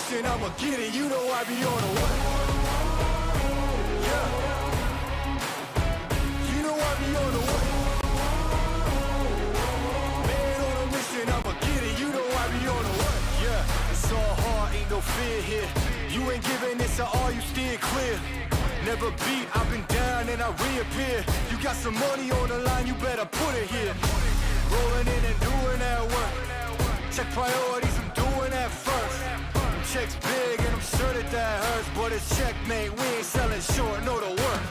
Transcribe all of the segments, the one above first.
mission, I'ma get it. You know I be on the way. Yeah. You know I be on the way. Man on a mission, I'ma get it. You know I be on the way. Yeah, it's all hard, ain't no fear here. You ain't giving this at all, you steer clear. Never beat, I've been down and I reappear. You got some money on the line, you better put it here. Rolling in and doing that work. Check priorities, I'm doing that first. Checks big and I'm sure that hurts. But it's checkmate, we ain't selling short, no to work.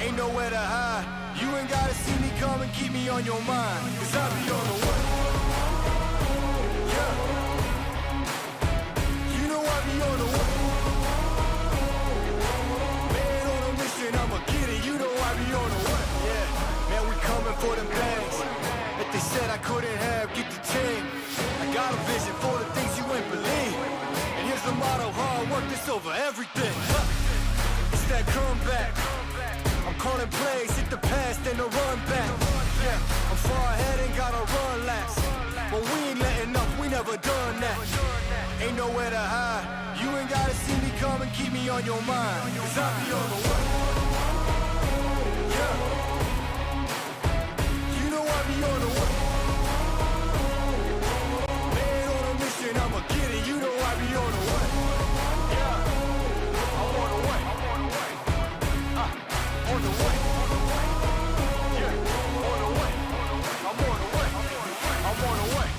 Ain't nowhere to hide. You ain't gotta see me come and keep me on your mind. Cause I be on the way. Yeah. You know I be on the way. Man on a mission, I'ma get it. You know I be on the way. Yeah, man, we coming for them bags. If they said I couldn't have, get the team. I got a vision for the things you ain't believe. And here's the motto, hard work, this over everything. It's that comeback. I'm calling plays, hit the pass, then the run back. Yeah, I'm far ahead and gotta run laps. But we ain't letting up, we never done that. Ain't nowhere to hide. You ain't gotta see me come and keep me on your mind. Cause I be on the way. Yeah. You know I be on the way. Man on a mission, I'ma get it. You know I be on the way. Yeah, I'm on the way. On the way. Yeah, on the way. I'm on the way. I'm on the way.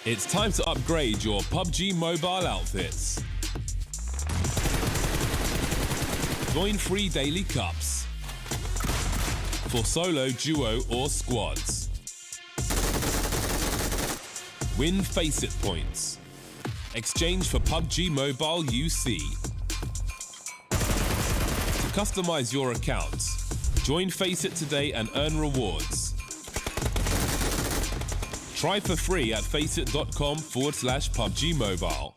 It's time to upgrade your PUBG Mobile outfits. Join free daily cups for solo, duo or squads. Win Faceit points. Exchange for PUBG Mobile UC. To customize your account, join Faceit today and earn rewards. Try for free at faceit.com/PUBG Mobile.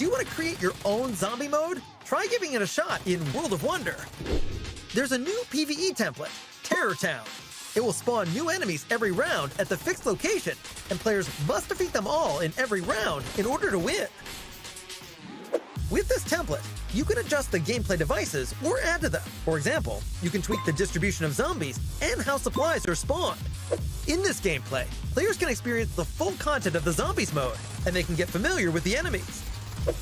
Do you want to create your own zombie mode? Try giving it a shot in World of Wonder. There's a new PvE template, Terror Town. It will spawn new enemies every round at the fixed location, and players must defeat them all in every round in order to win. With this template, you can adjust the gameplay devices or add to them. For example, you can tweak the distribution of zombies and how supplies are spawned. In this gameplay, players can experience the full content of the zombies mode, and they can get familiar with the enemies.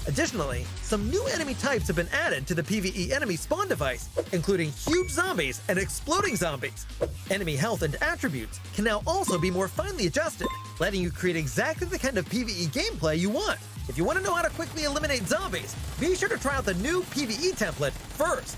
Additionally, some new enemy types have been added to the PvE enemy spawn device, including huge zombies and exploding zombies. Enemy health and attributes can now also be more finely adjusted, letting you create exactly the kind of PvE gameplay you want. If you want to know how to quickly eliminate zombies, be sure to try out the new PvE template first.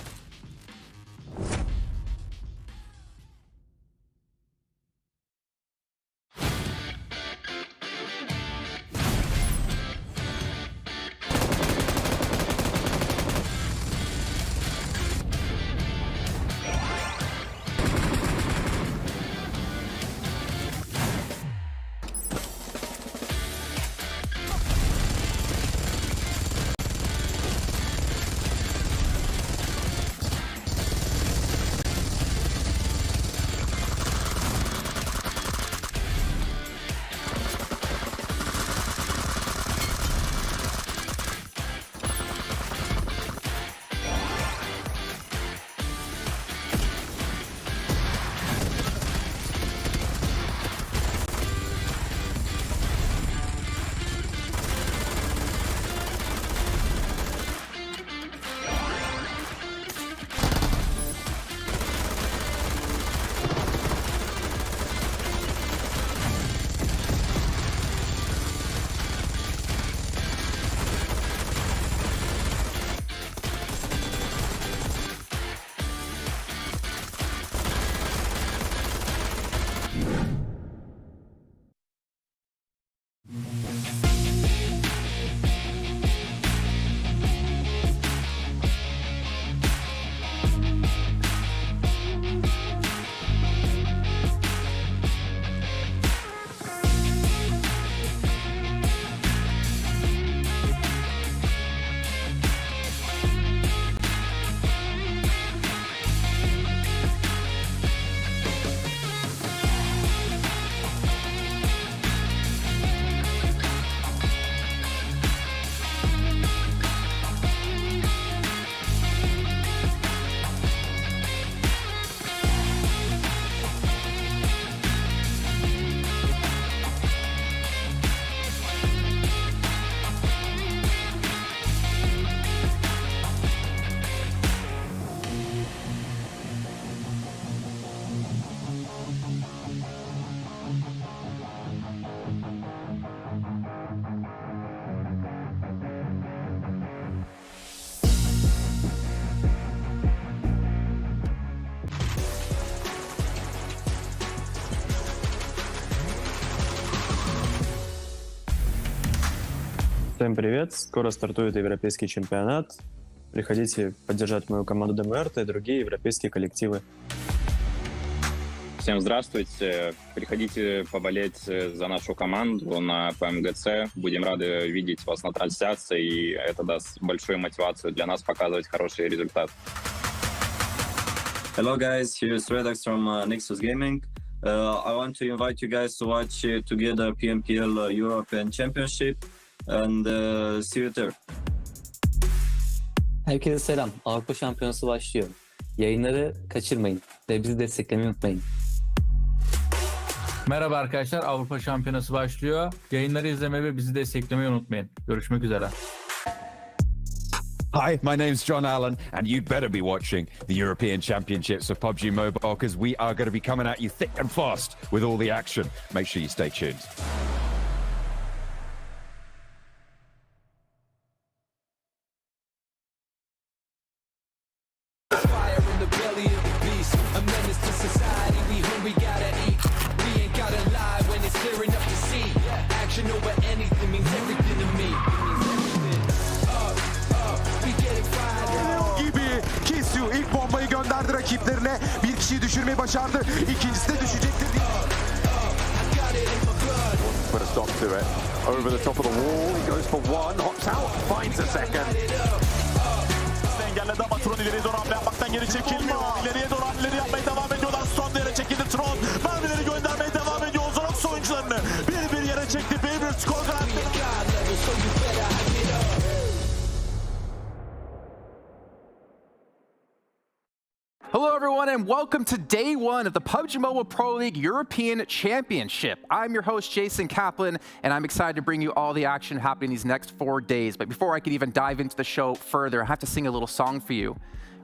Всем привет! Скоро стартует европейский чемпионат. Приходите поддержать мою команду МУЭРТE и другие европейские коллективы. Всем здравствуйте! Приходите поболеть за нашу команду на ПМГЦ. Будем рады видеть вас на трансляции, и это даст большую мотивацию для нас показывать хороший результат. Hello guys, here's Redax from NEXUS Gaming. I want to invite you guys to watch together PMPL European Championship and see you there. Herkese selam. Avrupa Şampiyonası başlıyor. Yayınları kaçırmayın ve bizi desteklemeyi unutmayın. Merhaba arkadaşlar, Avrupa Şampiyonası başlıyor. Yayınları izlemeyi ve bizi desteklemeyi unutmayın. Görüşmek üzere. Hi, my name's John Allen, and you'd better be watching the European Championships of PUBG Mobile, because we are going to be coming at you thick and fast with all the action. Make sure you stay tuned. İlk bombayı gönderdi rakiplerine. Bir kişiyi düşürmeyi başardı. İkincisi de düşecektir. stop to it. Over the top of the wall, he goes for one, hops out, finds a second. Engelledi ama Tron ileriye doğru hamle yapmaktan geri çekilmiyor. İleriye doğru hamleleri yapmaya devam ediyorlar. Son yere çekildi Tron. Mermileri göndermeye devam ediyor. OZAROX oyuncularını bir yere çekti. Bir skor garanti. Hello everyone and welcome to day one of the PUBG Mobile Pro League European Championship. I'm your host Jason Kaplan and I'm excited to bring you all the action happening these next 4 days. But before I can even dive into the show further, I have to sing a little song for you.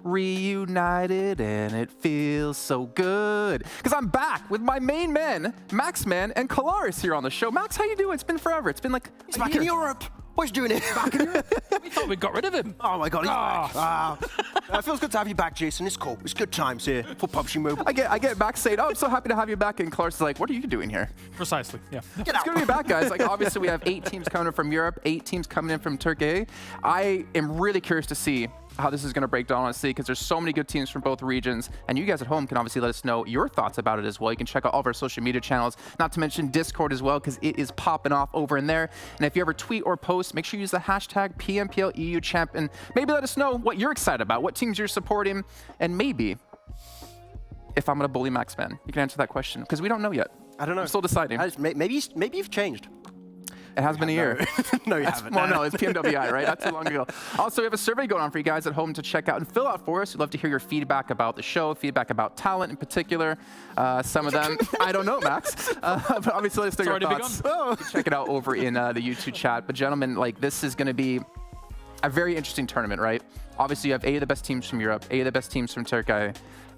Reunited and it feels so good. Because I'm back with my main men, Maxman and Kalaris here on the show. Max, how you doing? It's been forever. It's been like He's back in Europe. What's doing it? Back in Europe? We thought we got rid of him. Oh my God, he's back. It feels good to have you back, Jason. It's cool. It's good times here for PUBG Mobile. I get Max saying, "Oh, I'm so happy to have you back," and Kalaris is like, "What are you doing here?" Precisely, yeah. It's good to be back, guys. Like, obviously, we have 8 teams coming in from Europe, 8 teams coming in from Turkey. I am really curious to see how this is going to break down, honestly, because there's so many good teams from both regions, and you guys at home can obviously let us know your thoughts about it as well. You can check out all of our social media channels, not to mention Discord as well, because it is popping off over in there. And if you ever tweet or post, make sure you use the hashtag PMPL EU Champ, and maybe let us know what you're excited about, what teams you're supporting, and maybe if I'm going to bully Maxman. You can answer that question, because we don't know yet. I don't know. We're still deciding. Maybe you've changed. It has been a year. No, you haven't. Well, no, it's PMWI, right? Not too long ago. Also, we have a survey going on for you guys at home to check out and fill out for us. We'd love to hear your feedback about the show, feedback about talent in particular. Some of them, I don't know, Max. But obviously, let's know your thoughts. You can check it out over in the YouTube chat. But gentlemen, like, this is going to be a very interesting tournament, right? Obviously, you have 8 of the best teams from Europe, 8 of the best teams from Turkey.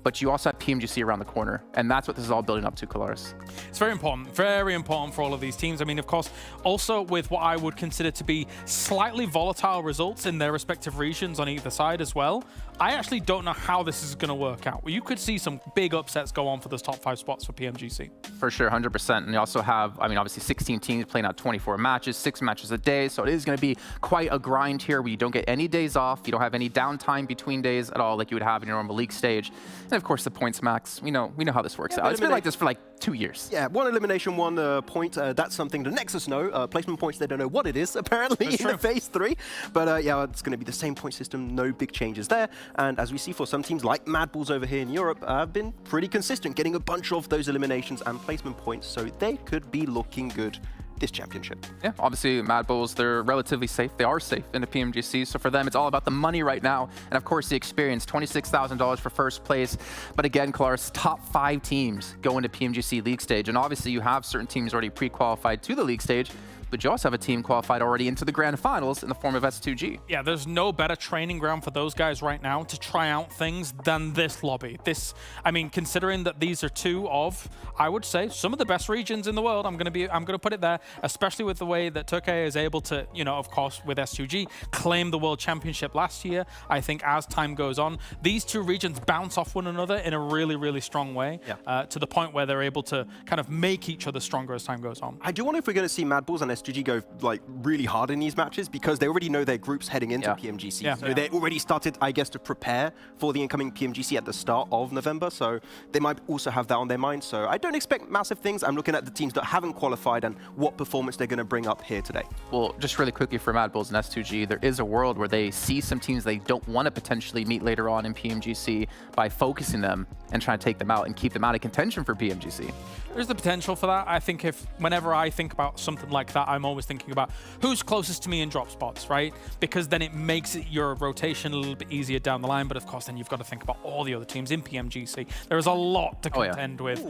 But you also have PMGC around the corner, and that's what this is all building up to, Kalaris. It's very important for all of these teams. I mean, of course, also with what I would consider to be slightly volatile results in their respective regions on either side as well. I actually don't know how this is going to work out. You could see some big upsets go on for those top 5 spots for PMGC. For sure, 100%. And you also have, I mean, obviously 16 teams playing out 24 matches, 6 matches a day. So it is going to be quite a grind here where you don't get any days off. You don't have any downtime between days at all like you would have in your normal league stage. And of course, the points max, we know how this works out. It's been like this for like 2 years. Yeah, 1 elimination, 1 point. That's something the Nexus know. Placement points, they don't know what it is, apparently, in Phase 3. But yeah, it's going to be the same point system, no big changes there. And as we see for some teams like MADBULLS over here in Europe, have been pretty consistent, getting a bunch of those eliminations and placement points, so they could be looking good this championship. Yeah, obviously MADBULLS, they're relatively safe. They are safe in the PMGC, so for them it's all about the money right now, and of course the experience. $26,000 for first place, but again, Kalaris, top 5 teams go into PMGC league stage, and obviously you have certain teams already pre-qualified to the league stage, but you also have a team qualified already into the grand finals in the form of S2G. Yeah, there's no better training ground for those guys right now to try out things than this lobby. This, I mean, considering that these are 2 of, I would say, some of the best regions in the world. I'm gonna put it there, especially with the way that Turkey is able to, you know, of course, with S2G, claim the World Championship last year. I think as time goes on, these 2 regions bounce off one another in a really, really strong way, to the point where they're able to kind of make each other stronger as time goes on. I do wonder if we're going to see MADBULLS and S2G go like really hard in these matches, because they already know their groups heading into PMGC. So they already started, I guess, to prepare for the incoming PMGC at the start of November. So they might also have that on their mind. So I don't expect massive things. I'm looking at the teams that haven't qualified and what performance they're going to bring up here today. Well, just really quickly for MADBULLS and S2G, there is a world where they see some teams they don't want to potentially meet later on in PMGC by focusing them and trying to take them out and keep them out of contention for PMGC. There's the potential for that. I think whenever I think about something like that, I'm always thinking about who's closest to me in drop spots, right? Because then it makes your rotation a little bit easier down the line. But of course, then you've got to think about all the other teams in PMGC. There is a lot to contend with.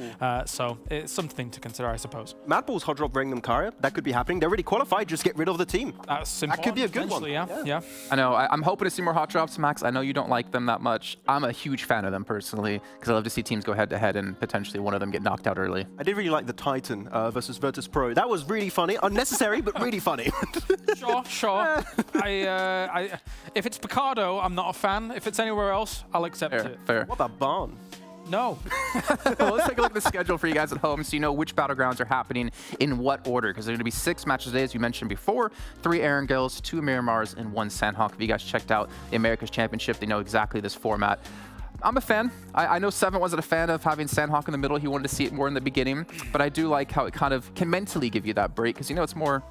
So it's something to consider, I suppose. MADBULLS hot drop REGNUM CARYA. That could be happening. They're already qualified. Just get rid of the team. That could be a good one. Yeah. I know. I'm hoping to see more hot drops, Max. I know you don't like them that much. I'm a huge fan of them personally, because I love to see teams go head to head and potentially one of them get knocked out early. I did really like the Titan versus Virtus Pro. That was really funny. Unnecessary, but really funny. Sure. If it's Picardo, I'm not a fan. If it's anywhere else, I'll accept it. Fair. What about Barn? No. Well, let's take a look at the schedule for you guys at home so you know which battlegrounds are happening in what order, because there's going to be 6 matches today, as you mentioned before, 3 Erangels, 2 Miramars, and 1 Sanhok. If you guys checked out the America's Championship, they know exactly this format. I'm a fan. I know Seven wasn't a fan of having Sanhok in the middle. He wanted to see it more in the beginning, but I do like how it kind of can mentally give you that break because, you know, it's more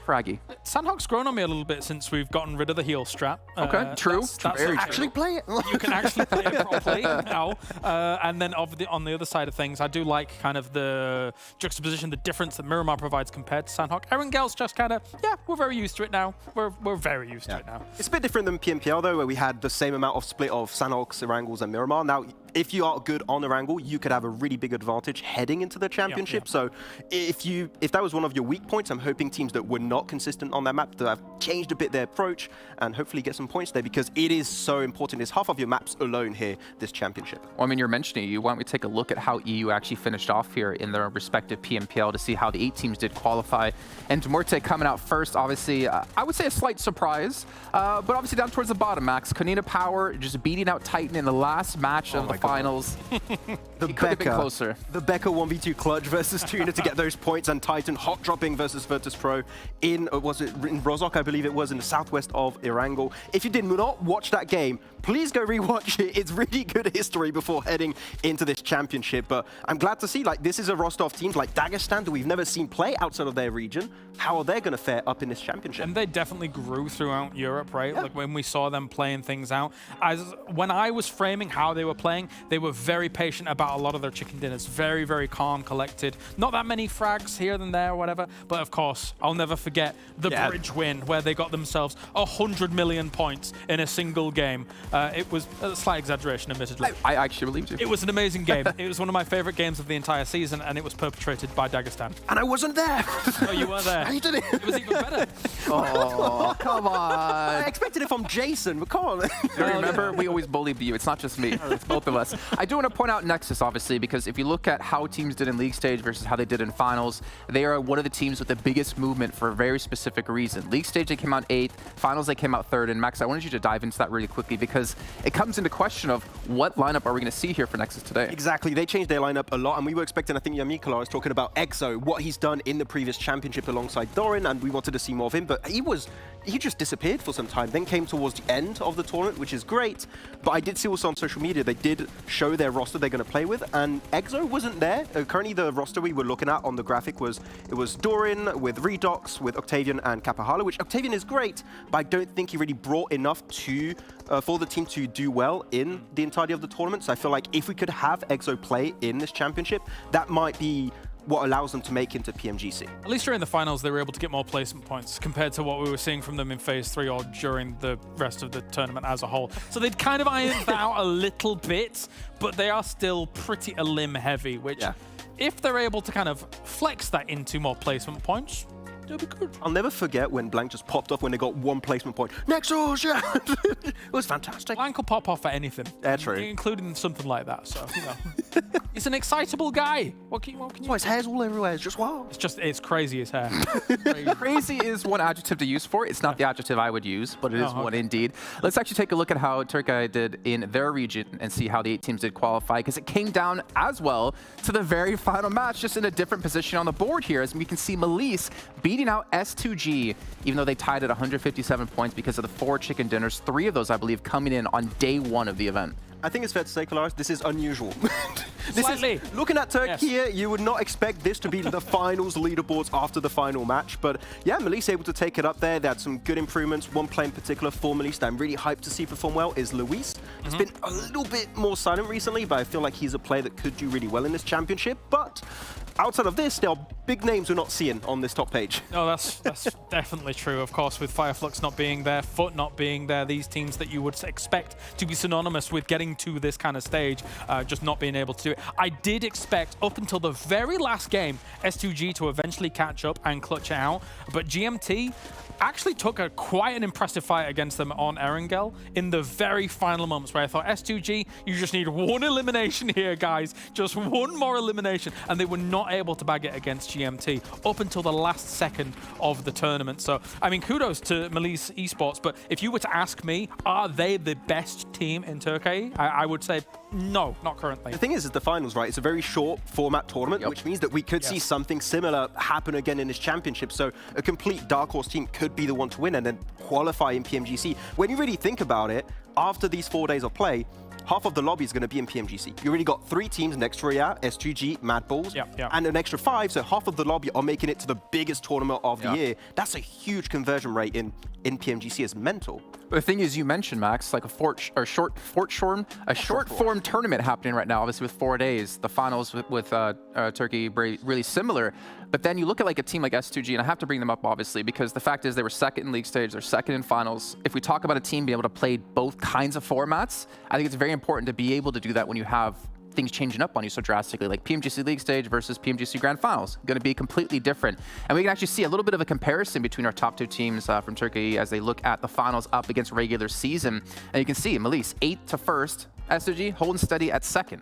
fraggy. Sanhok's grown on me a little bit since we've gotten rid of the heal strap. Okay, true. That's Actually play it. You can actually play it properly now. And then on the other side of things, I do like kind of the juxtaposition, the difference that Miramar provides compared to Sanhok. Erangel's just kind of, yeah, we're very used to it now. We're very used to it now. It's a bit different than PMPL though, where we had the same amount of split of Sanhoks, Erangels, and Miramar. Now, if you are good on Erangel, you could have a really big advantage heading into the championship. So if that was one of your weak points, I'm hoping teams that were not consistent on that map to have changed a bit their approach and hopefully get some points there because it is so important. It's half of your maps alone here, this championship. Well, I mean, you're mentioning it. Why don't we take a look at how EU actually finished off here in their respective PMPL to see how the 8 teams did qualify. And MUERTE coming out first, obviously, I would say a slight surprise, but obviously down towards the bottom, Max. KONINA Power just beating out Titan in the last match of the finals. The could have been closer. The Becca 1v2 clutch versus Tuna to get those points, and Titan hot dropping versus Virtus Pro in, was it in Rozhok, I believe it was, in the southwest of Erangel. If you did not watch that game, please go rewatch it. It's really good history before heading into this championship. But I'm glad to see, like, this is a roster of teams like Dagestan that we've never seen play outside of their region. How are they going to fare up in this championship? And they definitely grew throughout Europe, right? Yeah. Like when we saw them playing things out. When I was framing how they were playing, they were very patient about a lot of their chicken dinners. Very, very calm, collected. Not that many frags here and there or whatever. But of course, I'll never forget the bridge win where they got themselves 100 million points in a single game. It was a slight exaggeration, admittedly. I actually believed you. It was an amazing game. It was one of my favorite games of the entire season, and it was perpetrated by Dagestan. And I wasn't there. No, you were there. I hated it. It was even better. Oh, come on. I expected it from Jason, but come on. Remember, we always bullied you. It's not just me. It's both of us. I do want to point out Nexus, obviously, because if you look at how teams did in league stage versus how they did in finals, they are one of the teams with the biggest movement for a very specific reason. League stage, they came out 8th. Finals, they came out 3rd. And Max, I wanted you to dive into that really quickly because it comes into question of what lineup are we going to see here for Nexus today? Exactly. They changed their lineup a lot, and we were expecting, I think Yamikola was talking about EXO, what he's done in the previous championship alongside Doran, and we wanted to see more of him, but he just disappeared for some time, then came towards the end of the tournament, which is great. But I did see also on social media, they did show their roster they're going to play with, and EXO wasn't there. Currently, the roster we were looking at on the graphic was Doran with Redox, with Octavian and Kapahala, which Octavian is great, but I don't think he really brought enough to for the team to do well in the entirety of the tournament. So I feel like if we could have EXO play in this championship, that might be what allows them to make into PMGC. At least during the finals, they were able to get more placement points compared to what we were seeing from them in Phase 3 or during the rest of the tournament as a whole. So they'd kind of ironed that out a little bit, but they are still pretty elim heavy, which if they're able to kind of flex that into more placement points, it'll be good. I'll never forget when Blank just popped off when they got 1 placement point. Nexus, yeah! It was fantastic. Blank will pop off for anything. Yeah, true. Including something like that, so, you know. He's an excitable guy. What can you his hair's all everywhere. It's just wow. It's crazy as hair. Crazy is one adjective to use for it. It's not the adjective I would use, but it is one indeed. Let's actually take a look at how Türkiye did in their region and see how the 8 teams did qualify, because it came down as well to the very final match, just in a different position on the board here, as we can see MELISE beating out S2G, even though they tied at 157 points because of the 4 chicken dinners, 3 of those, I believe, coming in on day 1 of the event. I think it's fair to say, Kalaris, this is unusual. Slightly. Looking at Türkiye, you would not expect this to be the finals leaderboards after the final match. But yeah, MELISE able to take it up there. They had some good improvements. One player in particular for MELISE that I'm really hyped to see perform well is Luis. He's been a little bit more silent recently, but I feel like he's a player that could do really well in this championship. But outside of this, there are big names we're not seeing on this top page. No, that's definitely true. Of course, with Fireflux not being there, Foot not being there, these teams that you would expect to be synonymous with getting to this kind of stage, just not being able to do it. I did expect up until the very last game S2G to eventually catch up and clutch it out, but GMT actually took quite an impressive fight against them on Erangel in the very final moments, where I thought, S2G, you just need 1 elimination here, guys. Just 1 more elimination. And they were not able to bag it against GMT up until the last second of the tournament. So, I mean, kudos to MELISE Esports, but if you were to ask me, are they the best team in Türkiye? I would say no, not currently. The thing is the finals, right? It's a very short format tournament, which means that we could see something similar happen again in this championship. So a complete dark horse team could be the one to win and then qualify in PMGC. When you really think about it, after these 4 days of play, half of the lobby is going to be in PMGC. You already got 3 teams next to RÜYA, SGG, MADBULLS, and an extra 5, so half of the lobby are making it to the biggest tournament of the year. That's a huge conversion rate in PMGC. It's mental. But the thing is, you mentioned, Max, like a short form tournament happening right now, obviously with 4 days. The finals with Turkey really similar. But then you look at like a team like S2G, and I have to bring them up obviously because the fact is they were second in league stage, they're second in finals. If we talk about a team being able to play both kinds of formats, I think it's very important to be able to do that when you have things changing up on you so drastically, like PMGC League Stage versus PMGC Grand Finals, going to be completely different. And we can actually see a little bit of a comparison between our top 2 teams from Turkey as they look at the finals up against regular season. And you can see MELISE 8th to 1st, SOG holding steady at 2nd.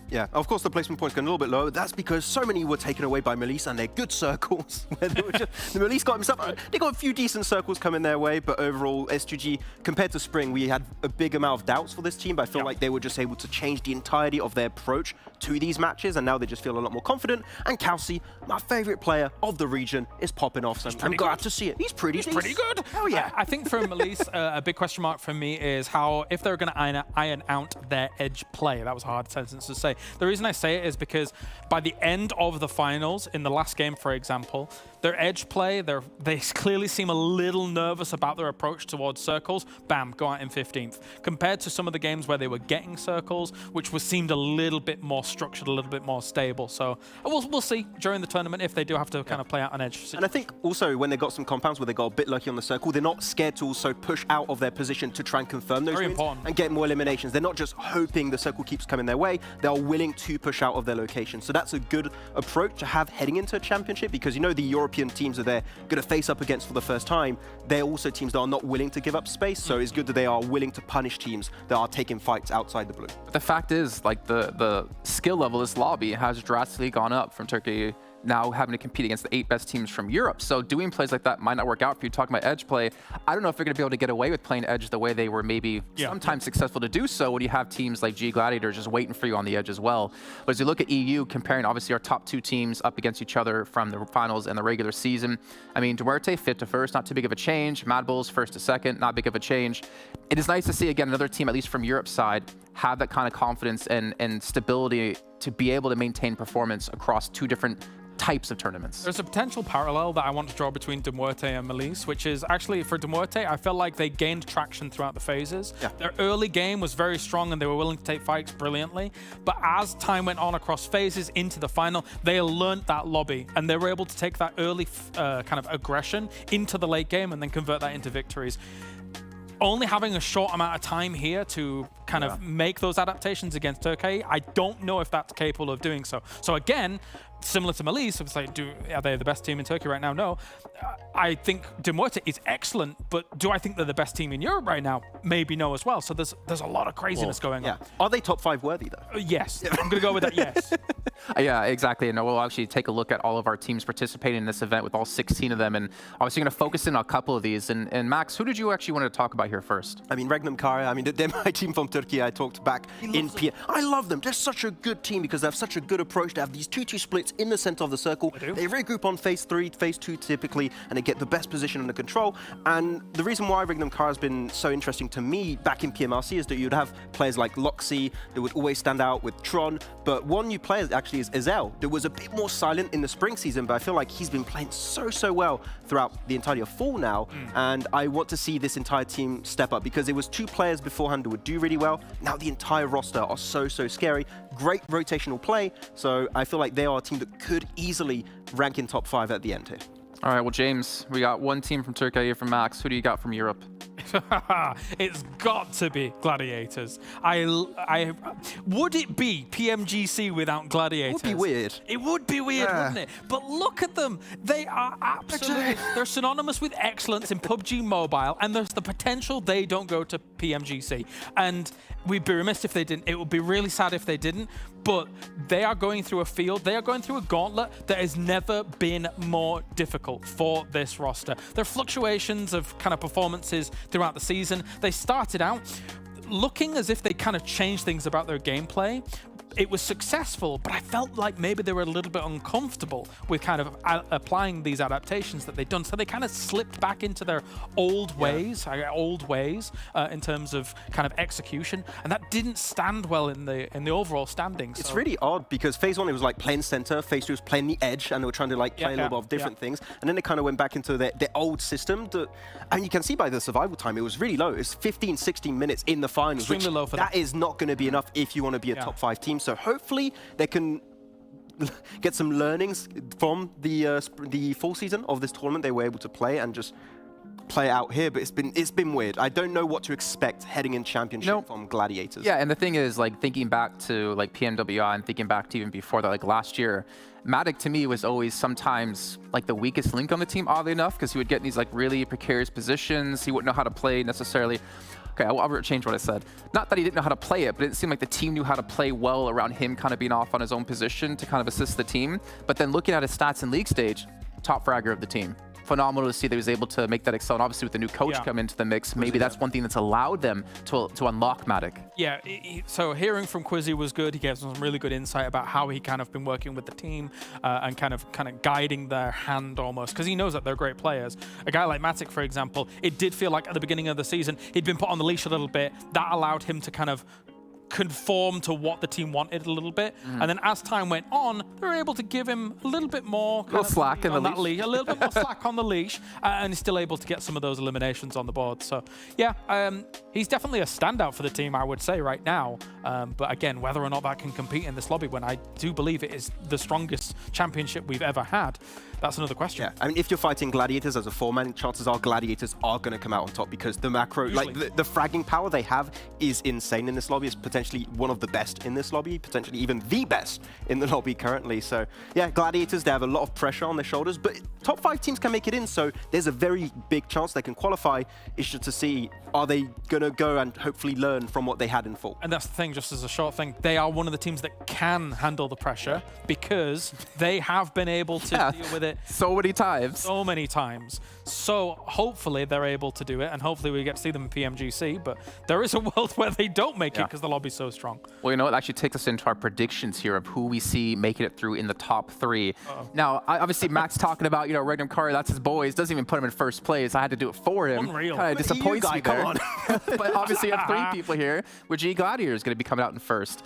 Yeah, of course the placement points going a little bit lower. That's because so many were taken away by MELISE and their good circles. The MELISE got himself, they got a few decent circles coming their way, but overall SGG, compared to Spring, we had a big amount of doubts for this team, but I feel like they were just able to change the entirety of their approach to these matches, and now they just feel a lot more confident. And KAOS, my favorite player of the region, is popping off, so I'm glad to see it. He's pretty good. Hell yeah. I think for MELISE, a big question mark for me is how, if they're going to iron out their edge play. That was a hard sentence to say. The reason I say it is because by the end of the finals, in the last game, for example, their edge play, they clearly seem a little nervous about their approach towards circles. Bam, go out in 15th. Compared to some of the games where they were getting circles, which seemed a little bit more structured, a little bit more stable. So we'll see during the tournament if they do have to kind of play out an edge situation. And I think also when they got some compounds where they got a bit lucky on the circle, they're not scared to also push out of their position to try and confirm those wins and get more eliminations. They're not just hoping the circle keeps coming their way. They are willing to push out of their location. So that's a good approach to have heading into a championship, because you know the European teams that they're going to face up against for the first time, they're also teams that are not willing to give up space. So it's good that they are willing to punish teams that are taking fights outside the blue. But the fact is, like the skill level of this lobby has drastically gone up from Turkey now having to compete against the 8 best teams from Europe. So doing plays like that might not work out for you. Talking about edge play, I don't know if they're going to be able to get away with playing edge the way they were maybe sometimes successful to do so when you have teams like G.GLADIATORS just waiting for you on the edge as well. But as you look at EU, comparing obviously our top 2 teams up against each other from the finals and the regular season, I mean, MUERTE 5th to 1st, not too big of a change. MADBULLS 1st to 2nd, not big of a change. It is nice to see, again, another team, at least from Europe's side, have that kind of confidence and stability to be able to maintain performance across 2 different types of tournaments. There's a potential parallel that I want to draw between MUERTE and MELISE, which is actually for MUERTE, I felt like they gained traction throughout the phases. Their early game was very strong and they were willing to take fights brilliantly. But as time went on across phases into the final, they learned that lobby and they were able to take that early kind of aggression into the late game and then convert that into victories. Only having a short amount of time here to kind of make those adaptations against Turkey, I don't know if that's capable of doing so. So again, similar to MELISE, it's like, are they the best team in Turkey right now? No. I think MUERTE is excellent, but do I think they're the best team in Europe right now? Maybe no as well. So there's a lot of craziness going on. Are they top 5 worthy though? Yes. I'm going to go with that, yes. Yeah, exactly. And we'll actually take a look at all of our teams participating in this event with all 16 of them. And obviously going to focus in on a couple of these. And Max, who did you actually want to talk about here first? I mean, REGNUM, KARYA, I mean, they're my team from Turkey. I talked back in PM. I love them. They're such a good team because they have such a good approach. They have these 2-2 splits in the center of the circle. They regroup on phase 3, phase 2 typically, and they get the best position under control. And the reason why REGNUM KARYA has been so interesting to me back in PMRC is that you'd have players like Loxy that would always stand out with Tron, but one new player actually is Erangel. That was a bit more silent in the spring season, but I feel like he's been playing so well throughout the entirety of fall now, and I want to see this entire team step up because it was 2 players beforehand that would do really well. Now the entire roster are so scary. Great rotational play, so I feel like they are a team that could easily rank in top 5 at the end here. All right, well, James, we got one team from Turkey here from Max. Who do you got from Europe? It's got to be Gladiators. Would it be PMGC without Gladiators? It would be weird. It would be weird, wouldn't it? But look at them. They are absolutely... They're synonymous with excellence in PUBG Mobile, and there's the potential they don't go to PMGC. And we'd be remiss if they didn't. It would be really sad if they didn't. But they are going through a field, they are going through a gauntlet that has never been more difficult for this roster. There are fluctuations of kind of performances throughout the season. They started out looking as if they kind of changed things about their gameplay, it was successful, but I felt like maybe they were a little bit uncomfortable with kind of applying these adaptations that they'd done. So they kind of slipped back into their old ways, in terms of kind of execution, and that didn't stand well in the overall standings. It's really odd because phase 1 it was like playing center, phase 2 was playing the edge, and they were trying to like play a little bit of different things, and then they kind of went back into their old system. And you can see by the survival time, it was really low. It's 15, 16 minutes in the finals, extremely low for that is not going to be enough if you want to be a top 5 team. So hopefully they can get some learnings from the full season of this tournament they were able to play and just play out here. But it's been weird. I don't know what to expect heading in championship from Gladiators. Yeah, and the thing is, like, thinking back to like PMWI and thinking back to even before that, like last year, Matic to me was always sometimes like the weakest link on the team, oddly enough, because he would get in these like really precarious positions. He wouldn't know how to play necessarily. Okay, I'll change what I said. Not that he didn't know how to play it, but it seemed like the team knew how to play well around him kind of being off on his own position to kind of assist the team. But then looking at his stats in league stage, top fragger of the team. Phenomenal to see that he was able to make that excel. And obviously with the new coach come into the mix, maybe that's one thing that's allowed them to unlock Matic. Yeah, so hearing from Quizzy was good. He gave some really good insight about how he kind of been working with the team and kind of guiding their hand almost, because he knows that they're great players. A guy like Matic, for example, it did feel like at the beginning of the season, he'd been put on the leash a little bit. That allowed him to kind of conform to what the team wanted a little bit, and then as time went on, they were able to give him a little bit more slack on that leash, a little bit more slack on the leash, and he's still able to get some of those eliminations on the board. So yeah, he's definitely a standout for the team, I would say right now. But again, whether or not that can compete in this lobby, when I do believe it is the strongest championship we've ever had, that's another question. Yeah, I mean, if you're fighting Gladiators as a 4-man, chances are Gladiators are going to come out on top because the macro, like the fragging power they have is insane in this lobby. It's potentially one of the best in this lobby, potentially even the best in the lobby currently. So yeah, Gladiators, they have a lot of pressure on their shoulders, but top 5 teams can make it in, so there's a very big chance they can qualify. It's just to see, are they going to go and hopefully learn from what they had in Fall? And that's the thing, just as a short thing, they are one of the teams that can handle the pressure because they have been able to deal with it so many times. So many times. So hopefully they're able to do it, and hopefully we get to see them in PMGC, but there is a world where they don't make it because the lobby's so strong. Well, you know, it actually takes us into our predictions here of who we see making it through in the top 3. Now, obviously, Max talking about, you know, REGNUM, KARYA, that's his boys, doesn't even put him in first place. I had to do it for him. Unreal. Kind of disappoints me there. But obviously, you have 3 people here, with G.GLADIATORS going to be coming out in first.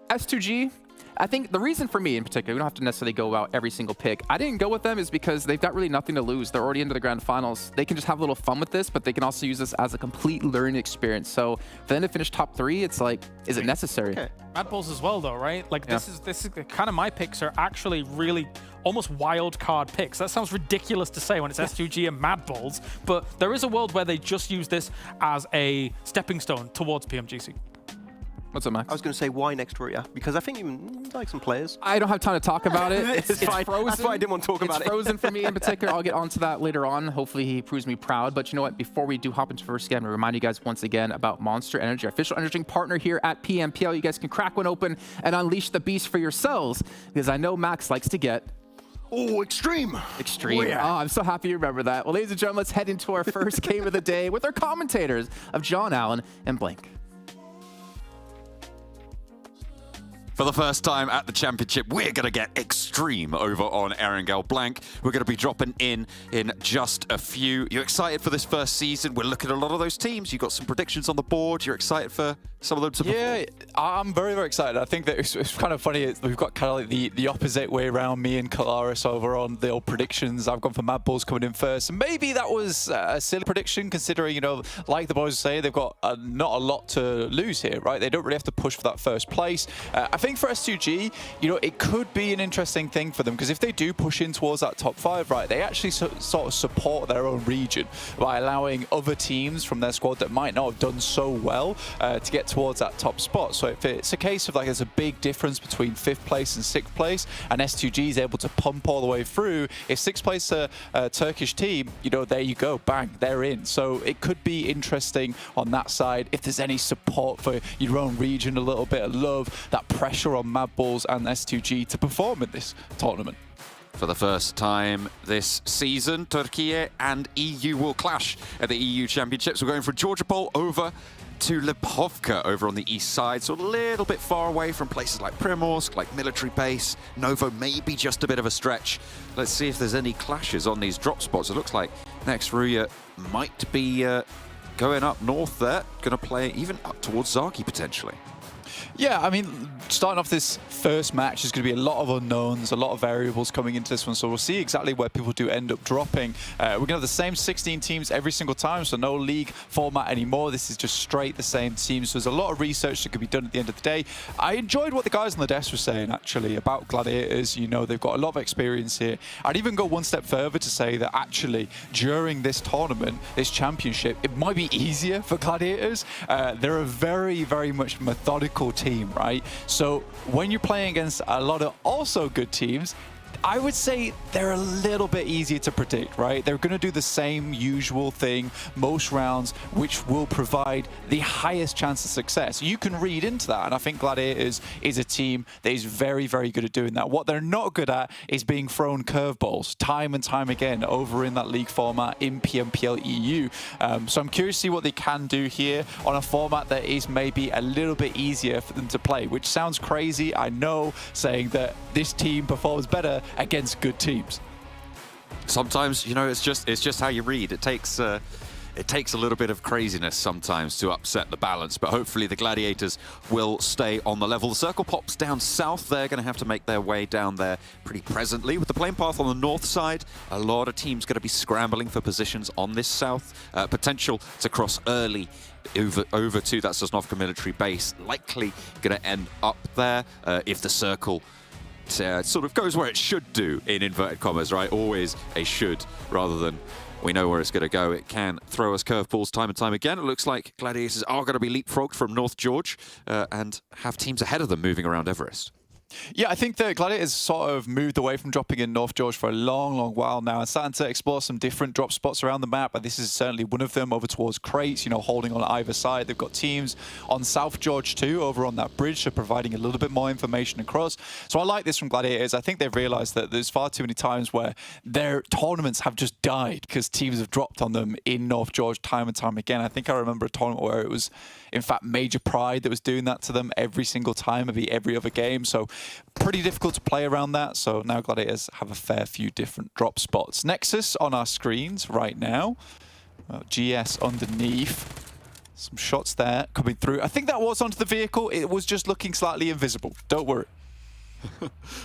S2G, I think the reason for me in particular, we don't have to necessarily go about every single pick. I didn't go with them is because they've got really nothing to lose. They're already into the grand finals. They can just have a little fun with this, but they can also use this as a complete learning experience. So for them to finish top 3, it's like, is it necessary? Okay. MADBULLS as well though, right? Like this is kind of my picks are actually really almost wild card picks. That sounds ridiculous to say when it's S2G and MADBULLS, but there is a world where they just use this as a stepping stone towards PMGC. What's up, Max? I was going to say, why next RÜYA? Because I think you like some players. I don't have time to talk about it. It's fine. frozen. That's why I didn't want to talk about it. It's frozen for me in particular. I'll get onto that later on. Hopefully he proves me proud. But you know what? Before we do hop into first game, I'm going to remind you guys once again about Monster Energy, our official energy drink partner here at PMPL. You guys can crack one open and unleash the beast for yourselves, because I know Max likes to get... Oh, extreme. Extreme. Oh, yeah. Oh, I'm so happy you remember that. Well, ladies and gentlemen, let's head into our first game of the day with our commentators of John Allen and Blank. For the first time at the championship, we're going to get extreme over on Erangel. Blank, we're going to be dropping in just a few. You excited for this first season? We're looking at a lot of those teams. You've got some predictions on the board. You're excited for some of them to perform? Yeah, I'm very, very excited. I think that it's kind of funny. We've got kind of like the opposite way around, me and Kalaris over on the old predictions. I've gone for MADBULLS coming in first. And maybe that was a silly prediction considering, you know, like the boys say, they've got not a lot to lose here, right? They don't really have to push for that first place. I think for S2G, you know, it could be an interesting thing for them because if they do push in towards that top 5, right, they actually sort of support their own region by allowing other teams from their squad that might not have done so well to get towards that top spot. So if it's a case of like there's a big difference between 5th place and 6th place and S2G is able to pump all the way through, if 6th place a Turkish team, you know, there you go, bang, they're in. So it could be interesting on that side if there's any support for your own region, a little bit of love, that pressure on MADBULLS and S2G to perform in this tournament. For the first time this season, Türkiye and EU will clash at the EU Championships. We're going from Georgia Pole over to Lipovka over on the east side, so a little bit far away from places like Primorsk, like Military Base. Novo maybe just a bit of a stretch. Let's see if there's any clashes on these drop spots. It looks like next RÜYA might be going up north there, going to play even up towards Zaki potentially. Yeah, I mean, starting off this first match, there's going to be a lot of unknowns, a lot of variables coming into this one, so we'll see exactly where people do end up dropping. We're going to have the same 16 teams every single time, so no league format anymore. This is just straight the same teams, so there's a lot of research that could be done at the end of the day. I enjoyed what the guys on the desk were saying, actually, about Gladiators. You know, they've got a lot of experience here. I'd even go one step further to say that actually, during this tournament, this championship, it might be easier for Gladiators. They're a very, very much methodical team, right? So when you're playing against a lot of also good teams, I would say they're a little bit easier to predict, right? They're going to do the same usual thing most rounds, which will provide the highest chance of success. You can read into that, and I think Gladiators is a team that is very, very good at doing that. What they're not good at is being thrown curveballs time and time again over in that league format in PMPL EU. So I'm curious to see what they can do here on a format that is maybe a little bit easier for them to play, which sounds crazy, I know, saying that this team performs better against good teams. Sometimes, you know, it's just how you read. It takes a little bit of craziness sometimes to upset the balance, but hopefully the Gladiators will stay on the level. The circle pops down south. They're going to have to make their way down there pretty presently. With the playing path on the north side, a lot of teams going to be scrambling for positions on this south. Potential to cross early over to that Sosnovka military base. Likely going to end up there if the circle sort of goes where it should do, in inverted commas, right? Always a should rather than we know where it's going to go. It can throw us curveballs time and time again. It looks like Gladiators are going to be leapfrogged from North George and have teams ahead of them moving around Everest. Yeah, I think the Gladiators sort of moved away from dropping in North George for a long, long while now and starting to explore some different drop spots around the map. And this is certainly one of them over towards Crates, you know, holding on either side. They've got teams on South George too, over on that bridge, so providing a little bit more information across. So I like this from Gladiators. I think they've realized that there's far too many times where their tournaments have just died because teams have dropped on them in North George time and time again. I think I remember a tournament where it was, in fact, Major Pride that was doing that to them every single time, maybe every other game. So pretty difficult to play around that. So now Gladiators have a fair few different drop spots. Nexus on our screens right now. GS underneath. Some shots there coming through. I think that was onto the vehicle. It was just looking slightly invisible. Don't worry.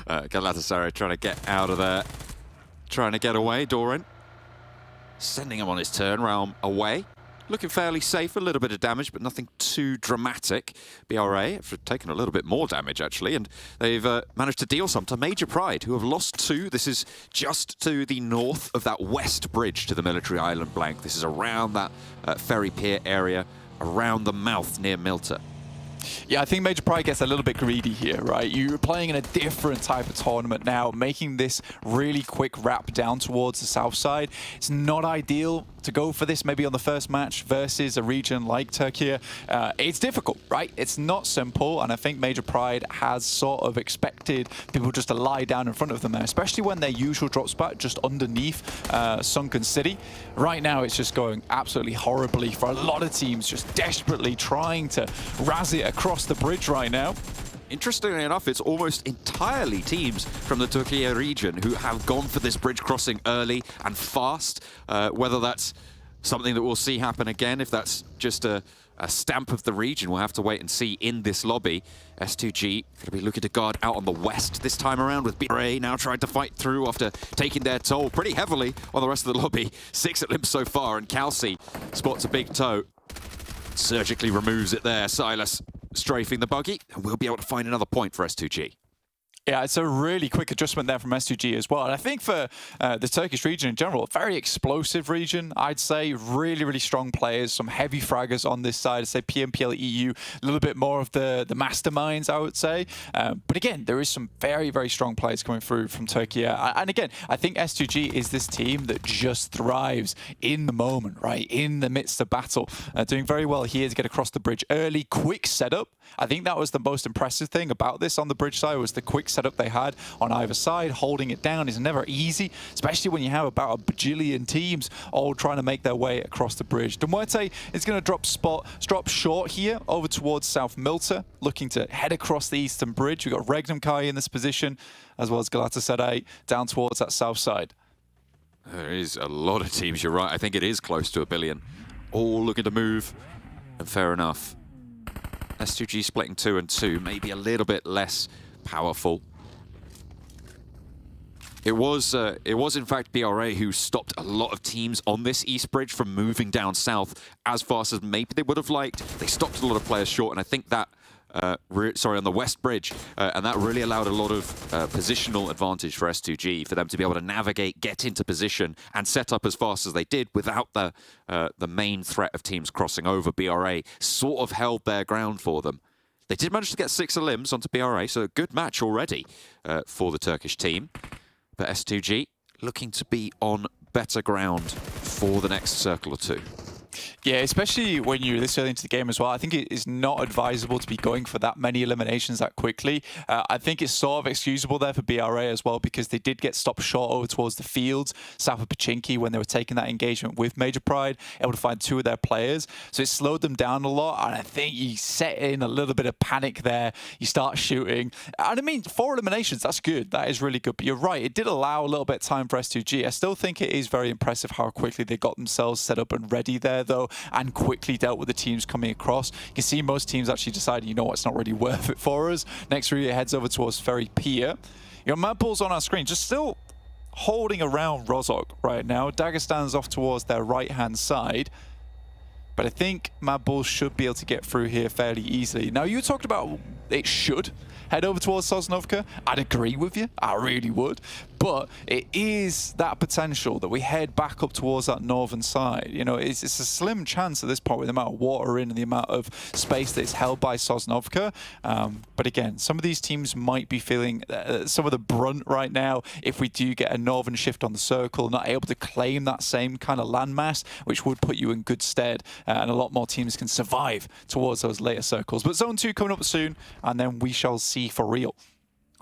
Galatasaray trying to get out of there. Trying to get away. Doran sending him on his turn round away. Looking fairly safe, a little bit of damage, but nothing too dramatic. BRA have taken a little bit more damage, actually, and they've managed to deal some to Major Pride, who have lost two. This is just to the north of that west bridge to the military island blank. This is around that ferry pier area, around the mouth near Milta. Yeah, I think Major Pride gets a little bit greedy here, right? You're playing in a different type of tournament now, making this really quick wrap down towards the south side. It's not ideal to go for this maybe on the first match versus a region like Türkiye. It's difficult, right? It's not simple, and I think Major Pride has sort of expected people just to lie down in front of them there, especially when their usual drop spot just underneath Sunken City. Right now, it's just going absolutely horribly for a lot of teams, just desperately trying to razz it across the bridge right now. Interestingly enough, it's almost entirely teams from the Türkiye region who have gone for this bridge crossing early and fast. Whether that's something that we'll see happen again, if that's just a stamp of the region, we'll have to wait and see in this lobby. S2G going to be looking to guard out on the west this time around, with BRA now trying to fight through after taking their toll pretty heavily on the rest of the lobby. 6 at limp so far, and Kalsi spots a big toe. Surgically removes it there. Silas strafing the buggy, and we'll be able to find another point for S2G. Yeah, it's a really quick adjustment there from S2G as well. And I think for the Turkish region in general, a very explosive region, I'd say. Really, really strong players, some heavy fraggers on this side. I'd say PMPL EU, a little bit more of the masterminds, I would say. But again, there is some very, very strong players coming through from Türkiye. And again, I think S2G is this team that just thrives in the moment, right? In the midst of battle. Doing very well here to get across the bridge early. Quick setup. I think that was the most impressive thing about this on the bridge side, was the quick setup they had on either side. Holding it down is never easy, especially when you have about a bajillion teams all trying to make their way across the bridge. MUERTE is going to drop short here over towards South Milta, looking to head across the eastern bridge. We've got REGNUM KARYA in this position, as well as GALATASARAY down towards that south side. There is a lot of teams, you're right. I think it is close to 1 billion. All looking to move, and fair enough. S2G splitting 2 and 2, maybe a little bit less powerful. It was in fact BRA who stopped a lot of teams on this east bridge from moving down south as fast as maybe they would have liked. They stopped a lot of players short, and I think that on the west bridge, and that really allowed a lot of positional advantage for S2G, for them to be able to navigate, get into position, and set up as fast as they did without the main threat of teams crossing over. BRA sort of held their ground for them. They did manage to get 6 limbs onto BRA, so a good match already for the Turkish team. But S2G looking to be on better ground for the next circle or two. Yeah, especially when you're this early into the game as well. I think it is not advisable to be going for that many eliminations that quickly. I think it's sort of excusable there for BRA as well, because they did get stopped short over towards the fields, south of Pachinki, when they were taking that engagement with Major Pride, able to find 2 of their players. So it slowed them down a lot, and I think you set in a little bit of panic there. You start shooting. And I mean, 4 eliminations, that's good. That is really good. But you're right, it did allow a little bit of time for S2G. I still think it is very impressive how quickly they got themselves set up and ready there, though, and quickly dealt with the teams coming across. You can see most teams actually decided, you know what, it's not really worth it for us. Next, RÜYA heads over towards Ferry Pier. You know, MADBULLS on our screen, just still holding around ROZOG right now. Dagestan's off towards their right-hand side. But I think MADBULLS should be able to get through here fairly easily. Now, you talked about it should head over towards Sosnovka. I'd agree with you. I really would. But it is that potential that we head back up towards that northern side. You know, it's a slim chance at this point with the amount of water in and the amount of space that's held by Sosnovka. But again, some of these teams might be feeling some of the brunt right now if we do get a northern shift on the circle, not able to claim that same kind of landmass, which would put you in good stead. And a lot more teams can survive towards those later circles. But Zone 2 coming up soon, and then we shall see for real.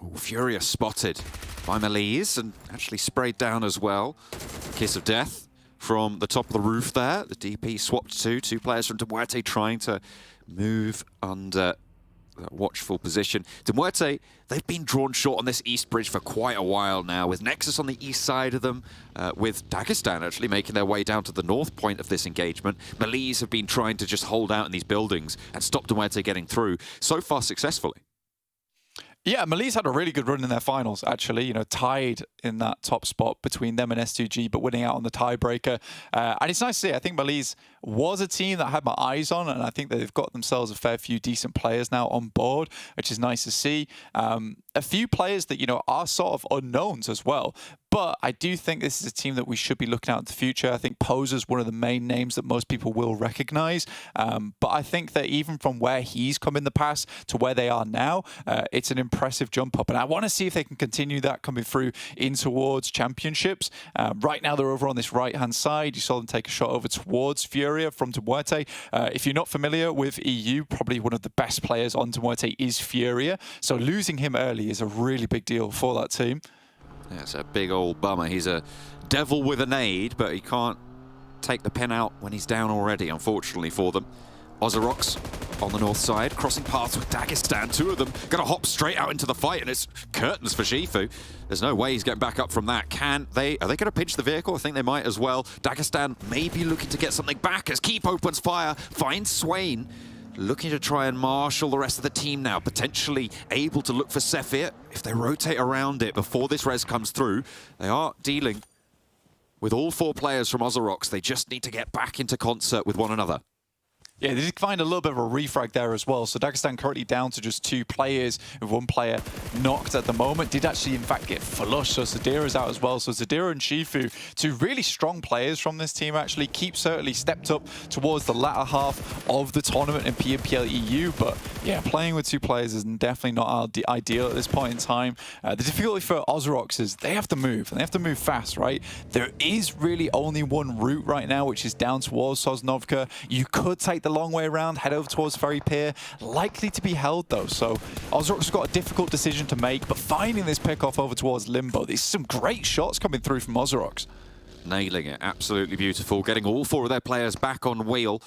Ooh, Furious spotted by MELISE and actually sprayed down as well. Kiss of death from the top of the roof there. The DP swapped to 2 players from MUERTE trying to move under that watchful position. MUERTE, they've been drawn short on this east bridge for quite a while now, with Nexus on the east side of them, with Dagestan actually making their way down to the north point of this engagement. MELISE have been trying to just hold out in these buildings and stop MUERTE getting through, so far successfully. Yeah, MELISE had a really good run in their finals, actually. You know, tied in that top spot between them and S2G, but winning out on the tiebreaker. And it's nice to see. I think MELISE was a team that I had my eyes on, and I think they've got themselves a fair few decent players now on board, which is nice to see. A few players that, you know, are sort of unknowns as well. But I do think this is a team that we should be looking at in the future. I think Poser's one of the main names that most people will recognize. But I think that even from where he's come in the past to where they are now, it's an impressive jump up. And I want to see if they can continue that coming through in towards championships. Right now, they're over on this right-hand side. You saw them take a shot over towards Furia from MUERTE. If you're not familiar with EU, probably one of the best players on MUERTE is Furia. So losing him early is a really big deal for that team. Yeah, it's a big old bummer. He's a devil with a nade, but he can't take the pin out when he's down already, unfortunately for them. OZAROX on the north side, crossing paths with Dagestan. 2 of them gonna hop straight out into the fight, and it's curtains for Shifu. There's no way he's getting back up from that. Are they gonna pinch the vehicle? I think they might as well. Dagestan may be looking to get something back as Keep opens fire, finds Swain. Looking to try and marshal the rest of the team now, potentially able to look for Sephir. If they rotate around it before this res comes through, they are dealing with all 4 players from OZAROX. They just need to get back into concert with one another. Yeah, they did find a little bit of a refrag there as well. So Dagestan currently down to just 2 players, with 1 player knocked at the moment. Did actually, in fact, get flushed. So Zadira's out as well. So Zadira and Shifu, 2 really strong players from this team, actually. Keep certainly stepped up towards the latter half of the tournament in PMPL EU. But yeah, playing with 2 players is definitely not ideal at this point in time. The difficulty for OZAROX is they have to move, and they have to move fast, right? There is really only one route right now, which is down towards Sosnovka. You could take the long way around, head over towards Ferry Pier. Likely to be held though, so OZAROX has got a difficult decision to make, but finding this pickoff over towards Limbo, there's some great shots coming through from OZAROX. Nailing it, absolutely beautiful. Getting all 4 of their players back on wheel.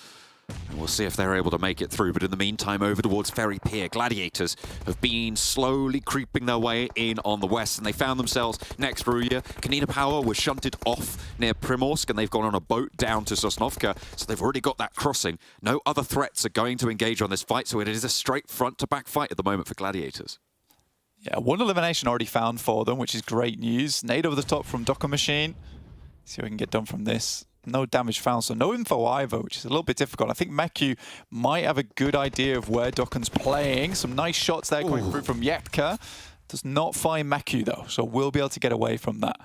And we'll see if they're able to make it through. But in the meantime, over towards Ferry Pier, Gladiators have been slowly creeping their way in on the west, and they found themselves next to RÜYA. KONINA Power was shunted off near Primorsk, and they've gone on a boat down to Sosnovka, so they've already got that crossing. No other threats are going to engage on this fight, so it is a straight front-to-back fight at the moment for Gladiators. Yeah, 1 elimination already found for them, which is great news. Nade over the top from Docker Machine. See what we can get done from this. No damage found, so no info either, which is a little bit difficult. I think Meku might have a good idea of where Dokkan's playing. Some nice shots there coming through from Yetka. Does not find Meku though, so we'll be able to get away from that.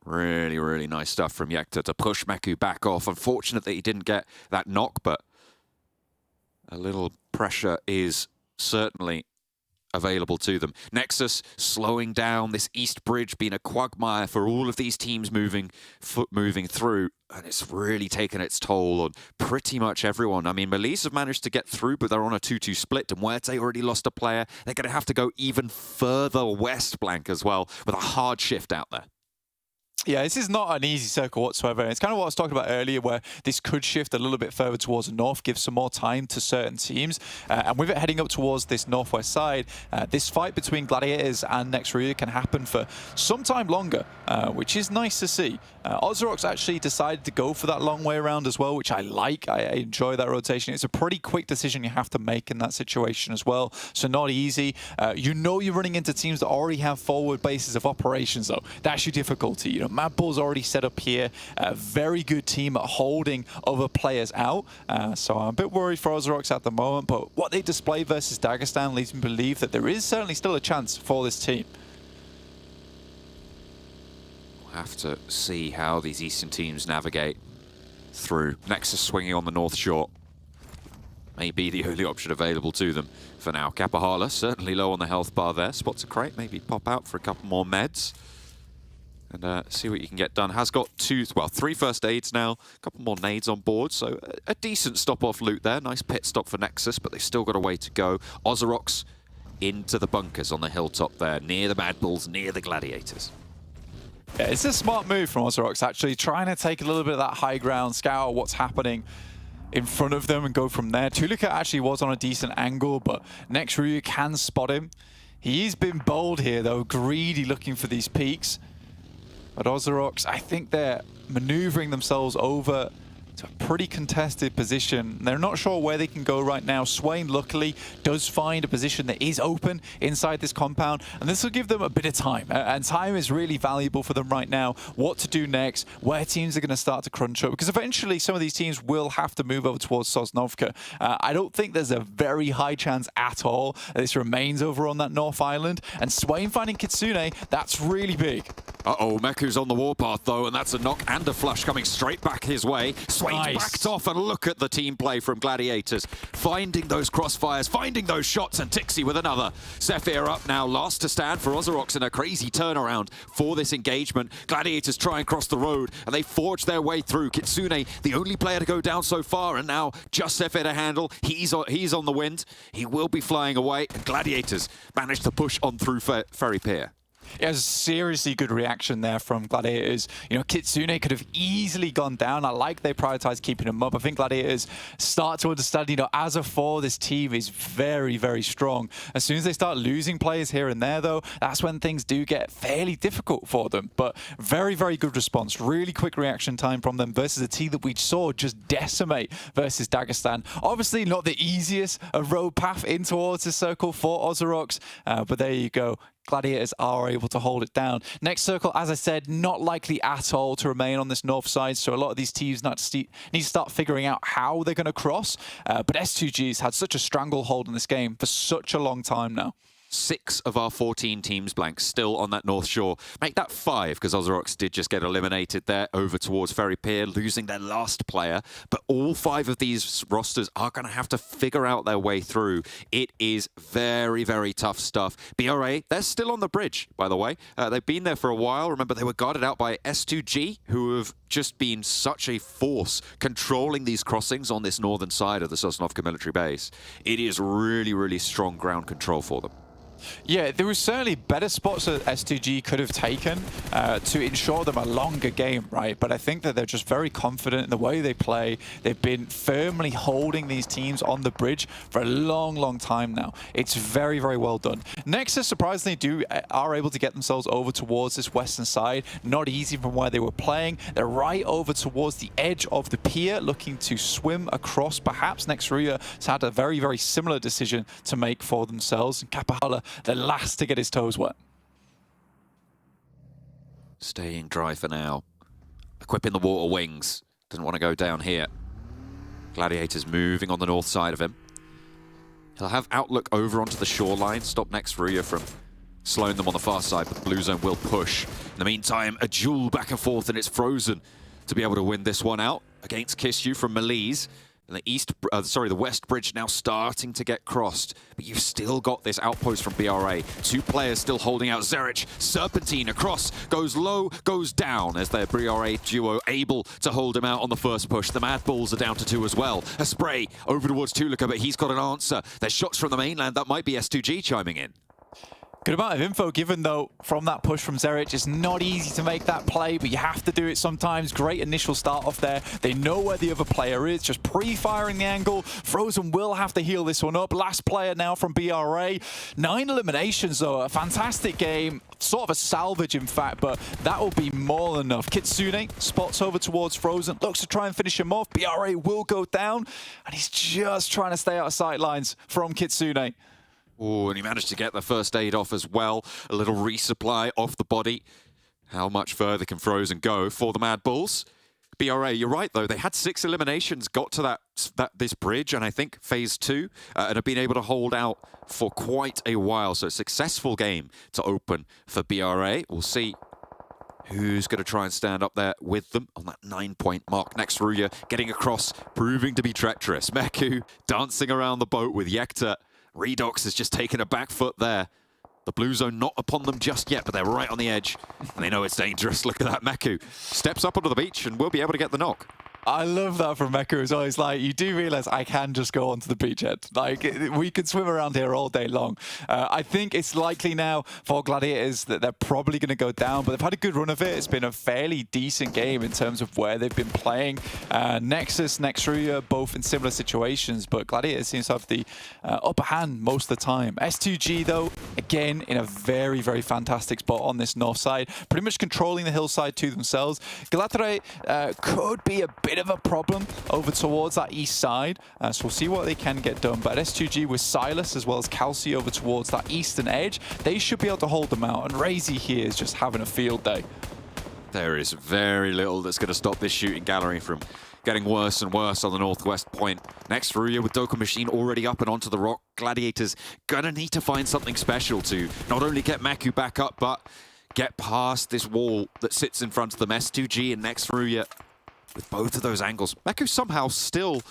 Really, really nice stuff from Yetka to push Meku back off. Unfortunately, he didn't get that knock, but a little pressure is certainly available to them. NEXUS slowing down, this east bridge being a quagmire for all of these teams moving through, and it's really taken its toll on pretty much everyone. I mean, MELISE have managed to get through, but they're on a 2-2 split, and MUERTE already lost a player. They're going to have to go even further west, Blank, as well, with a hard shift out there. Yeah, this is not an easy circle whatsoever. It's kind of what I was talking about earlier, where this could shift a little bit further towards the north, give some more time to certain teams. And with it heading up towards this northwest side, this fight between Gladiators and NEXUS can happen for some time longer, which is nice to see. OZAROX actually decided to go for that long way around as well, which I like. I enjoy that rotation. It's a pretty quick decision you have to make in that situation as well, so not easy. You know you're running into teams that already have forward bases of operations, though. That's your difficulty. You know, MADBULLS already set up here. A very good team at holding other players out. So I'm a bit worried for OZAROX at the moment, but what they display versus Dagestan leads me to believe that there is certainly still a chance for this team. We'll have to see how these eastern teams navigate through. NEXUS swinging on the north shore may be the only option available to them for now. Kapahala certainly low on the health bar there. Spots a crate, maybe pop out for a couple more meds. And see what you can get done. Has got 3 first aids now, a couple more nades on board, so a decent stop-off loot there. Nice pit stop for NEXUS, but they've still got a way to go. OZAROX into the bunkers on the hilltop there, near the MADBULLS, near the Gladiators. Yeah, it's a smart move from OZAROX, actually, trying to take a little bit of that high ground, scout what's happening in front of them and go from there. Tulika actually was on a decent angle, but NEXUS can spot him. He's been bold here, though, greedy looking for these peaks. But OZAROX, I think they're maneuvering themselves over to a pretty contested position. They're not sure where they can go right now. Swain, luckily, does find a position that is open inside this compound, and this will give them a bit of time. And time is really valuable for them right now. What to do next, where teams are going to start to crunch up, because eventually some of these teams will have to move over towards Sosnovka. I don't think there's a very high chance at all that this remains over on that North Island, and Swain finding Kitsune, that's really big. Uh-oh, Meku's on the warpath, though, and that's a knock and a flush coming straight back his way. Swain's backed off, and look at the team play from Gladiators. Finding those crossfires, finding those shots, and Tixi with another. Sephir up now, last to stand for OZAROX in a crazy turnaround for this engagement. Gladiators try and cross the road, and they forge their way through. Kitsune, the only player to go down so far, and now just Sephir to handle. He's on the wind. He will be flying away, and Gladiators manage to push on through Ferry Pier. It was a seriously good reaction there from Gladiators. You know, Kitsune could have easily gone down. I like they prioritized keeping him up. I think Gladiators start to understand, you know, as a 4, this team is very, very strong. As soon as they start losing players here and there, though, that's when things do get fairly difficult for them. But very, very good response. Really quick reaction time from them versus a team that we saw just decimate versus Dagestan. Obviously, not the easiest road path in towards the circle for OZAROX, but there you go. Gladiators are able to hold it down. Next circle, as I said, not likely at all to remain on this north side, so a lot of these teams need to start figuring out how they're going to cross. But S2G's had such a stranglehold in this game for such a long time now. 6 of our 14 teams, Blank, still on that North Shore. Make that 5, because OZAROX did just get eliminated there over towards Ferry Pier, losing their last player. But all 5 of these rosters are going to have to figure out their way through. It is very, very tough stuff. BRA, they're still on the bridge, by the way. They've been there for a while. Remember, they were guarded out by S2G, who have just been such a force controlling these crossings on this northern side of the Sosnovka military base. It is really, really strong ground control for them. Yeah, there was certainly better spots that S2G could have taken to ensure them a longer game, right? But I think that they're just very confident in the way they play. They've been firmly holding these teams on the bridge for a long, long time now. It's very, very well done. Nexus, surprisingly, are able to get themselves over towards this western side. Not easy from where they were playing. They're right over towards the edge of the pier, looking to swim across. Perhaps RÜYA has had a very, very similar decision to make for themselves. And Kapahala, the last to get his toes wet. Staying dry for now. Equipping the water wings. Doesn't want to go down here. Gladiators moving on the north side of him. He'll have outlook over onto the shoreline. Stop RÜYA from slowing them on the far side, but the blue zone will push. In the meantime, a duel back and forth, and it's Frozen to be able to win this one out against KISS from MELISE. And the west bridge now starting to get crossed, but you've still got this outpost from BRA. 2 players still holding out. Zerich, Serpentine across, goes low, goes down as their BRA duo able to hold him out on the first push. The MADBULLS are down to 2 as well. A spray over towards Tulika, but he's got an answer. There's shots from the mainland. That might be S2G chiming in. Good amount of info given, though, from that push from Zerich. It's not easy to make that play, but you have to do it sometimes. Great initial start off there. They know where the other player is, just pre-firing the angle. Frozen will have to heal this one up. Last player now from BRA. 9 eliminations, though. A fantastic game. Sort of a salvage, in fact, but that will be more than enough. Kitsune spots over towards Frozen, looks to try and finish him off. BRA will go down, and he's just trying to stay out of sight lines from Kitsune. Oh, and he managed to get the first aid off as well. A little resupply off the body. How much further can Frozen go for the MADBULLS? BRA, you're right, though. They had 6 eliminations, got to this bridge, and I think phase 2, and have been able to hold out for quite a while. So a successful game to open for BRA. We'll see who's going to try and stand up there with them on that 9-point mark. Next, RÜYA getting across, proving to be treacherous. Meku dancing around the boat with Yekta. Redox has just taken a back foot there. The blue zone not upon them just yet, but they're right on the edge. And they know it's dangerous. Look at that. Meku steps up onto the beach and will be able to get the knock. I love that from Meku as always. Like, you do realize I can just go onto the beachhead. Like, we could swim around here all day long. I think it's likely now for Gladiators that they're probably going to go down, but they've had a good run of it. It's been a fairly decent game in terms of where they've been playing. Nexus, RÜYA, both in similar situations, but Gladiators seems to have the upper hand most of the time. S2G, though, again, in a very, very fantastic spot on this north side, pretty much controlling the hillside to themselves. Galatasaray could be a bit of a problem over towards that east side, so we'll see what they can get done. But S2G with Silas as well as Calci over towards that eastern edge, they should be able to hold them out, and Razy here is just having a field day. There is very little that's going to stop this shooting gallery from getting worse and worse on the northwest point. Next, RÜYA with Doku Machine already up and onto the rock. Gladiators gonna need to find something special to not only get Meku back up, but get past this wall that sits in front of them. S2G and next RÜYA with both of those angles. Meku somehow still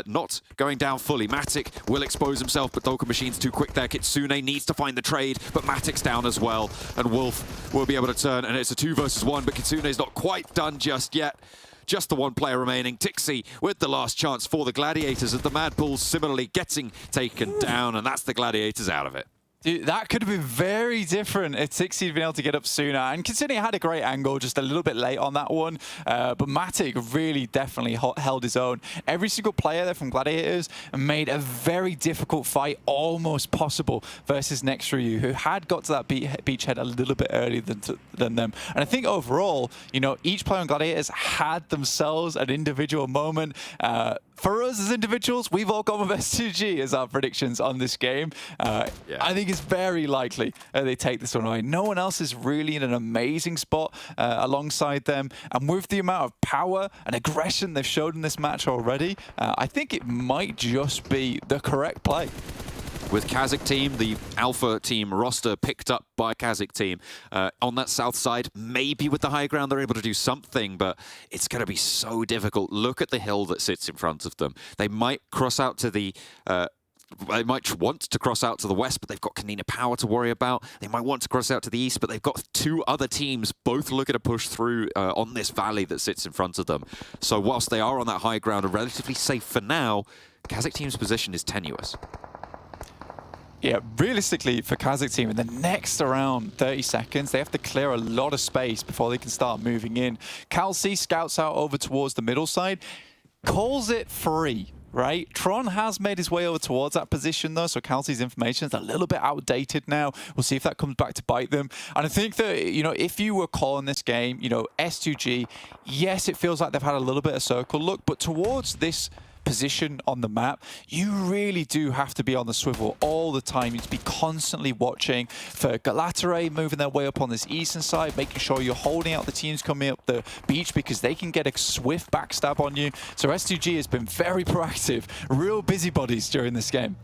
not going down fully. Matic will expose himself, but Doku Machine's too quick there. Kitsune needs to find the trade, but Matic's down as well. And Wolf will be able to turn, and it's a 2 versus 1, but Kitsune's not quite done just yet. Just the 1 player remaining. Tixi with the last chance for the Gladiators, as the MADBULLS similarly getting taken down, and that's the Gladiators out of it. Dude, that could have been very different if Tixi had been able to get up sooner. And considering he had a great angle, just a little bit late on that one. But Matic really definitely held his own. Every single player there from Gladiators made a very difficult fight almost possible versus RÜYA, who had got to that beachhead a little bit earlier than them. And I think overall, you know, each player on Gladiators had themselves an individual moment. For us as individuals, we've all gone with S2G as our predictions on this game. I think it's very likely they take this one away. No one else is really in an amazing spot alongside them. And with the amount of power and aggression they've showed in this match already, I think it might just be the correct play. with KASIK team, the Alpha team roster picked up by KASIK team. On that south side, maybe with the high ground they're able to do something, but it's going to be so difficult. Look at the hill that sits in front of them. They might cross out to the... they might want to cross out to the west, but they've got KONINA Power to worry about. They might want to cross out to the east, but they've got two other teams both looking to push through on this valley that sits in front of them. So whilst they are on that high ground and relatively safe for now, KASIK team's position is tenuous. Yeah, realistically for KASIK team, in the next around 30 seconds, they have to clear a lot of space before they can start moving in. Kelsey scouts out over towards the middle side, calls it free. Right, Tron has made his way over towards that position though, so Kelsey's information is a little bit outdated now. We'll see if that comes back to bite them. And I think that, you know, if you were calling this game, you know, S2G, yes, it feels like they've had a little bit of circle look, but towards this position on the map, you really do have to be on the swivel all the time. You need to be constantly watching for GALATASARAY moving their way up on this eastern side, making sure you're holding out the teams coming up the beach because they can get a swift backstab on you. So S2G has been very proactive, real busybodies during this game.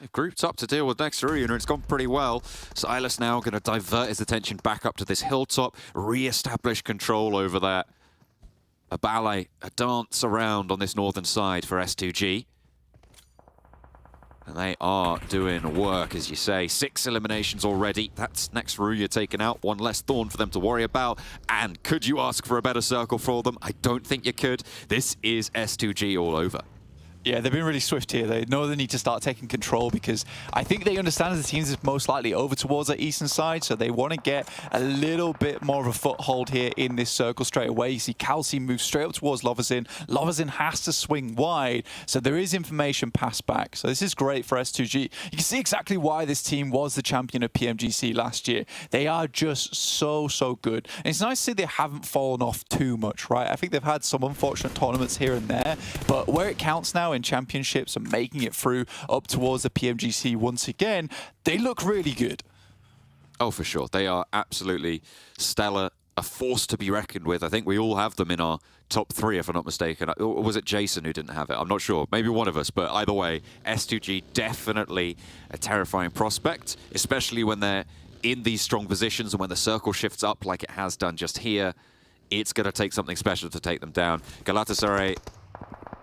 They've grouped up to deal with next RÜYA, and it's gone pretty well. Silas now going to divert his attention back up to this hilltop, re-establish control over that. A ballet, a dance around on this northern side for S2G. And they are doing work, as you say. 6 eliminations already. That's next RÜYA taken out. One less thorn for them to worry about. And could you ask for a better circle for them? I don't think you could. This is S2G all over. Yeah, they've been really swift here. They know they need to start taking control because I think they understand the teams is most likely over towards the eastern side, so they want to get a little bit more of a foothold here in this circle straight away. You see Kelsey move straight up towards Loverzin. Loverzin has to swing wide, so there is information passed back. So this is great for S2G. You can see exactly why this team was the champion of PMGC last year. They are just so good. And it's nice to see they haven't fallen off too much, right? I think they've had some unfortunate tournaments here and there, but where it counts now in championships and making it through up towards the PMGC once again, they look really good. Oh, for sure. They are absolutely stellar, a force to be reckoned with. I think we all have them in our top 3, if I'm not mistaken. Or was it Jason who didn't have it? I'm not sure. Maybe one of us, but either way, S2G definitely a terrifying prospect, especially when they're in these strong positions and when the circle shifts up like it has done just here. It's going to take something special to take them down. GALATASARAY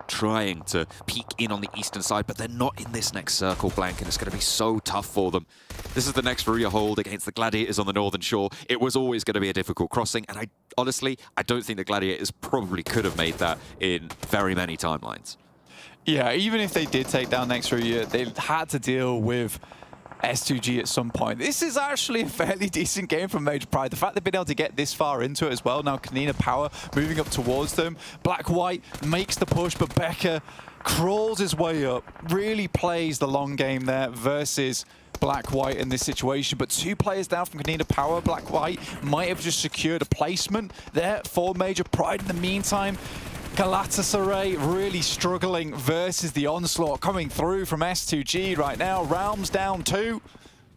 trying to peek in on the eastern side, but they're not in this next circle, Blank, and it's going to be so tough for them. This is the next RÜYA hold against the Gladiators on the northern shore. It was always going to be a difficult crossing, and honestly, I don't think the Gladiators probably could have made that in very many timelines. Yeah, even if they did take down next RÜYA, they had to deal with S2G at some point. This is actually a fairly decent game from Major Pride. The fact they've been able to get this far into it as well. Now KONINA Power moving up towards them. Black-White makes the push, but Becker crawls his way up, really plays the long game there versus Black-White in this situation. But 2 players down from KONINA Power. Black-White might have just secured a placement there for Major Pride. In the meantime, GALATASARAY really struggling versus the onslaught coming through from S2G right now. Realms down 2.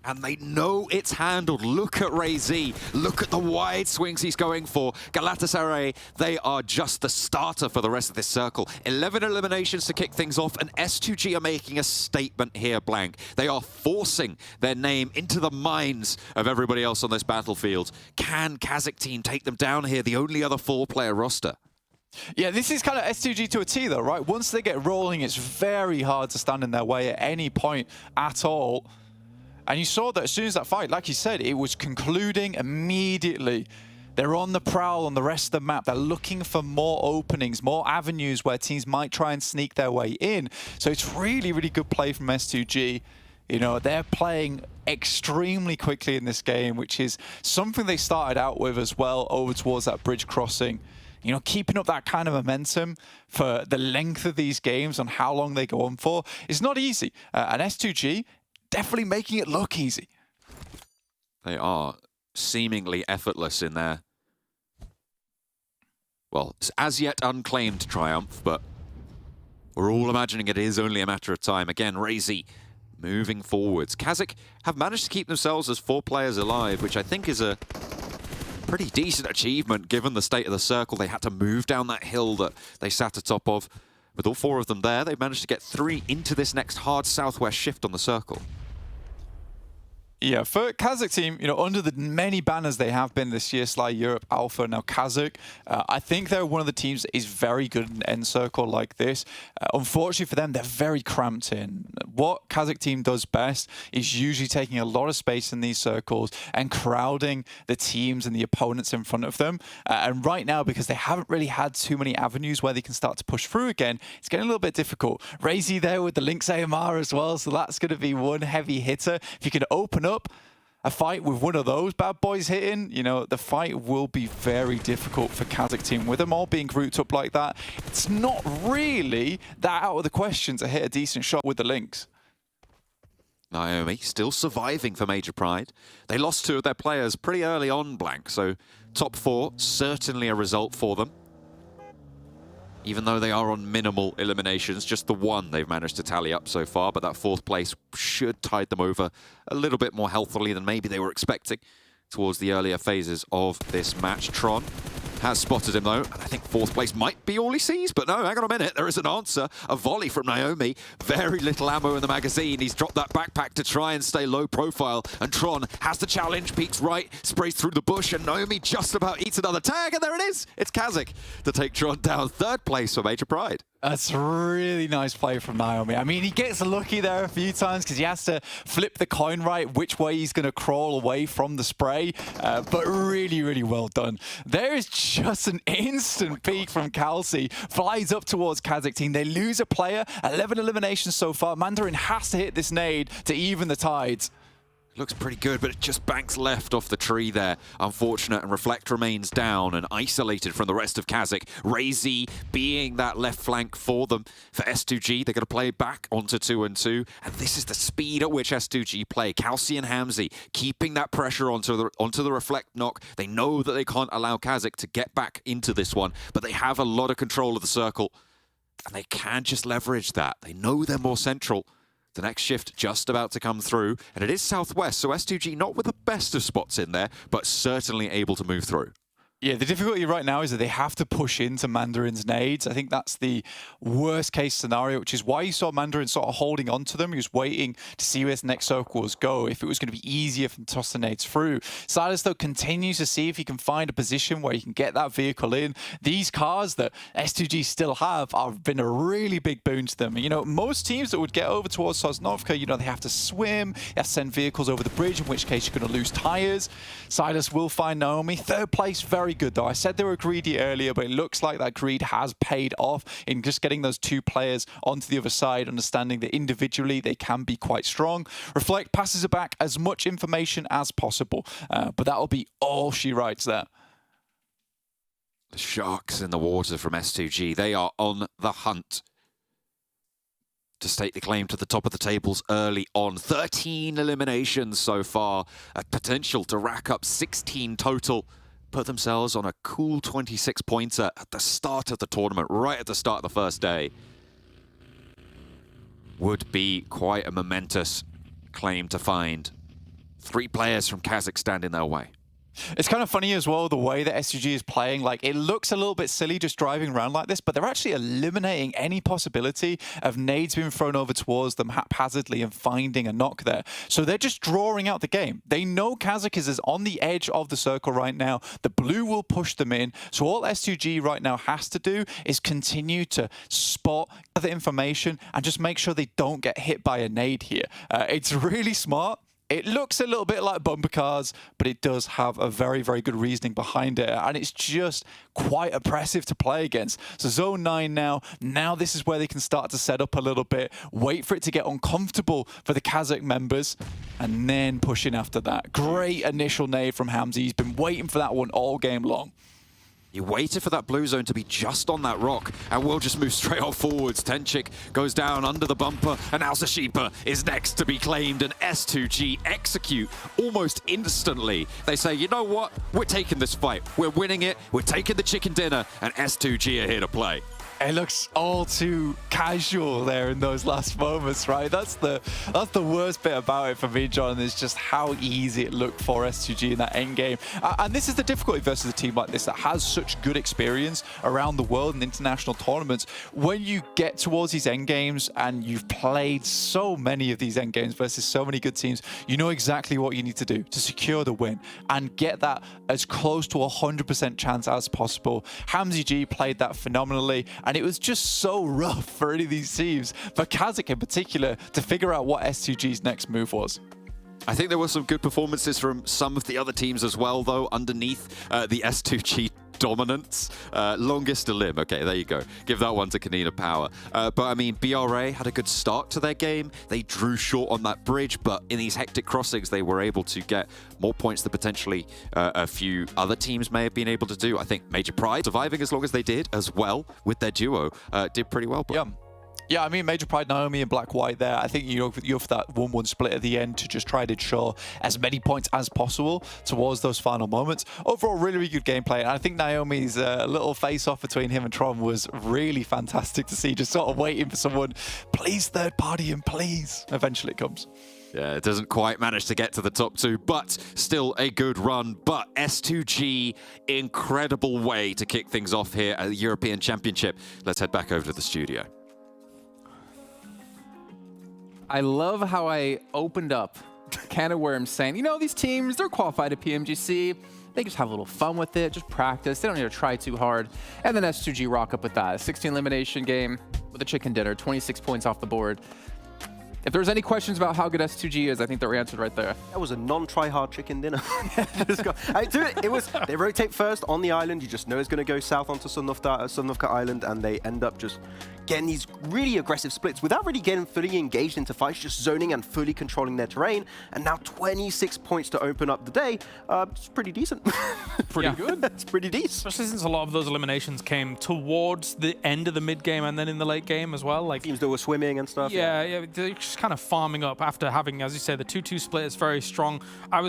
And they know it's handled. Look at RayZ. Look at the wide swings he's going for. GALATASARAY, they are just the starter for the rest of this circle. 11 eliminations to kick things off, and S2G are making a statement here, Blank. They are forcing their name into the minds of everybody else on this battlefield. Can KASIK team take them down here, the only other 4-player roster? Yeah, this is kind of S2G to a T though, right? Once they get rolling, it's very hard to stand in their way at any point at all. And you saw that as soon as that fight, like you said, it was concluding immediately. They're on the prowl on the rest of the map. They're looking for more openings, more avenues where teams might try and sneak their way in. So it's really good play from S2G. You know, they're playing extremely quickly in this game, which is something they started out with as well over towards that bridge crossing. You know, keeping up that kind of momentum for the length of these games and how long they go on for is not easy. And S2G definitely making it look easy. They are seemingly effortless in their, well, as yet unclaimed triumph, but we're all imagining it is only a matter of time. Again, RayZ moving forwards. KASIK have managed to keep themselves as 4 players alive, which I think is a pretty decent achievement given the state of the circle. They had to move down that hill that they sat atop of. With all 4 of them there, they managed to get 3 into this next hard southwest shift on the circle. Yeah, for Kazakh team, you know, under the many banners they have been this year, Sly Europe, Alpha, now Kazakh, I think they're one of the teams that is very good in an end circle like this. Unfortunately for them, they're very cramped in. What Kazakh team does best is usually taking a lot of space in these circles and crowding the teams and the opponents in front of them. And right now, because they haven't really had too many avenues where they can start to push through again, it's getting a little bit difficult. Razy there with the Lynx AMR as well, so that's going to be one heavy hitter. If you can open up a fight with one of those bad boys hitting, you know, the fight will be very difficult for Kazakh team. With them all being grouped up like that, it's not really that out of the question to hit a decent shot with the Lynx. Naomi still surviving for Major Pride. They lost 2 of their players pretty early on, Blank, so top 4, certainly a result for them. Even though they are on minimal eliminations, just the 1 they've managed to tally up so far, but that 4th place should tide them over a little bit more healthily than maybe they were expecting towards the earlier phases of this match. Tron has spotted him though, and I think 4th place might be all he sees, but no, hang on a minute, there is an answer. A volley from Naomi, very little ammo in the magazine. He's dropped that backpack to try and stay low profile, and Tron has the challenge, peeks right, sprays through the bush, and Naomi just about eats another tag, and there it is! It's Kazakh to take Tron down. 3rd place for Major Pride. That's a really nice play from Naomi. I mean, he gets lucky there a few times because he has to flip the coin right which way he's going to crawl away from the spray, but really, really well done. There is just an instant peek from Kelsey, flies up towards Kazakh team. They lose a player, 11 eliminations so far. Mandarin has to hit this nade to even the tides. Looks pretty good, but it just banks left off the tree there. Unfortunate, and Reflect remains down and isolated from the rest of Kazakh. Razy being that left flank for them. For S2G, they're going to play back onto 2-2, and this is the speed at which S2G play. Kelsey and Hamzy keeping that pressure onto the Reflect knock. They know that they can't allow Kazakh to get back into this one, but they have a lot of control of the circle, and they can just leverage that. They know they're more central. The next shift just about to come through, and it is southwest, so S2G not with the best of spots in there, but certainly able to move through. Yeah, the difficulty right now is that they have to push into Mandarin's nades. I think that's the worst case scenario, which is why you saw Mandarin sort of holding on to them. He was waiting to see where his next circles go, if it was going to be easier for him to toss the nades through. Silas, though, continues to see if he can find a position where he can get that vehicle in. These cars that S2G still have been a really big boon to them. You know, most teams that would get over towards Sosnovka, you know, they have to swim, they have to send vehicles over the bridge, in which case you're going to lose tires. Silas will find Naomi. 3rd place, very good though. I said they were greedy earlier, but it looks like that greed has paid off in just getting those 2 players onto the other side, understanding that individually they can be quite strong. Reflect passes it back as much information as possible, but that'll be all she writes there. The sharks in the water from S2G, they are on the hunt to stake the claim to the top of the tables early on. 13 eliminations so far, a potential to rack up 16 total. Put themselves on a cool 26-pointer at the start of the tournament, right at the start of the first day. Would be quite a momentous claim to find. 3 players from Kazakhstan in their way. It's kind of funny as well, the way that S2G is playing. Like, it looks a little bit silly just driving around like this, but they're actually eliminating any possibility of nades being thrown over towards them haphazardly and finding a knock there. So they're just drawing out the game. They know Kazakh is on the edge of the circle right now. The blue will push them in. So all S2G right now has to do is continue to spot the information and just make sure they don't get hit by a nade here. It's really smart. It looks a little bit like bumper cars, but it does have a very, very good reasoning behind it. And it's just quite oppressive to play against. So zone 9 now. Now this is where they can start to set up a little bit, wait for it to get uncomfortable for the Kazakh members, and then push in after that. Great initial nade from Hamzy. He's been waiting for that one all game long. He waited for that blue zone to be just on that rock, and we'll just move straight off forwards. Tenchik goes down under the bumper, and Alsashipa is next to be claimed, and S2G execute almost instantly. They say, you know what? We're taking this fight. We're winning it. We're taking the chicken dinner, and S2G are here to play. It looks all too casual there in those last moments, right? That's the worst bit about it for me, John, is just how easy it looked for S2G in that end game. And this is the difficulty versus a team like this that has such good experience around the world in international tournaments. When you get towards these end games and you've played so many of these end games versus so many good teams, you know exactly what you need to do to secure the win and get that as close to 100% chance as possible. Hamzy G played that phenomenally, and it was just so rough for any of these teams, for KASIK in particular, to figure out what S2G's next move was. I think there were some good performances from some of the other teams as well, though, underneath the S2G dominance. Longest a limb. Okay, there you go. Give that one to KONINA Power. But I mean, BRA had a good start to their game. They drew short on that bridge, but in these hectic crossings, they were able to get more points than potentially a few other teams may have been able to do. I think Major Pride, surviving as long as they did as well with their duo, did pretty well. But yeah, I mean, Major Pride, Naomi, and Black White there. I think you're for that 1-1 split at the end to just try to ensure as many points as possible towards those final moments. Overall, really, really good gameplay. And I think Naomi's little face-off between him and Tron was really fantastic to see, just sort of waiting for someone, please, third party, and please. Eventually it comes. Yeah, it doesn't quite manage to get to the top two, but still a good run. But S2G, incredible way to kick things off here at the European Championship. Let's head back over to the studio. I love how I opened up a can of worms saying, you know, these teams, they're qualified to PMGC. They just have a little fun with it, just practice. They don't need to try too hard. And then S2G rock up with that. A 16 elimination game with a chicken dinner, 26 points off the board. If there's any questions about how good S2G is, I think they're answered right there. That was a non-try-hard chicken dinner. They rotate first on the island. You just know it's going to go south onto Sanhok Island, and they end up just getting these really aggressive splits without really getting fully engaged into fights, just zoning and fully controlling their terrain. And now 26 points to open up the day. It's pretty decent. Pretty good. It's pretty decent. Especially since a lot of those eliminations came towards the end of the mid game and then in the late game as well. Like teams that were swimming and stuff. Yeah, they're just kind of farming up after having, as you say, the 2-2 split is very strong. I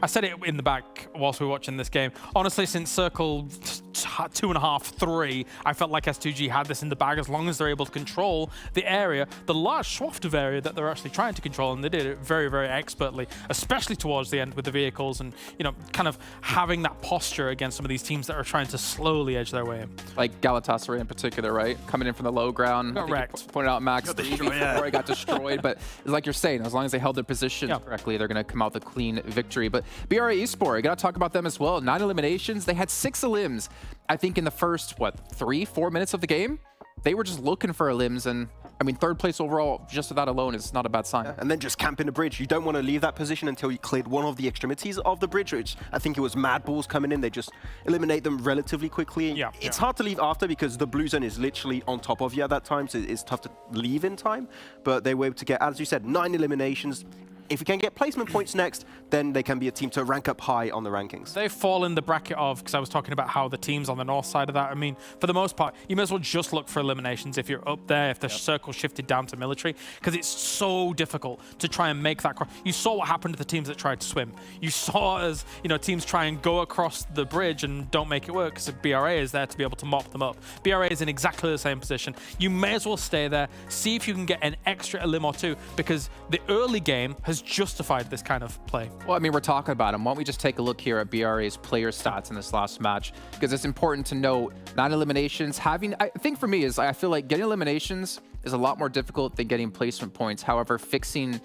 said it in the back whilst we were watching this game. Honestly, since Circle 2.5, 3, I felt like S2G had this in the bag as long as they're able to control the area, the large swath of area that they're actually trying to control, and they did it very, very expertly, especially towards the end with the vehicles and, you know, kind of having that posture against some of these teams that are trying to slowly edge their way in. Like Galatasaray in particular, right? Coming in from the low ground. Correct. Pointed out Max before he got destroyed, but like you're saying, as long as they held their position correctly, they're going to come out with a clean victory. But BRA Esport, you got to talk about them as well. 9 eliminations. They had 6 elims, I think, in the first, 3-4 minutes of the game. They were just looking for elims, and I mean, 3rd place overall, just that alone is not a bad sign. Yeah, and then just camping the bridge. You don't want to leave that position until you cleared one of the extremities of the bridge, which I think it was MADBULLS coming in. They just eliminate them relatively quickly. Yeah, it's hard to leave after because the blue zone is literally on top of you at that time, so it's tough to leave in time. But they were able to get, as you said, 9 eliminations. If we can get placement points next, then they can be a team to rank up high on the rankings. They fall in the bracket of, because I was talking about how the teams on the north side of that, I mean, for the most part, you may as well just look for eliminations if you're up there, if the circle shifted down to military, because it's so difficult to try and make that cross. You saw what happened to the teams that tried to swim. You saw as, you know, teams try and go across the bridge and don't make it work because BRA is there to be able to mop them up. BRA is in exactly the same position. You may as well stay there, see if you can get an extra elim or two, because the early game has justified this kind of play. Well, I mean, we're talking about him. Why don't we just take a look here at BRA's player stats in this last match? Because it's important to note 9 eliminations. I think for me, I feel like getting eliminations is a lot more difficult than getting placement points. However, fixing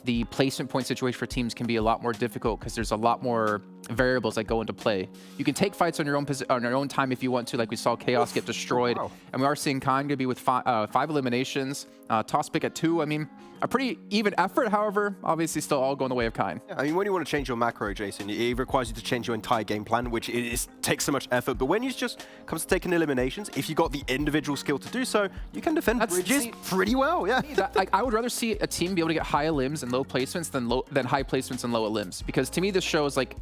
the placement point situation for teams can be a lot more difficult because there's a lot more variables that go into play. You can take fights on your own time if you want to, like we saw KAOS get destroyed. Wow. And we are seeing Khan gonna be with 5 eliminations, Toss Pick at 2. I mean, a pretty even effort, however, obviously still all going the way of Khan. Yeah, I mean, when you want to change your macro, Jason, it requires you to change your entire game plan, which takes so much effort. But when it just comes to taking eliminations, if you got the individual skill to do so, you can defend bridges pretty well, yeah. I would rather see a team be able to get high elims and low placements than high placements and low elims. Because to me, this shows like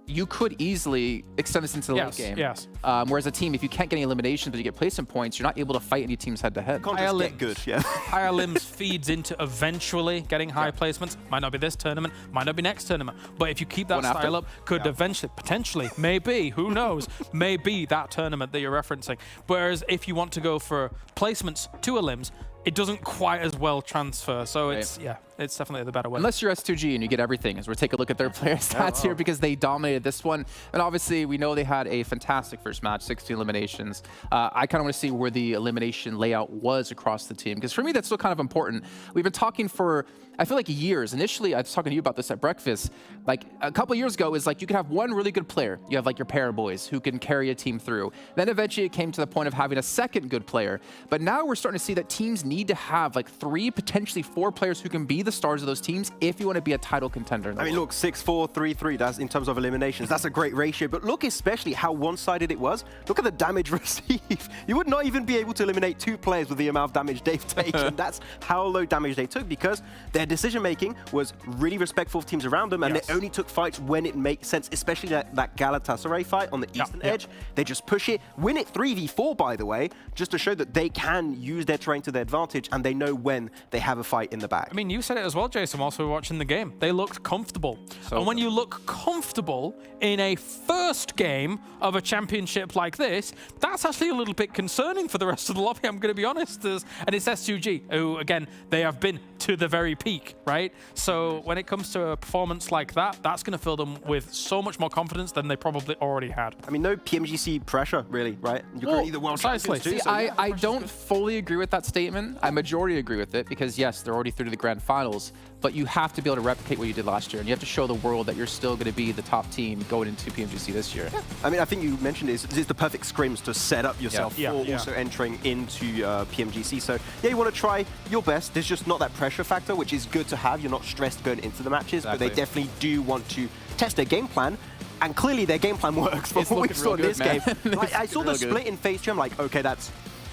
you could easily extend this into the late game. Yes. Whereas a team, if you can't get any eliminations but you get placement points, you're not able to fight any teams head-to-head. Can't just get good, yeah. Higher limbs feeds into eventually getting high placements. Might not be this tournament, might not be next tournament. But if you keep that style up, could eventually, potentially, maybe, who knows, maybe that tournament that you're referencing. Whereas if you want to go for placements to a limbs, it doesn't quite as well transfer. So it's, it's definitely the better way. Unless you're S2G and you get everything, as we'll take a look at their player stats here because they dominated this one. And obviously, we know they had a fantastic first match, 16 eliminations. I kind of want to see where the elimination layout was across the team, because for me, that's still kind of important. We've been talking for, I feel like, years. Initially, I was talking to you about this at breakfast. Like a couple of years ago, is like you could have one really good player. You have like your pair boys who can carry a team through. Then eventually it came to the point of having a second good player. But now we're starting to see that teams need to have like 3, potentially 4 players who can be the stars of those teams if you want to be a title contender. I mean, look, 6-4, 3-3, that's in terms of eliminations. That's a great ratio. But look especially how one-sided it was. Look at the damage received. You would not even be able to eliminate 2 players with the amount of damage they've taken. That's how low damage they took, because their decision-making was really respectful of teams around them, and they only took fights when it makes sense, especially that Galatasaray fight on the eastern edge. They just push it, win it 3v4, by the way, just to show that they can use their terrain to their advantage, and they know when they have a fight in the bag. I mean, you said it as well, Jason, whilst we were watching the game. They looked comfortable. And when you look comfortable in a first game of a championship like this, that's actually a little bit concerning for the rest of the lobby, I'm going to be honest. And it's S2G, who, again, they have been to the very peak, right? So when it comes to a performance like that, that's going to fill them with so much more confidence than they probably already had. I mean, no PMGC pressure, really, right? You're currently the world champions too. See, I don't fully agree with that statement. I majority agree with it because, yes, they're already through to the grand finals, but you have to be able to replicate what you did last year, and you have to show the world that you're still going to be the top team going into PMGC this year. I mean, I think you mentioned it's the perfect scrims to set up yourself for also entering into PMGC. So, yeah, you want to try your best. There's just not that pressure factor, which is good to have. You're not stressed going into the matches, but they definitely do want to test their game plan. And clearly their game plan works from what we saw in this game. Like, I saw the split in phase 2, I'm like, okay,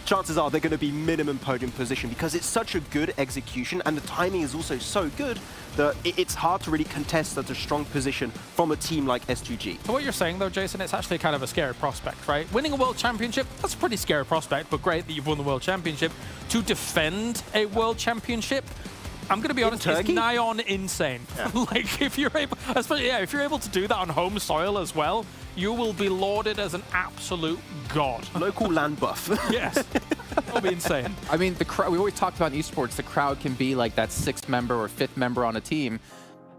chances are they're going to be minimum podium position, because it's such a good execution and the timing is also so good that it's hard to really contest such a strong position from a team like S2G. So what you're saying though, Jason, it's actually kind of a scary prospect, right? Winning a world championship, that's a pretty scary prospect, but great that you've won the world championship. To defend a world championship, I'm going to be honest, it's nigh on insane. Like, if you're able, especially, if you're able to do that on home soil as well, you will be lauded as an absolute god. Local land buff. Yes. That'll be insane. I mean, the crowd, we always talked about in esports, the crowd can be like that 6th member or 5th member on a team.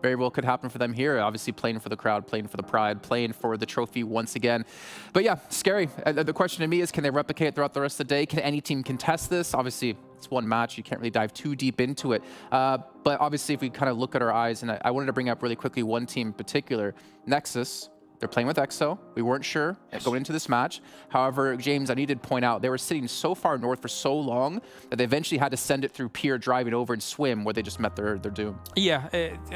Very well could happen for them here. Obviously playing for the crowd, playing for the pride, playing for the trophy once again. But yeah, scary. The question to me is, can they replicate it throughout the rest of the day? Can any team contest this? Obviously, it's one match. You can't really dive too deep into it. But obviously, if we kind of look at our eyes, and I wanted to bring up really quickly one team in particular, NEXUS. They're playing with EXO. We weren't sure going into this match. However, James, I needed to point out, they were sitting so far north for so long that they eventually had to send it through pier, driving over and swim, where they just met their doom. Yeah,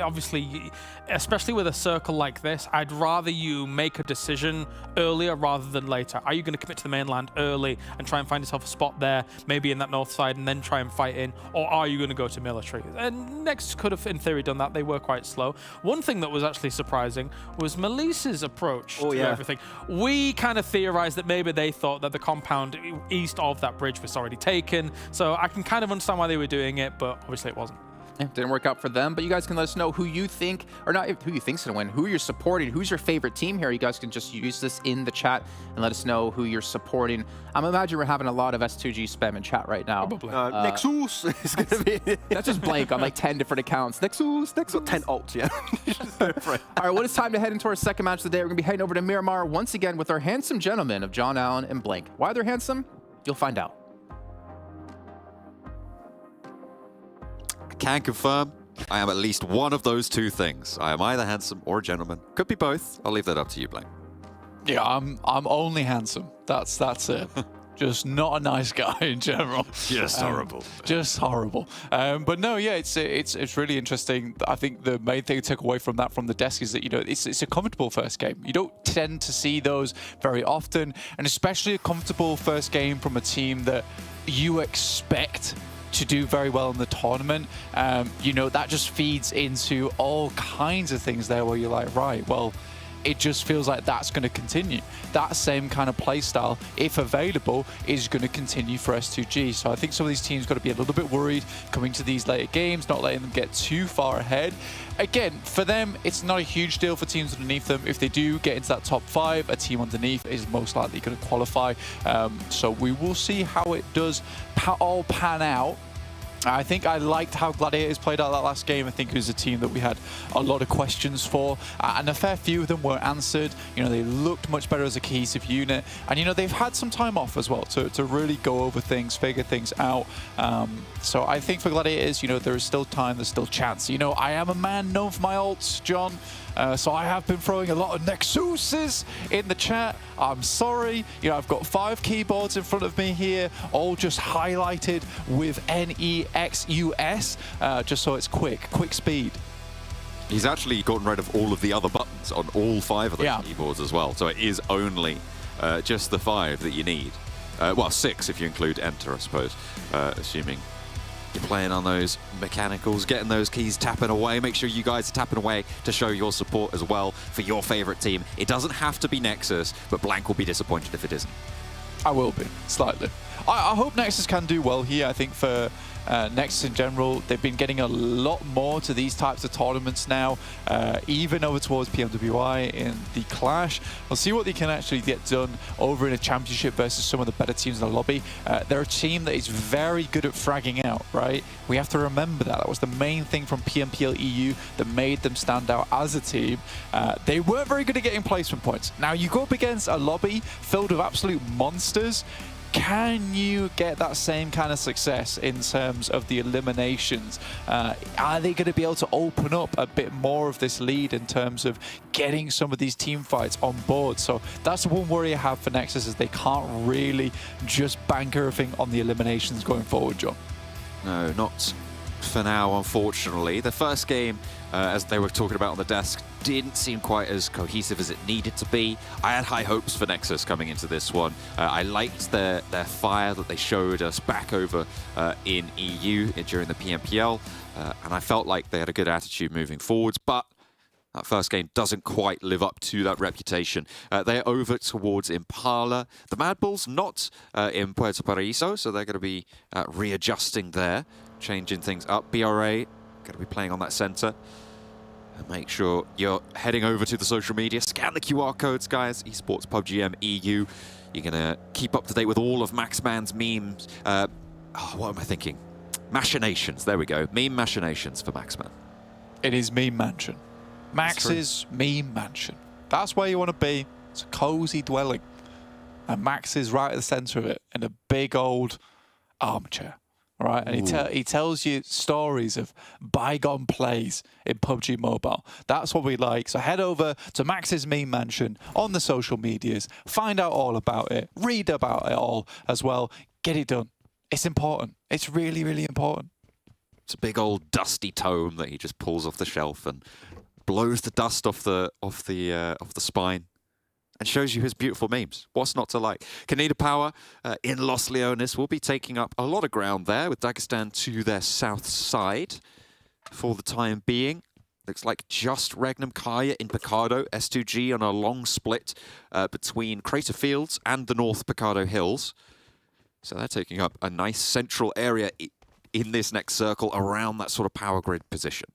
obviously, especially with a circle like this, I'd rather you make a decision earlier rather than later. Are you going to commit to the mainland early and try and find yourself a spot there, maybe in that north side, and then try and fight in? Or are you going to go to military? And Nexus could have, in theory, done that. They were quite slow. One thing that was actually surprising was Melise's approach to everything. We kind of theorized that maybe they thought that the compound east of that bridge was already taken, so I can kind of understand why they were doing it, but obviously it wasn't. It didn't work out for them, but you guys can let us know who you think, or not who you think's gonna win, who you're supporting, who's your favorite team here. You guys can just use this in the chat and let us know who you're supporting. I'm imagining we're having a lot of S2G spam in chat right now. Probably. Nexus is gonna be. That's just blank on like 10 different accounts. Nexus. 10 alts, yeah. All right, well, it's time to head into our second match of the day. We're gonna be heading over to Miramar once again with our handsome gentlemen of John Allen and Blank. Why they're handsome? You'll find out. I can confirm I am at least one of those two things. I am either handsome or a gentleman. Could be both. I'll leave that up to you, Blank. Yeah, I'm only handsome. That's it. Just not a nice guy in general. Just horrible. Just horrible. But no, yeah, it's really interesting. I think the main thing to take away from that from the desk is that, you know, it's a comfortable first game. You don't tend to see those very often, and especially a comfortable first game from a team that you expect to do very well in the tournament. You know, that just feeds into all kinds of things there where you're like, right, well, it just feels like that's going to continue. That same kind of play style, if available, is going to continue for S2G. So I think some of these teams got to be a little bit worried coming to these later games, not letting them get too far ahead. Again, for them, it's not a huge deal for teams underneath them. If they do get into that top 5, a team underneath is most likely going to qualify. So we will see how it does all pan out. I think I liked how Gladiators played out that last game. I think it was a team that we had a lot of questions for, and a fair few of them were answered. You know, they looked much better as a cohesive unit, and you know, they've had some time off as well to really go over things, figure things out. So I think for Gladiators, you know, there is still time, there's still chance. You know, I am a man known for my ults, John. So I have been throwing a lot of NEXUSes in the chat. I'm sorry. You know, I've got 5 keyboards in front of me here, all just highlighted with NEXUS, just so it's quick speed. He's actually gotten rid of all of the other buttons on all 5 of those keyboards as well. So it is only just the 5 that you need. Well, 6 if you include enter, I suppose, assuming you're playing on those mechanicals, getting those keys tapping away. Make sure you guys are tapping away to show your support as well for your favorite team. It doesn't have to be Nexus, but Blank will be disappointed if it isn't. I will be, slightly. I hope Nexus can do well here. I think for Nexus in general, they've been getting a lot more to these types of tournaments now, even over towards PMWI in the Clash. We'll see what they can actually get done over in a championship versus some of the better teams in the lobby. They're a team that is very good at fragging out, right? We have to remember that. That was the main thing from PMPL EU that made them stand out as a team. They weren't very good at getting placement points. Now, you go up against a lobby filled with absolute monsters. Can you get that same kind of success in terms of the eliminations? Are they going to be able to open up a bit more of this lead in terms of getting some of these team fights on board? So that's the one worry I have for Nexus, is they can't really just bank everything on the eliminations going forward, John. No, not for now, unfortunately. The first game, as they were talking about on the desk, didn't seem quite as cohesive as it needed to be. I had high hopes for Nexus coming into this one. I liked their fire that they showed us back over in EU during the PMPL, and I felt like they had a good attitude moving forwards, but that first game doesn't quite live up to that reputation. They're over towards Impala. The MADBULLS not in Puerto Paraíso, so they're going to be readjusting there, changing things up. BRA going to be playing on that center. And make sure you're heading over to the social media. Scan the QR codes, guys. Esports PUBG EU. You're going to keep up to date with all of Maxman's memes. What am I thinking? Machinations. There we go. Meme machinations for Maxman. It is Meme Mansion. Max's Meme Mansion. That's where you want to be. It's a cozy dwelling. And Max is right at the center of it in a big old armchair. All right, and he tells you stories of bygone plays in PUBG Mobile. That's what we like. So head over to Max's Meme Mansion on the social medias. Find out all about it. Read about it all as well. Get it done. It's important. It's really, really important. It's a big old dusty tome that he just pulls off the shelf and blows the dust off the spine. And shows you his beautiful memes. What's not to like? KONINA Power in Los Leones will be taking up a lot of ground there, with Dagestan to their south side for the time being. Looks like just REGNUM, KARYA in Picado, S2G on a long split between Crater Fields and the North Picado Hills. So they're taking up a nice central area in this next circle around that sort of power grid position.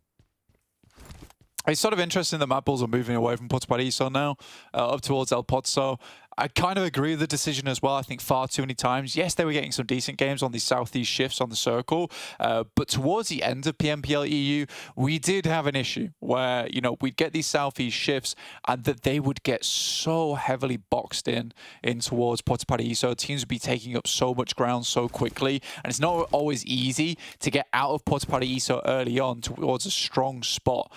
It's sort of interesting that MADBULLS are moving away from Puerto Paraíso now, up towards El Pozo. I kind of agree with the decision as well. I think far too many times, yes, they were getting some decent games on these southeast shifts on the circle, but towards the end of PMPL EU, we did have an issue where, you know, we'd get these southeast shifts and that they would get so heavily boxed in towards Puerto Paraíso. Teams would be taking up so much ground so quickly, and it's not always easy to get out of Puerto Paraíso early on towards a strong spot.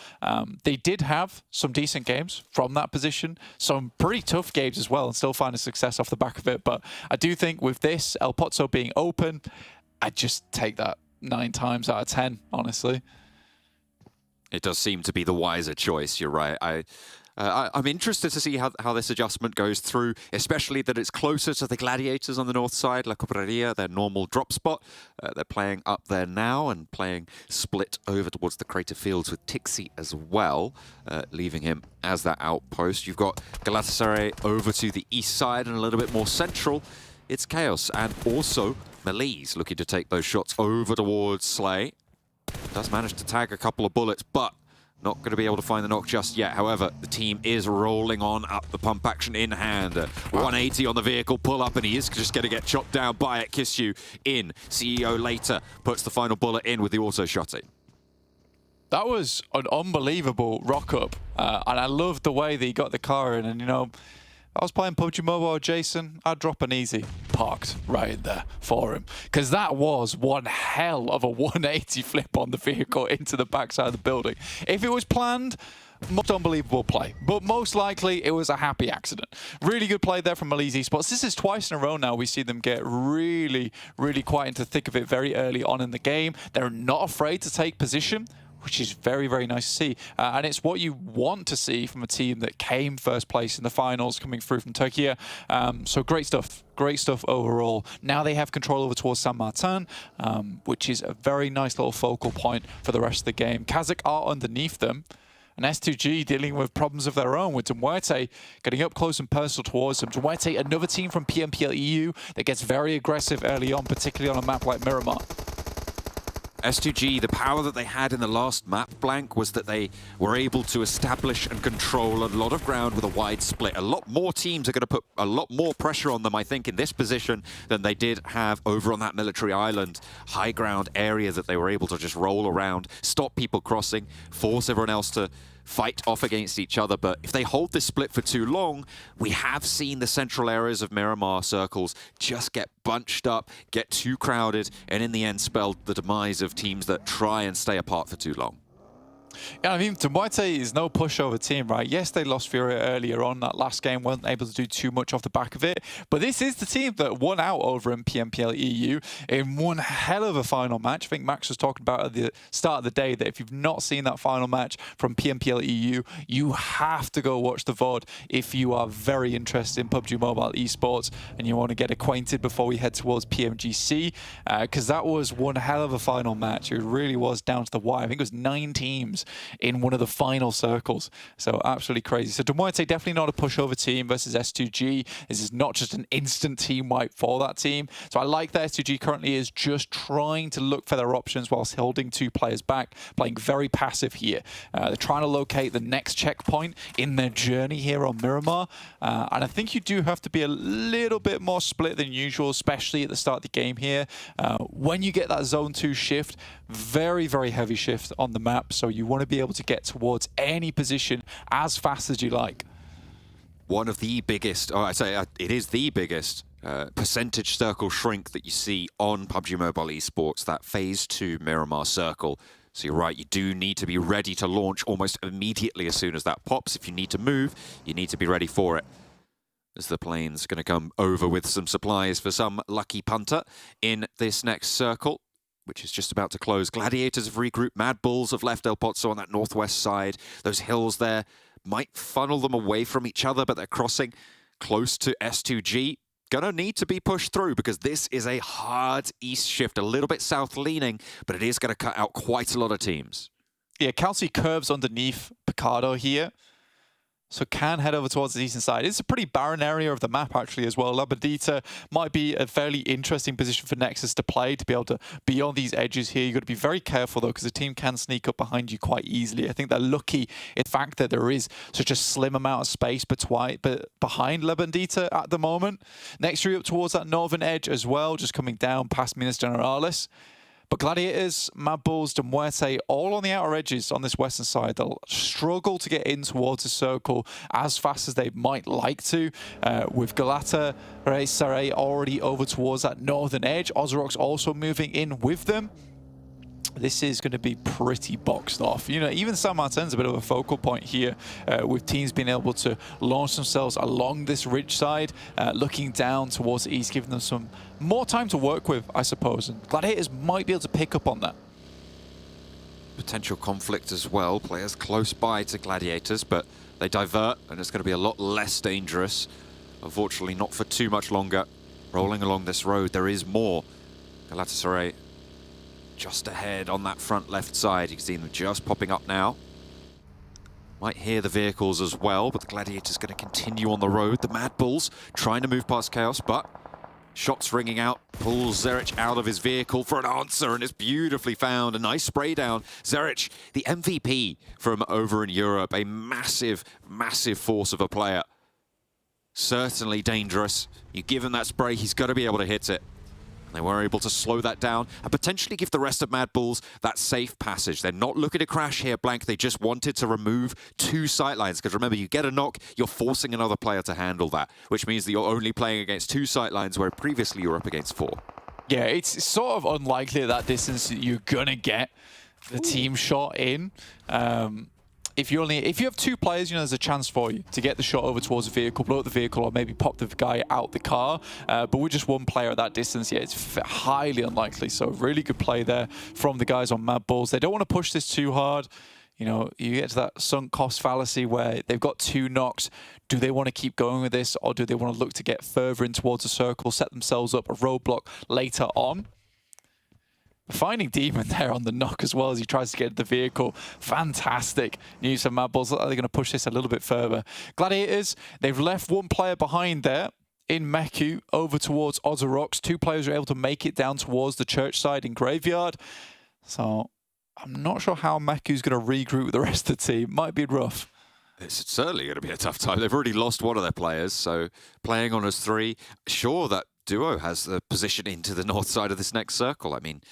They did have some decent games from that position, some pretty tough games as well, and still find a success off the back of it. But I do think with this, El Pozo being open, I'd just take that 9 times out of 10, honestly. It does seem to be the wiser choice, you're right. I'm interested to see how this adjustment goes through, especially that it's closer to the Gladiators on the north side, La Copperia, their normal drop spot. They're playing up there now and playing split over towards the Crater Fields with Tixi as well, leaving him as that outpost. You've got Galatasaray over to the east side and a little bit more central. It's KAOS and also MELISE looking to take those shots over towards Slay. Does manage to tag a couple of bullets, but not going to be able to find the knock just yet. However, the team is rolling on up, the pump action in hand. 180 on the vehicle, pull up, and he is just going to get chopped down by it. Kissu in. CEO later puts the final bullet in with the auto shotty. That was an unbelievable rock up. And I loved the way that he got the car in. And, you know, I was playing PUBG Mobile with Jason, I'd drop an easy parked right in there for him. Because that was one hell of a 180 flip on the vehicle into the backside of the building. If it was planned, most unbelievable play. But most likely, it was a happy accident. Really good play there from MELISE Esports. This is twice in a row now we see them get really, really quite into the thick of it very early on in the game. They're not afraid to take position, which is very, very nice to see. And it's what you want to see from a team that came first place in the finals coming through from Türkiye. So great stuff. Great stuff overall. Now they have control over towards San Martin, which is a very nice little focal point for the rest of the game. KASIK are underneath them. And S2G dealing with problems of their own, with MUERTE getting up close and personal towards them. MUERTE, another team from PMPL EU that gets very aggressive early on, particularly on a map like Miramar. S2G, the power that they had in the last map blank was that they were able to establish and control a lot of ground with a wide split. A lot more teams are going to put a lot more pressure on them, I think, in this position than they did have over on that military island high ground area that they were able to just roll around, stop people crossing, force everyone else to fight off against each other. But if they hold this split for too long, we have seen the central areas of Miramar circles just get bunched up, get too crowded, and in the end spelled the demise of teams that try and stay apart for too long. Yeah, I mean, MUERTE is no pushover team, right? Yes, they lost Fury earlier on. That last game weren't able to do too much off the back of it. But this is the team that won out over in PMPL EU in one hell of a final match. I think Max was talking about at the start of the day that if you've not seen that final match from PMPL EU, you have to go watch the VOD if you are very interested in PUBG Mobile esports and you want to get acquainted before we head towards PMGC. Because that was one hell of a final match. It really was down to the wire. I think it was 9 teams in one of the final circles. So absolutely crazy. So MUERTE definitely not a pushover team versus S2G. This is not just an instant team wipe for that team. So I like that S2G currently is just trying to look for their options whilst holding 2 players back, playing very passive here. They're trying to locate the next checkpoint in their journey here on Miramar. And I think you do have to be a little bit more split than usual, especially at the start of the game here. When you get that zone 2 shift, very, very heavy shift on the map. So you want to be able to get towards any position as fast as you like. One of the biggest, I say it is the biggest percentage circle shrink that you see on PUBG Mobile esports, that phase 2 Miramar circle. So you're right, you do need to be ready to launch almost immediately as soon as that pops. If you need to move, you need to be ready for it. As the plane's going to come over with some supplies for some lucky punter in this next circle, which is just about to close. Gladiators have regrouped. MADBULLS have left El Pozo on that northwest side. Those hills there might funnel them away from each other, but they're crossing close to S2G. Gonna need to be pushed through because this is a hard east shift, a little bit south leaning, but it is going to cut out quite a lot of teams. Yeah, Kelsey curves underneath Picardo here. So can head over towards the eastern side. It's a pretty barren area of the map, actually, as well. La Bandita might be a fairly interesting position for Nexus to play, to be able to be on these edges here. You've got to be very careful, though, because the team can sneak up behind you quite easily. I think they're lucky in fact that there is such a slim amount of space behind La Bandita at the moment. Next, you're up towards that northern edge as well, just coming down past Minas Generalis. But Gladiators, MADBULLS, MUERTE, all on the outer edges on this western side. They'll struggle to get in towards the circle as fast as they might like to. With Galatasaray already over towards that northern edge. OZAROX also moving in with them. This is going to be pretty boxed off. You know, even San Martin's a bit of a focal point here, with teams being able to launch themselves along this ridge side, looking down towards the east, giving them some more time to work with, I suppose. And Gladiators might be able to pick up on that. Potential conflict as well. Players close by to Gladiators, but They divert, and it's going to be a lot less dangerous. Unfortunately, not for too much longer. Rolling along this road, there is more. Galatasaray just ahead on that front left side. You can see them just popping up now. Might hear the vehicles as well, but the Gladiators going to continue on the road. The MADBULLS trying to move past KAOS, but shots ringing out, pulls Zerich out of his vehicle for an answer, and it's beautifully found. A nice spray down. Zerich, the MVP from over in Europe, a massive, massive force of a player. Certainly dangerous. You give him that spray, he's got to be able to hit it. They were able to slow that down and potentially give the rest of MADBULLS that safe passage. They're not looking to crash here, Blank. They just wanted to remove 2 sightlines. Because remember, you get a knock, you're forcing another player to handle that, which means that you're only playing against 2 sightlines, where previously you were up against 4. Yeah, it's sort of unlikely at that distance that you're going to get the team shot in. If you have 2 players, you know, there's a chance for you to get the shot over towards the vehicle, blow up the vehicle, or maybe pop the guy out the car. But with just 1 player at that distance, yeah, it's highly unlikely. So really good play there from the guys on MADBULLS. They don't want to push this too hard. You know, you get to that sunk cost fallacy where they've got 2 knocks. Do they want to keep going with this, or do they want to look to get further in towards the circle, set themselves up a roadblock later on? Finding Demon there on the knock as well as he tries to get the vehicle. Fantastic news from MADBULLS. They're going to push this a little bit further. Gladiators, they've left 1 player behind there in Meku over towards OZAROX. 2 players are able to make it down towards the church side in Graveyard. So I'm not sure how Meku's going to regroup with the rest of the team. Might be rough. It's certainly going to be a tough time. They've already lost 1 of their players, so playing on as 3. Sure, that duo has the position into the north side of this next circle. I mean,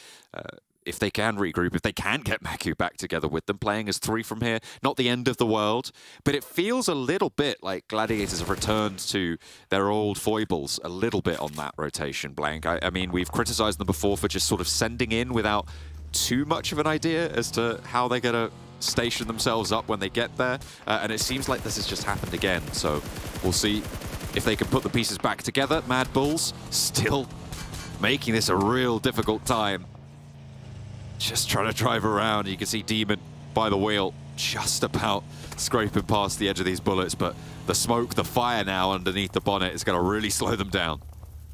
if they can regroup, if they can get Meku back together with them, playing as 3 from here, not the end of the world, but it feels a little bit like Gladiators have returned to their old foibles a little bit on that rotation, Blank. I mean, we've criticized them before for just sort of sending in without too much of an idea as to how they're going to station themselves up when they get there, and it seems like this has just happened again, so we'll see if they can put the pieces back together. MADBULLS still making this a real difficult time. Just trying to drive around. You can see Demon by the wheel, just about scraping past the edge of these bullets, but the smoke, the fire now underneath the bonnet is going to really slow them down.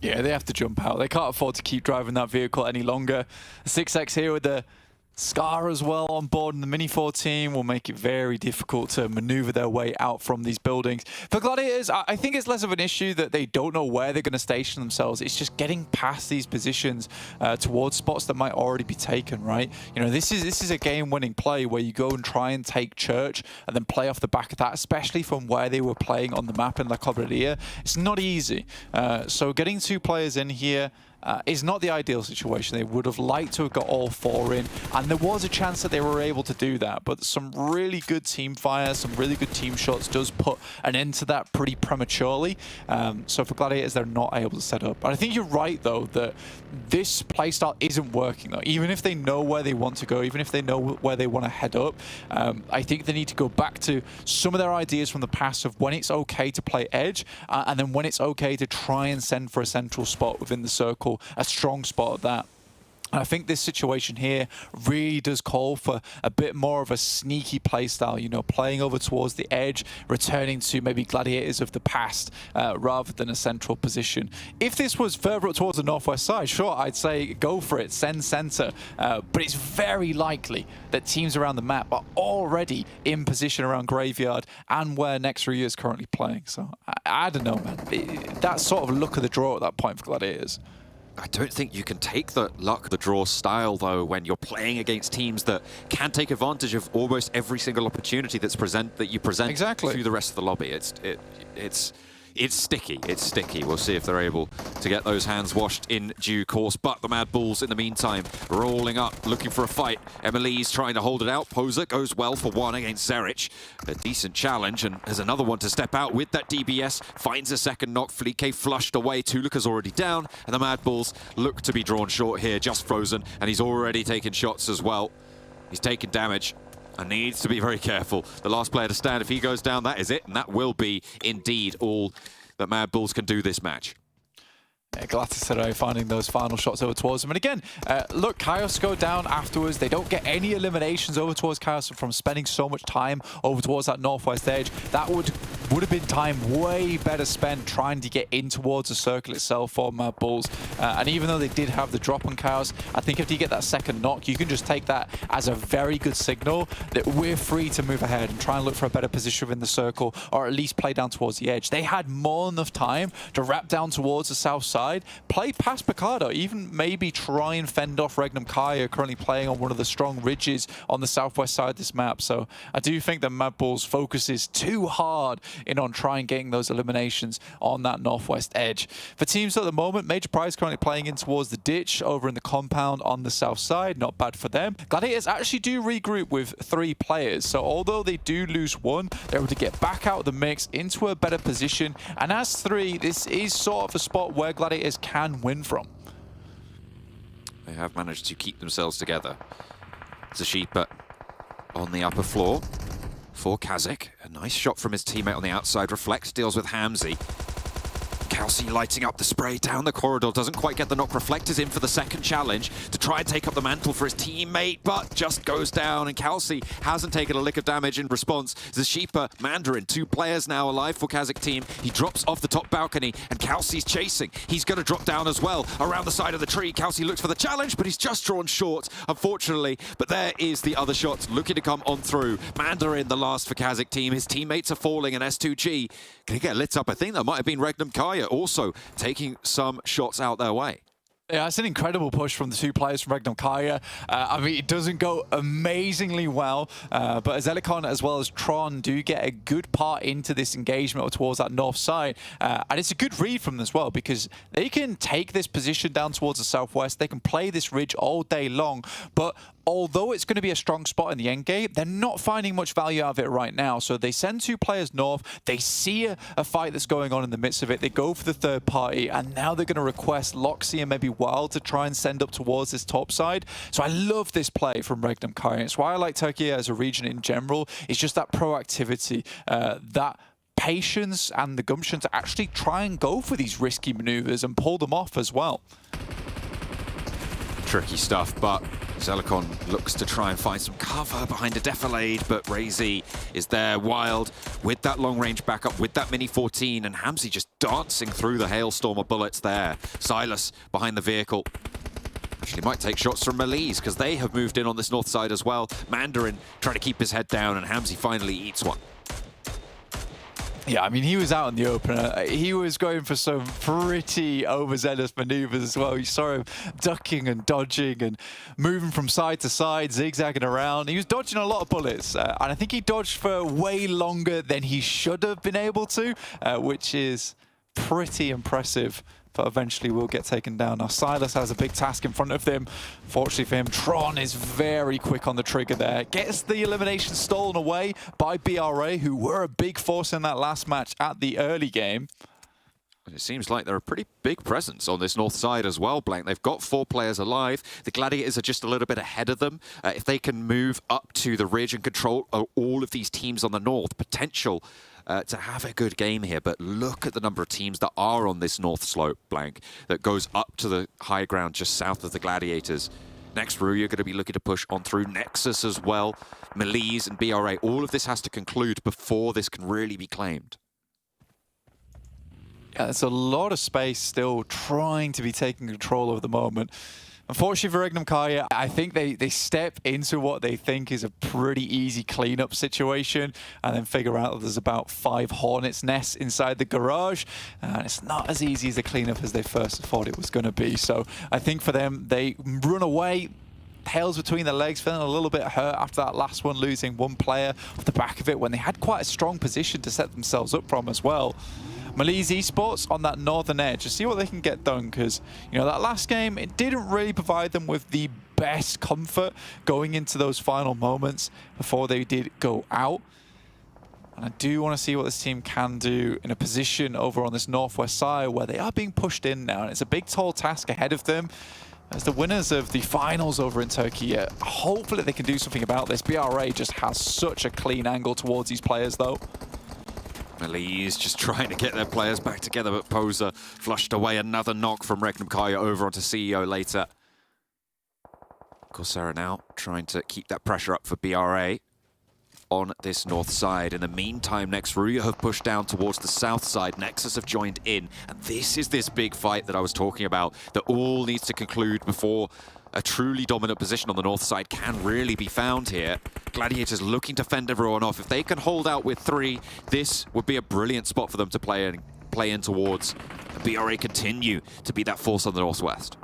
Yeah, they have to jump out. They can't afford to keep driving that vehicle any longer. 6X here with the Scar as well on board, and the Mini 4 team will make it very difficult to maneuver their way out from these buildings. For Gladiators, I think it's less of an issue that they don't know where they're going to station themselves. It's just getting past these positions towards spots that might already be taken, right? You know, this is a game-winning play where you go and try and take Church and then play off the back of that, especially from where they were playing on the map in La Cobreria. It's not easy. So getting 2 players in here is not the ideal situation. They would have liked to have got all 4 in, and there was a chance that they were able to do that, but some really good team fire, some really good team shots does put an end to that pretty prematurely. So for Gladiators, they're not able to set up. And I think you're right, though, that this playstyle isn't working, though. Even if they know where they want to go, even if they know where they want to head up, I think they need to go back to some of their ideas from the past of when it's okay to play edge, and then when it's okay to try and send for a central spot within the circle, a strong spot at that. And I think this situation here really does call for a bit more of a sneaky playstyle, you know, playing over towards the edge, returning to maybe Gladiators of the past rather than a central position. If this was further up towards the northwest side, sure, I'd say go for it, send center. But it's very likely that teams around the map are already in position around Graveyard and where NEXUS is currently playing. So I don't know, man. That's sort of luck of the draw at that point for Gladiators. I don't think you can take the luck of the draw style, though, when you're playing against teams that can take advantage of almost every single opportunity that you present exactly through the rest of the lobby. It's sticky. It's sticky. We'll see if they're able to get those hands washed in due course. But the MADBULLS, in the meantime, rolling up, looking for a fight. MELISE trying to hold it out. Poser goes well for 1 against Zerich. A decent challenge, and has another one to step out with that DBS. Finds a second knock. Flique flushed away. Tuluka's already down, and the MADBULLS look to be drawn short here. Just frozen, and he's already taken shots as well. He's taken damage and needs to be very careful. The last player to stand, if he goes down, that is it, and that will be indeed all that MADBULLS can do this match. Galatasaray finding those final shots over towards them. And again, look, KAOS go down afterwards. They don't get any eliminations over towards KAOS from spending so much time over towards that northwest edge. That would have been time way better spent trying to get in towards the circle itself for MADBULLS. And even though they did have the drop on KAOS, I think if you get that second knock, you can just take that as a very good signal that we're free to move ahead and try and look for a better position within the circle, or at least play down towards the edge. They had more than enough time to wrap down towards the south side, play past Picado, even maybe try and fend off REGNUM KARYA, currently playing on one of the strong ridges on the southwest side of this map. So I do think that MADBULLS focuses too hard in on trying getting those eliminations on that northwest edge. For teams at the moment, Major Prize currently playing in towards the ditch over in the compound on the south side. Not bad for them. Gladiators actually do regroup with 3 players, so although they do lose 1, they're able to get back out of the mix into a better position, and as 3, this is sort of a spot where Gladiators can win from. They have managed to keep themselves together. Zashipa on the upper floor for KASIK. A nice shot from his teammate on the outside. Reflect deals with Hamzy. Kelsey lighting up the spray down the corridor. Doesn't quite get the knock. Reflect is in for the second challenge to try and take up the mantle for his teammate, but just goes down, and Kelsey hasn't taken a lick of damage in response. Zashipa, Mandarin, 2 players now alive for KASIK team. He drops off the top balcony, and Kelsey's chasing. He's going to drop down as well around the side of the tree. Kelsey looks for the challenge, but he's just drawn short, unfortunately. But there is the other shot looking to come on through. Mandarin, the last for KASIK team. His teammates are falling, and S2G can get lit up. I think that might have been REGNUM KARYA also taking some shots out their way. Yeah, it's an incredible push from the 2 players from REGNUM KARYA. I mean, it doesn't go amazingly well, but Zelikon as well as Tron do get a good part into this engagement towards that north side. And it's a good read from them as well, because they can take this position down towards the southwest. They can play this ridge all day long, but although it's going to be a strong spot in the end game, they're not finding much value out of it right now. So they send 2 players north. They see a fight that's going on in the midst of it. They go for the third party, and now they're going to request Loxy and maybe Wild to try and send up towards this top side. So I love this play from REGNUM KARYA. It's why I like Türkiye as a region in general. It's just that proactivity, that patience and the gumption to actually try and go for these risky maneuvers and pull them off as well. Tricky stuff, but Zelikon looks to try and find some cover behind a defilade, but Razy is there. Wild with that long-range backup, with that Mini-14, and Hamzy just dancing through the hailstorm of bullets there. Silas behind the vehicle. Actually might take shots from MELISE, because they have moved in on this north side as well. Mandarin trying to keep his head down, and Hamzy finally eats one. Yeah, I mean, he was out in the opener. He was going for some pretty overzealous maneuvers as well. You saw him ducking and dodging and moving from side to side, zigzagging around. He was dodging a lot of bullets, and I think he dodged for way longer than he should have been able to, which is pretty impressive. But eventually will get taken down. Now Silas has a big task in front of them. Fortunately for him, Tron is very quick on the trigger there. Gets the elimination stolen away by BRA, who were a big force in that last match at the early game. It seems like they're a pretty big presence on this north side as well, Blank. They've got 4 players alive. The Gladiators are just a little bit ahead of them. If they can move up to the ridge and control all of these teams on the north, potential to have a good game here. But look at the number of teams that are on this north slope, Blank, that goes up to the high ground just south of the Gladiators. Next, RÜYA going to be looking to push on through NEXUS as well. MELISE and BRA, all of this has to conclude before this can really be claimed. Yeah, there's a lot of space still trying to be taken control of the moment. Unfortunately for REGNUM KARYA, I think they step into what they think is a pretty easy cleanup situation and then figure out that there's about 5 Hornets' nests inside the garage. And it's not as easy as a cleanup as they first thought it was going to be. So I think for them, they run away, tails between their legs, feeling a little bit hurt after that last one, losing 1 player off the back of it when they had quite a strong position to set themselves up from as well. MELISE Esports on that northern edge to see what they can get done, because you know that last game, it didn't really provide them with the best comfort going into those final moments before they did go out. And I do want to see what this team can do in a position over on this northwest side where they are being pushed in now, and it's a big tall task ahead of them. As the winners of the finals over in Turkey, hopefully they can do something about this. BRA just has such a clean angle towards these players though. MELISE just trying to get their players back together, but Poser flushed away another knock from REGNUM KARYA over onto CEO later. GALATASARAY now trying to keep that pressure up for BRA on this north side. In the meantime, RÜYA have pushed down towards the south side. NEXUS have joined in, and this is this big fight that I was talking about that all needs to conclude before a truly dominant position on the north side can really be found here. Gladiators looking to fend everyone off. If they can hold out with 3, this would be a brilliant spot for them to play in towards. And BRA continue to be that force on the northwest.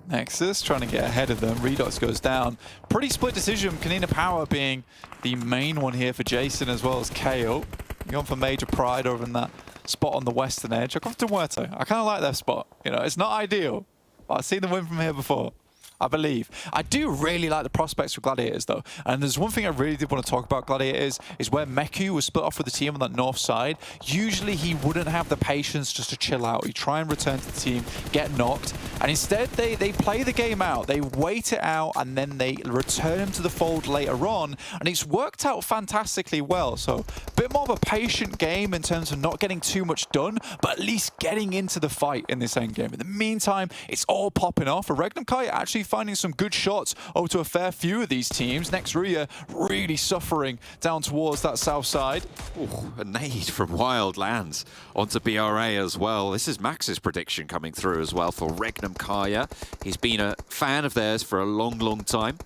NEXUS trying to get ahead of them. Redox goes down. Pretty split decision. KONINA Power being the main one here for Jason as well as KO. Going for Major Pride over in that spot on the western edge. I've gone to MUERTE. I kind of like that spot. You know, it's not ideal, but I've seen them win from here before, I believe. I do really like the prospects for Gladiators, though. And there's one thing I really did want to talk about Gladiators is where Meku was split off with the team on that north side. Usually he wouldn't have the patience just to chill out. He'd try and return to the team, get knocked. And instead, they play the game out. They wait it out, and then they return him to the fold later on. And it's worked out fantastically well. So a bit more of a patient game in terms of not getting too much done, but at least getting into the fight in this end game. In the meantime, it's all popping off. For REGNUM KARYA actually finding some good shots over to a fair few of these teams. RÜYA really suffering down towards that south side. Ooh, a nade from Wild lands onto BRA as well. This is Max's prediction coming through as well for REGNUM KARYA. He's been a fan of theirs for a long, long time.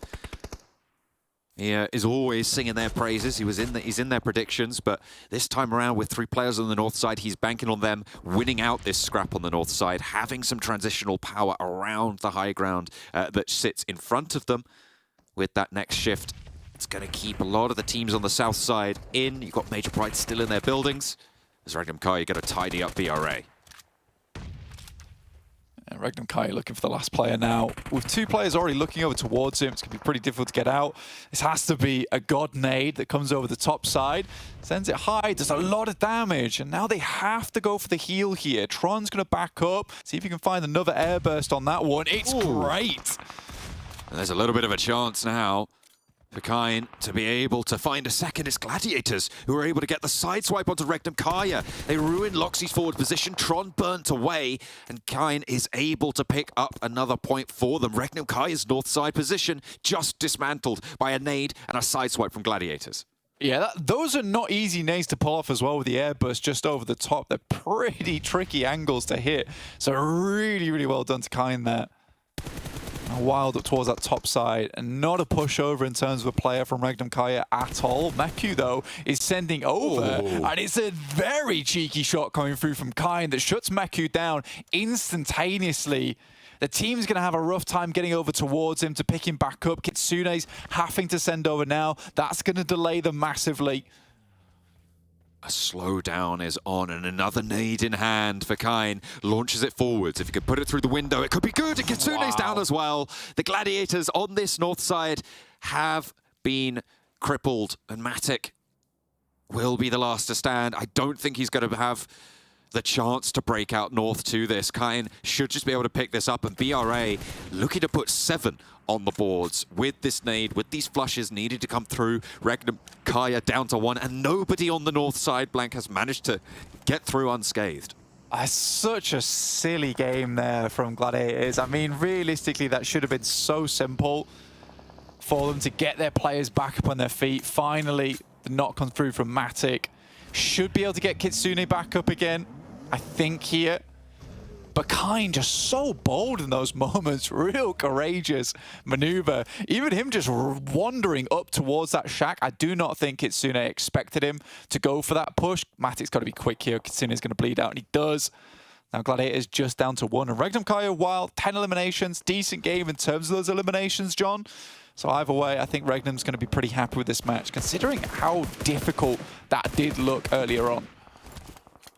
He is always singing their praises. He's in their predictions, but this time around with 3 players on the north side, he's banking on them winning out this scrap on the north side, having some transitional power around the high ground that sits in front of them. With that next shift, it's going to keep a lot of the teams on the south side in. You've got Major Pride still in their buildings. As REGNUM KARYA going to tidy up BRA. And REGNUM KARYA looking for the last player now. With 2 players already looking over towards him, it's going to be pretty difficult to get out. This has to be a god nade that comes over the top side. Sends it high, does a lot of damage. And now they have to go for the heal here. Tron's going to back up, see if he can find another airburst on that one. It's great. And there's a little bit of a chance now for Kine to be able to find a second. It's Gladiators who are able to get the side swipe onto REGNUM KARYA. They ruin Loxy's forward position. Tron burnt away, and Kine is able to pick up another point for them. REGNUM KARYA's north side position just dismantled by a nade and a side swipe from Gladiators. Yeah, those are not easy nades to pull off as well with the airburst just over the top. They're pretty tricky angles to hit. So really, really well done to Kine there. Wild up towards that top side, and not a pushover in terms of a player from REGNUM KARYA at all. Meku, though, is sending over, and it's a very cheeky shot coming through from Kine that shuts Meku down instantaneously. The team's going to have a rough time getting over towards him to pick him back up. Kitsune's having to send over now. That's going to delay them massively. A slowdown is on, and another nade in hand for Kine. Launches it forwards. If he could put it through the window, it could be good. And Kitsune's down as well. The Gladiators on this north side have been crippled, and Matic will be the last to stand. I don't think he's going to have the chance to break out north to this. Kine should just be able to pick this up, and BRA looking to put 7 on the boards with this nade, with these flushes needed to come through. REGNUM KARYA down to 1, and nobody on the north side. Blank has managed to get through unscathed. Such a silly game there from Gladiators. I mean, realistically, that should have been so simple for them to get their players back up on their feet. Finally, the knock comes through from Matic. Should be able to get Kitsune back up again, I think, here. But Kine just so bold in those moments. Real courageous maneuver. Even him just wandering up towards that shack. I do not think Kitsune expected him to go for that push. Matic's got to be quick here. Kitsune's going to bleed out, and he does. Now Gladiators just down to 1. And REGNUM KARYA, while 10 eliminations, decent game in terms of those eliminations, John. So either way, I think REGNUM's going to be pretty happy with this match, considering how difficult that did look earlier on.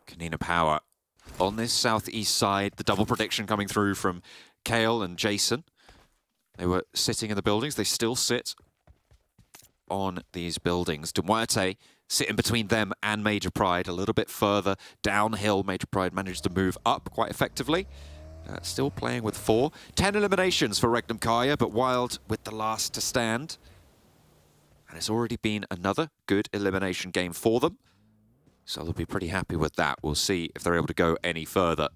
KONINA Power on this southeast side. The double prediction coming through from Kale and Jason. They were sitting in the buildings. They still sit on these buildings. MUERTE sitting between them and Major Pride. A little bit further downhill. Major Pride managed to move up quite effectively. Still playing with 4. 10 eliminations for REGNUM KARYA, but Wild with the last to stand. And it's already been another good elimination game for them. So they'll be pretty happy with that. We'll see if they're able to go any further.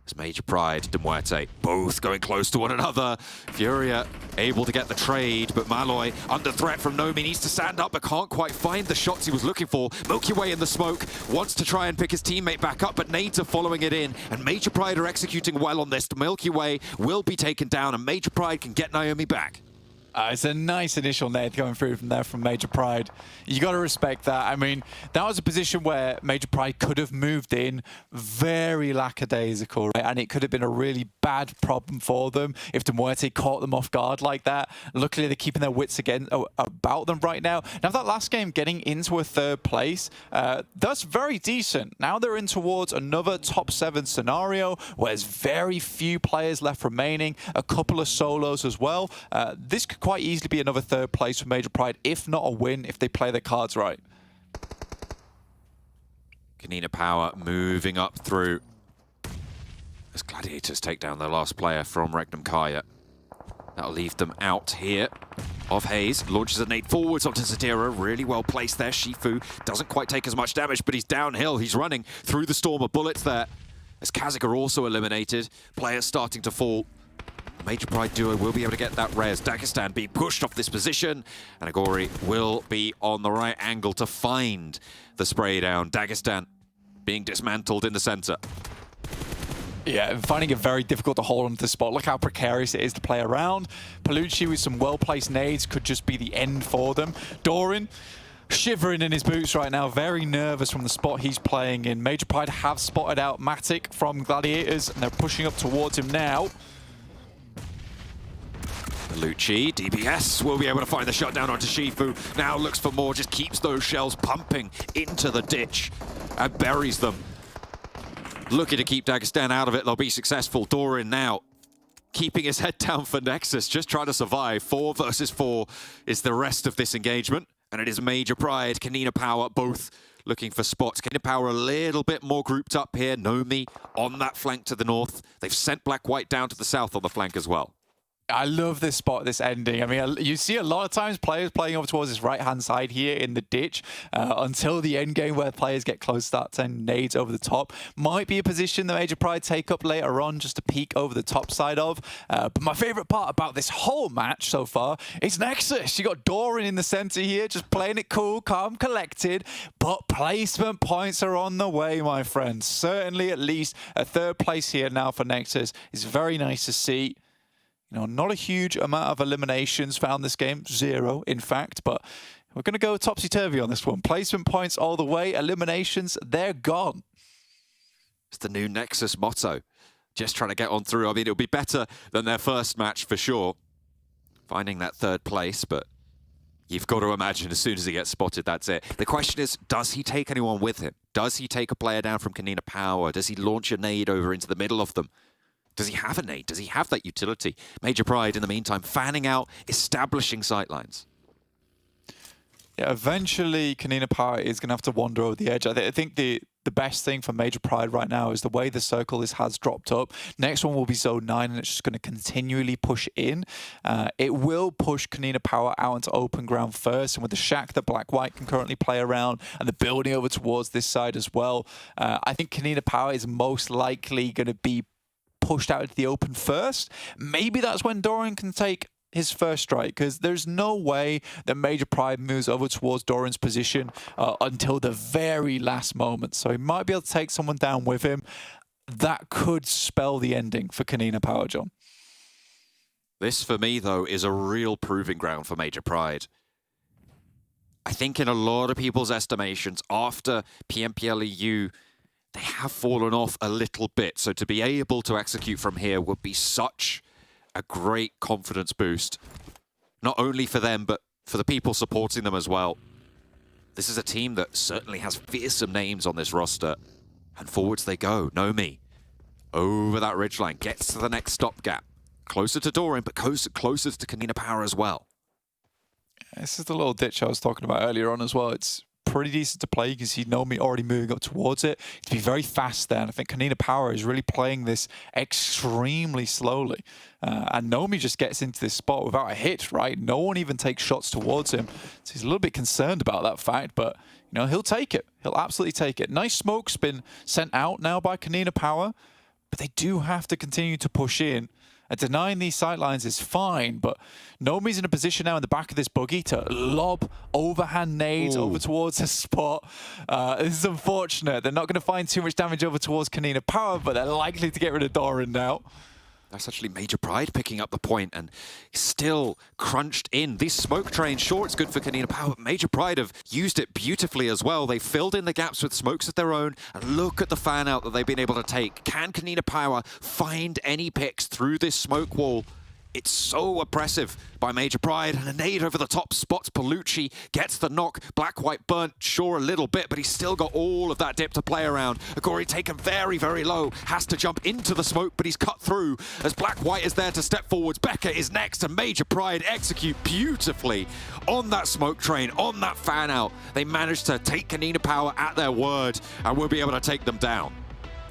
As Major Pride, MUERTE, both going close to one another. Furia able to get the trade, but Malloy under threat from Nomi, needs to stand up but can't quite find the shots he was looking for. Milky Way in the smoke, wants to try and pick his teammate back up, but Nades are following it in, and Major Pride are executing well on this. Milky Way will be taken down, and Major Pride can get Naomi back. It's a nice initial nade going through from there from Major Pride. You got to respect that. I mean, that was a position where Major Pride could have moved in very lackadaisical, right? And it could have been a really bad problem for them if MUERTE caught them off guard like that. Luckily, they're keeping their wits again about them right now. Now, that last game getting into a third place, that's very decent. Now they're in towards another top 7 scenario where there's very few players left remaining, a couple of solos as well. This could quite easily be another third place for Major Pride, if not a win, if they play their cards right. KONINA Power moving up through as Gladiators take down their last player from REGNUM KARYA. That'll leave them out here of Hayes. Launches a nade forwards onto Zadira. Really well placed there. Shifu doesn't quite take as much damage, but he's downhill. He's running through the storm of bullets there. As KASIK are also eliminated. Players starting to fall. The Major Pride duo will be able to get that res. Dagestan being pushed off this position, and Agori will be on the right angle to find the spray down. Dagestan being dismantled in the center. Yeah, finding it very difficult to hold onto the spot. Look how precarious it is to play around. Palucci with some well-placed nades could just be the end for them. Doran shivering in his boots right now, very nervous from the spot he's playing in. Major Pride have spotted out Matic from Gladiators, and they're pushing up towards him now. Palucci, DBS will be able to find the shutdown onto Shifu. Now looks for more, just keeps those shells pumping into the ditch and buries them. Looking to keep Dagestan out of it, they'll be successful. Doran now keeping his head down for Nexus, just trying to survive. 4 versus 4 is the rest of this engagement, and it is Major Pride, KONINA Power, both looking for spots. KONINA Power a little bit more grouped up here. Nomi on that flank to the north. They've sent Black-White down to the south on the flank as well. I love this spot, this ending. I mean, you see a lot of times players playing over towards this right-hand side here in the ditch until the end game where players get close, start sending nades over the top. Might be a position the Major Pride take up later on just to peek over the top side of. But my favorite part about this whole match so far is Nexus. You got Doran in the center here, just playing it cool, calm, collected. But placement points are on the way, my friends. Certainly at least a third place here now for Nexus is very nice to see. You know, not a huge amount of eliminations found this game, 0 in fact, but we're going to go topsy-turvy on this one. Placement points all the way, eliminations, they're gone. It's the new Nexus motto. Just trying to get on through. I mean, it'll be better than their first match for sure. Finding that third place, but you've got to imagine as soon as he gets spotted, that's it. The question is, does he take anyone with him? Does he take a player down from KONINA Power? Does he launch a nade over into the middle of them? Does he have a nade? Does he have that utility? Major Pride, in the meantime, fanning out, establishing sightlines. Yeah, eventually KONINA Power is going to have to wander over the edge. I think the best thing for Major Pride right now is the way the circle has dropped up. Next one will be Zone 9, and it's just going to continually push in. It will push KONINA Power out into open ground first, and with the shack that Black-White can currently play around, and the building over towards this side as well, I think KONINA Power is most likely going to be pushed out into the open first. Maybe that's when Doran can take his first strike, because there's no way that Major Pride moves over towards Doran's position until the very last moment. So he might be able to take someone down with him. That could spell the ending for KONINA Power, John. This, for me, though, is a real proving ground for Major Pride. I think in a lot of people's estimations, after PMPL EU, they have fallen off a little bit. So to be able to execute from here would be such a great confidence boost. Not only for them, but for the people supporting them as well. This is a team that certainly has fearsome names on this roster. And forwards they go. Nomi over that ridgeline, gets to the next stopgap. Closer to Doran, but closer to KONINA Power as well. This is the little ditch I was talking about earlier on as well. It's pretty decent to play. You can see Nomi already moving up towards it. To be very fast there, and I think KONINA Power is really playing this extremely slowly. And Nomi just gets into this spot without a hit, right? No one even takes shots towards him. So he's a little bit concerned about that fact, but you know, he'll take it. He'll absolutely take it. Nice smoke's been sent out now by KONINA Power, but they do have to continue to push in. And denying these sightlines is fine, but Nomi's in a position now in the back of this buggy to lob overhand nades over towards a spot. This is unfortunate. They're not going to find too much damage over towards KONINA Power, but they're likely to get rid of Doran now. That's actually Major Pride picking up the point and still crunched in. This smoke train, sure, it's good for KONINA Power, but Major Pride have used it beautifully as well. They filled in the gaps with smokes of their own, and look at the fan out that they've been able to take. Can KONINA Power find any picks through this smoke wall? It's so oppressive by Major Pride, and a nade over the top spots Palucci, gets the knock. Black-White burnt, sure, a little bit, but he's still got all of that dip to play around. Agori taken very, very low, has to jump into the smoke, but he's cut through as Black-White is there to step forwards. Becca is next, and Major Pride execute beautifully on that smoke train, on that fan out. They managed to take KONINA Power at their word, and we'll be able to take them down.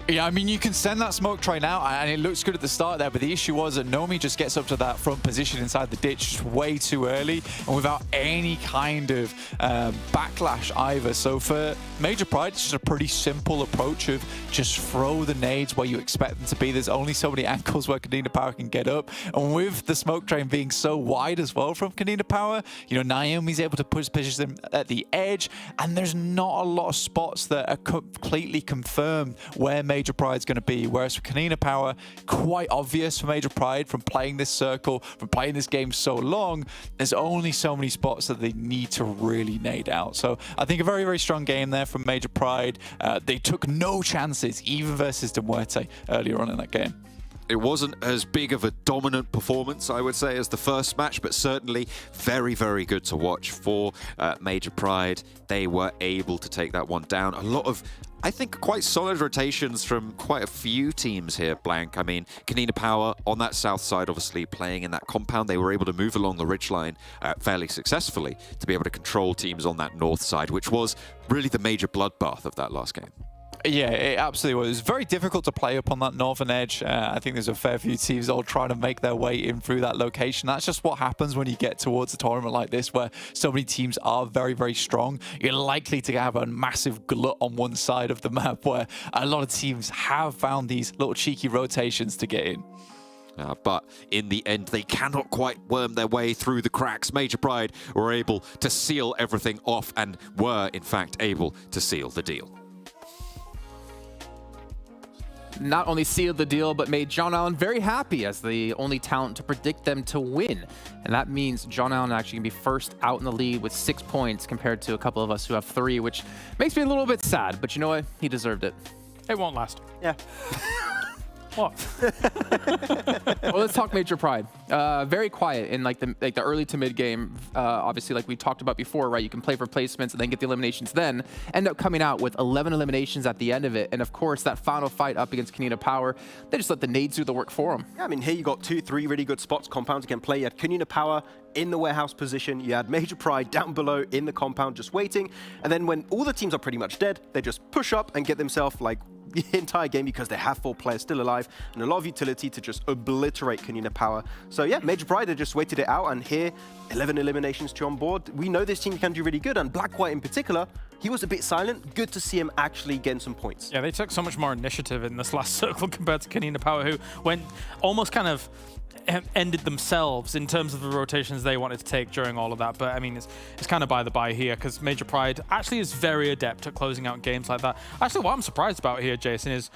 Yeah, I mean, you can send that smoke train out, and it looks good at the start there, but the issue was that Nomi just gets up to that front position inside the ditch just way too early, and without any kind of backlash either. So for Major Pride, it's just a pretty simple approach of just throw the nades where you expect them to be. There's only so many angles where KONINA Power can get up, and with the smoke train being so wide as well from KONINA Power, you know, Naomi's able to position them at the edge, and there's not a lot of spots that are completely confirmed where Major Pride's going to be, whereas for KONINA Power, quite obvious for Major Pride from playing this circle, from playing this game so long, there's only so many spots that they need to really nade out. So I think a very, very strong game there from Major Pride. They took no chances, even versus MUERTE earlier on in that game. It wasn't as big of a dominant performance, I would say, as the first match, but certainly very, very good to watch for Major Pride. They were able to take that one down. A lot of, I think, quite solid rotations from quite a few teams here, Blank. I mean, KONINA Power on that south side, obviously playing in that compound. They were able to move along the ridgeline fairly successfully to be able to control teams on that north side, which was really the major bloodbath of that last game. Yeah, it absolutely was. It was very difficult to play up on that northern edge. I think there's a fair few teams all trying to make their way in through that location. That's just what happens when you get towards a tournament like this, where so many teams are very, very strong. You're likely to have a massive glut on one side of the map, where a lot of teams have found these little cheeky rotations to get in. But in the end, they cannot quite worm their way through the cracks. Major Pride were able to seal everything off and were, in fact, able to seal the deal. Not only sealed the deal, but made John Allen very happy as the only talent to predict them to win. And that means John Allen actually can be first out in the lead with 6 points compared to a couple of us who have 3, which makes me a little bit sad. But you know what? He deserved it. It won't last. Yeah. What? Well, let's talk Major Pride. Very quiet in like the early to mid game. Obviously, like we talked about before, right? You can play for placements and then get the eliminations. Then end up coming out with 11 eliminations at the end of it. And of course, that final fight up against KONINA Power, they just let the nades do the work for them. Yeah, I mean, here you got 2-3 really good spots, compounds you can play. You had KONINA Power in the warehouse position. You had Major Pride down below in the compound just waiting. And then when all the teams are pretty much dead, they just push up and get themselves like the entire game because they have 4 players still alive and a lot of utility to just obliterate KONINA Power. So yeah, Major Pride, they just waited it out, and here, 11 eliminations to on board. We know this team can do really good, and Black-White in particular, he was a bit silent. Good to see him actually getting some points. Yeah, they took so much more initiative in this last circle compared to KONINA Power, who went almost kind of ended themselves in terms of the rotations they wanted to take during all of that. But I mean, it's kind of by the by here, because Major Pride actually is very adept at closing out games like that. Actually, what I'm surprised about here, Jason, is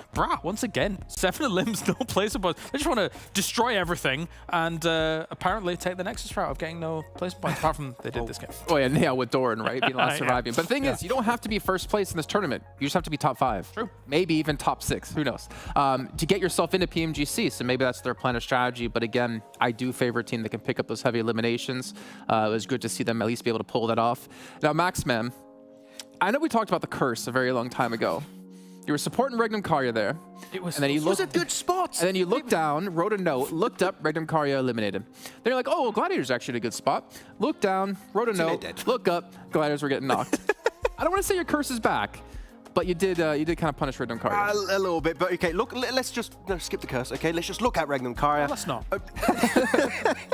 once again, 7 elims, no placement points. They just want to destroy everything and apparently take the Nexus route of getting no placement points, apart from they did this game. Oh yeah, yeah, with Doran, right? Being last surviving. But the thing is, you don't have to be first place in this tournament. You just have to be top 5. True. Maybe even top 6. Who knows? To get yourself into PMGC. So maybe that's their plan of strategy. But again, I do favor a team that can pick up those heavy eliminations. It was good to see them at least be able to pull that off. Now, Max, man, I know we talked about the curse a very long time ago. You were supporting REGNUM CARYA there. It was, and then you was a good spot. And then you looked down, wrote a note, looked up, REGNUM CARYA eliminated. Then you're like, oh, well, Gladiators actually a good spot. Look down, wrote a note, look up, Gladiators were getting knocked. I don't want to say your curse is back, but you did kind of punish REGNUM KARYA. A little bit, but okay, look, let's just skip the curse, okay? Let's just look at REGNUM KARYA. Let's not.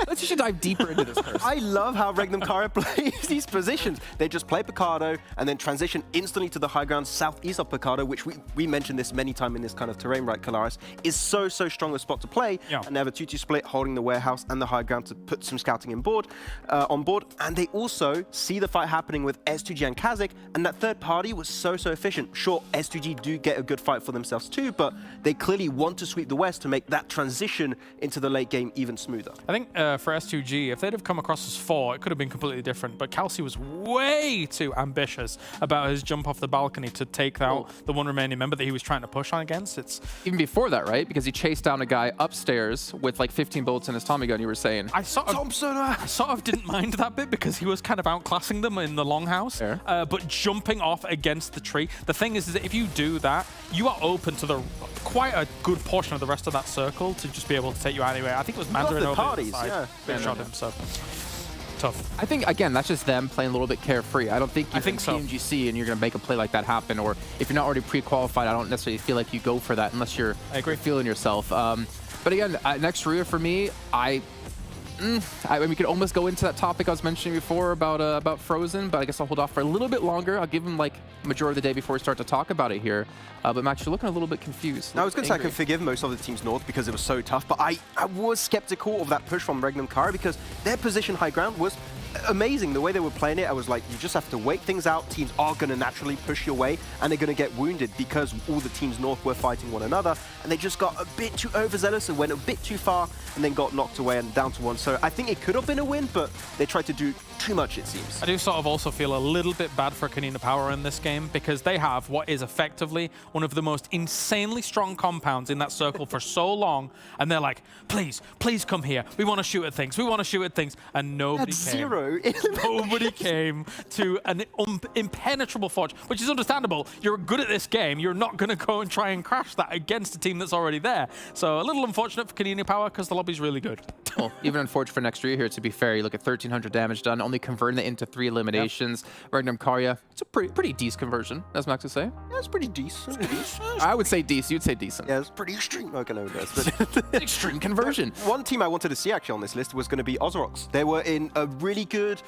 Let's just dive deeper into this curse. I love how REGNUM KARYA plays these positions. They just play Picado and then transition instantly to the high ground southeast of Picado, which we mentioned this many times in this kind of terrain, right, Kalaris, is so strong a spot to play. Yeah. And they have a 2-2 split holding the warehouse and the high ground to put some scouting on board. And they also see the fight happening with S2G and KASIK, and that third party was so efficient. Sure, S2G do get a good fight for themselves too, but they clearly want to sweep the West to make that transition into the late game even smoother. I think for S2G, if they'd have come across as 4, it could have been completely different. But Kelsey was way too ambitious about his jump off the balcony to take out the one remaining member that he was trying to push on against. It's even before that, right? Because he chased down a guy upstairs with like 15 bullets in his Tommy gun, you were saying. I sort of didn't mind that bit because he was kind of outclassing them in the longhouse. But jumping off against the tree, the thing is that if you do that, you are open to quite a good portion of the rest of that circle to just be able to take you out anyway. I think it was Mandarin over the side. They shot him, so tough. I think, again, that's just them playing a little bit carefree. I don't think you're in so. TMGC and you're going to make a play like that happen, or if you're not already pre-qualified, I don't necessarily feel like you go for that unless you're feeling yourself. But again, next RÜYA for me, I mean, we could almost go into that topic I was mentioning before about Frozen, but I guess I'll hold off for a little bit longer. I'll give him like majority of the day before we start to talk about it here. But Max, you're looking a little bit confused. I was going to say I can forgive most of the teams north because it was so tough, but I was skeptical of that push from REGNUM KARYA because their position high ground was amazing. The way they were playing it, I was like, you just have to wait things out. Teams are going to naturally push your way, and they're going to get wounded because all the teams north were fighting one another, and they just got a bit too overzealous and went a bit too far, and then got knocked away and down to 1. So I think it could have been a win, but they tried to do too much, it seems. I do sort of also feel a little bit bad for KONINA Power in this game because they have what is effectively one of the most insanely strong compounds in that circle for so long, and they're like, please come here. We want to shoot at things. We want to shoot at things. And nobody came. Nobody came to an impenetrable forge, which is understandable. You're good at this game. You're not going to go and try and crash that against a team that's already there. So a little unfortunate for KONINA Power because the lobby's really good. Well, even unfortunate for next RÜYA here, to be fair. You look at 1,300 damage done, only converting it into 3 eliminations. REGNUM KARYA, it's a pretty decent conversion, as Max would say. Yeah, it's pretty decent. I would say decent. You'd say decent. Yeah, it's pretty extreme. Okay, no, but extreme conversion. One team I wanted to see actually on this list was going to be OZAROX. They were in a really good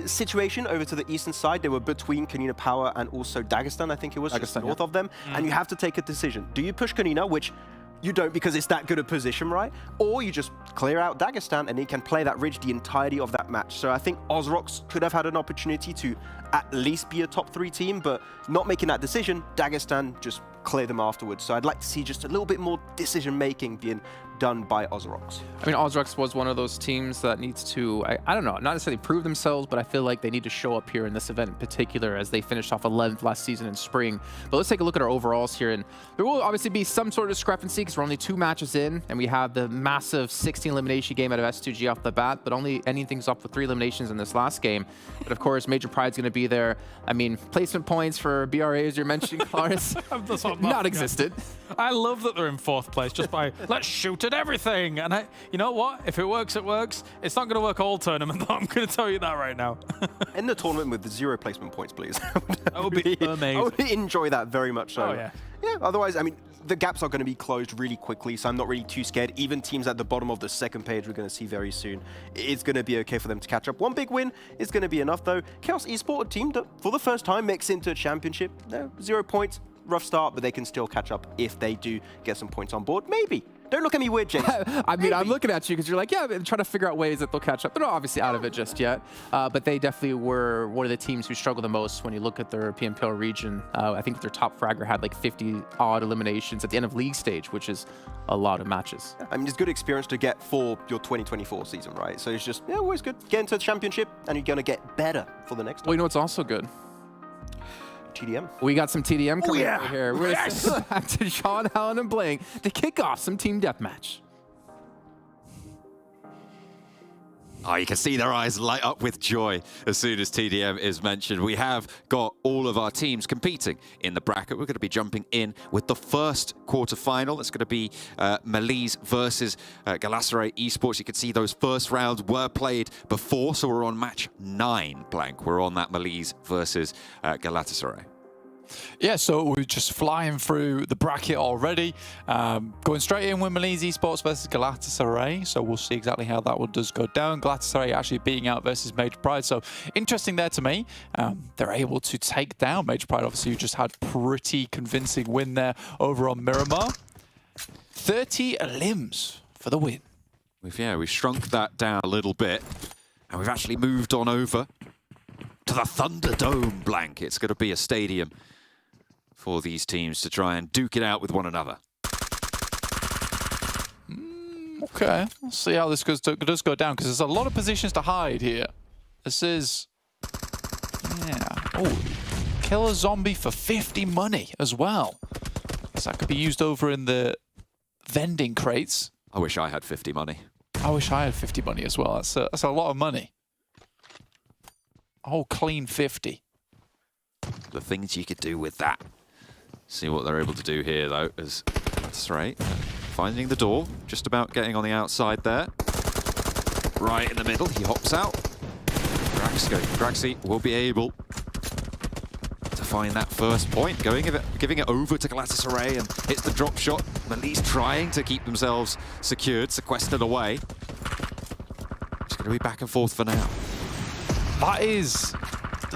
situation over to the eastern side. They were between KONINA Power and also Dagestan, I think it was, just north of them. And you have to take a decision. Do you push KONINA, which you don't because it's that good a position, right? Or you just clear out Dagestan and he can play that ridge the entirety of that match. So I think OZAROX could have had an opportunity to at least be a top 3 team, but not making that decision, Dagestan just clear them afterwards. So I'd like to see just a little bit more decision-making being done by OZAROX. I mean, OZAROX was one of those teams that needs to, I don't know, not necessarily prove themselves, but I feel like they need to show up here in this event in particular as they finished off 11th last season in spring. But let's take a look at our overalls here, and there will obviously be some sort of discrepancy because we're only 2 matches in, and we have the massive 16 elimination game out of S2G off the bat, but only ending things up with 3 eliminations in this last game. But of course, Major Pride's going to be there. I mean, placement points for BRA, as you're mentioning, Claris, not existed. I love that they're in 4th place just by, let's shoot at everything. And you know what? If it works, it works. It's not going to work all tournament, though. I'm going to tell you that right now. End the tournament with 0 placement points, please. That would be amazing. I would enjoy that very much so. Oh, yeah. Yeah, otherwise, I mean, the gaps are going to be closed really quickly, so I'm not really too scared. Even teams at the bottom of the 2nd page we're going to see very soon. It's going to be okay for them to catch up. One big win is going to be enough, though. KAOS Esports, a team that, for the first time, makes into a championship. 0 points. Rough start, but they can still catch up if they do get some points on board. Maybe. Don't look at me weird, James. I mean, I'm looking at you because you're like, yeah, trying to figure out ways that they'll catch up. They're not obviously out of it just yet, but they definitely were one of the teams who struggled the most when you look at their PMPL region. I think their top fragger had like 50-odd eliminations at the end of league stage, which is a lot of matches. I mean, it's good experience to get for your 2024 season, right? So it's just, yeah, always good. Get into the championship, and you're going to get better for the next time. Well, you know what's also good? TDM. We got some TDM coming over here. We're going to send back to Sean, Allen, and Blank to kick off some team deathmatch. Oh, you can see their eyes light up with joy as soon as TDM is mentioned. We have got all of our teams competing in the bracket. We're going to be jumping in with the first quarterfinal. It's going to be MELISE versus GALATASARAY Esports. You can see those first rounds were played before, so we're on match 9, Blank. We're on that MELISE versus GALATASARAY. Yeah, so we're just flying through the bracket already. Going straight in with MELISE Esports versus GALATASARAY. So we'll see exactly how that one does go down. GALATASARAY actually beating out versus Major Pride. So interesting there to me. They're able to take down Major Pride. Obviously, who just had pretty convincing win there over on Miramar. 30 limbs for the win. We've shrunk that down a little bit. And we've actually moved on over to the Thunderdome, Blank. It's going to be a stadium for these teams to try and duke it out with one another. Okay, let's see how this does go down, because there's a lot of positions to hide here. This is... yeah. Oh, kill a zombie for 50 money as well. So that could be used over in the vending crates. I wish I had 50 money. I wish I had 50 money as well. That's a lot of money. Oh, clean 50. The things you could do with that. See what they're able to do here, though, as that's right. Finding the door, just about getting on the outside there. Right in the middle, he hops out. Graxy will be able to find that first point, giving it over to GALATASARAY, and hits the drop shot. MELISE trying to keep themselves secured, sequestered away. Just going to be back and forth for now. That is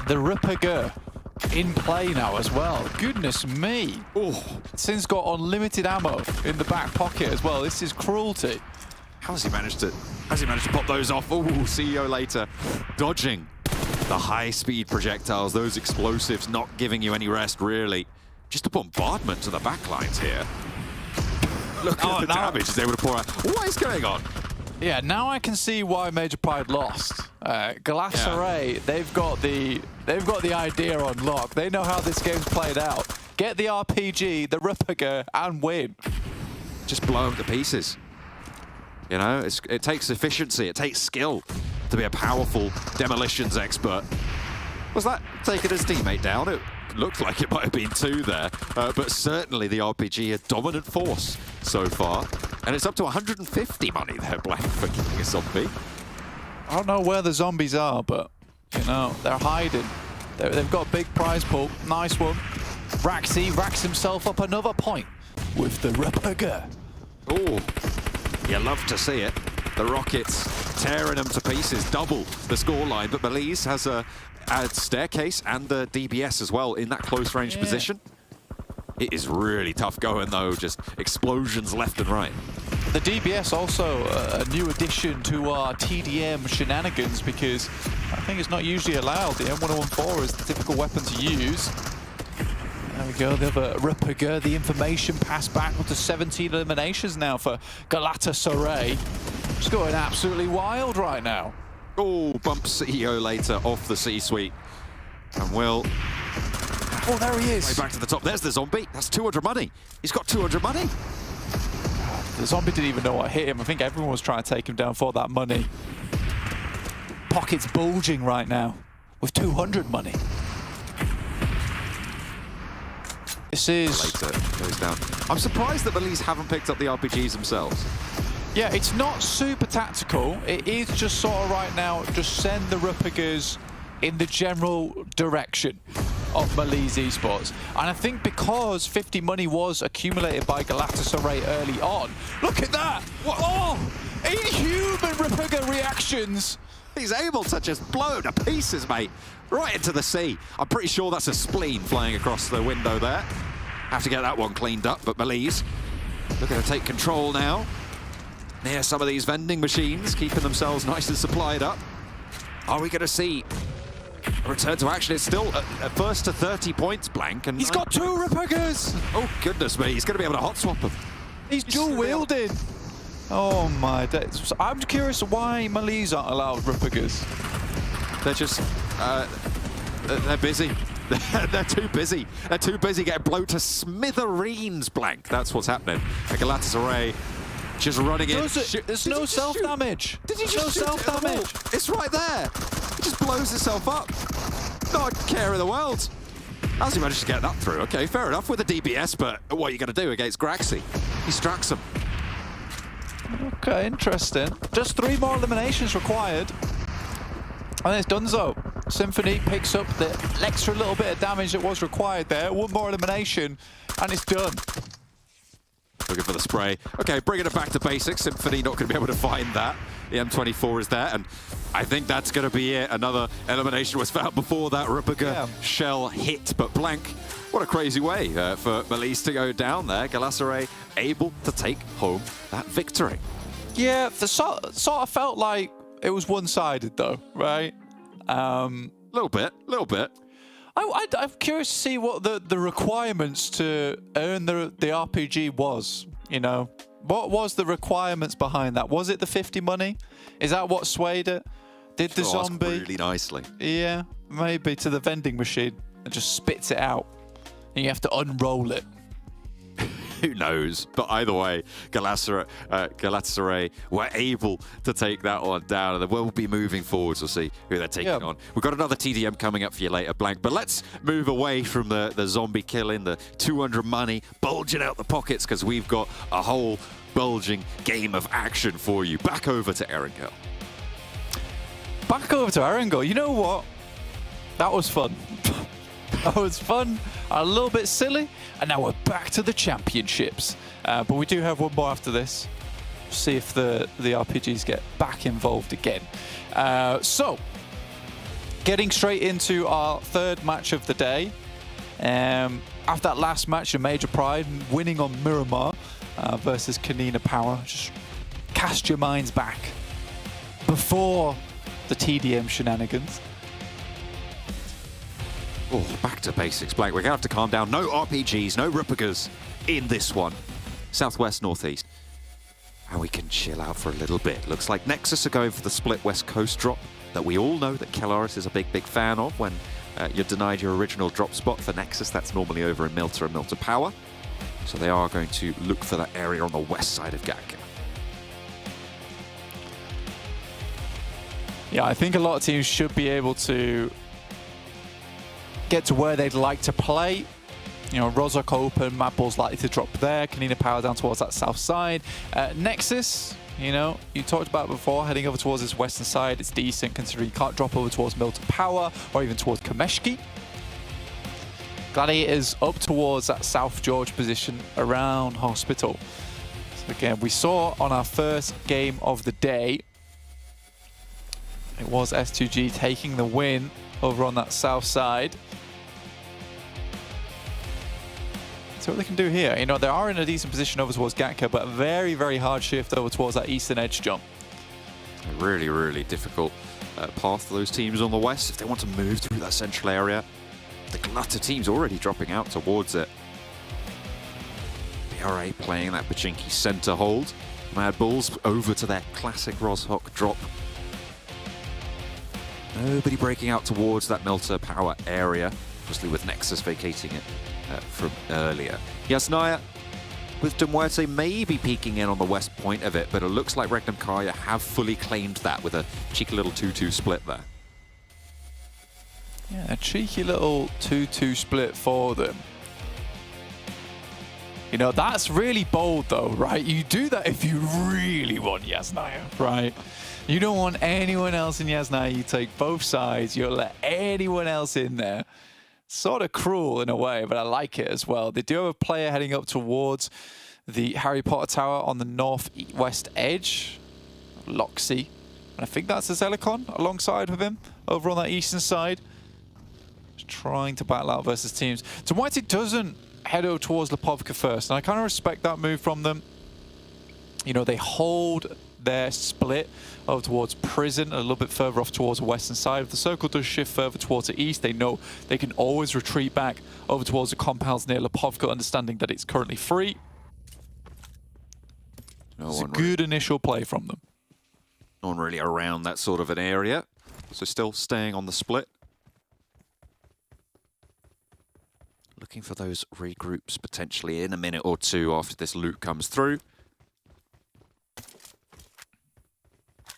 the Ripperger in play now as well. Goodness me. Oh, Sin's got unlimited ammo in the back pocket as well. This is cruelty. How has he managed to pop those off? Oh, see you later. Dodging the high-speed projectiles, those explosives, not giving you any rest, really. Just a bombardment to the backlines here. Look at the damage he's able to pour out. What is going on? Yeah, now I can see why Major Pride lost. GALATASARAY, they've got the idea on lock. They know how this game's played out. Get the RPG, the Ripperger, and win. Just blow them to pieces. You know, it takes efficiency, it takes skill to be a powerful demolitions expert. Was that taking his teammate down? It looked like it might have been 2 there, but certainly the RPG a dominant force so far. And it's up to 150 money there, Blank, for killing a zombie. I don't know where the zombies are, but, you know, they're hiding. They've got a big prize pool. Nice one. Raxy racks himself up another point with the Ripperger. Oh, you love to see it. The Rockets tearing them to pieces, double the scoreline, but MELISE has a staircase and the DBS as well in that close range position. It is really tough going though, just explosions left and right. The DBS also a new addition to our TDM shenanigans, because I think it's not usually allowed. The M114 is the typical weapon to use. There we go, the other Ripperger, the information passed back with the 17 eliminations now for GALATASARAY. It's going absolutely wild right now. Oh, bumps CEO later off the C-suite. And Will... oh, there he is. Way back to the top. There's the zombie. That's 200 money. He's got 200 money. The zombie didn't even know what hit him. I think everyone was trying to take him down for that money. Pockets bulging right now with 200 money. This is... later goes down. I'm surprised that MELISE haven't picked up the RPGs themselves. Yeah, it's not super tactical. It is just sort of right now, just send the Rippergers in the general direction of MELISE Esports. And I think because 50 money was accumulated by GALATASARAY early on, look at that! What? Oh! Inhuman Ripperger reactions! He's able to just blow to pieces, mate. Right into the sea. I'm pretty sure that's a spleen flying across the window there. Have to get that one cleaned up, but MELISE looking to take control now. Near some of these vending machines, keeping themselves nice and supplied up. Are we going to see a return to action? It's still at first to 30 points, Blank. And he's got 2 Rippergers! Oh, goodness me. He's going to be able to hot swap them. He's dual wielding. Oh, my days. I'm curious why MELISE aren't allowed Rippergers. They're just... they're busy. They're too busy. They're too busy getting blown to smithereens, Blank. That's what's happening. GALATASARAY Just running in. There's no self-damage. Did he There's just no shoot it at the wall? self-damage. It's right there. It just blows itself up. Not a care in the world. How's he managed to get that through? Okay, fair enough with the DBS, but what are you going to do against Graxi? He strikes him. Okay, interesting. Just 3 more eliminations required. And it's donezo. Symphony picks up the extra little bit of damage that was required there. 1 more elimination, and it's done. Looking for the spray. Okay, bringing it back to basics. Symphony not going to be able to find that. The M24 is there, and I think that's going to be it. Another elimination was found before that Rupiga shell hit, but blank. What a crazy way for MELISE to go down there. Galatasaray able to take home that victory. Yeah, the sort of felt like it was one-sided though, right? Little bit. I'm curious to see what the requirements to earn the RPG was, you know? What was the requirements behind that? Was it the 50 money? Is that what swayed it? Did the zombie... really nicely. Yeah, maybe to the vending machine and just spits it out. And you have to unroll it. Who knows? But either way, Galatasaray were able to take that one down, and they will be moving forwards. We'll see who they're taking on. We've got another TDM coming up for you later, Blank. But let's move away from the zombie killing, the 200 money bulging out the pockets, because we've got a whole bulging game of action for you. Back over to Erangel. Back over to Erangel. You know what? That was fun. That was fun, a little bit silly, and now we're back to the championships. But we do have one more after this. See if the RPGs get back involved again. So, getting straight into our 3rd match of the day. After that last match, a Major Pride winning on Miramar versus KONINA Power. Just cast your minds back before the TDM shenanigans. Oh, back to basics, Blank. We're going to have to calm down. No RPGs, no Rupigas in this one. Southwest, northeast. And we can chill out for a little bit. Looks like Nexus are going for the split West Coast drop that we all know that Kelaris is a big fan of when you're denied your original drop spot for Nexus. That's normally over in Milta and Milta Power. So they are going to look for that area on the west side of Gatka. Yeah, I think a lot of teams should be able to get to where they'd like to play. You know, Rozhok open, MADBULLS likely to drop there, KONINA Power down towards that south side. Nexus, you know, you talked about before, heading over towards this western side, it's decent considering you can't drop over towards Milton Power or even towards Kameshki. Gladiators up towards that South George position around Hospital. So again, we saw on our first game of the day, it was S2G taking the win over on that south side. See what they can do here. You know, they are in a decent position over towards Gatka, but a very, very hard shift over towards that eastern edge jump. A really, really difficult path for those teams on the west if they want to move through that central area. The Glata team's already dropping out towards it. BRA playing that Pachinki center hold. MADBULLS over to their classic Rozhok drop. Nobody breaking out towards that Milta Power area, obviously with Nexus vacating it from earlier. Yasnaya with MUERTE maybe peeking in on the west point of it, but it looks like REGNUM CARYA have fully claimed that with a cheeky little 2-2 split there. Yeah, a cheeky little 2-2 split for them. You know, that's really bold though, right? You do that if you really want Yasnaya, right? You don't want anyone else in Yasnaya. You take both sides. You'll let anyone else in there. Sort of cruel in a way, but I like it as well. They do have a player heading up towards the Harry Potter Tower on the northwest edge. Loxy. And I think that's a Zelicon alongside with him over on that eastern side. Just trying to battle out versus teams. MUERTE doesn't head over towards Lipovka first, and I kind of respect that move from them. You know, they hold their split over towards Prison, a little bit further off towards the western side. If the circle does shift further towards the east, they know they can always retreat back over towards the compounds near Lipovka, understanding that it's currently free. It's a good initial play from them. No one really around that sort of an area, so still staying on the split. Looking for those regroups potentially in a minute or two after this loot comes through.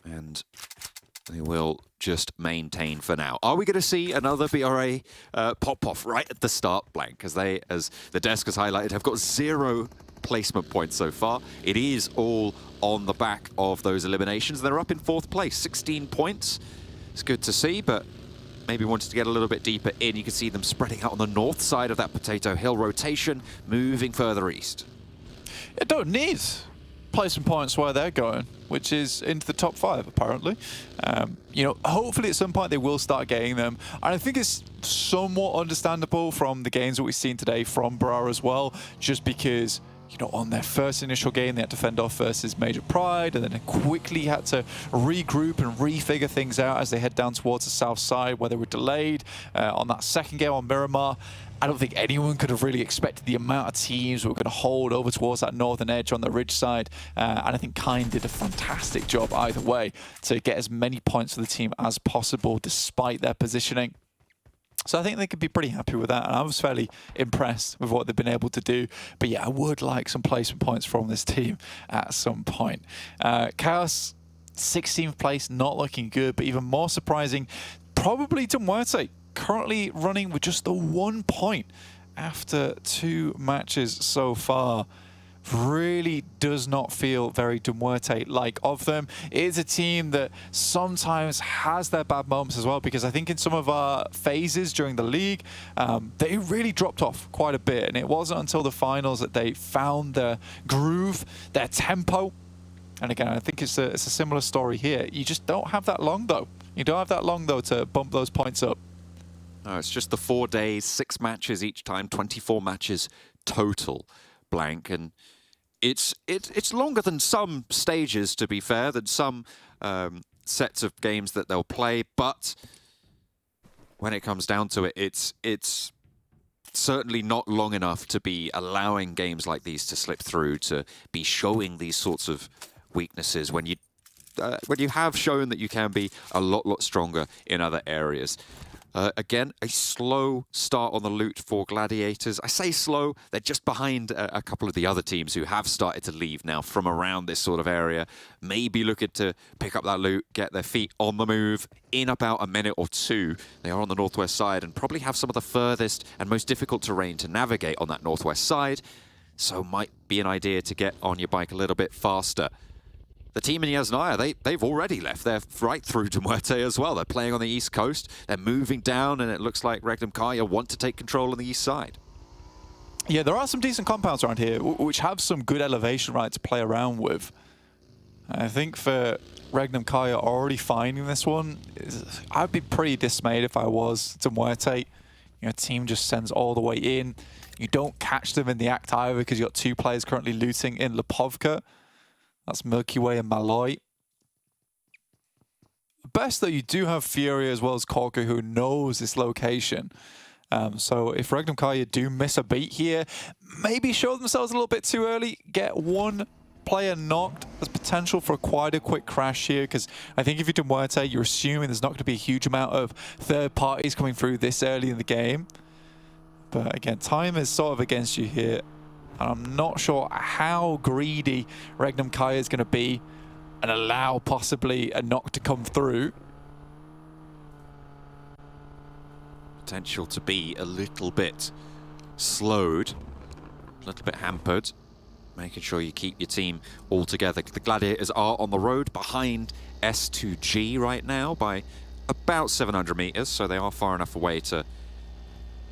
And they will just maintain for now. Are we going to see another BRA pop-off right at the start, Blank? Because they, as the desk has highlighted, have got 0 placement points so far. It is all on the back of those eliminations. They're up in 4th place, 16 points. It's good to see, but maybe wanted to get a little bit deeper in. You can see them spreading out on the north side of that Potato Hill rotation, moving further east. It don't need placement points where they're going, which is into the top 5 apparently. You know, hopefully at some point they will start getting them, and I think it's somewhat understandable from the games that we've seen today from Bra as well, just because, you know, on their first initial game they had to fend off versus Major Pride, and then they quickly had to regroup and refigure things out as they head down towards the south side where they were delayed. On that second game on Miramar, I don't think anyone could have really expected the amount of teams that were going to hold over towards that northern edge on the ridge side. And I think Kind did a fantastic job either way to get as many points for the team as possible despite their positioning. So I think they could be pretty happy with that, and I was fairly impressed with what they've been able to do. But yeah, I would like some placement points from this team at some point. KAOS, 16th place, not looking good, but even more surprising, probably to MUERTE, currently running with just the 1 point after 2 matches so far. Really does not feel very MUERTE-like of them. It is a team that sometimes has their bad moments as well, because I think in some of our phases during the league, they really dropped off quite a bit, and it wasn't until the finals that they found their groove, their tempo. And again, I think it's a similar story here. You just don't have that long, though. You don't have that long, though, to bump those points up. No, it's just the 4 days, 6 matches each time, 24 matches total, Blank, and it's longer than some stages, to be fair, than some sets of games that they'll play, but when it comes down to it, it's certainly not long enough to be allowing games like these to slip through, to be showing these sorts of weaknesses when you have shown that you can be a lot stronger in other areas. Again, a slow start on the loot for Gladiators. I say slow, they're just behind a couple of the other teams who have started to leave now from around this sort of area. Maybe looking to pick up that loot, get their feet on the move in about a minute or 2. They are on the northwest side and probably have some of the furthest and most difficult terrain to navigate on that northwest side. So might be an idea to get on your bike a little bit faster. The team in Yasnaya, they've already left. They're right through to MUERTE as well. They're playing on the east coast. They're moving down, and it looks like REGNUM KARYA want to take control on the east side. Yeah, there are some decent compounds around here, which have some good elevation right to play around with. I think for REGNUM KARYA already finding this one, I'd be pretty dismayed if I was to MUERTE. You know, team just sends all the way in. You don't catch them in the act either because you've got 2 players currently looting in Lipovka. That's Milky Way and Malloy. Best that you do have Fury as well as Korka, who knows this location. So if REGNUM KARYA do miss a beat here, maybe show themselves a little bit too early, get 1 player knocked. There's potential for quite a quick crash here, because I think if you're to MUERTE, you're assuming there's not going to be a huge amount of third parties coming through this early in the game. But again, time is sort of against you here. And I'm not sure how greedy REGNUM KARYA is going to be and allow possibly a knock to come through. Potential to be a little bit slowed, a little bit hampered. Making sure you keep your team all together. The Gladiators are on the road behind S2G right now by about 700 meters, so they are far enough away to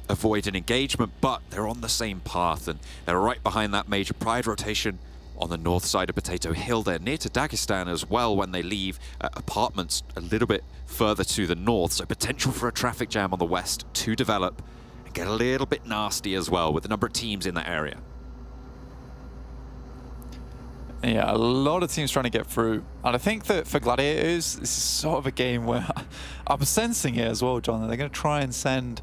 avoid an engagement, but they're on the same path, and they're right behind that Major Pride rotation on the north side of Potato Hill. They're near to Dagestan as well when they leave apartments a little bit further to the north, so potential for a traffic jam on the west to develop and get a little bit nasty as well with the number of teams in that area. Yeah, a lot of teams trying to get through. And I think that for Gladiators, this is sort of a game where I'm sensing it as well, John, that they're going to try and send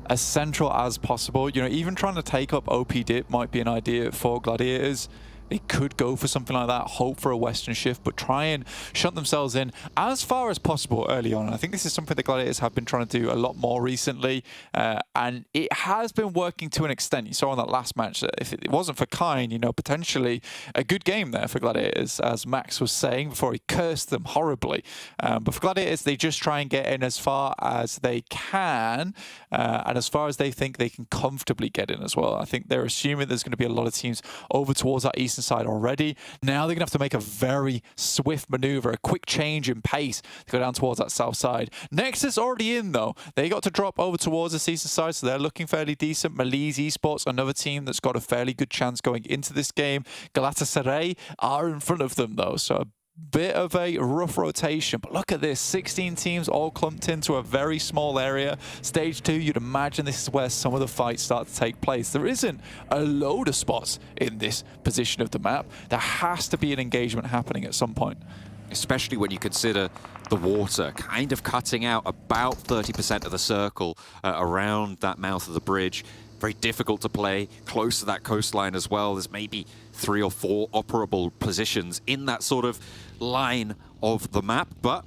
as central as possible. You know, even trying to take up OP Dip might be an idea for Gladiators. they could go for something like that, hope for a Western shift, but try and shunt themselves in as far as possible early on. And I think this is something the Gladiators have been trying to do a lot more recently, and it has been working to an extent. You saw in that last match that if it wasn't for Kine, you know, potentially a good game there for Gladiators, as Max was saying before he cursed them horribly. But for Gladiators, they just try and get in as far as they can, and as far as they think they can comfortably get in as well. I think they're assuming there's going to be a lot of teams over towards that eastern side already. Now they're going to have to make a very swift maneuver, a quick change in pace to go down towards that south side. Nexus already in though. They got to drop over towards the eastern side, so they're looking fairly decent. MELISE Esports, another team that's got a fairly good chance going into this game. GALATASARAY are in front of them though, so a bit of a rough rotation. But look at this, 16 teams all clumped into a very small area. Stage 2, you'd imagine this is where some of the fights start to take place. There isn't a load of spots in this position of the map. There has to be an engagement happening at some point. Especially when you consider the water kind of cutting out about 30% of the circle around that mouth of the bridge. Very difficult to play, close to that coastline as well. There's maybe 3 or 4 operable positions in that sort of line of the map, but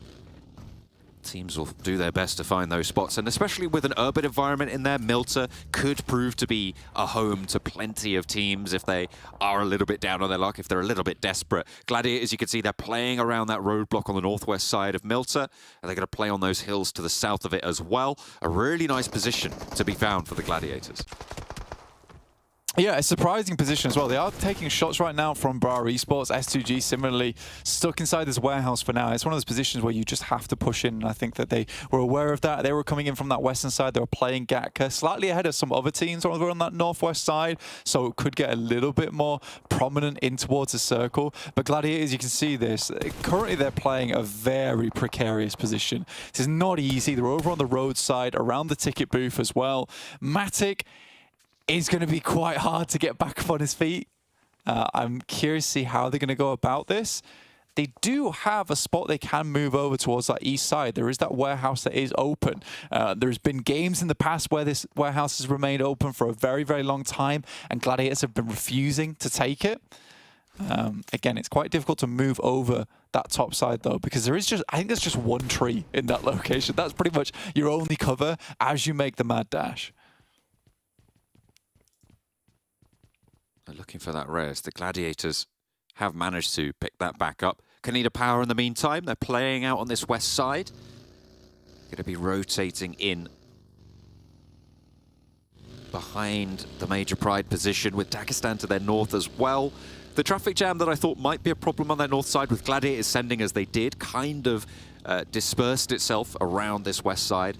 teams will do their best to find those spots, and especially with an urban environment in there, MUERTE could prove to be a home to plenty of teams if they are a little bit down on their luck, if they're a little bit desperate. Gladiators, you can see they're playing around that roadblock on the northwest side of MUERTE, and they're going to play on those hills to the south of it as well. A really nice position to be found for the Gladiators. Yeah, a surprising position as well. They are taking shots right now from Bra Esports. S2G similarly stuck inside this warehouse for now. It's one of those positions where you just have to push in, and I think that they were aware of that. They were coming in from that western side. They were playing Gatka slightly ahead of some other teams over on that northwest side, so it could get a little bit more prominent in towards the circle. But Gladiators, you can see this. Currently, they're playing a very precarious position. This is not easy. They're over on the roadside, around the ticket booth as well. Matic is going to be quite hard to get back up on his feet. I'm curious to see how they're going to go about this. They do have a spot they can move over towards that east side. There is that warehouse that is open. There's been games in the past where this warehouse has remained open for a very, very long time, and Gladiators have been refusing to take it. Again, it's quite difficult to move over that top side though, because there is just, I think there's just one tree in that location. That's pretty much your only cover as you make the mad dash. Looking for that res. The Gladiators have managed to pick that back up. KONINA Power in the meantime, they're playing out on this west side. Going to be rotating in behind the Major Pride position with Dagestan to their north as well. The traffic jam that I thought might be a problem on their north side with Gladiators sending as they did kind of dispersed itself around this west side,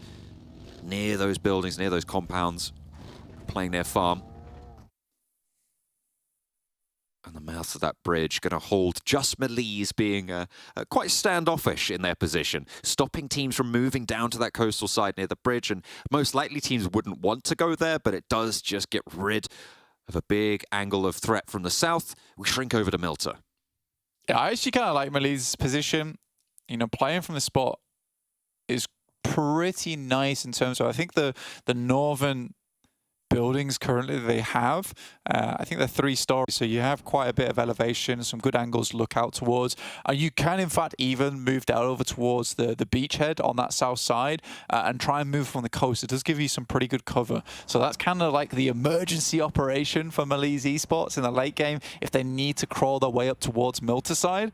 near those buildings, near those compounds, playing their farm. And the mouth of that bridge going to hold just MELISE being quite standoffish in their position, stopping teams from moving down to that coastal side near the bridge. And most likely teams wouldn't want to go there, but it does just get rid of a big angle of threat from the south. We shrink over to MUERTE. Yeah, I actually kind of like MELISE's position. You know, playing from the spot is pretty nice in terms of, I think the northern buildings currently they have, I think they're 3 stories, so you have quite a bit of elevation, some good angles to look out towards. You can in fact even move down over towards the beachhead on that south side and try and move from the coast. It does give you some pretty good cover, so that's kind of like the emergency operation for MELISE Esports in the late game if they need to crawl their way up towards MUERTE side.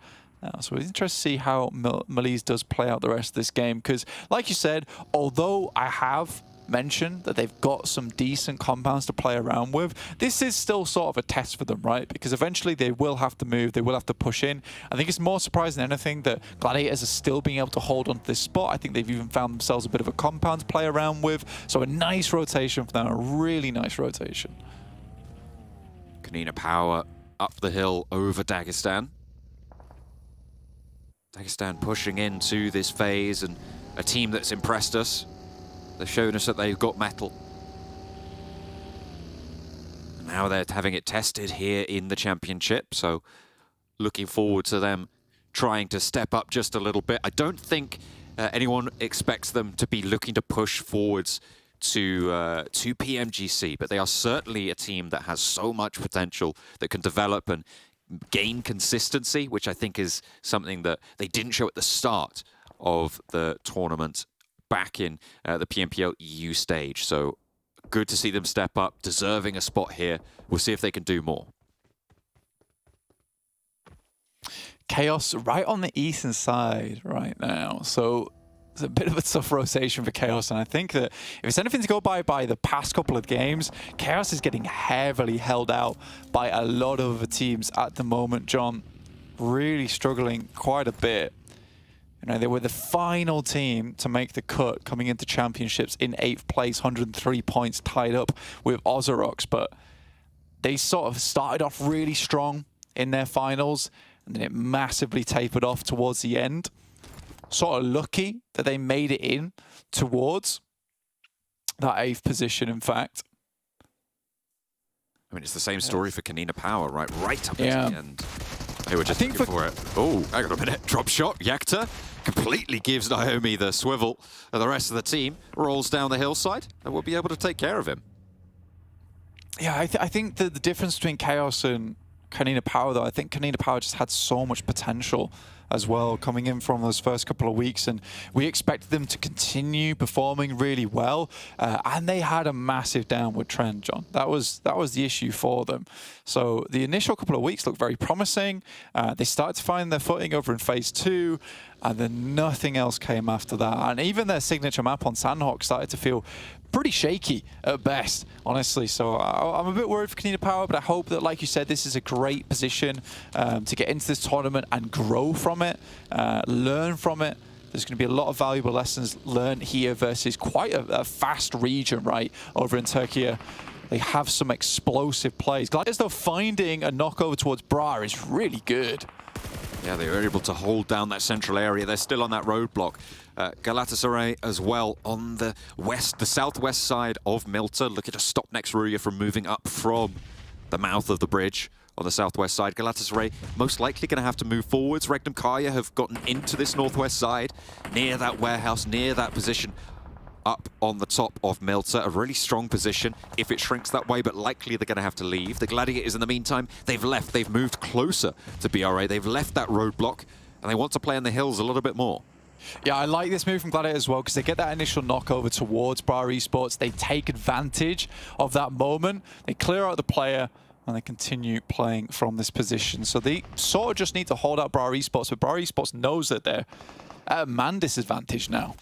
So it's interesting to see how MELISE does play out the rest of this game, because like you said, although I have mentioned that they've got some decent compounds to play around with, this is still sort of a test for them, right? Because eventually they will have to move, they will have to push in. I think it's more surprising than anything that Gladiators are still being able to hold on to this spot. I think they've even found themselves a bit of a compound to play around with. So a nice rotation for them, a really nice rotation. KONINA Power up the hill over Dagestan. Dagestan pushing into this phase, and a team that's impressed us. They've shown us that they've got metal. And now they're having it tested here in the championship, so looking forward to them trying to step up just a little bit. I don't think anyone expects them to be looking to push forwards to PMGC, but they are certainly a team that has so much potential that can develop and gain consistency, which I think is something that they didn't show at the start of the tournament back in the PMPL EU stage. So good to see them step up, deserving a spot here. We'll see if they can do more. KAOS right on the eastern side right now. So it's a bit of a tough rotation for KAOS, and I think that if it's anything to go by the past couple of games, KAOS is getting heavily held out by a lot of other teams at the moment, John. Really struggling quite a bit. You know, they were the final team to make the cut coming into championships in 8th place, 103 points, tied up with OZAROX, but they sort of started off really strong in their finals, and then it massively tapered off towards the end. Sort of lucky that they made it in towards that 8th position, in fact. I mean, it's the same story for KONINA Power, right? Right up at the end. They were just looking for it. Oh, hang on a minute. Drop shot. Yakta completely gives Naomi the swivel, and the rest of the team rolls down the hillside, and we'll be able to take care of him. Yeah, I think that the difference between KAOS and KONINA Power, though, I think KONINA Power just had so much potential as well coming in from those first couple of weeks, and we expected them to continue performing really well, and they had a massive downward trend, John. That was the issue for them. So the initial couple of weeks looked very promising. They started to find their footing over in Phase 2, and then nothing else came after that. And even their signature map on Sanhok started to feel pretty shaky at best, honestly. So I'm a bit worried for KONINA Power, but I hope that, like you said, this is a great position to get into this tournament and grow from it, learn from it. There's going to be a lot of valuable lessons learned here versus quite a fast region, right, over in Türkiye. They have some explosive plays. Gladiators, though, finding a knockover towards Bra is really good. Yeah, they were able to hold down that central area. They're still on that roadblock. Galatasaray as well on the southwest side of MELISE. Looking to stop RÜYA from moving up from the mouth of the bridge on the southwest side. Galatasaray most likely going to have to move forwards. REGNUM KARYA have gotten into this northwest side, near that warehouse, near that position up on the top of MELISE. A really strong position if it shrinks that way, but likely they're going to have to leave. The Gladiators, in the meantime, they've left. They've moved closer to BRA. They've left that roadblock, and they want to play in the hills a little bit more. Yeah, I like this move from Gladiator as well, because they get that initial knockover towards Bra Esports. They take advantage of that moment. They clear out the player, and they continue playing from this position. So they sort of just need to hold out Bra Esports, but Bra Esports knows that they're at a man disadvantage now.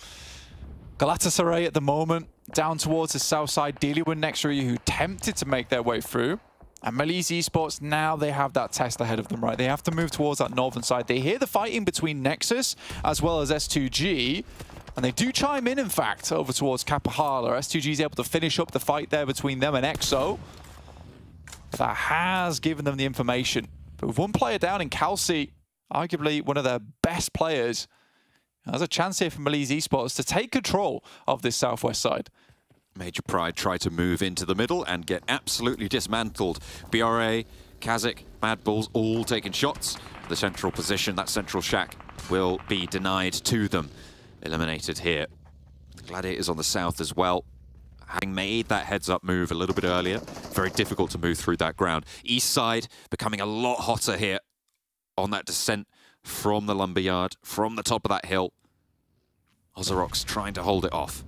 Galatasaray at the moment, down towards the south side, dealing with NEXUS, who tempted to make their way through. And MELISE Esports, now they have that test ahead of them, right? They have to move towards that northern side. They hear the fighting between NEXUS as well as S2G, and they do chime in fact, over towards Kapahala. S2G is able to finish up the fight there between them and EXO. That has given them the information. But with one player down in Kalsi, arguably one of their best players, there's a chance here for MELISE Esports to take control of this southwest side. Major Pride try to move into the middle and get absolutely dismantled. BRA, KASIK, MADBULLS all taking shots. The central position, that central shack, will be denied to them. Eliminated here. Gladiators on the south as well, having made that heads-up move a little bit earlier. Very difficult to move through that ground. East side becoming a lot hotter here on that descent from the lumberyard, from the top of that hill. OZAROX trying to hold it off.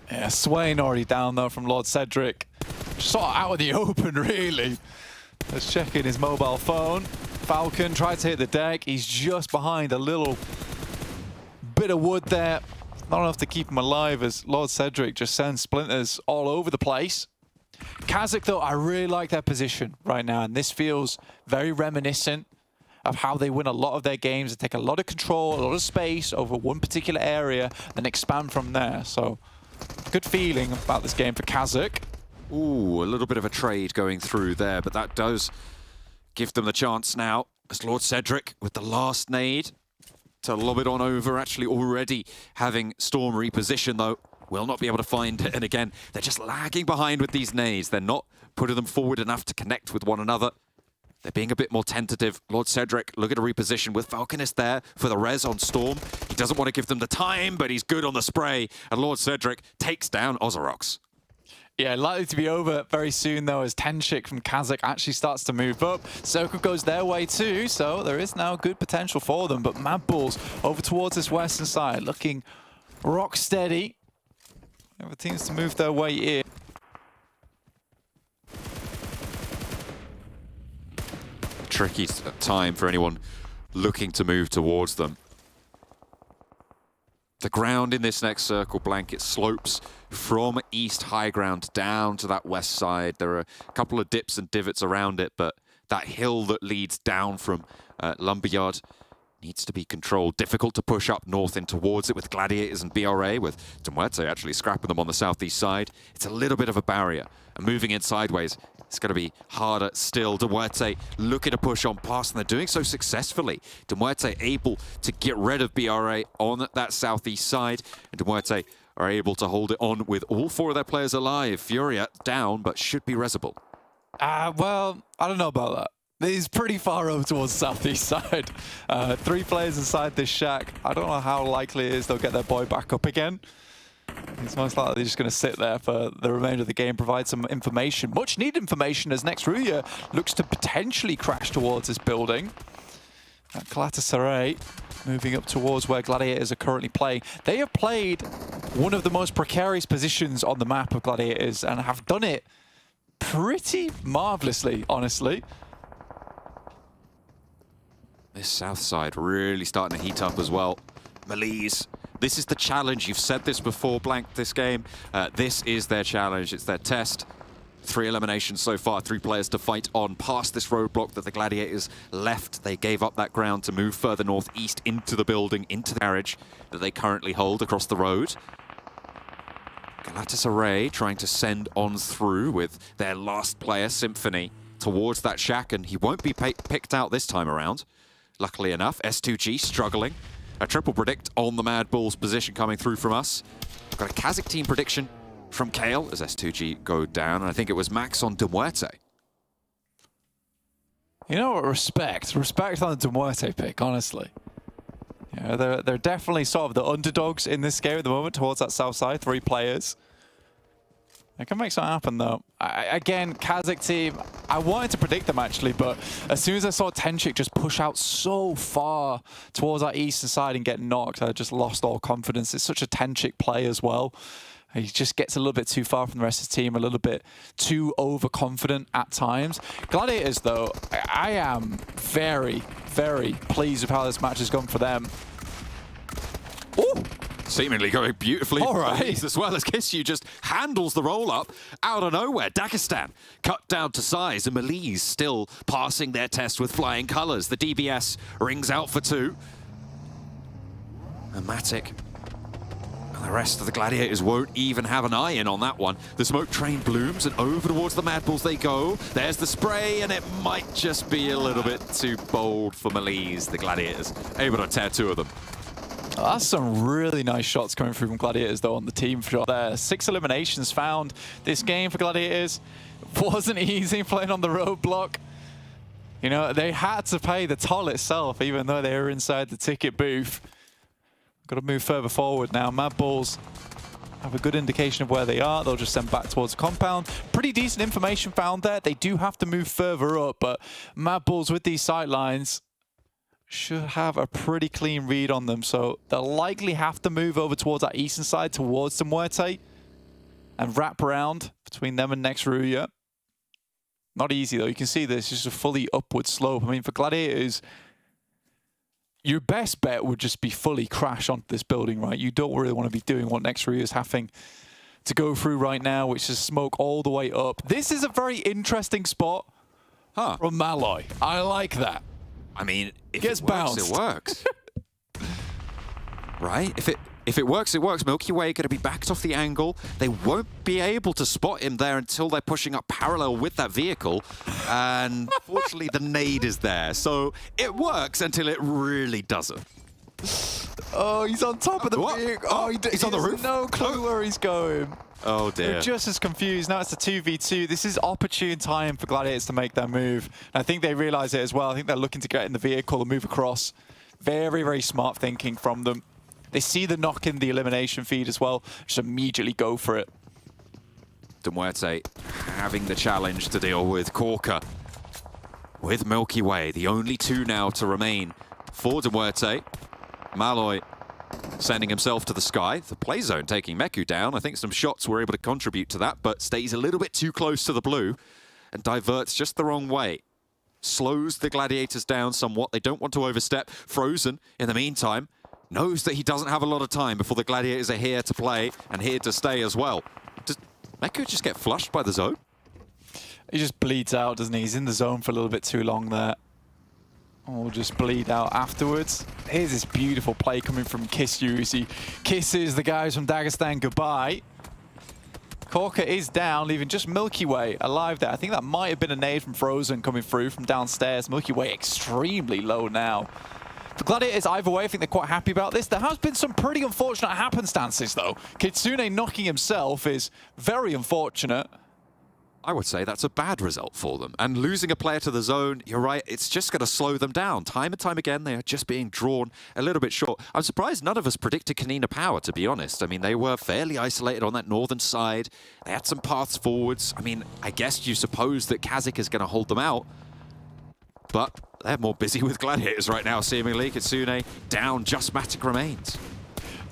Yeah, Swain already down though from Lord Cedric. Sort of out in the open, really. Let's check in his mobile phone. Falcon tried to hit the deck. He's just behind a little bit of wood there. Not enough to keep him alive as Lord Cedric just sends splinters all over the place. KASIK, though, I really like their position right now, and this feels very reminiscent of how they win a lot of their games and take a lot of control, a lot of space over one particular area, then expand from there. So, good feeling about this game for KASIK. Ooh, a little bit of a trade going through there, but that does give them the chance now as Lord Cedric with the last nade to lob it on over, actually already having Storm reposition though. Will not be able to find it, and again, they're just lagging behind with these nades. They're not putting them forward enough to connect with one another. They're being a bit more tentative. Lord Cedric looking to reposition with Falconist there for the res on Storm. He doesn't want to give them the time, but he's good on the spray. And Lord Cedric takes down OZAROX. Yeah, likely to be over very soon, though, as Tenchik from KASIK actually starts to move up. Circle goes their way, too, so there is now good potential for them. But MADBULLS over towards this western side, looking rock steady. Other teams to move their way in. Tricky time for anyone looking to move towards them. The ground in this next circle blanket slopes from east high ground down to that west side. There are a couple of dips and divots around it, but that hill that leads down from Lumberyard needs to be controlled. Difficult to push up north and towards it with Gladiators and BRA, with MUERTE actually scrapping them on the southeast side. It's a little bit of a barrier. And moving in sideways, it's going to be harder still. MUERTE looking to push on past, and they're doing so successfully. MUERTE able to get rid of BRA on that southeast side, and MUERTE are able to hold it on with all 4 of their players alive. Furia down, but should be resable. Well, I don't know about that. He's pretty far over towards the southeast side. 3 players inside this shack. I don't know how likely it is they'll get their boy back up again. He's most likely just going to sit there for the remainder of the game, provide some information. Much needed information as next RÜYA looks to potentially crash towards this building. GALATASARAY moving up towards where Gladiators are currently playing. They have played one of the most precarious positions on the map of Gladiators and have done it pretty marvelously, honestly. This south side really starting to heat up as well. MELISE, this is the challenge. You've said this before, Blank, this game. This is their challenge. It's their test. 3 eliminations so far, 3 players to fight on past this roadblock that the Gladiators left. They gave up that ground to move further northeast into the building, into the carriage that they currently hold across the road. GALATASARAY trying to send on through with their last player, Symphony, towards that shack, and he won't be picked out this time around. Luckily enough, S2G struggling. A triple predict on the MADBULLS position coming through from us. We've got a KASIK team prediction from Kale as S2G go down, and I think it was Max on MUERTE. You know what? Respect on the MUERTE pick, honestly. Yeah, they're definitely sort of the underdogs in this game at the moment towards that south side. 3 players. They can make something happen, though. Again, KASIK team, I wanted to predict them, actually, but as soon as I saw Tenchik just push out so far towards that eastern side and get knocked, I just lost all confidence. It's such a Tenchik play as well. He just gets a little bit too far from the rest of the team, a little bit too overconfident at times. Gladiators, though, I am very, very pleased with how this match has gone for them. Ooh! Seemingly going beautifully. All right. As well as Kisyu just handles the roll-up out of nowhere. Dagestan cut down to size, and MELISE still passing their test with flying colours. The DBS rings out for 2. And Matic and the rest of the Gladiators won't even have an eye in on that one. The smoke train blooms, and over towards the MADBULLS they go. There's the spray, and it might just be a little bit too bold for MELISE. The Gladiators able to tear 2 of them. That's some really nice shots coming through from Gladiators, though, on the team shot there. 6 eliminations found this game for Gladiators. Wasn't easy playing on the roadblock. You know, they had to pay the toll itself, even though they were inside the ticket booth. Got to move further forward now. MADBULLS have a good indication of where they are. They'll just send back towards the compound. Pretty decent information found there. They do have to move further up, but MADBULLS with these sight lines should have a pretty clean read on them, so they'll likely have to move over towards that eastern side, towards the MUERTE, and wrap around between them and next RÜYA. Not easy, though. You can see this is just a fully upward slope. I mean, for Gladiators, your best bet would just be fully crash onto this building, right? You don't really want to be doing what next RÜYA is having to go through right now, which is smoke all the way up. This is a very interesting spot from Malloy. I like that. I mean, if it works, it works. Right? If it works, it works. Milky Way going to be backed off the angle. They won't be able to spot him there until they're pushing up parallel with that vehicle. And fortunately, the nade is there. So it works until it really doesn't. Oh, he's on top of the vehicle. Oh, he's on the roof. No clue where he's going. Oh, dear. They're just as confused. Now it's a 2v2. This is opportune time for Gladiators to make their move. And I think they realize it as well. I think they're looking to get in the vehicle and move across. Very, very smart thinking from them. They see the knock in the elimination feed as well. Just immediately go for it. MUERTE having the challenge to deal with KORKA. With Milky Way, the only two now to remain for MUERTE. Malloy sending himself to the sky. The play zone taking Meku down. I think some shots were able to contribute to that, but stays a little bit too close to the blue and diverts just the wrong way. Slows the Gladiators down somewhat. They don't want to overstep. Frozen, in the meantime, knows that he doesn't have a lot of time before the Gladiators are here to play and here to stay as well. Does Meku just get flushed by the zone? He just bleeds out, doesn't he? He's in the zone for a little bit too long there. Or just bleed out afterwards. Here's this beautiful play coming from Kisyu as he kisses the guys from Dagestan goodbye. KORKA is down, leaving just Milky Way alive there. I think that might have been a nade from Frozen coming through from downstairs. Milky Way extremely low now. The Gladiators, either way, I think they're quite happy about this. There has been some pretty unfortunate happenstances, though. Kitsune knocking himself is very unfortunate. I would say that's a bad result for them. And losing a player to the zone, you're right, it's just going to slow them down. Time and time again, they are just being drawn a little bit short. I'm surprised none of us predicted KONINA Power, to be honest. I mean, they were fairly isolated on that northern side. They had some paths forwards. I mean, I guess you suppose that KASIK is going to hold them out. But they're more busy with Gladiators right now, seemingly. Kitsune down, just Matic remains.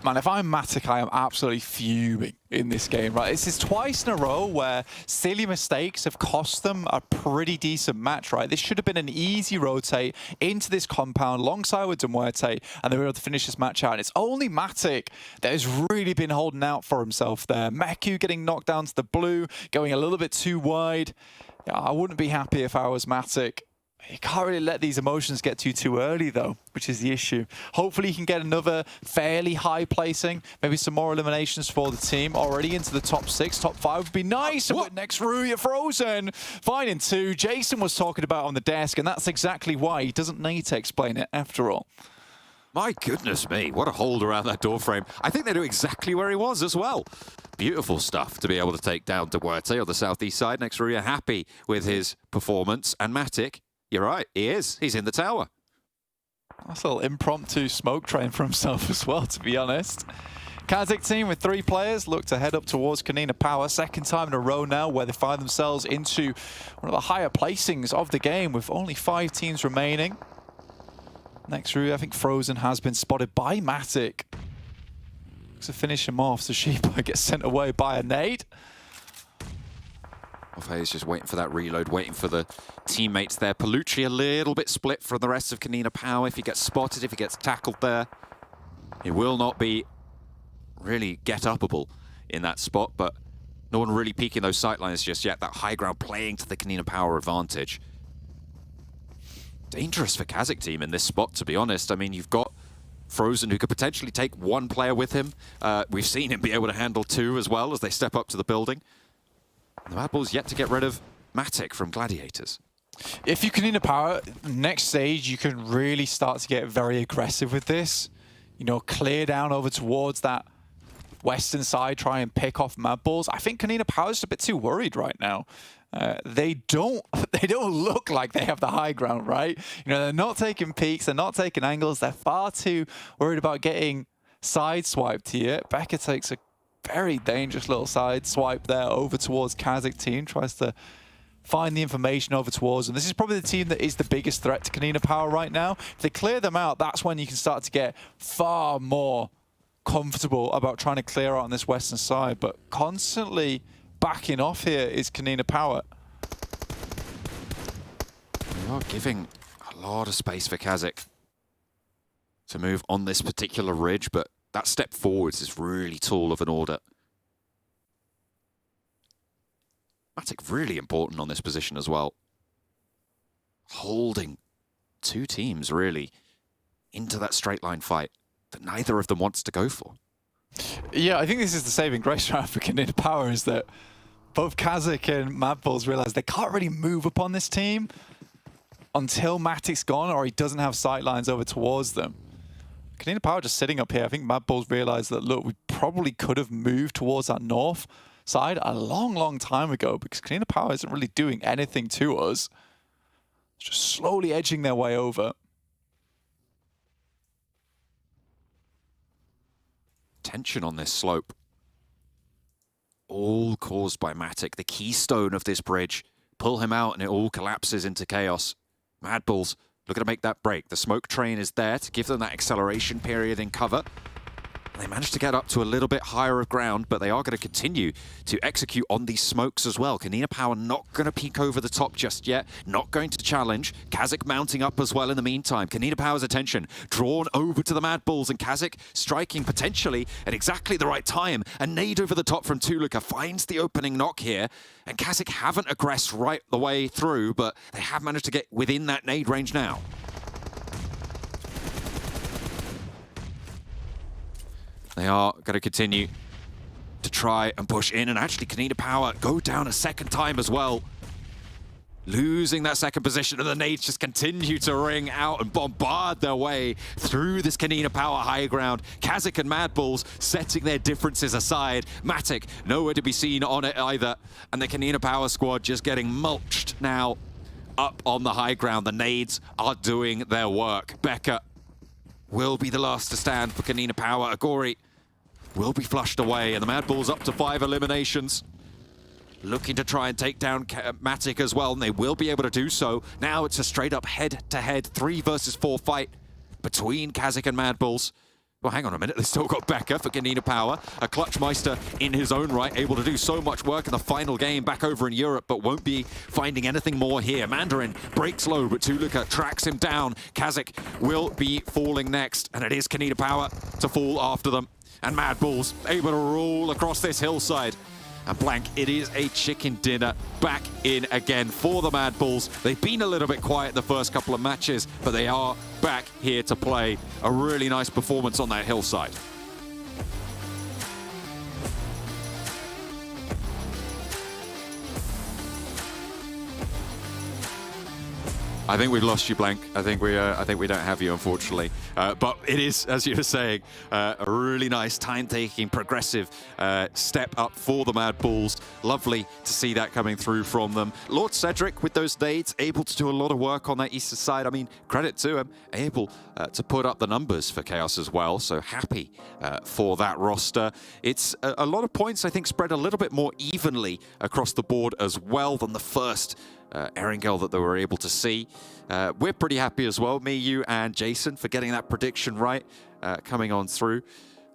Man, if I'm Matic, I am absolutely fuming in this game, right? This is twice in a row where silly mistakes have cost them a pretty decent match, right? This should have been an easy rotate into this compound alongside with MUERTE, and they were able to finish this match out. And it's only Matic that has really been holding out for himself there. Meku getting knocked down to the blue, going a little bit too wide. Yeah, I wouldn't be happy if I was Matic. You can't really let these emotions get to you too early, though, which is the issue. Hopefully, you can get another fairly high placing, maybe some more eliminations for the team. Already into the top 6, top 5 would be nice. And next, RÜYA Frozen, finding 2. Jason was talking about on the desk, and that's exactly why. He doesn't need to explain it after all. My goodness me, what a hold around that door frame. I think they knew exactly where he was as well. Beautiful stuff to be able to take down to MUERTE on the southeast side. Next, RÜYA happy with his performance, and Matic, you're right, he is. He's in the tower. That's a little impromptu smoke train for himself as well, to be honest. KASIK team with 3 players look to head up towards KONINA Power. Second time in a row now where they find themselves into one of the higher placings of the game with only 5 teams remaining. Next RÜYA, I think Frozen has been spotted by Matic. Looks to finish him off, so Sheepa gets sent away by a nade. He's just waiting for that reload, waiting for the teammates there. Palucci a little bit split from the rest of KONINA Power. If he gets spotted, if he gets tackled there, it will not be really get-upable in that spot, but no one really peeking those sightlines just yet. That high ground playing to the KONINA Power advantage. Dangerous for KASIK team in this spot, to be honest. I mean, you've got Frozen, who could potentially take 1 player with him. We've seen him be able to handle 2 as well as they step up to the building. The MADBULLS yet to get rid of Matic from Gladiators. If you KONINA Power, next stage, you can really start to get very aggressive with this. You know, clear down over towards that western side, try and pick off MADBULLS. I think KONINA Power is a bit too worried right now. They don't look like they have the high ground, right? You know, they're not taking peeks, they're not taking angles. They're far too worried about getting sideswiped here. Becca takes a very dangerous little side swipe there over towards KASIK team. Tries to find the information over towards them. This is probably the team that is the biggest threat to KONINA Power right now. If they clear them out, that's when you can start to get far more comfortable about trying to clear out on this western side. But constantly backing off here is KONINA Power. They are giving a lot of space for KASIK to move on this particular ridge, but that step forwards is really tall of an order. Matic really important on this position as well. Holding 2 teams, really, into that straight line fight that neither of them wants to go for. Yeah, I think this is the saving grace for KONINA Power, is that both KASIK and MADBULLS realize they can't really move upon this team until Matic's gone or he doesn't have sight lines over towards them. KONINA Power just sitting up here. I think MADBULLS realized that, look, we probably could have moved towards that north side a long time ago because KONINA Power isn't really doing anything to us. It's just slowly edging their way over. Tension on this slope. all caused by Matic, the keystone of this bridge. Pull him out and it all collapses into chaos. MADBULLS looking to make that break. The smoke train is there to give them that acceleration period in cover. They managed to get up to a little bit higher of ground, but they are going to continue to execute on these smokes as well. KONINA Power not going to peek over the top just yet, not going to challenge. KASIK mounting up as well in the meantime. KONINA Power's attention drawn over to the MADBULLS, and KASIK striking potentially at exactly the right time. A nade over the top from Tuluka finds the opening knock here, and KASIK haven't aggressed right the way through, but they have managed to get within that nade range now. They are going to continue to try and push in, and actually KONINA Power go down a second time as well. Losing that second position, and the nades just continue to ring out and bombard their way through this KONINA Power high ground. KASIK and MADBULLS setting their differences aside. Matic nowhere to be seen on it either, and the KONINA Power squad just getting mulched now up on the high ground. The nades are doing their work. Becca will be the last to stand for KONINA Power. Agori will be flushed away, and the MADBULLS up to 5 eliminations. Looking to try and take down Matic as well, and they will be able to do so. Now it's a straight-up head-to-head 3 versus 4 fight between KASIK and MADBULLS. Well, hang on a minute, they've still got Becca for KONINA Power. A Clutchmeister in his own right, able to do so much work in the final game back over in Europe, but won't be finding anything more here. Mandarin breaks low, but Tuluka tracks him down. KASIK will be falling next, and it is KONINA Power to fall after them. And MADBULLS able to roll across this hillside. And blank, it is a chicken dinner back in again for the MADBULLS. They've been a little bit quiet the first couple of matches, but they are back here to play. A really nice performance on that hillside. I think we've lost you, Blank. I think we don't have you, unfortunately. But it is, as you were saying, a really nice time-taking, progressive step up for the MADBULLS. Lovely to see that coming through from them. Lord Cedric, with those nades, able to do a lot of work on that eastern side. I mean, credit to him, able to put up the numbers for KAOS as well. So happy for that roster. It's a lot of points, I think, spread a little bit more evenly across the board as well than the first Erangel that they were able to see. We're pretty happy as well, me, you, and Jason, for getting that prediction right, coming on through.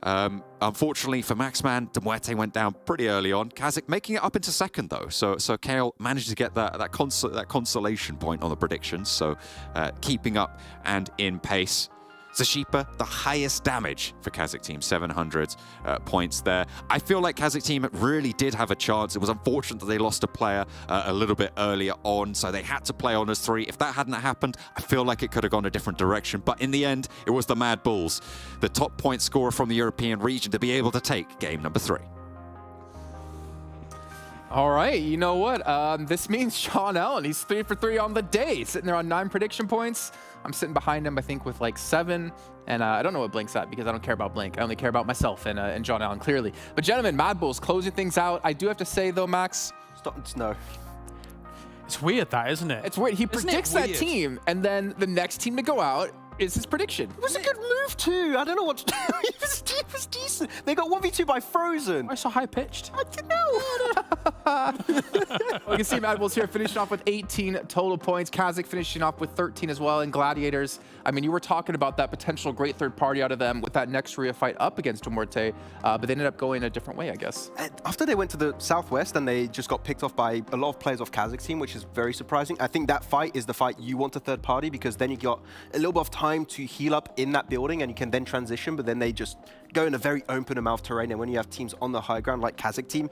Unfortunately for Maxman, MUERTE went down pretty early on. KASIK making it up into second, though. So Kale managed to get that consolation point on the predictions. So keeping up and in pace. Zashipa, the highest damage for KASIK team, 700 points there. I feel like KASIK team really did have a chance. It was unfortunate that they lost a player a little bit earlier on, so they had to play on as 3. If that hadn't happened, I feel like it could have gone a different direction. But in the end, it was the MADBULLS, the top point scorer from the European region, to be able to take game number 3. All right, you know what? This means Sean Allen, he's 3 for 3 on the day, sitting there on 9 prediction points. I'm sitting behind him, I think, with like 7. And I don't know what Blink's at because I don't care about Blink. I only care about myself and John Allen, clearly. But gentlemen, MADBULLS closing things out. I do have to say, though, Max. No. It's weird, that, isn't it? It's weird. He predicts that team, and then the next team to go out is his prediction. It was a good move too. I don't know what to do. It was decent. They got 1v2 by Frozen. Why so high-pitched? I don't know. We can see MADBULLS here finishing off with 18 total points. KASIK finishing off with 13 as well. And Gladiators, I mean, you were talking about that potential great third party out of them with that next RÜYA fight up against MUERTE, but they ended up going a different way, I guess. After they went to the Southwest, and they just got picked off by a lot of players off KASIK team, which is very surprising. I think that fight is the fight you want a third party, because then you got a little bit of time to heal up in that building, and you can then transition, but then they just go in a very open mouth terrain, and when you have teams on the high ground like KASIK team,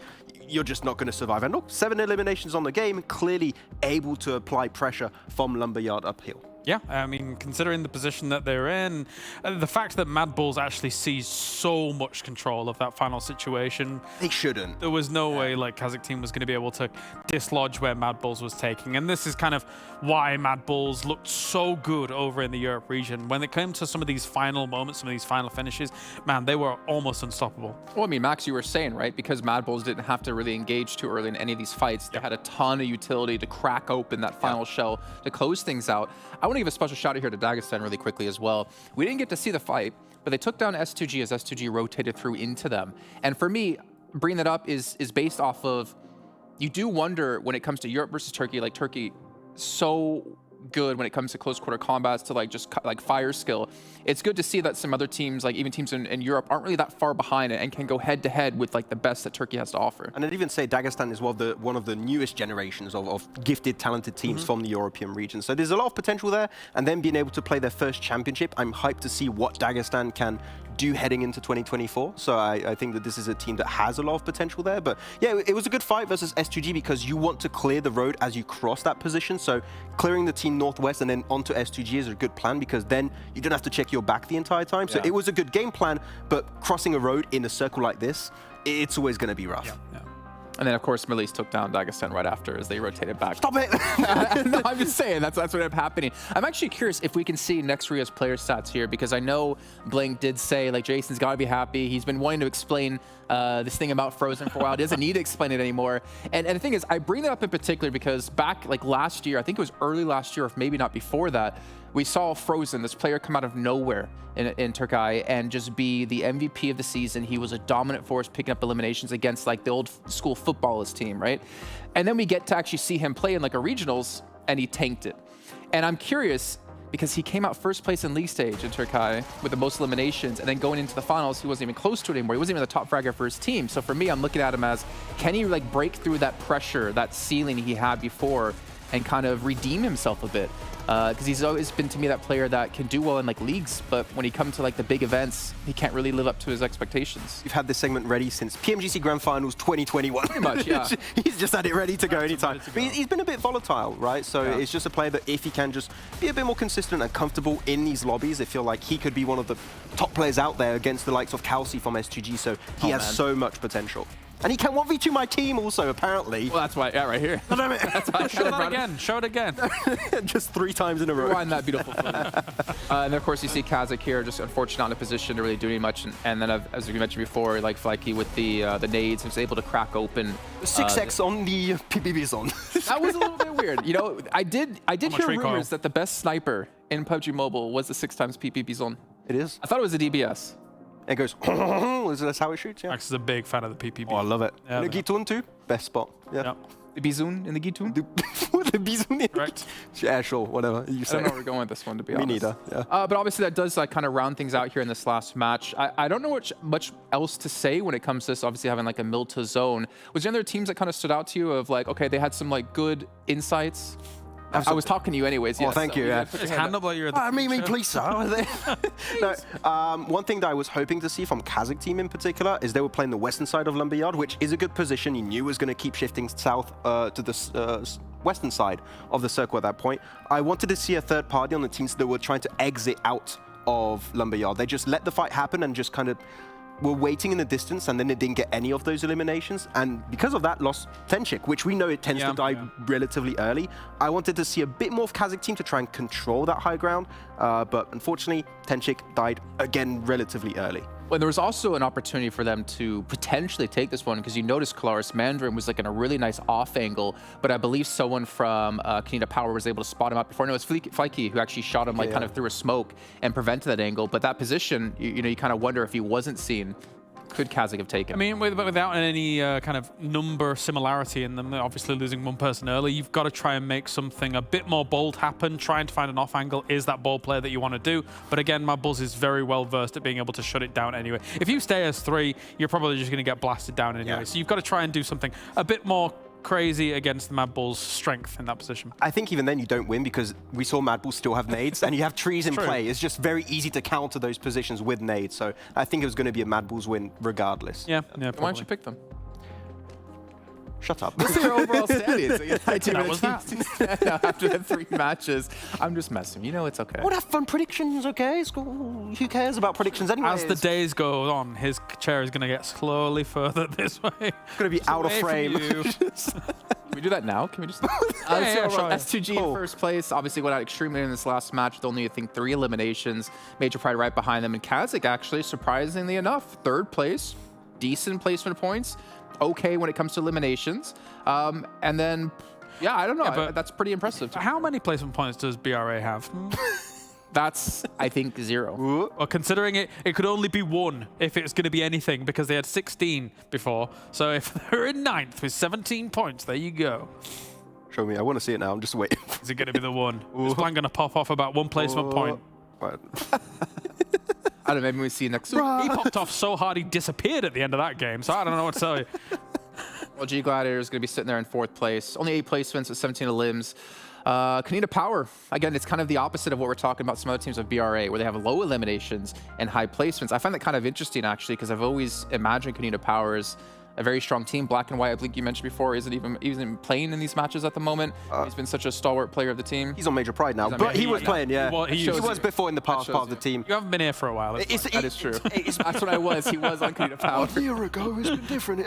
you're just not going to survive. And look, 7 eliminations on the game, clearly able to apply pressure from Lumberyard uphill. Yeah, I mean, considering the position that they're in, the fact that MADBULLS actually sees so much control of that final situation. They shouldn't. There was no way like KASIK team was going to be able to dislodge where MADBULLS was taking. And this is kind of why MADBULLS looked so good over in the Europe region. When it came to some of these final moments, some of these final finishes, man, they were almost unstoppable. Well, I mean, Max, you were saying, right? Because MADBULLS didn't have to really engage too early in any of these fights. They had a ton of utility to crack open that final shell to close things out. I want to give a special shout out here to Dagestan really quickly as well. We didn't get to see the fight, but they took down S2G as S2G rotated through into them. And for me, bring that up is based off of, you do wonder when it comes to Europe versus Turkey, like Turkey so good when it comes to close quarter combats, to like just like fire skill. It's good to see that some other teams, like even teams in Europe, aren't really that far behind it and can go head to head with like the best that Turkey has to offer. And I'd even say Dagestan is one of the newest generations of gifted, talented teams from the European region. So there's a lot of potential there. And then being able to play their first championship, I'm hyped to see what Dagestan can do heading into 2024. So I think that this is a team that has a lot of potential there. But yeah, it was a good fight versus S2G because you want to clear the road as you cross that position. So clearing the team Northwest and then onto S2G is a good plan because then you don't have to check your back the entire time. So it was a good game plan, but crossing a road in a circle like this, it's always going to be rough. Yeah. And then, of course, MELISE took down Dagestan right after as they rotated back. Stop it! No, I'm just saying, that's what ended up happening. I'm actually curious if we can see next RÜYA's player stats here, because I know Blink did say, like, Jason's got to be happy. He's been wanting to explain this thing about Frozen for a while. He doesn't need to explain it anymore. And the thing is, I bring that up in particular because back, like, last year, I think it was early last year, or maybe not before that, we saw Frozen, this player, come out of nowhere in Turkey and just be the MVP of the season. He was a dominant force, picking up eliminations against like the old school footballers team, right? And then we get to actually see him play in like a regionals, and he tanked it. And I'm curious because he came out first place in league stage in Turkey with the most eliminations, and then going into the finals, he wasn't even close to it anymore. He wasn't even the top fragger for his team. So for me, I'm looking at him as, can he like break through that pressure, that ceiling he had before, and kind of redeem himself a bit? Because he's always been, to me, that player that can do well in like leagues, but when he comes to like the big events, he can't really live up to his expectations. You've had this segment ready since PMGC Grand Finals 2021. Pretty much, yeah. He's just had it ready to go anytime. But he's been a bit volatile, right? So it's just a player that if he can just be a bit more consistent and comfortable in these lobbies, I feel like he could be one of the top players out there against the likes of KAOS from S2G. So he has so much potential. And he can 1v2 my team also, apparently. Well, that's why, right here. Oh, damn it. That's why Show that again. Show it again. Just 3 times in a row. Rewind that beautiful footage. And then, of course, you see KASIK here, just unfortunately not in a position to really do any much. And then, as we mentioned before, like Flyke with the nades, was able to crack open. 6x on the PPB zone. That was a little bit weird. You know, I did hear rumors that the best sniper in PUBG Mobile was the 6x PPB zone. It is? I thought it was a DBS. It goes, that's how it shoots, yeah. Max is a big fan of the PPB. Oh, I love it. Yeah, the Gitun too, best spot. Yeah. The Bizun in the Gitun? The Bizun in Right. Yeah, sure, whatever. You say. I don't know where we're going with this one, to be honest. Me neither, yeah. But obviously that does kind of round things out here in this last match. I don't know much else to say when it comes to this, obviously having like a Milta zone. Was there any other teams that kind of stood out to you of like, okay, they had some like good insights? I was talking to you anyways. Oh, thank you. Yeah. Just hand up like you're the me, please, sir. No, one thing that I was hoping to see from KASIK team in particular is they were playing the western side of Lumberyard, which is a good position. You knew was going to keep shifting south to the western side of the circle at that point. I wanted to see a third party on the teams that were trying to exit out of Lumberyard. They just let the fight happen and just kind of were waiting in the distance, and then they didn't get any of those eliminations, and because of that lost Tenchik, which we know it tends to die relatively early. I wanted to see a bit more of KASIK team to try and control that high ground, but unfortunately Tenchik died again relatively early. Well, there was also an opportunity for them to potentially take this one, because you noticed Kalaris Mandarin was like in a really nice off angle, but I believe someone from KONINA Power was able to spot him up before. No, it was Flyke who actually shot him like kind of through a smoke and prevented that angle. But that position, you know, you kind of wonder if he wasn't seen, could KASIK have taken? I mean, without any kind of number similarity in them, obviously losing one person early, you've got to try and make something a bit more bold happen. Trying to find an off angle is that ball player that you want to do. But again, MADBULLS is very well versed at being able to shut it down anyway. If you stay as 3, you're probably just going to get blasted down anyway. So you've got to try and do something a bit more crazy against the MADBULLS' strength in that position. I think even then you don't win, because we saw MADBULLS still have nades and you have trees in play. It's just very easy to counter those positions with nades. So I think it was going to be a MADBULLS win regardless. Yeah, why don't you pick them? Shut up. What's your overall standings? After the 3 matches. I'm just messing. You know it's okay. We'll have fun predictions, okay? Who cares about predictions anyway? As the days go on, his chair is going to get slowly further this way. It's going to be out of frame. Can we do that now? Can we just... S2G in first place. Obviously went out extremely in this last match with only, I think, 3 eliminations. Major Pride right behind them. And KASIK, actually, surprisingly enough, 3rd place. Decent placement points. Okay when it comes to eliminations. And then, yeah, I don't know. But that's pretty impressive. How many placement points does BRA have? That's, I think, 0. Well, considering it could only be 1 if it's going to be anything, because they had 16 before. So if they're in 9th with 17 points, there you go. Show me. I want to see it now. I'm just waiting. Is it going to be the 1? Is Blanc going to pop off about 1 placement point? I don't know, maybe we see next. He popped off so hard he disappeared at the end of that game, so I don't know what to tell you. Well, G.GLADIATORS is going to be sitting there in 4th place. Only 8 placements with 17 limbs. KONINA Power, again, it's kind of the opposite of what we're talking about some other teams of BRA, where they have low eliminations and high placements. I find that kind of interesting, actually, because I've always imagined KONINA Power as a very strong team. Black and White, I think you mentioned before, isn't even playing in these matches at the moment. He's been such a stalwart player of the team. He's on Major Pride now, but he was playing, yeah. He was before in the past part of the team. You haven't been here for a while. That is true. That's what I was. He was on KONINA Power. A year ago, it's been different.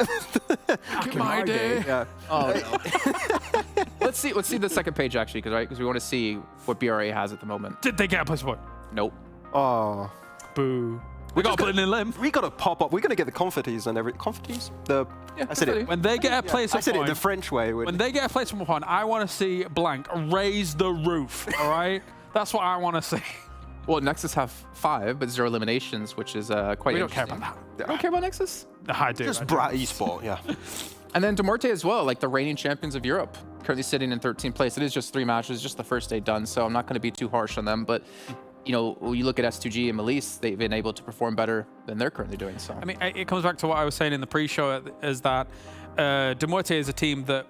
Back in my day. Yeah. Oh, no. Let's see the second page, actually, because we want to see what BRA has at the moment. Did they get a placement point? Nope. Oh. Boo. We got to put it in limb. We got to pop up. We're going to get the confites and everything. Confites? I said it. When they get a placement point. I said it the French way. When they get a placement point, I want to see Blanc raise the roof, all right? That's what I want to see. Well, Nexus have 5, but 0 eliminations, which is quite We don't care interesting. about that. You don't care about Nexus? I do. Just brat eSport, yeah. And then Demorte as well, like the reigning champions of Europe, currently sitting in 13th place. It is just 3 matches, just the first day done, so I'm not going to be too harsh on them. But, you know, when you look at S2G and MELISE, they've been able to perform better than they're currently doing. So I mean, it comes back to what I was saying in the pre-show, is that Demorte is a team that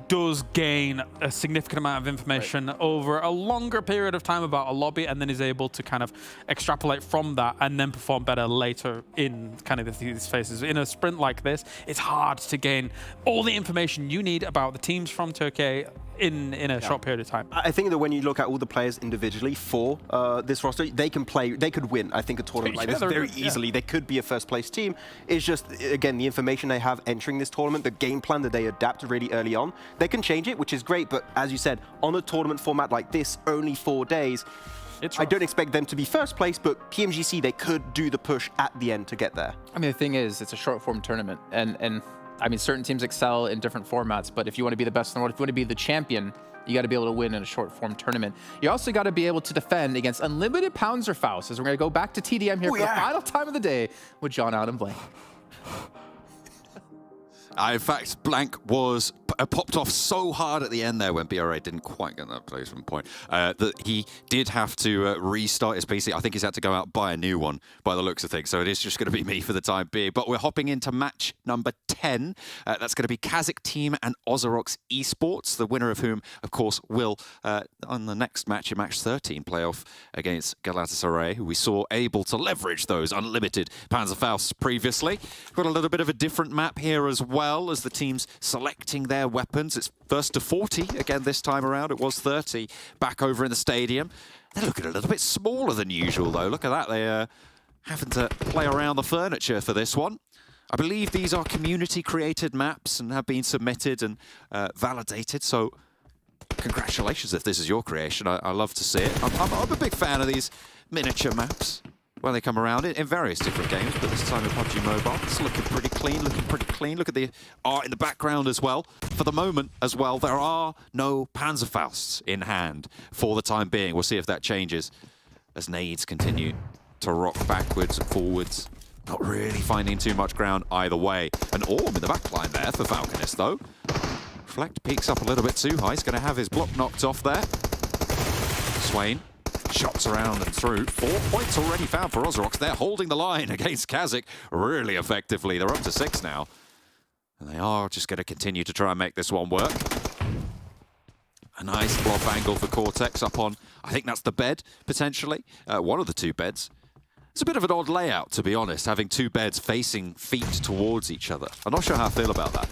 does gain a significant amount of information over a longer period of time about a lobby, and then is able to kind of extrapolate from that and then perform better later in kind of these phases. In a sprint like this, it's hard to gain all the information you need about the teams from Turkey in a short period of time. I think that when you look at all the players individually for this roster, they can play, they could win, I think, a tournament like this very easily. They could be a first place team. It's just, again, the information they have entering this tournament, the game plan that they adapt really early on, they can change it, which is great. But as you said, on a tournament format like this, only 4 days, I don't expect them to be first place, but PMGC, they could do the push at the end to get there. I mean, the thing is, it's a short form tournament, and I mean, certain teams excel in different formats, but if you want to be the best in the world, if you want to be the champion, you got to be able to win in a short form tournament. You also got to be able to defend against unlimited Panzerfaust, as we're going to go back to TDM here for the final time of the day with John Allen Blanc. In fact, Blanc was popped off so hard at the end there when BRA didn't quite get that placement point that he did have to restart his PC. I think he's had to go out buy a new one by the looks of things. So it is just going to be me for the time being. But we're hopping into match number 10. That's going to be KASIK team and OZAROX Esports, the winner of whom, of course, will, on the next match, in match 13, play off against GALATASARAY, who we saw able to leverage those unlimited Panzerfausts previously. We've got a little bit of a different map here as well, as the teams selecting their weapons. It's first to 40 again this time around. It was 30 back over in the stadium. They're looking a little bit smaller than usual, though. Look at that. They're having to play around the furniture for this one. I believe these are community-created maps and have been submitted and validated, so congratulations if this is your creation. I love to see it. I'm a big fan of these miniature maps when they come around in various different games, but this time in PUBG Mobile, it's looking pretty clean, Look at the art in the background as well. For the moment as well, there are no Panzerfausts in hand for the time being. We'll see if that changes as nades continue to rock backwards and forwards. Not really finding too much ground either way. An orb in the backline there for Falconist, though. Reflect peaks up a little bit too high. He's going to have his block knocked off there. Swain. Shots around and through. 4 points already found for OZAROX. They're holding the line against KASIK really effectively. They're up to 6 now. And they are just going to continue to try and make this one work. A nice blob angle for Cortex up on, I think that's the bed, potentially. One of the 2 beds. It's a bit of an odd layout, to be honest, having 2 beds facing feet towards each other. I'm not sure how I feel about that.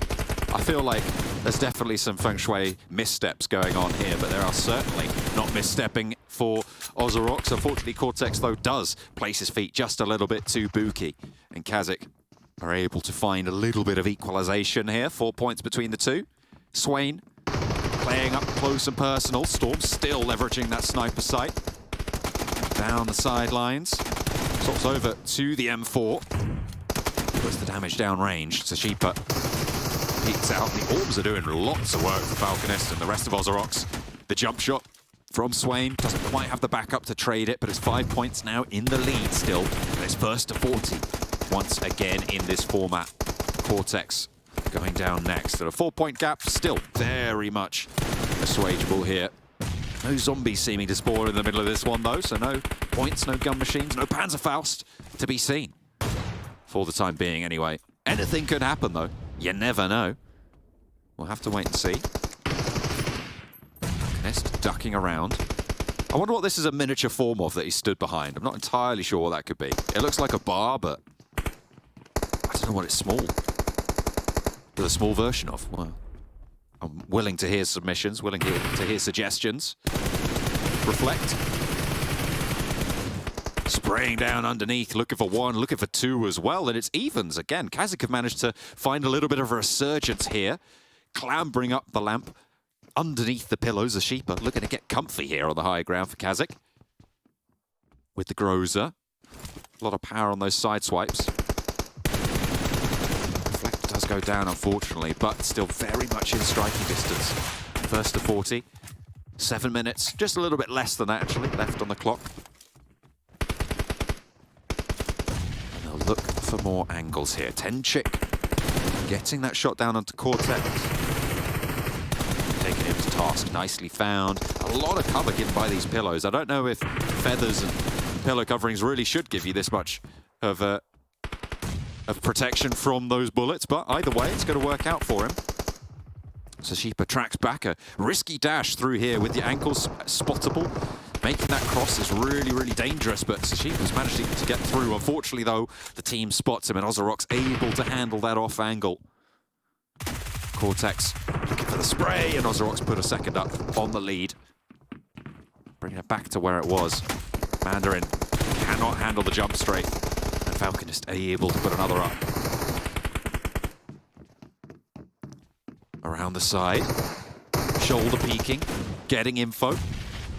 I feel like there's definitely some feng shui missteps going on here, but there are certainly not misstepping for OZAROX. Unfortunately, Cortex, though, does place his feet just a little bit too booky. And KASIK are able to find a little bit of equalization here. 4 points between the 2. Swain playing up close and personal. Storm still leveraging that sniper sight. Down the sidelines. Swaps over to the M4. Puts the damage down range. Sashipa peeks out. The orbs are doing lots of work for Falconist and the rest of OZAROX. The jump shot from Swain. Doesn't quite have the backup to trade it, but it's 5 points now in the lead still. And it's first to 40 once again in this format. Cortex going down next. At a 4-point gap, still very much assuageable here. No zombies seeming to spawn in the middle of this one, though, so no points, no gun machines, no Panzerfaust to be seen. For the time being, anyway. Anything could happen, though. You never know. We'll have to wait and see. Nest ducking around. I wonder what this is a miniature form of that he stood behind. I'm not entirely sure what that could be. It looks like a bar, but I don't know what it's small. With a small version of. Well, I'm willing to hear submissions, willing to hear suggestions. Reflect. Spraying down underneath, looking for one, looking for two as well, and it's evens again. KASIK have managed to find a little bit of a resurgence here. Clambering up the lamp underneath the pillows. The Sheeper looking to get comfy here on the high ground for KASIK. With the Groza. A lot of power on those side swipes. Reflect does go down, unfortunately, but still very much in striking distance. First to 40. 7 minutes, just a little bit less than that, actually, left on the clock. And they'll look for more angles here. Tenchik getting that shot down onto Cortex. Taking him to task, nicely found. A lot of cover given by these pillows. I don't know if feathers and pillow coverings really should give you this much of protection from those bullets, but either way, it's going to work out for him. Sashipa tracks back, a risky dash through here with the ankles spottable. Making that cross is really, really dangerous, but Sashipa's managed to get through. Unfortunately, though, the team spots him, and OZAROX able to handle that off angle. Cortex looking for the spray, and OZAROX put a second up on the lead. Bringing it back to where it was. Mandarin cannot handle the jump straight, and Falconist able to put another up. Around the side, shoulder peeking, getting info.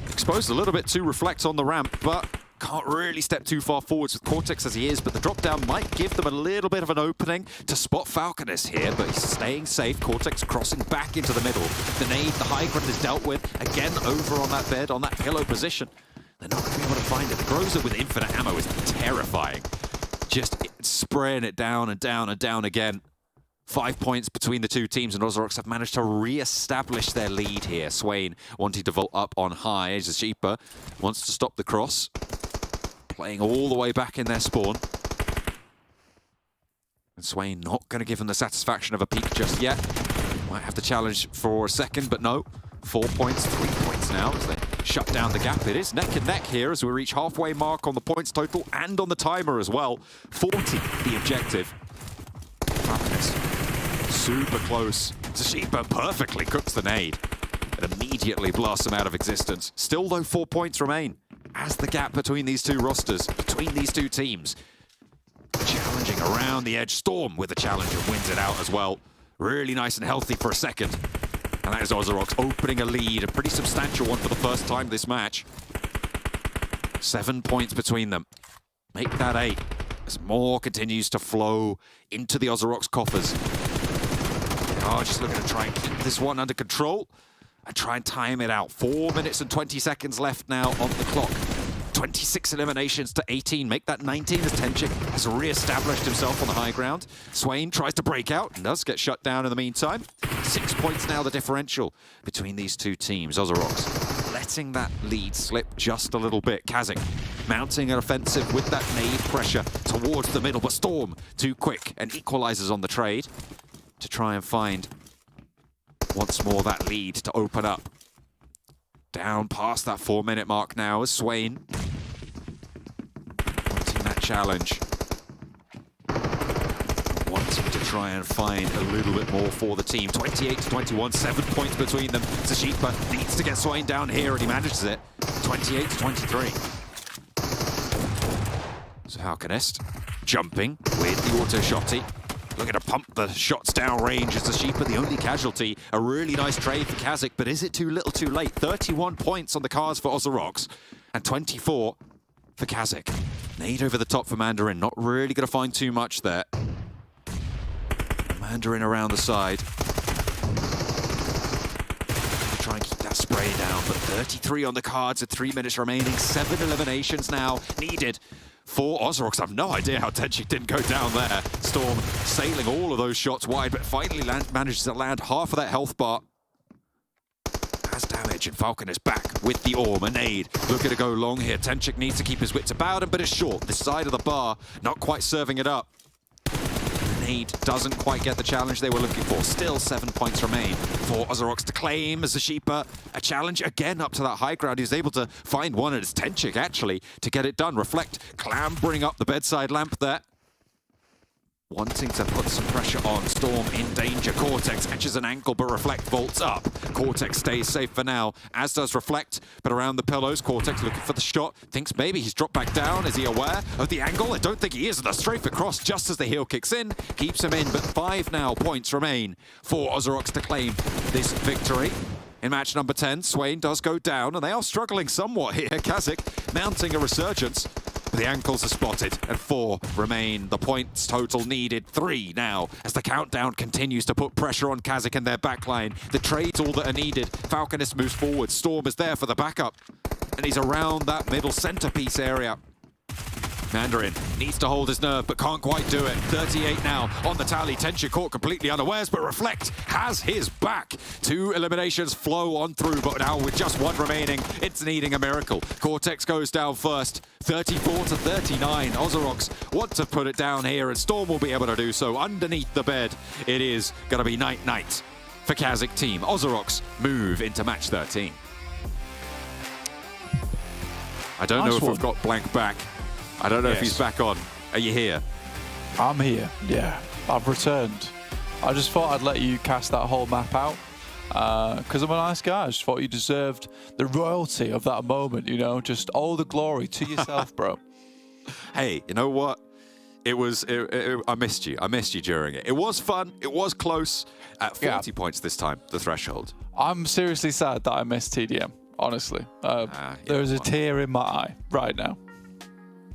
Exposed a little bit to Reflect on the ramp, but can't really step too far forwards with Cortex as he is, but the drop down might give them a little bit of an opening to spot Falconist here, but he's staying safe. Cortex crossing back into the middle. The nade, the high ground is dealt with. Again, over on that bed, on that pillow position. They're not going to be able to find it. The Groza with infinite ammo is terrifying. Just spraying it down and down and down again. 5 points between the two teams, and OZAROX have managed to re-establish their lead here. Swain wanting to vault up on high as Sheeper wants to stop the cross. Playing all the way back in their spawn. And Swain not going to give them the satisfaction of a peek just yet. Might have to challenge for a second, but no. 4 points, 3 points now as they shut down the gap. It is neck and neck here as we reach halfway mark on the points total and on the timer as well. 40 the objective. Super close. Sashipa perfectly cooks the nade and immediately blasts them out of existence. Still, though, 4 points remain as the gap between these two rosters, between these two teams. Challenging around the edge. Storm with the challenge and wins it out as well. Really nice and healthy for a second. And that is OZAROX opening a lead, a pretty substantial one for the first time this match. 7 points between them. Make that 8 as more continues to flow into the OZAROX coffers. Oh, just looking to try and keep this one under control and try and time it out. 4 minutes and 20 seconds left now on the clock. 26 eliminations to 18. Make that 19 as Tenchik has re-established himself on the high ground. Swain tries to break out and does get shut down in the meantime. 6 points now the differential between these two teams. OZAROX letting that lead slip just a little bit. KASIK mounting an offensive with that nade pressure towards the middle, but Storm too quick and equalizes on the trade to try and find once more that lead to open up. Down past that 4 minute mark now as Swain wanting that challenge. Wanting to try and find a little bit more for the team. 28 to 21, 7 points between them. Sashipa needs to get Swain down here and he manages it. 28 to 23. So Falconist jumping with the auto shotty. Looking to pump the shots down range as Sashipa the only casualty. A really nice trade for KASIK, but is it too little too late? 31 points on the cards for OZAROX and 24 for KASIK. Nade over the top for Mandarin, not really going to find too much there. Mandarin around the side. try and keep that spray down, but 33 on the cards with 3 minutes remaining. 7 eliminations now needed for OZAROX. I have no idea how TenChic didn't go down there. Storm sailing all of those shots wide, but finally manages to land half of that health bar. Has damage, and Falcon is back with the Orm. A nade looking to go long here. TenChic needs to keep his wits about him, but it's short. This side of the bar, not quite serving it up. Nade doesn't quite get the challenge they were looking for. Still 7 points remain for OZAROX to claim as Zashipa. A challenge again up to that high ground. He was able to find one, and it's TenChic actually to get it done. Reflect clambering up the bedside lamp there. Wanting to put some pressure on. Storm in danger. Cortex catches an ankle, but Reflect vaults up. Cortex stays safe for now, as does Reflect. But around the pillows, Cortex looking for the shot. Thinks maybe he's dropped back down. Is he aware of the angle? I don't think he is. The strafe across just as the heel kicks in. Keeps him in, but 5 now points remain for OZAROX to claim this victory. In match number 10, Swain does go down, and they are struggling somewhat here. KASIK mounting a resurgence. The ankles are spotted, and 4 remain. The points total needed 3 now, as the countdown continues to put pressure on KASIK and their backline. The trades all that are needed. Falconist moves forward. Storm is there for the backup, and he's around that middle centerpiece area. Mandarin needs to hold his nerve, but can't quite do it. 38 now on the tally. TenChic caught completely unawares, but Reflect has his back. 2 eliminations flow on through, but now with just 1 remaining, it's needing a miracle. Cortex goes down first. 34 to 39. OZAROX want to put it down here, and Storm will be able to do so. Underneath the bed, it is going to be night-night for KASIK team. OZAROX move into match 13. I don't know if we've got Blank back. I don't know if he's back on. Are you here? I'm here, yeah. I've returned. I just thought I'd let you cast that whole map out. Because I'm a nice guy. I just thought you deserved the royalty of that moment, you know? Just all the glory to yourself, bro. Hey, you know what? I missed you. I missed you during it. It was fun. It was close. At 40 points this time, the threshold. I'm seriously sad that I missed TDM, honestly. There's a tear in my eye right now.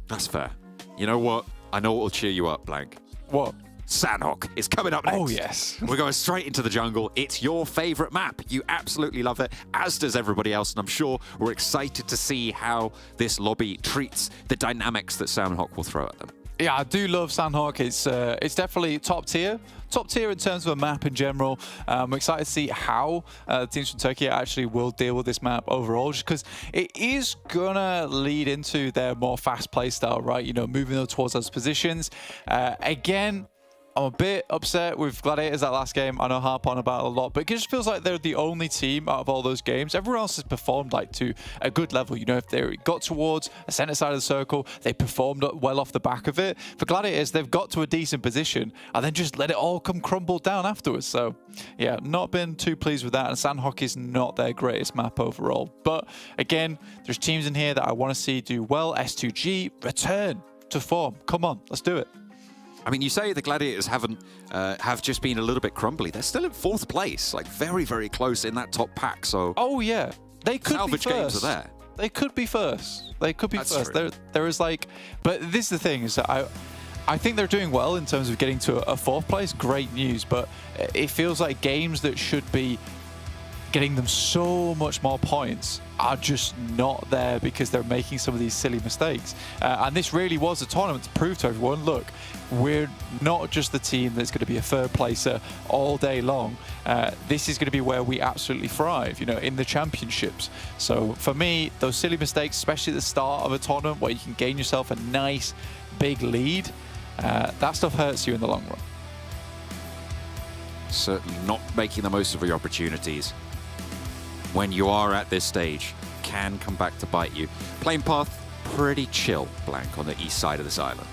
That's fair. You know what? I know what will cheer you up, Blank. What? Sanhok is coming up next. Oh, yes. We're going straight into the jungle. It's your favorite map. You absolutely love it, as does everybody else. And I'm sure we're excited to see how this lobby treats the dynamics that Sanhok will throw at them. Yeah, I do love Sanhok. It's definitely top tier. Top tier in terms of a map in general. I'm excited to see how the teams from Turkey actually will deal with this map overall, just because it is gonna lead into their more fast play style, right? You know, moving them towards those positions. Again, I'm a bit upset with Gladiators that last game. I know harp on about it a lot, but it just feels like they're the only team out of all those games. Everyone else has performed like to a good level. You know, if they got towards a center side of the circle, they performed well off the back of it. For Gladiators, they've got to a decent position and then just let it all come crumble down afterwards. So yeah, not been too pleased with that. And Sanhok is not their greatest map overall. But again, there's teams in here that I want to see do well. S2G, return to form. Come on, let's do it. I mean, you say the Gladiators have just been a little bit crumbly. They're still in 4th place, like very, very close in that top pack. So oh yeah, they could salvage be first. Games are there. They could be first. They could be That's first. true. There is like, but this is the thing is that I think they're doing well in terms of getting to a 4th place. Great news, but it feels like games that should be getting them so much more points are just not there because they're making some of these silly mistakes. And this really was a tournament to prove to everyone, look, we're not just the team that's going to be a 3rd placer all day long. This is going to be where we absolutely thrive, you know, in the championships. So for me, those silly mistakes, especially at the start of a tournament where you can gain yourself a nice big lead, that stuff hurts you in the long run. Certainly not making the most of your opportunities when you are at this stage can come back to bite you. Playing path, pretty chill, Blank, on the east side of this island.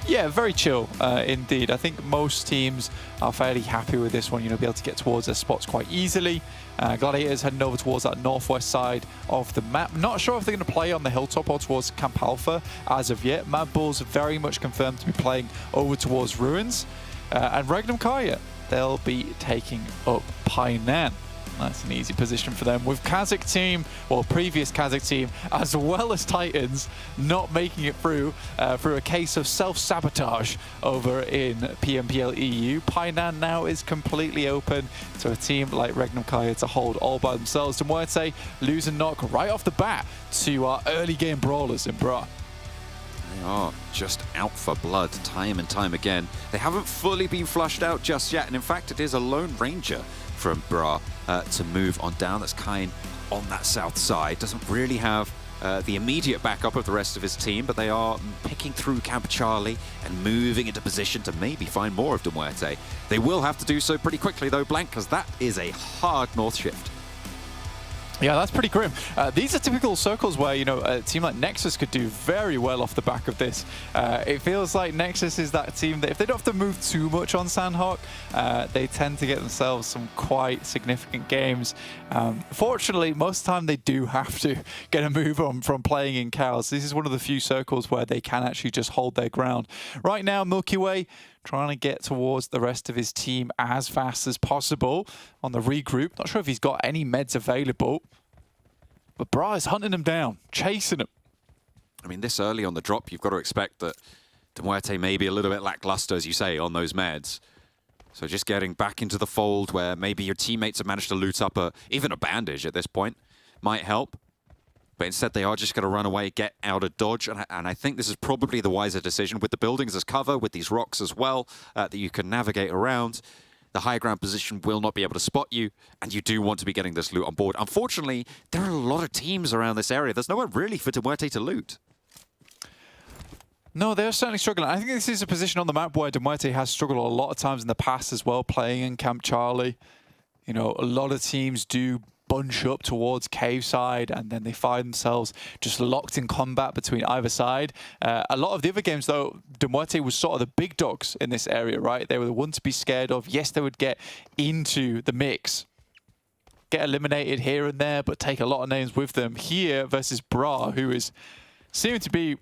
Yeah, very chill indeed. I think most teams are fairly happy with this one, you know, be able to get towards their spots quite easily. Gladiators heading over towards that northwest side of the map. Not sure if they're going to play on the hilltop or towards Camp Alpha as of yet. MADBULLS very much confirmed to be playing over towards Ruins. And REGNUM CARYA, they'll be taking up Painan. Nice and easy position for them. With KASIK team, or previous KASIK team, as well as Titans, not making it through a case of self-sabotage over in PMPL EU. Painan now is completely open to a team like REGNUM KARYA to hold all by themselves. MUERTE lose and knock right off the bat to our early game brawlers in BRA. They are just out for blood time and time again. They haven't fully been flushed out just yet, and in fact it is a lone ranger from BRA to move on down. That's Kain on that south side. Doesn't really have the immediate backup of the rest of his team, but they are picking through Camp Charlie and moving into position to maybe find more of MUERTE. They will have to do so pretty quickly though, Blank, because that is a hard north shift. Yeah, that's pretty grim. These are typical circles where, you know, a team like NEXUS could do very well off the back of this. It feels like NEXUS is that team that if they don't have to move too much on Sanhok, they tend to get themselves some quite significant games. Fortunately, most of the time they do have to get a move on from playing in KAOS. This is one of the few circles where they can actually just hold their ground. Right now, Milky Way trying to get towards the rest of his team as fast as possible on the regroup. Not sure if he's got any meds available, but BRA is hunting him down, chasing him. I mean, this early on the drop, you've got to expect that MUERTE may be a little bit lackluster, as you say, on those meds. So just getting back into the fold where maybe your teammates have managed to loot up even a bandage at this point might help. But instead, they are just going to run away, get out of dodge. And I think this is probably the wiser decision with the buildings as cover, with these rocks as well, that you can navigate around. The high ground position will not be able to spot you, and you do want to be getting this loot on board. Unfortunately, there are a lot of teams around this area. There's nowhere really for MUERTE to loot. No, they're certainly struggling. I think this is a position on the map where MUERTE has struggled a lot of times in the past as well, playing in Camp Charlie. You know, a lot of teams do bunch up towards cave side, and then they find themselves just locked in combat between either side. A lot of the other games, though, MUERTE was sort of the big dogs in this area, right? They were the ones to be scared of. Yes, they would get into the mix, get eliminated here and there, but take a lot of names with them. Here versus BRA, who is seeming to be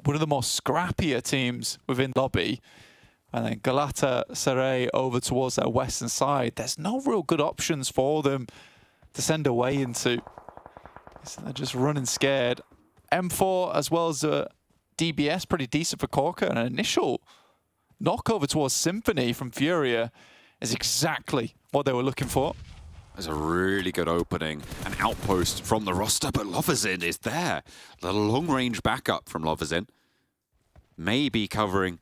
one of the more scrappier teams within lobby. And then GALATASARAY over towards their western side. There's no real good options for them to send away into. So they're just running scared. M4 as well as DBS, pretty decent for Corker. And an initial knockover towards Symphony from Furia is exactly what they were looking for. There's a really good opening, an outpost from the roster, but Lovazin is there. The long-range backup from Lovazin. Maybe covering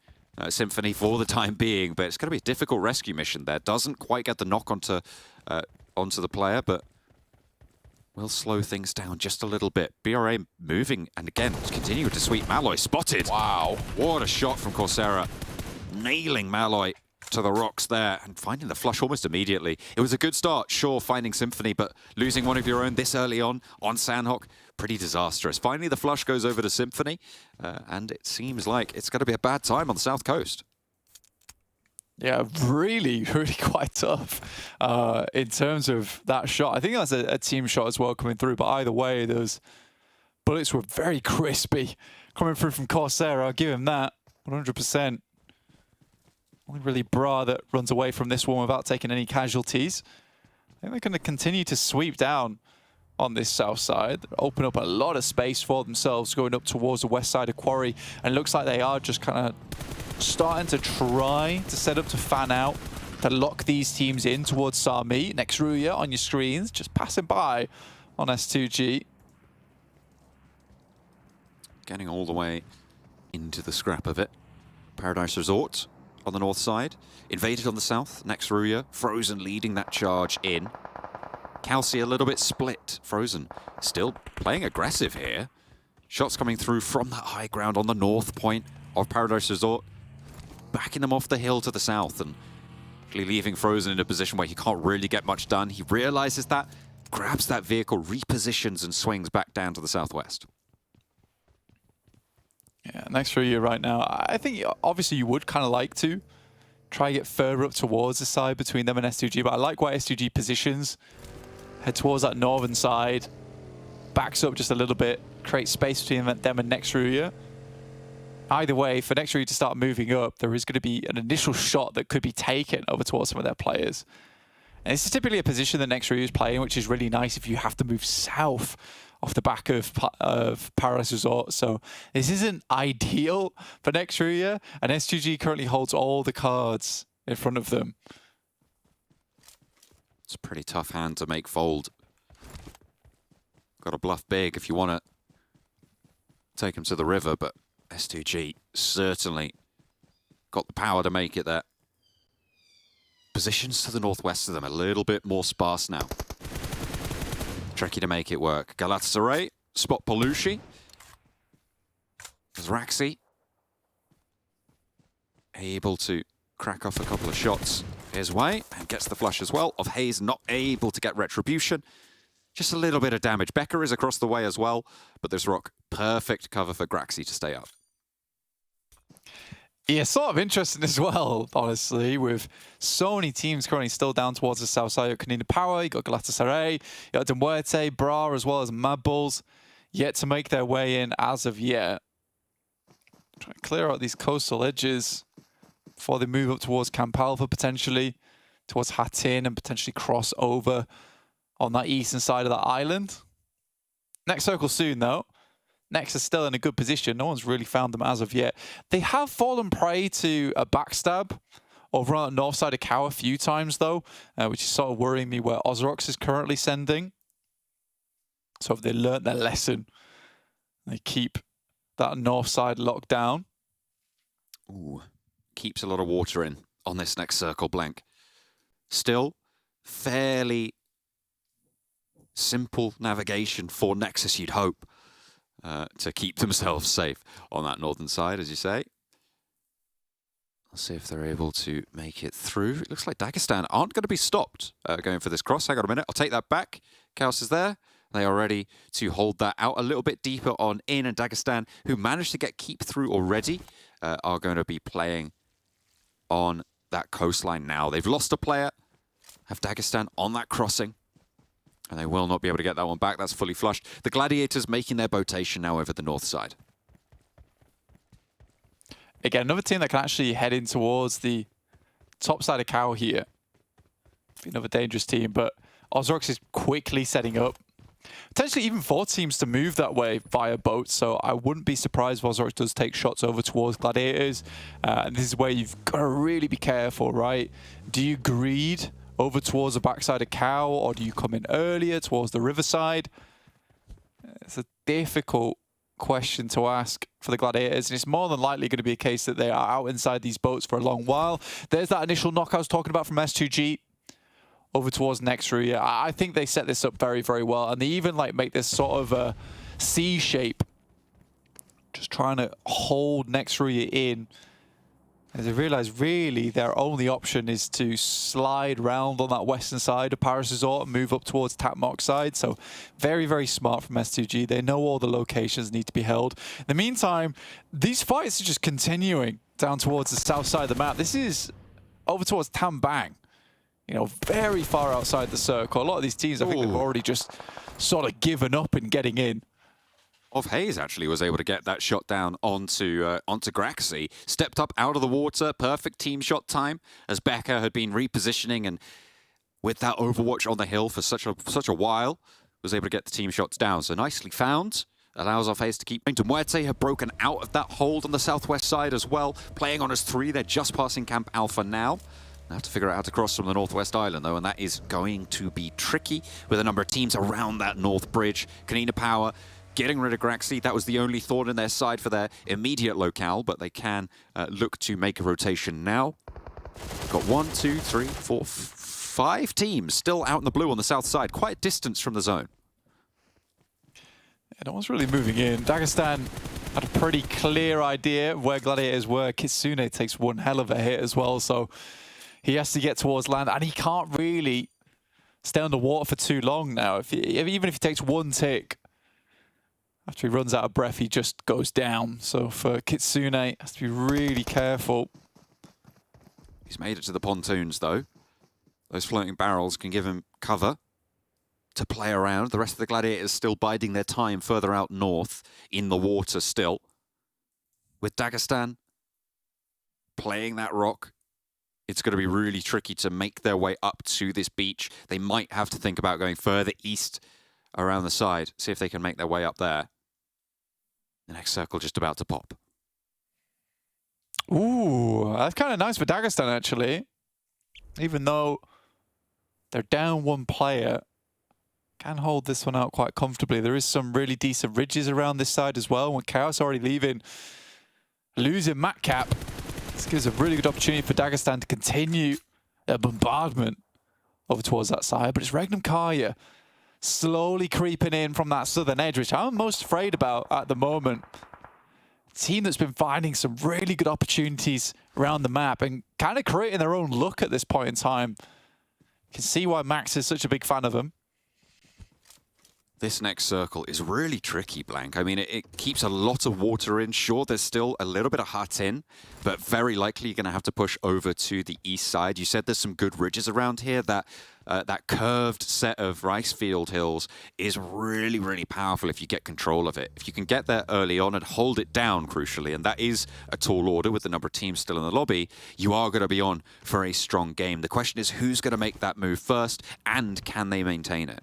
Symphony for the time being, but it's going to be a difficult rescue mission there. Doesn't quite get the knock onto the player, but will slow things down just a little bit. BRA moving, and again, continuing to sweep Malloy. Spotted. Wow. What a shot from Coursera. Nailing Malloy to the rocks there and finding the flush almost immediately. It was a good start, sure, finding Symphony, but losing one of your own this early on Sanhok, pretty disastrous. Finally, the flush goes over to Symphony, and it seems like it's going to be a bad time on the south coast. Yeah, really, really quite tough in terms of that shot. I think that's a team shot as well coming through, but either way, those bullets were very crispy coming through from Coursera. I'll give him that, 100%. Only really BRA that runs away from this one without taking any casualties. I think they're going to continue to sweep down on this south side, open up a lot of space for themselves going up towards the west side of Quarry, and it looks like they are just kind of starting to try to set up to fan out, to lock these teams in towards Sami. Next RÜYA on your screens, just passing by on S2G. Getting all the way into the scrap of it. Paradise Resort on the north side, invaded on the south. Next RÜYA, Frozen leading that charge in. Kelsey a little bit split. Frozen still playing aggressive here. Shots coming through from that high ground on the north point of Paradise Resort, backing them off the hill to the south and leaving Frozen in a position where he can't really get much done. He realizes that, grabs that vehicle, repositions and swings back down to the southwest. Yeah, next RÜYA right now. I think obviously you would kind of like to try and get further up towards the side between them and S2G, but I like why S2G positions. Head towards that northern side, backs up just a little bit, creates space between them and next RÜYA. Either way, for next RÜYA to start moving up, there is going to be an initial shot that could be taken over towards some of their players. And this is typically a position that NEXUS is playing, which is really nice if you have to move south off the back of Paradise Resort. So this isn't ideal for NEXUS, and S2G currently holds all the cards in front of them. It's a pretty tough hand to make fold. Got to bluff big if you want to take him to the river, but S2G certainly got the power to make it there. Positions to the northwest of them a little bit more sparse now. Tricky to make it work. Galatasaray, spot Palushi. As Raxi able to crack off a couple of shots his way and gets the flush as well. Of Hayes not able to get retribution. Just a little bit of damage. Becker is across the way as well, but this rock, perfect cover for Graxi to stay up. Yeah, sort of interesting as well, honestly, with so many teams currently still down towards the south side. You got KONINA Power, you got Galatasaray, you got MUERTE, Bra, as well as MADBULLS, yet to make their way in as of yet. Trying to clear out these coastal edges before they move up towards Camp Alpha, potentially, towards Hattin, and potentially cross over on that eastern side of that island. Next circle soon, though. Next is still in a good position. No one's really found them as of yet. They have fallen prey to a backstab over on the north side of KAO a few times, though, which is sort of worrying me where OZAROX is currently sending. So if they learnt their lesson, they keep that north side locked down. Ooh, keeps a lot of water in on this next circle blank. Still, fairly simple navigation for Nexus, you'd hope. To keep themselves safe on that northern side, as you say. Let's see if they're able to make it through. It looks like Dagestan aren't going to be stopped going for this cross. Hang on a minute, I'll take that back. KAOS is there. They are ready to hold that out a little bit deeper on in, and Dagestan, who managed to get keep through already, are going to be playing on that coastline now. They've lost a player, have Dagestan on that crossing. And they will not be able to get that one back. That's fully flushed. The Gladiators making their botation now over the north side. Again, another team that can actually head in towards the top side of KAO here. Another dangerous team, but OZAROX is quickly setting up. Potentially even 4 teams to move that way via boat, so I wouldn't be surprised if OZAROX does take shots over towards Gladiators. And this is where you've got to really be careful, right? Do you greed over towards the backside of KAO, or do you come in earlier towards the riverside? It's a difficult question to ask for the Gladiators, and it's more than likely going to be a case that they are out inside these boats for a long while. There's that initial knock I was talking about from S2G over towards NEXUS. I think they set this up very, very well, and they even like make this sort of a C shape, just trying to hold NEXUS in. As they realise, really, their only option is to slide round on that western side of Paris Resort and move up towards Tatmok side. So very, very smart from S2G. They know all the locations need to be held. In the meantime, these fights are just continuing down towards the south side of the map. This is over towards Tambang. You know, very far outside the circle. A lot of these teams, I think, have already just sort of given up in getting in. Of Hayes actually was able to get that shot down onto Graxi. Stepped up out of the water. Perfect team shot time as Becker had been repositioning, and with that Overwatch on the hill for such a while, was able to get the team shots down. So nicely found. Allows Of Hayes to keep going. MUERTE have broken out of that hold on the southwest side as well. Playing on as 3. They're just passing Camp Alpha now. They have to figure out how to cross from the northwest island, though, and that is going to be tricky with a number of teams around that north bridge. KONINA Power getting rid of Graxi. That was the only thought in their side for their immediate locale, but they can look to make a rotation now. Got 1, 2, 3, 4, 5 teams still out in the blue on the south side, quite a distance from the zone. Yeah, no one's really moving in. Dagestan had a pretty clear idea of where Gladiators were. Kitsune takes one hell of a hit as well, so he has to get towards land, and he can't really stay underwater for too long now. Even if he takes one tick, after he runs out of breath, he just goes down. So for Kitsune, he has to be really careful. He's made it to the pontoons, though. Those floating barrels can give him cover to play around. The rest of the Gladiators still biding their time further out north in the water still. With Dagestan playing that rock it's going to be really tricky to make their way up to this beach. They might have to think about going further east around the side, see if they can make their way up there. The next circle just about to pop. Ooh, that's kind of nice for Dagestan, actually. Even though they're down one player, can hold this one out quite comfortably. There is some really decent ridges around this side as well. When KAOS already losing Matcap, this gives a really good opportunity for Dagestan to continue their bombardment over towards that side. But it's REGNUM KARYA slowly creeping in from that southern edge, which I'm most afraid about at the moment. Team that's been finding some really good opportunities around the map and kind of creating their own look at this point in time. You can see why Max is such a big fan of them. This next circle is really tricky, Blank. I mean, it keeps a lot of water in. Sure, there's still a little bit of hut in, but very likely you're going to have to push over to the east side. You said there's some good ridges around here. That curved set of rice field hills is really, really powerful if you get control of it. If you can get there early on and hold it down, crucially, and that is a tall order with the number of teams still in the lobby, you are going to be on for a strong game. The question is who's going to make that move first, and can they maintain it?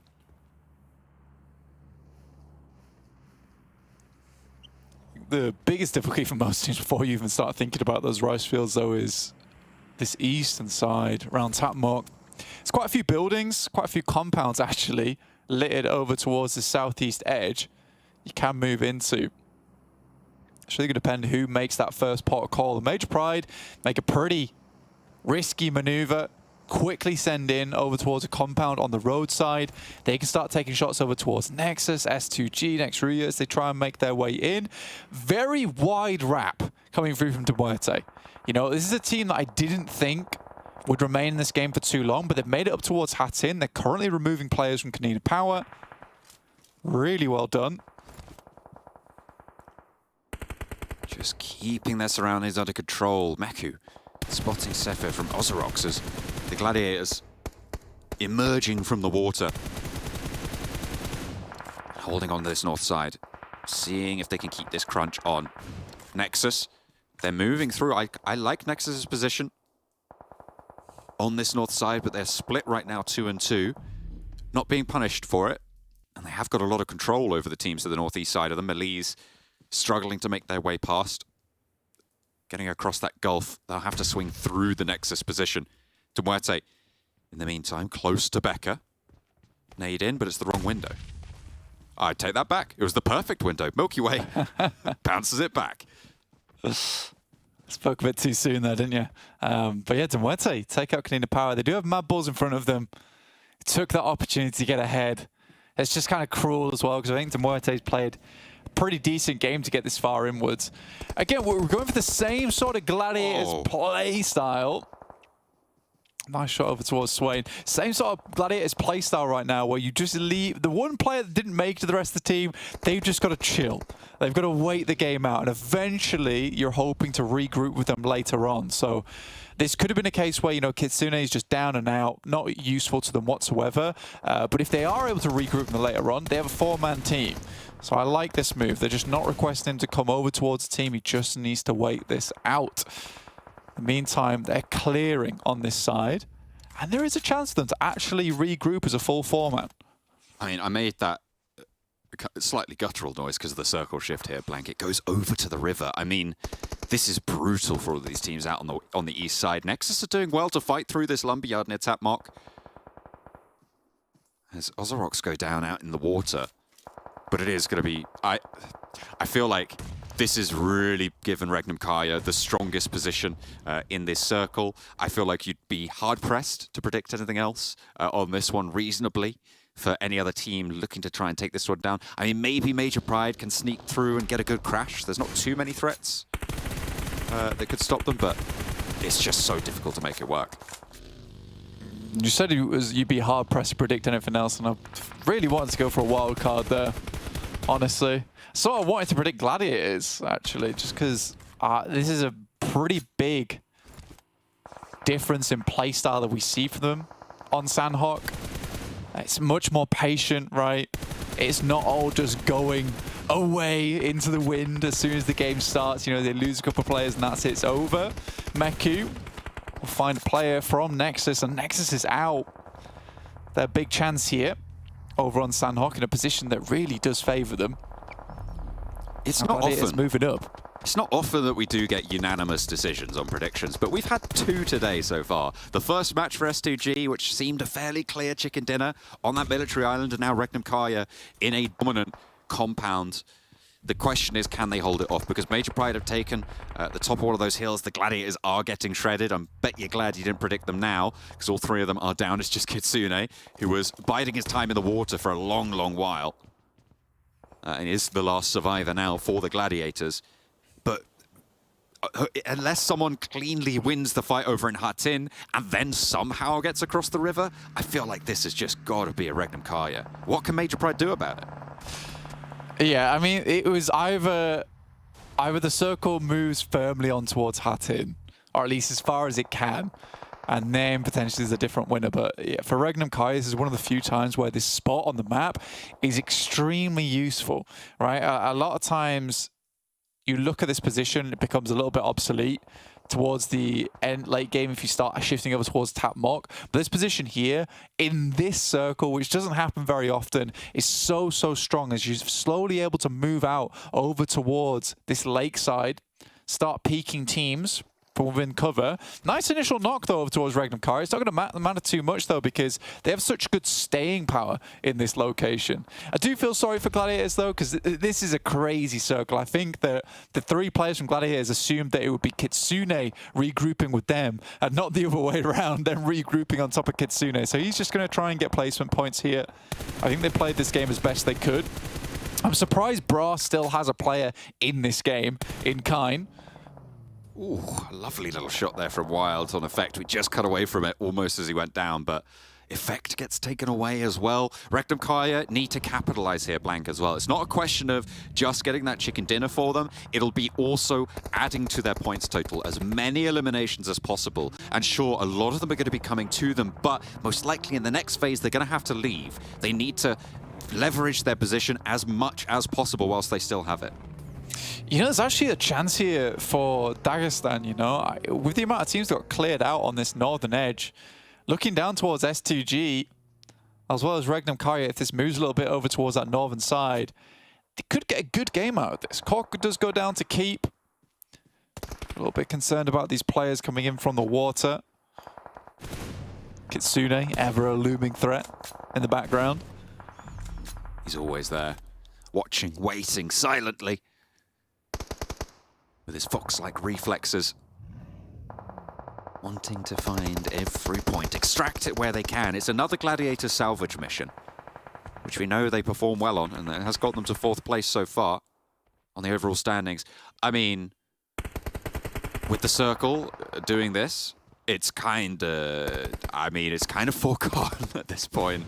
The biggest difficulty for most teams before you even start thinking about those rice fields, though, is this eastern side around Tapmok. It's quite a few buildings, quite a few compounds, actually, littered over towards the southeast edge you can move into. It's really going to depend who makes that first pot of call. The Major Pride make a pretty risky maneuver, quickly send in over towards a compound on the roadside. They can start taking shots over towards Nexus, S2G, next RÜYA as they try and make their way in. Very wide wrap coming through from MUERTE. You know, this is a team that I didn't think would remain in this game for too long, but they've made it up towards Hatin. They're currently removing players from KONINA Power. Really well done. Just keeping their surroundings under control. Meku spotting Sefer from OZAROX as the Gladiators emerging from the water. Holding on to this north side. Seeing if they can keep this crunch on. Nexus, they're moving through. I like Nexus's position on this north side, but they're split right now 2 and 2. Not being punished for it. And they have got a lot of control over the teams to the northeast side of the MELISE, struggling to make their way past. Getting across that gulf, they'll have to swing through the Nexus position. To MUERTE, in the meantime, close to Becker. Nade in, but it's the wrong window. I'd take that back. It was the perfect window. Milky Way bounces it back. Spoke a bit too soon there, didn't you? But yeah, MUERTE take out KONINA Power. They do have MADBULLS in front of them. Took that opportunity to get ahead. It's just kind of cruel as well, because I think MUERTE's played a pretty decent game to get this far inwards. Again, we're going for the same sort of Gladiators play style. Nice shot over towards Swain. Same sort of Gladiators play style right now, where you just leave the one player that didn't make it to the rest of the team. They've just got to chill. They've got to wait the game out, and eventually you're hoping to regroup with them later on. So this could have been a case where, you know, Kitsune is just down and out, not useful to them whatsoever. But if they are able to regroup them later on, they have a 4-man team. So I like this move. They're just not requesting him to come over towards the team. He just needs to wait this out. In the meantime, they're clearing on this side. And there is a chance for them to actually regroup as a full 4-man. I mean, I made that slightly guttural noise because of the circle shift here, Blank. It goes over to the river. I mean, this is brutal for all of these teams out on the east side. Nexus are doing well to fight through this lumberyard near Tapmok. As OZAROX go down out in the water. But it is going to be... I feel like this is really given REGNUM KARYA the strongest position in this circle. I feel like you'd be hard-pressed to predict anything else on this one reasonably for any other team looking to try and take this one down. I mean, maybe Major Pride can sneak through and get a good crash. There's not too many threats that could stop them, but it's just so difficult to make it work. You said you'd be hard-pressed to predict anything else, and I really wanted to go for a wild card there, honestly. So I wanted to predict Gladiators, actually, just because this is a pretty big difference in playstyle that we see from them on Sanhok. It's much more patient, right? It's not all just going away into the wind as soon as the game starts. You know, they lose a couple of players and that's it, it's over. Meku will find a player from Nexus, and Nexus is out. Their big chance here over on Sanhok in a position that really does favor them. It's not often. It's moving up. It's not often that we do get unanimous decisions on predictions, but we've had 2 today so far. The first match for S2G, which seemed a fairly clear chicken dinner on that military island, and now REGNUM KARYA in a dominant compound. The question is, can they hold it off? Because Major Pride have taken the top of one of those hills. The Gladiators are getting shredded. I bet you're glad you didn't predict them now, because all 3 of them are down. It's just Kitsune, who was biding his time in the water for a long, long while. And is the last survivor now for the Gladiators. But unless someone cleanly wins the fight over in Hatin and then somehow gets across the river, I feel like this has just got to be a REGNUM KARYA. What can Major Pride do about it? Yeah, I mean, it was either the circle moves firmly on towards Hatin, or at least as far as it can, and then potentially there's a different winner. But yeah, for REGNUM KARYA, this is one of the few times where this spot on the map is extremely useful, right? A lot of times, you look at this position, it becomes a little bit obsolete towards the late game if you start shifting over towards Tap Mock. But this position here, in this circle, which doesn't happen very often, is so, so strong as you're slowly able to move out over towards this lakeside, start peeking teams from within cover. Nice initial knock, though, over towards REGNUM KARYA. It's not going to matter too much, though, because they have such good staying power in this location. I do feel sorry for Gladiators, though, because this is a crazy circle. I think that the 3 players from Gladiators assumed that it would be Kitsune regrouping with them, and not the other way around, them regrouping on top of Kitsune. So he's just going to try and get placement points here. I think they played this game as best they could. I'm surprised Bra still has a player in this game, in Kine. Ooh, lovely little shot there from Wilds on Effect. We just cut away from it almost as he went down, but Effect gets taken away as well. REGNUM KARYA need to capitalize here, Blank, as well. It's not a question of just getting that chicken dinner for them. It'll be also adding to their points total as many eliminations as possible. And sure, a lot of them are going to be coming to them, but most likely in the next phase, they're going to have to leave. They need to leverage their position as much as possible whilst they still have it. You know, there's actually a chance here for Dagestan, you know, with the amount of teams that got cleared out on this northern edge. Looking down towards S2G, as well as REGNUM KARYA, if this moves a little bit over towards that northern side, they could get a good game out of this. Cork does go down to keep. A little bit concerned about these players coming in from the water. Kitsune, ever a looming threat in the background. He's always there, watching, waiting silently, with his fox-like reflexes, wanting to find every point, extract it where they can. It's another Gladiator salvage mission, which we know they perform well on, and it has got them to 4th place so far on the overall standings. I mean, with the circle doing this, it's kind of, it's kind of forgotten at this point.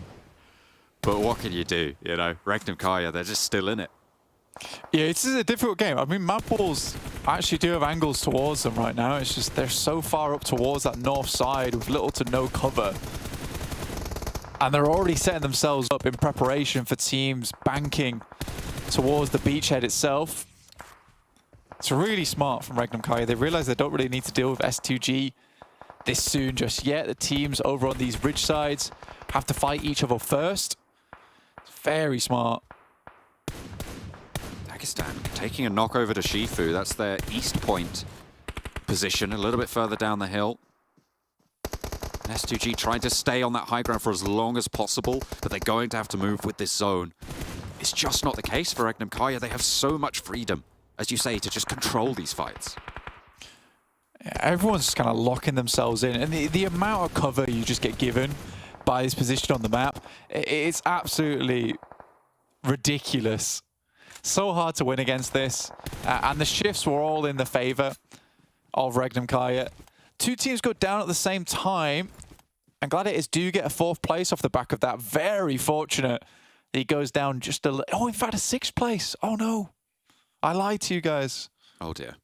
But what can you do, you know? REGNUM KARYA, they're just still in it. Yeah, this is a difficult game. I mean, MADBULLS actually do have angles towards them right now. It's just they're so far up towards that north side with little to no cover. And they're already setting themselves up in preparation for teams banking towards the beachhead itself. It's really smart from REGNUM KARYA. They realize they don't really need to deal with S2G this soon just yet. The teams over on these ridge sides have to fight each other first. It's very smart. Dagestan taking a knock over to Shifu. That's their east point position, a little bit further down the hill. S2G trying to stay on that high ground for as long as possible, but they're going to have to move with this zone. It's just not the case for REGNUM KARYA. They have so much freedom, as you say, to just control these fights. Yeah, everyone's just kind of locking themselves in, and the amount of cover you just get given by this position on the map, it's absolutely ridiculous. So hard to win against this, and the shifts were all in the favor of REGNUM KARYA. 2 teams go down at the same time, and Gladiators do get a 4th place off the back of that. Very fortunate that he goes down just a little. Oh, in fact, a 6th place. Oh no, I lied to you guys. Oh dear,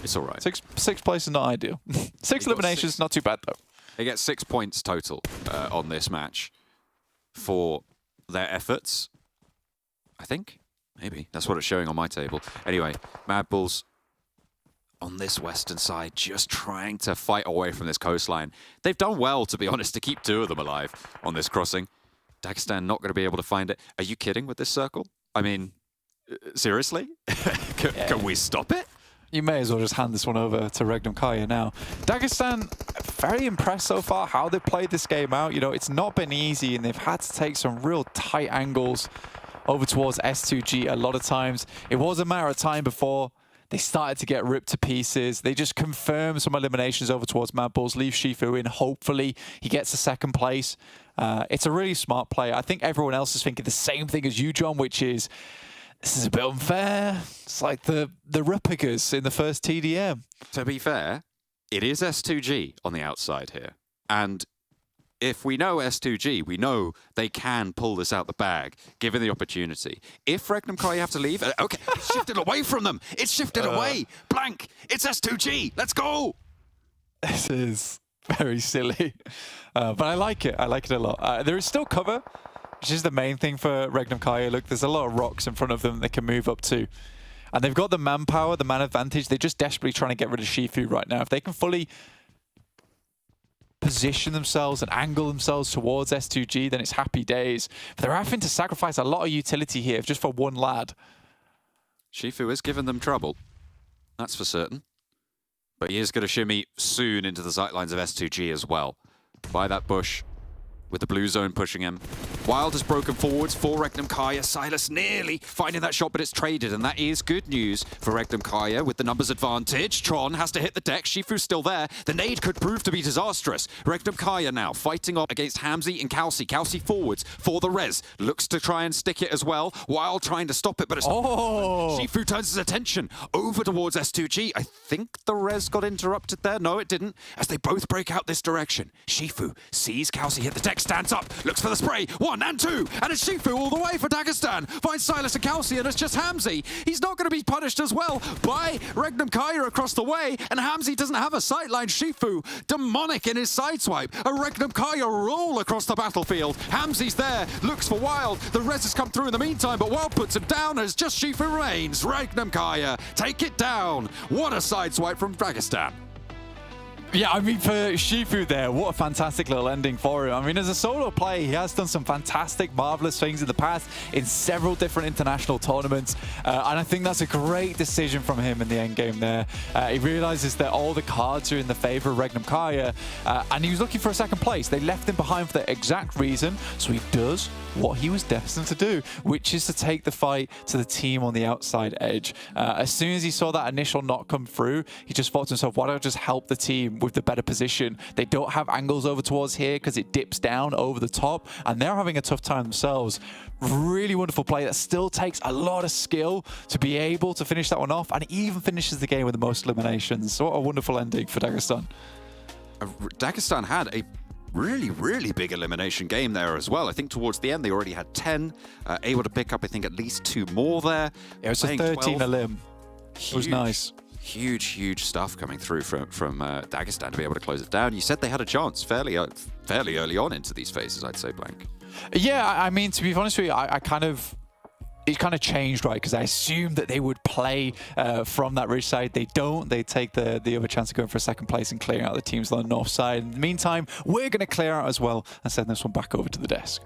it's all right. 6th place is not ideal. 6 eliminations, not too bad though. They get 6 points total on this match for their efforts, I think. Maybe. That's what it's showing on my table. Anyway, MADBULLS on this western side, just trying to fight away from this coastline. They've done well, to be honest, to keep 2 of them alive on this crossing. Dagestan not going to be able to find it. Are you kidding with this circle? I mean, seriously? Can we stop it? You may as well just hand this one over to REGNUM KARYA now. Dagestan, very impressed so far how they've played this game out. You know, it's not been easy, and they've had to take some real tight angles over towards S2G a lot of times. It was a matter of time before they started to get ripped to pieces. They just confirmed some eliminations over towards MADBULLS, leave Shifu in. Hopefully, he gets a second place. It's a really smart play. I think everyone else is thinking the same thing as you, John, which is, this is a bit unfair. It's like the Rupigas in the first TDM. To be fair, it is S2G on the outside here. And if we know S2G, we know they can pull this out the bag, given the opportunity. If REGNUM KARYA have to leave, okay, it's shifted away from them. It's shifted away. Blank. It's S2G. Let's go. This is very silly. But I like it. I like it a lot. There is still cover, which is the main thing for REGNUM KARYA. Look, there's a lot of rocks in front of them they can move up to. And they've got the manpower, the man advantage. They're just desperately trying to get rid of Shifu right now. If they can fully position themselves and angle themselves towards S2G, then it's happy days. But they're having to sacrifice a lot of utility here just for one lad. Shifu is giving them trouble. That's for certain. But he is going to shimmy soon into the sightlines of S2G as well. By that bush, with the blue zone pushing him. Wild has broken forwards for REGNUM KARYA. Silas nearly finding that shot, but it's traded, and that is good news for REGNUM KARYA with the numbers advantage. Tron has to hit the deck. Shifu's still there. The nade could prove to be disastrous. REGNUM KARYA now fighting off against Hamzy and Kalsi. Kalsi forwards for the res. Looks to try and stick it as well. Wild trying to stop it, but it's not. Shifu turns his attention over towards S2G. I think the res got interrupted there. No, it didn't. As they both break out this direction. Shifu sees Kalsi hit the deck, stands up, looks for the spray. 1 and 2, and it's Shifu all the way for Dagestan. Finds Silas and Kalsi, and it's just Hamzy. He's not going to be punished as well by REGNUM KARYA across the way, and Hamzy doesn't have a sightline. Shifu, demonic in his sideswipe. A REGNUM KARYA roll across the battlefield. Hamzy's there, looks for Wild. The res has come through in the meantime, but Wild puts him down as just Shifu remains. REGNUM KARYA take it down. What a sideswipe from Dagestan. Yeah, I mean, for Shifu there, what a fantastic little ending for him. I mean, as a solo player, he has done some fantastic, marvelous things in the past in several different international tournaments. And I think that's a great decision from him in the end game there. He realizes that all the cards are in the favor of REGNUM KARYA, and he was looking for a second place. They left him behind for the exact reason, so he does what he was destined to do, which is to take the fight to the team on the outside edge. As soon as he saw that initial knock come through, he just thought to himself, why don't I just help the team with the better position? They don't have angles over towards here because it dips down over the top, and they're having a tough time themselves. Really wonderful play that still takes a lot of skill to be able to finish that one off, and even finishes the game with the most eliminations. So what a wonderful ending for Dagestan. Dagestan had a really big elimination game there as well. I think towards the end they already had 10, able to pick up I think at least 2 more there. Yeah, it was a 13 elim. It was nice. Huge stuff coming through from Dagestan to be able to close it down. You said they had a chance fairly early on into these phases, I'd say, Blank. Yeah, I mean, to be honest with you, it kind of changed, right? Because I assumed that they would play from that ridge side. They don't. They take the other chance of going for a second place and clearing out the teams on the north side. In the meantime, we're going to clear out as well and send this one back over to the desk.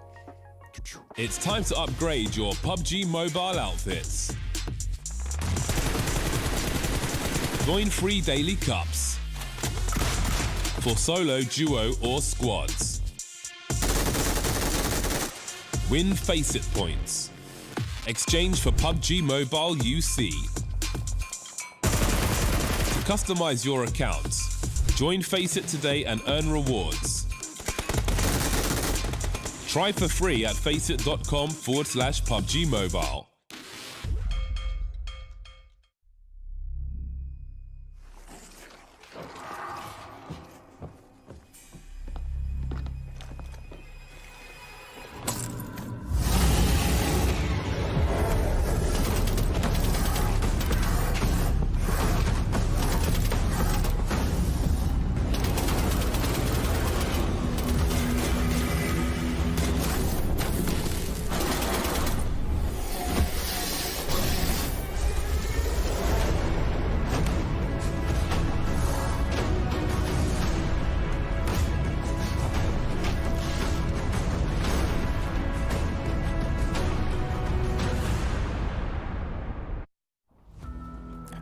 It's time to upgrade your PUBG Mobile outfits. Join free daily cups for solo, duo or squads. Win Faceit points. Exchange for PUBG Mobile UC. To customize your account, join Faceit today and earn rewards. Try for free at faceit.com/PUBG Mobile.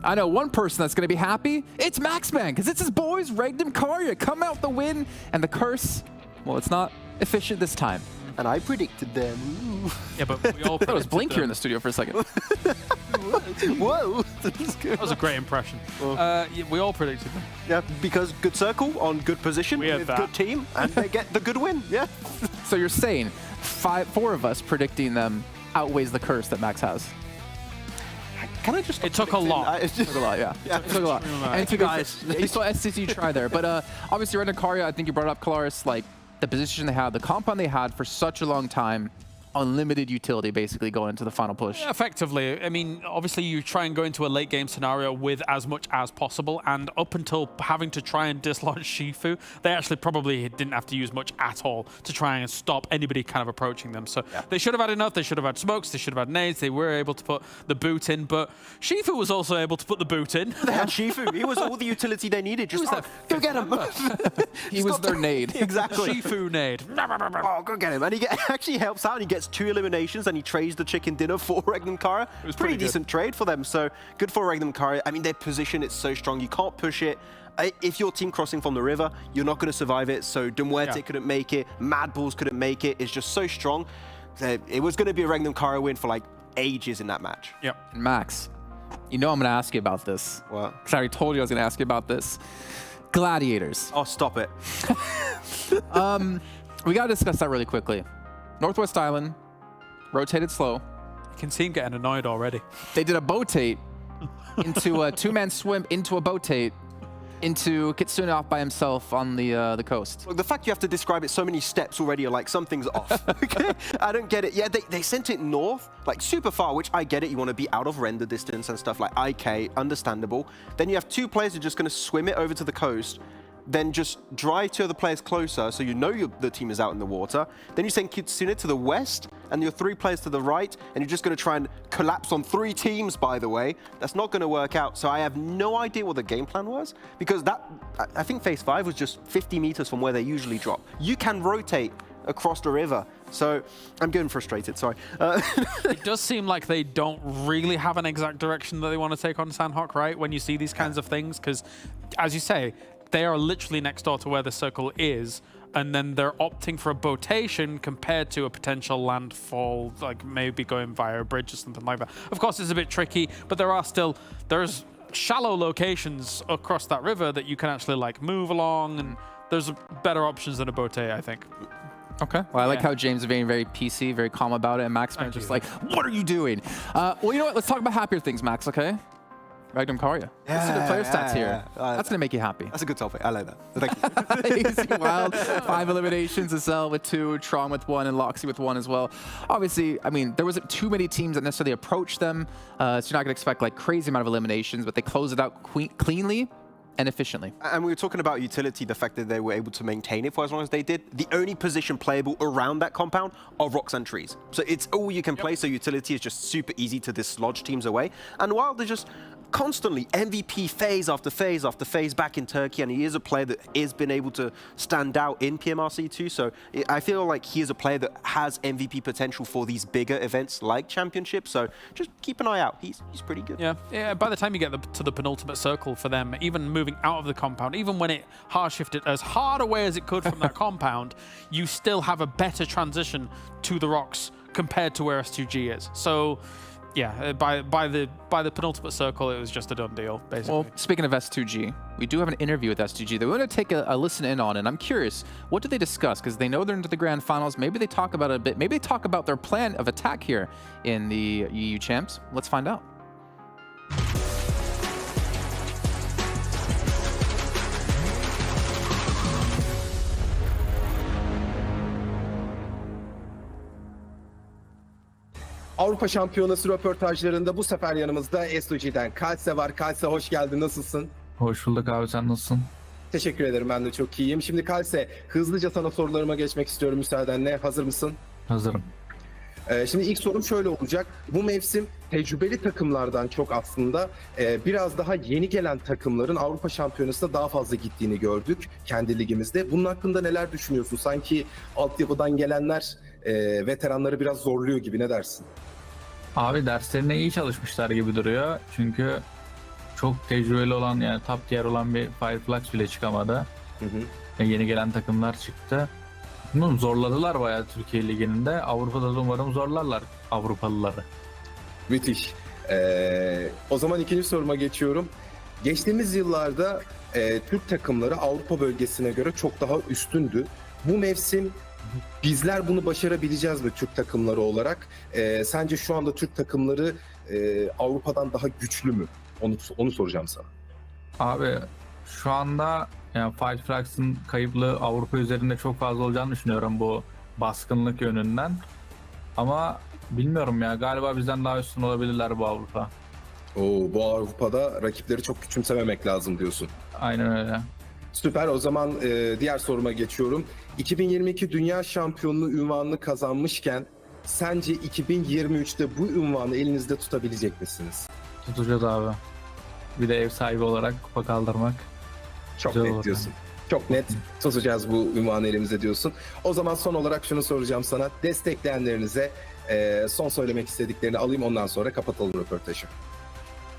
I know one person that's going to be happy. It's Maxman, because it's his boys, REGNUM, KARYA, come out the win, and the curse, well, it's not efficient this time. And I predicted them. Yeah, but we all thought it was Blink here in the studio for a second. Whoa. That was a great impression. Yeah, we all predicted them. Yeah, because good circle on good position with good team, and they get the good win. Yeah. So you're saying 4 of us predicting them outweighs the curse that Max has? Can I just? It took a lot. It took a lot, yeah. It took a lot. And you guys, you saw SCC try there, but obviously REGNUM, KARYA, I think you brought up Kalaris, like the position they had, the compound they had for such a long time. Unlimited utility basically going into the final push. Yeah, effectively. I mean, obviously you try and go into a late game scenario with as much as possible, and up until having to try and dislodge Shifu, they actually probably didn't have to use much at all to try and stop anybody kind of approaching them. So they should have had enough, they should have had smokes, they should have had nades, they were able to put the boot in, but Shifu was also able to put the boot in. They had Shifu, he was all the utility they needed, just go get him. He was their nade. Exactly. Shifu nade. Oh, go get him. And he actually helps out, and he gets 2 eliminations, and he trades the chicken dinner for REGNUM, KARYA. It was pretty decent trade for them, so good for REGNUM, KARYA. I mean, their position, it's so strong, you can't push it. If you're team crossing from the river, you're not going to survive it, so MUERTE couldn't make it, MADBULLS couldn't make it. It's just so strong. It was going to be a REGNUM, KARYA win for like ages in that match. Yep. Max, you know I'm going to ask you about this. What? Because I already told you I was going to ask you about this. Gladiators. Oh, stop it. We got to discuss that really quickly. Northwest Island, rotated slow. You can see him getting annoyed already. They did a botate into a 2-man swim into a botate into Kitsune off by himself on the coast. Look, the fact you have to describe it so many steps already, are like something's off. Okay, I don't get it. Yeah, they sent it north, like super far, which I get it. You want to be out of render distance and stuff like IK, understandable. Then you have 2 players who are just going to swim it over to the coast, then just drive 2 other players closer so you know the team is out in the water. Then you send Kitsune to the west and your 3 players to the right, and you're just going to try and collapse on 3 teams, by the way. That's not going to work out. So I have no idea what the game plan was, because I think phase 5 was just 50 meters from where they usually drop. You can rotate across the river. So I'm getting frustrated, sorry. It does seem like they don't really have an exact direction that they want to take on Sanhok, right? When you see these kinds of things, because as you say, they are literally next door to where the circle is, and then they're opting for a botation compared to a potential landfall, like maybe going via a bridge or something like that. Of course, it's a bit tricky, but there's shallow locations across that river that you can actually like move along, and there's better options than a bote, I think. Okay. Well, I like how James is being very PC, very calm about it, and Max is just like, what are you doing? Well, you know what? Let's talk about happier things, Max, okay? REGNUM, KARYA. Let's see the player stats here. That's going to make you happy. That's a good topic. I like that. Thank you. Easy, Wild, 5 eliminations, Azel with 2, Tron with 1, and Loxy with 1 as well. Obviously, I mean, there wasn't too many teams that necessarily approached them, so you're not going to expect like crazy amount of eliminations, but they closed it out cleanly and efficiently. And we were talking about utility, the fact that they were able to maintain it for as long as they did. The only position playable around that compound are rocks and trees. So it's all you can play, so utility is just super easy to dislodge teams away. And while they're just constantly MVP phase after phase after phase back in Turkey, and he is a player that has been able to stand out in PMRC too, so I feel like he is a player that has MVP potential for these bigger events like Championship, so just keep an eye out. He's pretty good. Yeah, by the time you get to the penultimate circle for them, even moving out of the compound, even when it hard shifted as hard away as it could from that compound, you still have a better transition to the rocks compared to where S2G is. So yeah, by the penultimate circle, it was just a done deal, basically. Well, speaking of S2G, we do have an interview with S2G that we want to take a listen in on, and I'm curious, what did they discuss? Because they know they're into the grand finals. Maybe they talk about it a bit. Maybe they talk about their plan of attack here in the EU Champs. Let's find out. Avrupa Şampiyonası röportajlarında bu sefer yanımızda S2G'den Kalse var. Kalse hoş geldin, nasılsın? Hoş bulduk abi, sen nasılsın? Teşekkür ederim, ben de çok iyiyim. Şimdi Kalse, hızlıca sana sorularıma geçmek istiyorum müsaadenle. Hazır mısın? Hazırım. Şimdi ilk sorum şöyle olacak. Bu mevsim tecrübeli takımlardan çok aslında biraz daha yeni gelen takımların Avrupa Şampiyonası'na daha fazla gittiğini gördük kendi ligimizde. Bunun hakkında neler düşünüyorsun? Sanki altyapıdan gelenler veteranları biraz zorluyor gibi, ne dersin? Abi derslerine iyi çalışmışlar gibi duruyor. Çünkü çok tecrübeli olan yani top tier olan bir Fireflux bile çıkamadı. Yeni gelen takımlar çıktı. Bilmiyorum, zorladılar bayağı Türkiye Ligi'nin de. Avrupa'da da umarım zorlarlar Avrupalıları. Müthiş. O zaman ikinci soruma geçiyorum. Geçtiğimiz yıllarda Türk takımları Avrupa bölgesine göre çok daha üstündü. Bu mevsim bizler bunu başarabileceğiz mi Türk takımları olarak? Sence şu anda Türk takımları Avrupa'dan daha güçlü mü? Onu soracağım sana. Abi şu anda yani Fireflux'ın kayıplığı Avrupa üzerinde çok fazla olacağını düşünüyorum bu baskınlık yönünden. Ama bilmiyorum ya, galiba bizden daha üstün olabilirler bu Avrupa. Bu Avrupa'da rakipleri çok küçümsememek lazım diyorsun. Aynen öyle. Süper, o zaman diğer soruma geçiyorum. 2022 Dünya Şampiyonluğu unvanını kazanmışken sence 2023'te bu unvanı elinizde tutabilecek misiniz? Tutacağız abi. Bir de ev sahibi olarak kupa kaldırmak. Çok net diyorsun. Yani. Çok net tutacağız bu unvanı elimizde diyorsun. O zaman son olarak şunu soracağım sana. Destekleyenlerinize son söylemek istediklerini alayım, ondan sonra kapatalım röportajı.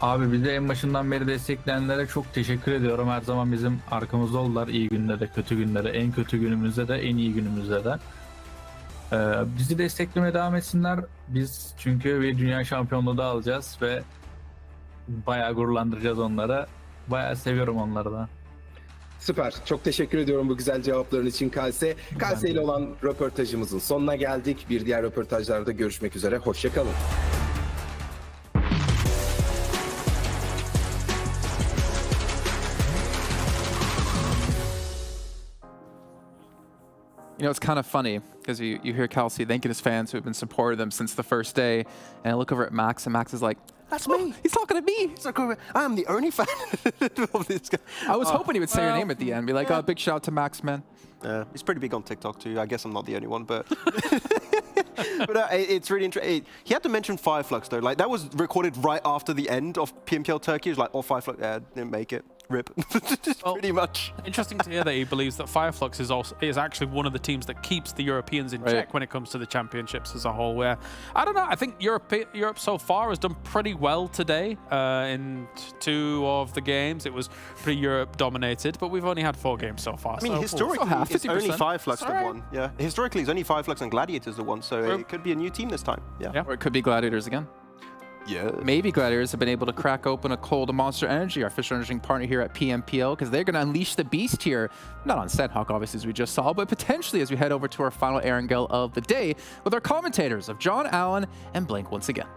Abi bizi en başından beri destekleyenlere çok teşekkür ediyorum. Her zaman bizim arkamızda oldular, iyi günde de kötü günde de, en kötü günümüzde de en iyi günümüzde de. Bizi desteklemeye devam etsinler. Biz çünkü bir dünya şampiyonluğu da alacağız ve bayağı gururlandıracağız onları. Bayağı seviyorum onları da. Süper. Çok teşekkür ediyorum bu güzel cevapların için Kalse. Kalse ile olan röportajımızın sonuna geldik. Bir diğer röportajlarda görüşmek üzere. Hoşça kalın. You know, it's kind of funny because you hear Kelsey thanking his fans who have been supporting them since the first day, and I look over at Max, and Max is like, "That's me. He's talking to me. He's like, I am the only fan of this guy." I was hoping he would say your name at the end, be like, "Oh, big shout out to Max, man." He's pretty big on TikTok too. I guess I'm not the only one, but but it's really interesting. He had to mention Fireflux though. Like that was recorded right after the end of PMPL Turkey. It was like, "Oh, Fireflux didn't make it. RIP." Pretty much. Interesting to hear that he believes that Fireflux is actually one of the teams that keeps the Europeans in check when it comes to the championships as a whole. Where I don't know, I think Europe so far has done pretty well today. In 2 of the games, it was pretty Europe dominated, but we've only had 4 games so far. I mean, historically, it's only Fireflux that won. Yeah, historically, it's only Fireflux and Gladiators that won, so it could be a new team this time. Yeah, or it could be Gladiators again. Yeah. Maybe Gladiators have been able to crack open a cold Monster Energy, our official energy partner here at PMPL, because they're going to unleash the beast here. Not on Sanhok, obviously, as we just saw, but potentially as we head over to our final Erangel of the day with our commentators of John Allen and Blink once again.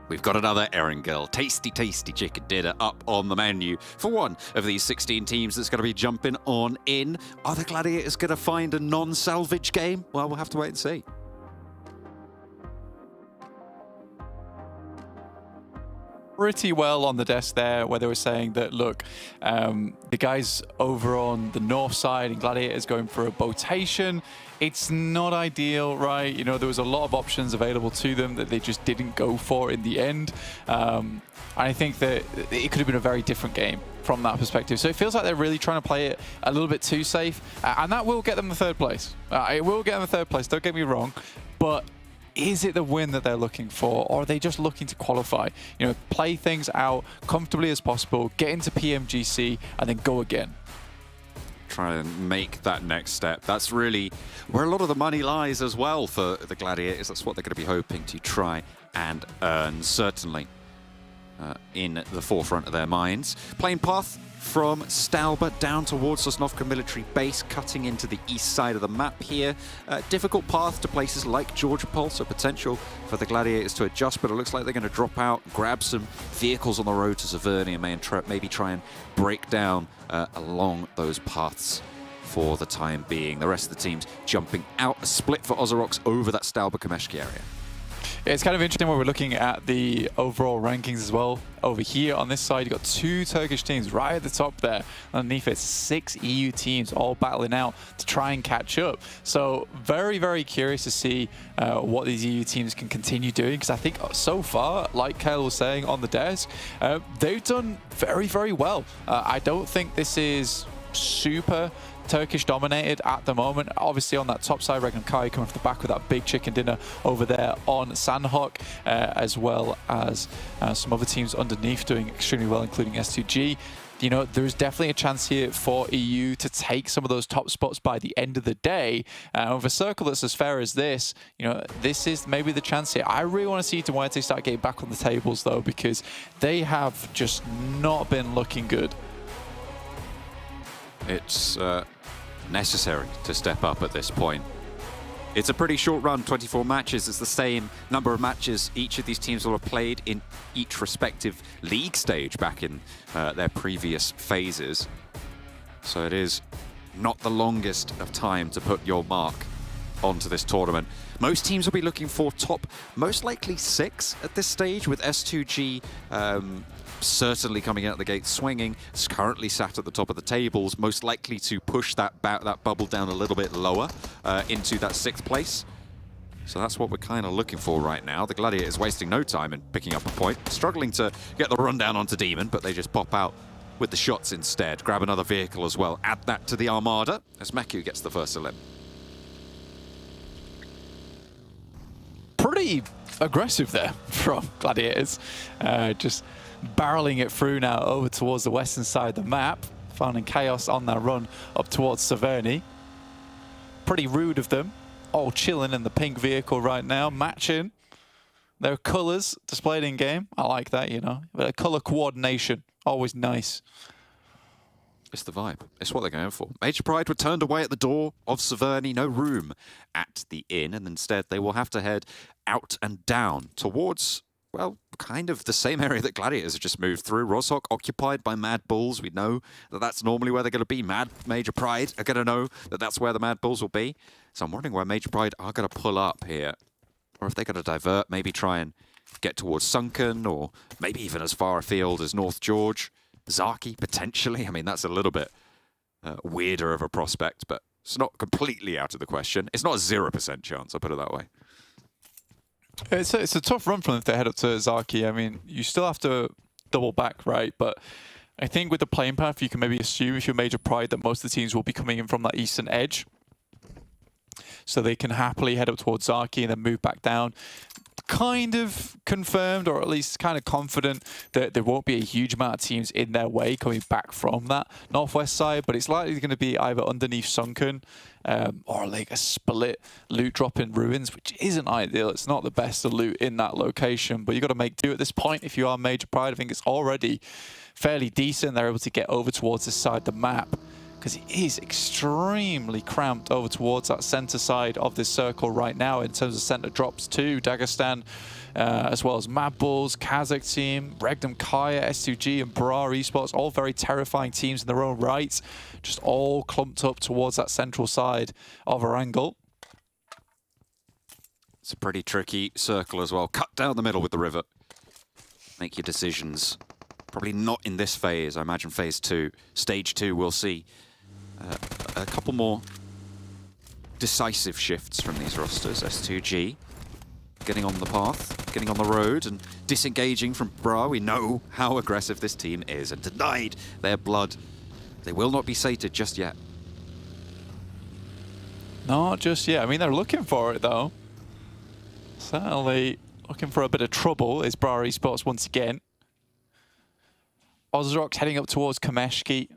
We've got another Erangel tasty chicken dinner up on the menu for one of these 16 teams that's going to be jumping on in. Are the Gladiators going to find a non-salvage game? Well, we'll have to wait and see. Pretty well on the desk there, where they were saying that, look, the guys over on the north side in Gladiators going for a botation. It's not ideal, right? You know, there was a lot of options available to them that they just didn't go for in the end. And I think that it could have been a very different game from that perspective. So it feels like they're really trying to play it a little bit too safe. And that will get them the 3rd place. It will get them the 3rd place, don't get me wrong. But is it the win that they're looking for, or are they just looking to qualify? You know, play things out comfortably as possible, get into PMGC, and then go again. Try and make that next step. That's really where a lot of the money lies as well for the Gladiators. That's what they're going to be hoping to try and earn, certainly in the forefront of their minds. Playing path from Stalba down towards Sosnovka military base, cutting into the east side of the map here. Difficult path to places like Georgopol, so potential for the Gladiators to adjust, but it looks like they're going to drop out, grab some vehicles on the road to Zavernia, and maybe try and break down along those paths for the time being. The rest of the teams jumping out, a split for OZAROX over that Stalba-Kameshki area. It's kind of interesting when we're looking at the overall rankings as well. Over here on this side, you've got 2 Turkish teams right at the top there. Underneath it, 6 EU teams all battling out to try and catch up. So very, very curious to see what these EU teams can continue doing, because I think so far, like Kyle was saying on the desk, they've done very, very well. I don't think this is super Turkish dominated at the moment. Obviously on that top side, REGNUM KARYA coming off the back with that big chicken dinner over there on Sanhok, as well as some other teams underneath doing extremely well, including S2G. You know, there is definitely a chance here for EU to take some of those top spots by the end of the day. With a circle that's as fair as this, you know, this is maybe the chance here. I really want to see MUERTE start getting back on the tables, though, because they have just not been looking good. It's necessary to step up at this point. It's a pretty short run, 24 matches. It's the same number of matches each of these teams will have played in each respective league stage back in their previous phases. So it is not the longest of time to put your mark onto this tournament. Most teams will be looking for top, most likely 6 at this stage, with S2G certainly coming out the gate swinging. It's currently sat at the top of the tables, most likely to push that bubble down a little bit lower into that 6th place. So that's what we're kind of looking for right now. The Gladiators wasting no time in picking up a point, struggling to get the rundown onto Demon, but they just pop out with the shots instead. Grab another vehicle as well, add that to the Armada as Meku gets the first elim. Pretty aggressive there from Gladiators. Just barreling it through now over towards the western side of the map, finding KAOS on that run up towards Severny. Pretty rude of them, all chilling in the pink vehicle right now, matching their colors displayed in game. I like that, you know, but color coordination, always nice. It's the vibe. It's what they're going for. Major Pride were turned away at the door of Severny. No room at the inn, and instead they will have to head out and down towards, well, kind of the same area that Gladiators have just moved through. Rozhok occupied by MADBULLS. We know that that's normally where they're going to be. Major Pride are going to know that that's where the MADBULLS will be. So I'm wondering where Major Pride are going to pull up here. Or if they're going to divert, maybe try and get towards Sunken, or maybe even as far afield as North George. Zaki, potentially. I mean, that's a little bit weirder of a prospect, but it's not completely out of the question. It's not a 0% chance, I'll put it that way. It's a tough run for them if they head up to Zaki. I mean, you still have to double back, right? But I think with the playing path, you can maybe assume if you're Major Pride that most of the teams will be coming in from that eastern edge. So they can happily head up towards Zaki and then move back down. Kind of confirmed, or at least kind of confident, that there won't be a huge amount of teams in their way coming back from that northwest side, but it's likely going to be either underneath Sunken or like a split loot drop in Ruins, which isn't ideal. It's not the best of loot in that location, but you've got to make do at this point if you are Major Pride. I think it's already fairly decent. They're able to get over towards this side of the map, because it is extremely cramped over towards that center side of this circle right now in terms of center drops too. Dagestan, as well as MADBULLS, KASIK team, REGNUM KARYA, S2G, and BRA Esports, all very terrifying teams in their own right, just all clumped up towards that central side of Erangel. It's a pretty tricky circle as well. Cut down the middle with the river. Make your decisions. Probably not in this phase. I imagine phase 2, stage 2, we'll see a couple more decisive shifts from these rosters. S2G getting on the path, getting on the road, and disengaging from BRA. We know how aggressive this team is, and denied their blood. They will not be sated just yet. Not just yet. I mean, they're looking for it, though. Certainly looking for a bit of trouble is BRA Esports once again. OZAROX heading up towards Kameshki.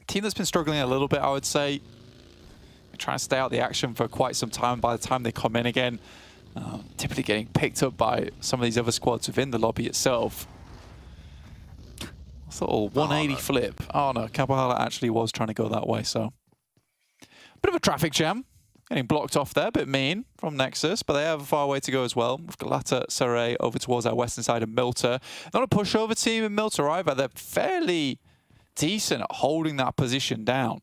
Team that's been struggling a little bit, I would say. They're trying to stay out the action for quite some time. By the time they come in again, typically getting picked up by some of these other squads within the lobby itself. That's a little 180 flip. Oh no, Kabahala actually was trying to go that way, so. Bit of a traffic jam. Getting blocked off there, a bit mean from Nexus, but they have a far way to go as well. With GALATASARAY over towards our western side of MUERTE. Not a pushover team in MUERTE either. They're fairly decent at holding that position down.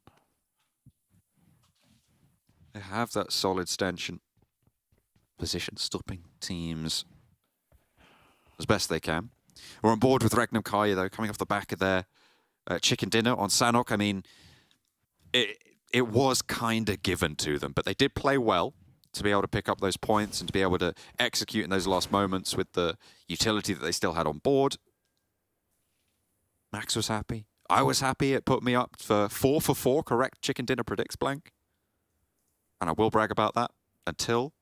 They have that solid stanchion position, stopping teams as best they can. We're on board with REGNUM KARYA, though, coming off the back of their chicken dinner on Sanhok. I mean, it was kind of given to them, but they did play well to be able to pick up those points and to be able to execute in those last moments with the utility that they still had on board. Max was happy. I was happy it put me up for 4 for 4 correct chicken dinner predicts, Blank. And I will brag about that until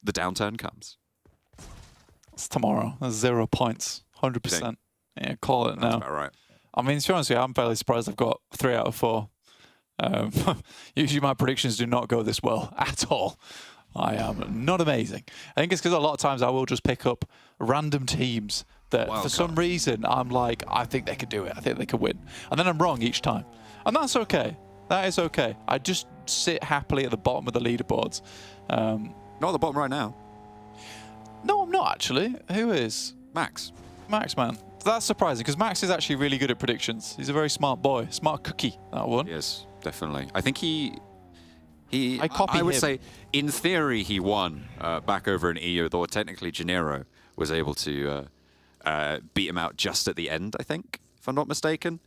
the downturn comes. It's tomorrow. That's 0 points. 100%. Yeah, call it now. That's about right. I mean, to be honest with you, I'm fairly surprised I've got 3 out of 4. Usually my predictions do not go this well at all. I am not amazing. I think it's because a lot of times I will just pick up random teams that for some reason I'm like, I think they could do it. I think they could win. And then I'm wrong each time. And that's okay. That is okay. I just sit happily at the bottom of the leaderboards. Not at the bottom right now. No, I'm not actually. Who is? Max. Max, man. That's surprising because Max is actually really good at predictions. He's a very smart boy. Smart cookie, that one. Yes, definitely. I think I would say, in theory, he won back over in EU, though technically Gennaro was able to beat him out just at the end, I think, if I'm not mistaken.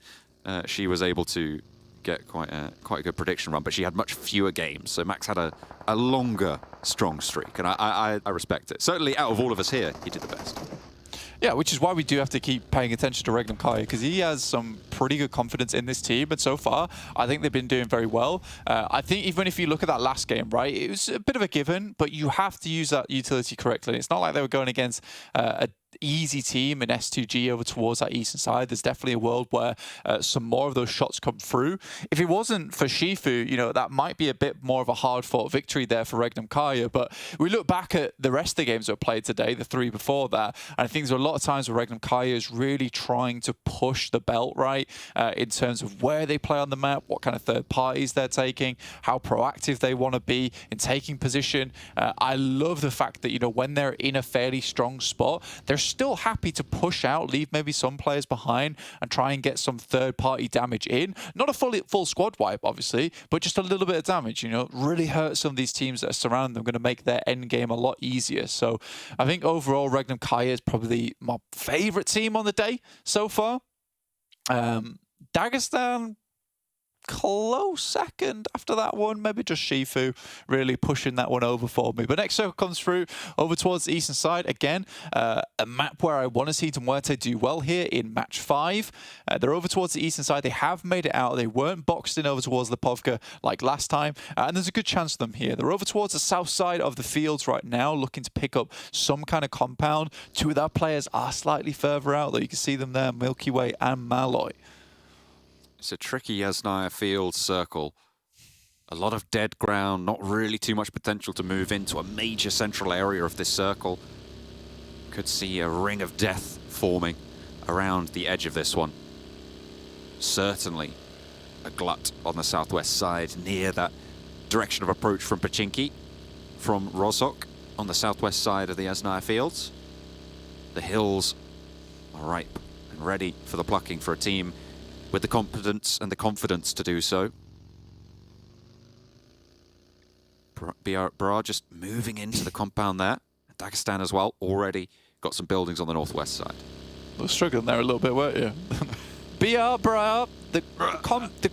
She was able to get quite a good prediction run, but she had much fewer games. So Max had a longer, strong streak, and I respect it. Certainly, out of all of us here, he did the best. Yeah, which is why we do have to keep paying attention to REGNUM KARYA, because he has some pretty good confidence in this team, and so far, I think they've been doing very well. I think even if you look at that last game, right, it was a bit of a given, but you have to use that utility correctly. It's not like they were going against a easy team in S2G over towards that eastern side. There's definitely a world where some more of those shots come through. If it wasn't for Shifu, you know, that might be a bit more of a hard-fought victory there for REGNUM KARYA, but we look back at the rest of the games that were played today, the 3 before that, and I think there's a lot of times where REGNUM KARYA is really trying to push the belt, right, in terms of where they play on the map, what kind of third parties they're taking, how proactive they want to be in taking position. I love the fact that, you know, when they're in a fairly strong spot, they're still happy to push out, leave maybe some players behind and try and get some third-party damage in. Not a full squad wipe, obviously, but just a little bit of damage, you know, really hurt some of these teams that are surrounding them, going to make their end game a lot easier. So I think overall, REGNUM KARYA is probably my favorite team on the day so far. Dagestan, close second after that one. Maybe just Shifu really pushing that one over for me. But next circle comes through over towards the eastern side. Again, a map where I want to see MUERTE do well here in match 5. They're over towards the eastern side. They have made it out. They weren't boxed in over towards Lipovka like last time. And there's a good chance for them here. They're over towards the south side of the fields right now, looking to pick up some kind of compound. 2 of their players are slightly further out, though. You can see them there, Milky Way and Malloy. It's a tricky Yasnaya field circle. A lot of dead ground, not really too much potential to move into a major central area of this circle. Could see a ring of death forming around the edge of this one. Certainly a glut on the southwest side near that direction of approach from Pachinki, from Rozhok on the southwest side of the Yasnaya fields. The hills are ripe and ready for the plucking for a team with the competence and the confidence to do so. BR just moving into the compound there. Dagestan as well, already got some buildings on the northwest side. I was struggling there a little bit, weren't you? BR, the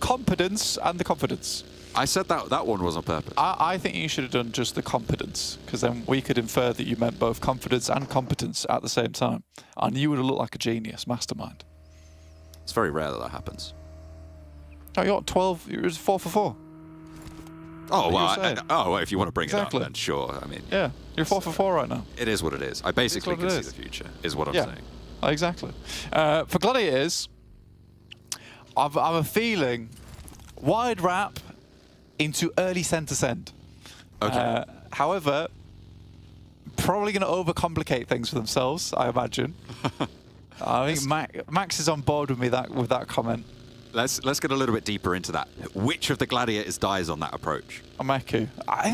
competence and the confidence. I said that one was on purpose. I think you should have done just the competence, because then we could infer that you meant both confidence and competence at the same time. And you would have looked like a genius, mastermind. It's very rare that happens. Oh, you're 12, it was 4 for 4. Oh, well, if you want to bring it up, then sure. I mean, yeah, you're 4 for 4 right now. It is what it is. I basically can see the future, is what I'm saying. Exactly. For Gladiators, I've a feeling wide wrap into early center send. Okay. However, probably going to overcomplicate things for themselves, I imagine. I think Max is on board with me with that comment. Let's get a little bit deeper into that. Which of the Gladiators dies on that approach? Meku. I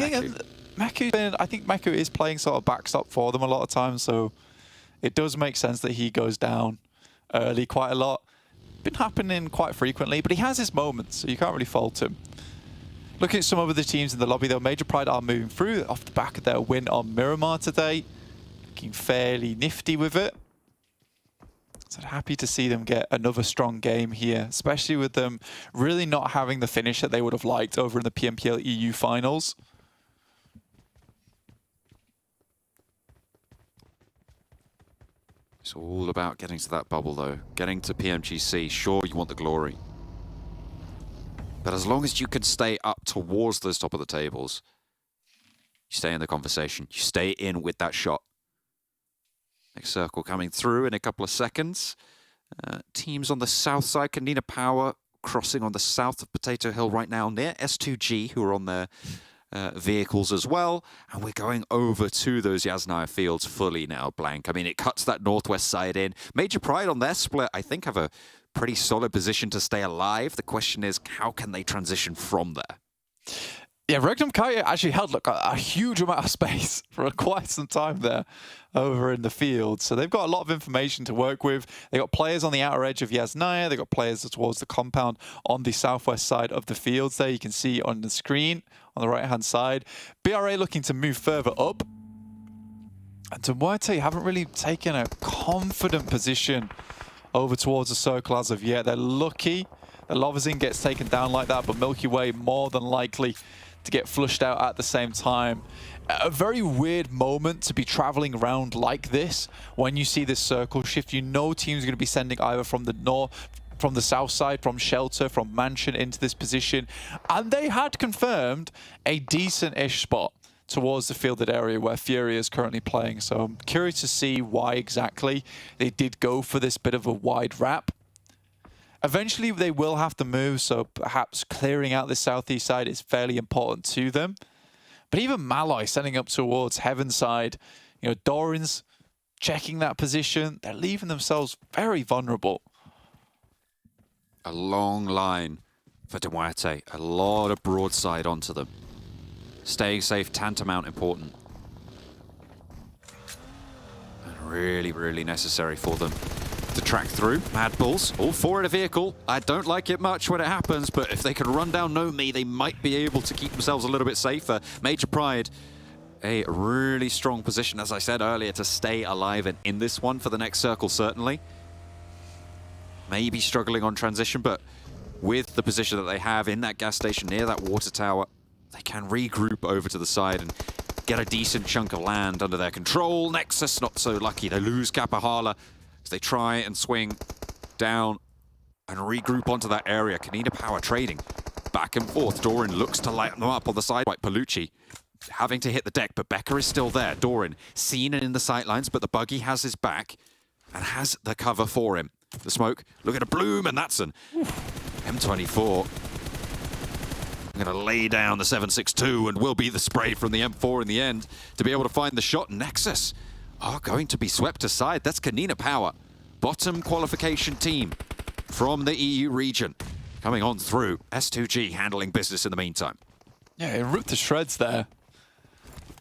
think Meku is playing sort of backstop for them a lot of times, so it does make sense that he goes down early quite a lot. Been happening quite frequently, but he has his moments, so you can't really fault him. Looking at some of the teams in the lobby, though, Major Pride are moving through off the back of their win on Miramar today. Looking fairly nifty with it. So happy to see them get another strong game here, especially with them really not having the finish that they would have liked over in the PMPL EU finals. It's all about getting to that bubble, though. Getting to PMGC, sure, you want the glory. But as long as you can stay up towards those top of the tables, you stay in the conversation. You stay in with that shot. Next circle coming through in a couple of seconds. Teams on the south side, KONINA Power crossing on the south of Potato Hill right now near S2G, who are on their vehicles as well. And we're going over to those Yasnaya fields fully now, Blank. I mean, it cuts that northwest side in. Major Pride on their split, I think, have a pretty solid position to stay alive. The question is, how can they transition from there? Yeah, REGNUM KARYA actually held a huge amount of space for quite some time there over in the field. So they've got a lot of information to work with. They've got players on the outer edge of Yasnaya. They've got players towards the compound on the southwest side of the fields there. You can see on the screen on the right-hand side. BRA looking to move further up. And MUERTE haven't really taken a confident position over towards the circle as of yet. They're lucky that Lovazin gets taken down like that, but Milky Way more than likely to get flushed out at the same time. A very weird moment to be traveling around like this. When you see this circle shift, you know teams are going to be sending either from the north, from the south side, from Shelter, from Mansion into this position. And they had confirmed a decent-ish spot towards the fielded area where Fury is currently playing. So I'm curious to see why exactly they did go for this bit of a wide wrap. Eventually, they will have to move, so perhaps clearing out the southeast side is fairly important to them. But even Malloy sending up towards Heaven side, you know, Doran's checking that position. They're leaving themselves very vulnerable. A long line for MUERTE. A lot of broadside onto them. Staying safe, tantamount important. And really, really necessary for them to track through. MADBULLS, all four in a vehicle. I don't like it much when it happens, but if they could run down Nomi, they might be able to keep themselves a little bit safer. Major Pride, a really strong position, as I said earlier, to stay alive and in this one for the next circle, certainly. Maybe struggling on transition, but with the position that they have in that gas station near that water tower, they can regroup over to the side and get a decent chunk of land under their control. Nexus not so lucky. They lose Kapahala as they try and swing down and regroup onto that area. KONINA Power trading back and forth. Doran looks to light them up on the side. Like Palucci having to hit the deck, but Becker is still there. Doran seen and in the sightlines, but the buggy has his back and has the cover for him. The smoke, look at a bloom, and that's an M24. I'm going to lay down the 7.62 and will be the spray from the M4 in the end to be able to find the shot. Nexus are going to be swept aside. That's KONINA Power, bottom qualification team from the EU region, coming on through. S2G handling business in the meantime. Yeah, it ripped to shreds there.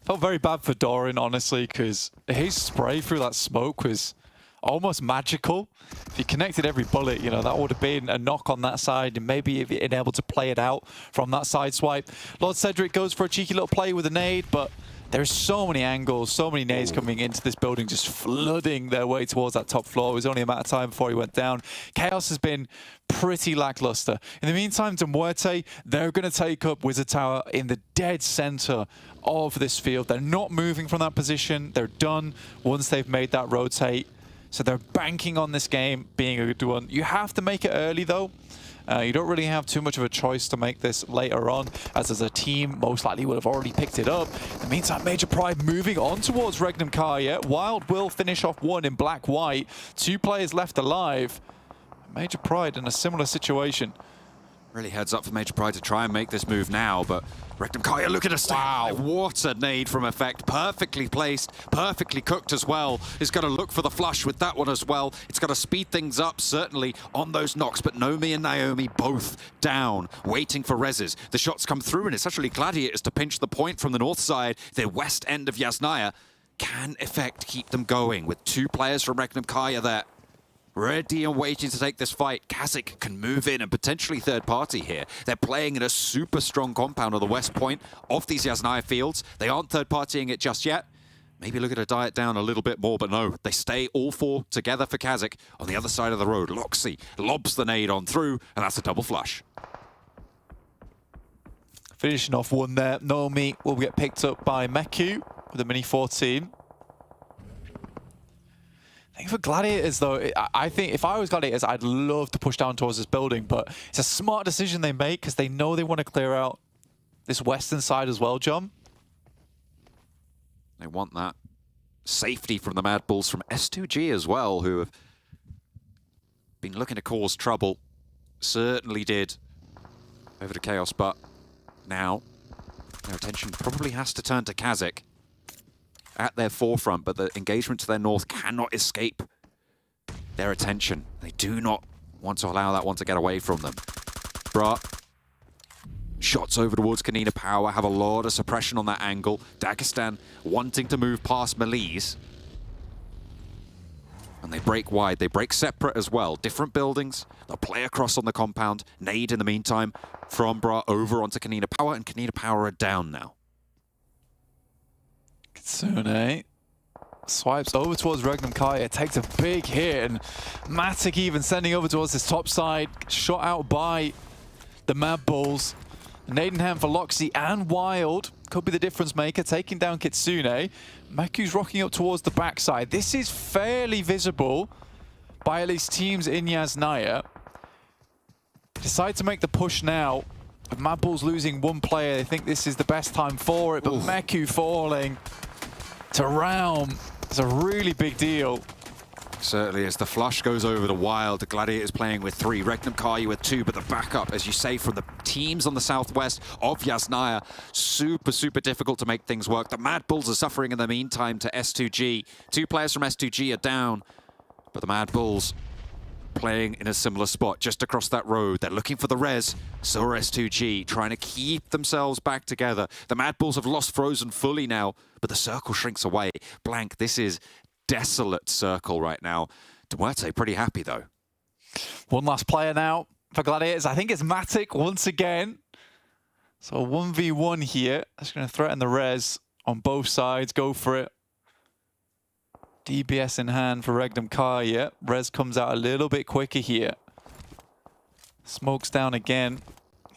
Felt very bad for Doran, honestly, because his spray through that smoke was almost magical. If he connected every bullet, you know, that would have been a knock on that side, and maybe if he'd been able to play it out from that side swipe. Lord Cedric goes for a cheeky little play with a nade, but there's so many angles, so many nades coming into this building, just flooding their way towards that top floor. It was only a matter of time before he went down. KAOS has been pretty lackluster. In the meantime, MUERTE, they're going to take up Wizard Tower in the dead center of this field. They're not moving from that position. They're done once they've made that rotate. So they're banking on this game being a good one. You have to make it early, though. You don't really have too much of a choice to make this later on, as a team most likely would have already picked it up. In the meantime, Major Pride moving on towards REGNUM KARYA. Wild will finish off one in black-white. 2 players left alive. Major Pride in a similar situation. Really heads up for Major Pride to try and make this move now, but REGNUM KARYA, look at us. Wow, what a nade from Effect. Perfectly placed, perfectly cooked as well. He's got to look for the flush with that one as well. It's got to speed things up, certainly, on those knocks, but Nomi and Naomi both down, waiting for reses. The shots come through, and it's actually Gladiators to pinch the point from the north side, the west end of Yasnaya. Can Effect keep them going with 2 players from REGNUM KARYA there? Ready and waiting to take this fight. KASIK can move in and potentially third party here. They're playing in a super strong compound on the west point of these Yasnaya fields. They aren't third partying it just yet. Maybe look at a diet down a little bit more, but no. They stay all 4 together for KASIK on the other side of the road. Loxy lobs the nade on through, and that's a double flush. Finishing off one there. Nomi will get picked up by Meku with a Mini 14. think for Gladiators, though, I think if I was Gladiators, I'd love to push down towards this building, but it's a smart decision they make because they know they want to clear out this western side as well, John. They want that safety from the MADBULLS, from S2G as well, who have been looking to cause trouble. Certainly did over to KAOS, but now their attention probably has to turn to KASIK at their forefront, but the engagement to their north cannot escape their attention. They do not want to allow that one to get away from them. But shots over towards KONINA Power have a lot of suppression on that angle. Dagestan wanting to move past MELISE. And they break wide, they break separate as well. Different buildings, they'll play across on the compound. Nade in the meantime from Bra over onto KONINA Power, and KONINA Power are down now. Kitsune swipes over towards REGNUM. KARYA takes a big hit, and Matic even sending over towards this top side. Shot out by the MADBULLS. Nadenham for Loxy and Wild could be the difference maker, taking down Kitsune. Maku's rocking up towards the backside. This is fairly visible by at least teams in Yasnaya. Decide to make the push now. With MADBULLS losing one player, they think this is the best time for it, but Maku falling to Realm is a really big deal. Certainly, as the flush goes over the Wild, the Gladiators playing with 3, REGNUM KARYA with 2, but the backup, as you say, from the teams on the southwest of Yasnaya, super difficult to make things work. The MADBULLS are suffering in the meantime to S2G. 2 players from S2G are down, but the MADBULLS playing in a similar spot just across that road. They're looking for the res. So are S2G, trying to keep themselves back together. The MADBULLS have lost Frozen fully now, but the circle shrinks away. Blank, this is desolate circle right now. MUERTE pretty happy though. One last player now for Gladiators. I think it's Matic once again. So 1v1 here. That's going to threaten the res on both sides. Go for it. DBS in hand for REGNUM KARYA. Res comes out a little bit quicker here. Smokes down again.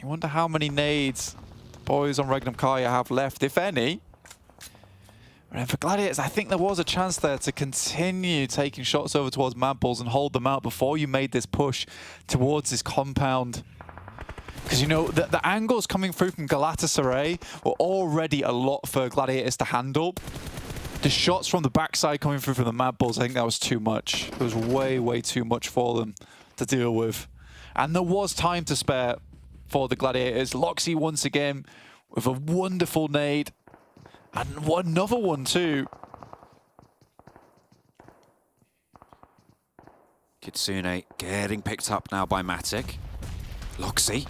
You wonder how many nades the boys on REGNUM KARYA have left, if any. And for Gladiators, I think there was a chance there to continue taking shots over towards MADBULLS and hold them out before you made this push towards this compound. Because, you know, the angles coming through from Galatasaray were already a lot for Gladiators to handle. The shots from the backside coming through from the MADBULLS, I think that was too much. It was way too much for them to deal with. And there was time to spare for the Gladiators. Loxy once again with a wonderful nade. And another one too. Kitsune getting picked up now by Matic. Loxy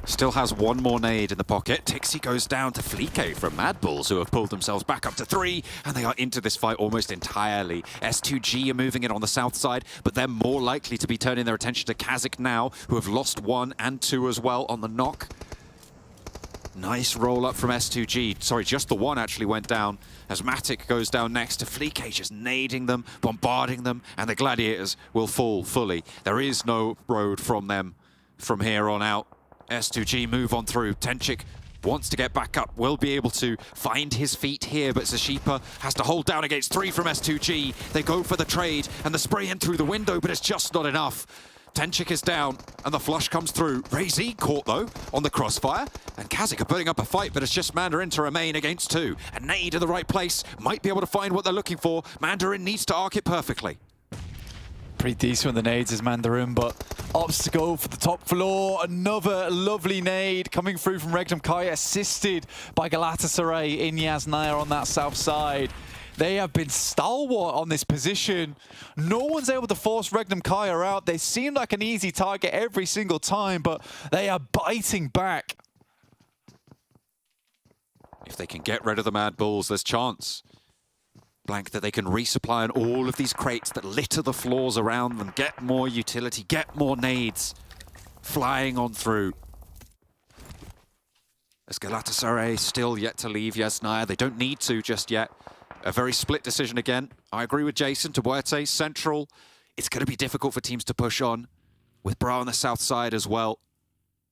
still has one more nade in the pocket. Tixi goes down to Flique from MADBULLS, who have pulled themselves back up to 3, and they are into this fight almost entirely. S2G are moving in on the south side, but they're more likely to be turning their attention to KASIK now, who have lost 1 and 2 as well on the knock. Nice roll up from S2G. Sorry, just the 1 actually went down as Matic goes down next to Flique, just nading them, bombarding them, and the Gladiators will fall fully. There is no road from them from here on out. S2G move on through. Tenchik wants to get back up, will be able to find his feet here, but Zashipa has to hold down against 3 from S2G. They go for the trade and the spray in through the window, but it's just not enough. Tenchik is down, and the flush comes through. Rezi caught, though, on the crossfire. And KASIK are putting up a fight, but it's just Mandarin to remain against 2. A nade in the right place. Might be able to find what they're looking for. Mandarin needs to arc it perfectly. Pretty decent with the nades is Mandarin, but opts to go for the top floor. Another lovely nade coming through from REGNUM KARYA, assisted by Galatasaray in Yasnaya on that south side. They have been stalwart on this position. No one's able to force REGNUM KARYA out. They seem like an easy target every single time, but they are biting back. If they can get rid of the MADBULLS, there's chance. Blank that they can resupply on all of these crates that litter the floors around them, get more utility, get more nades flying on through. As Galatasaray still yet to leave Yasnaya, they don't need to just yet. A very split decision again. I agree with Jason. MUERTE, Central. It's going to be difficult for teams to push on. With Bra on the south side as well.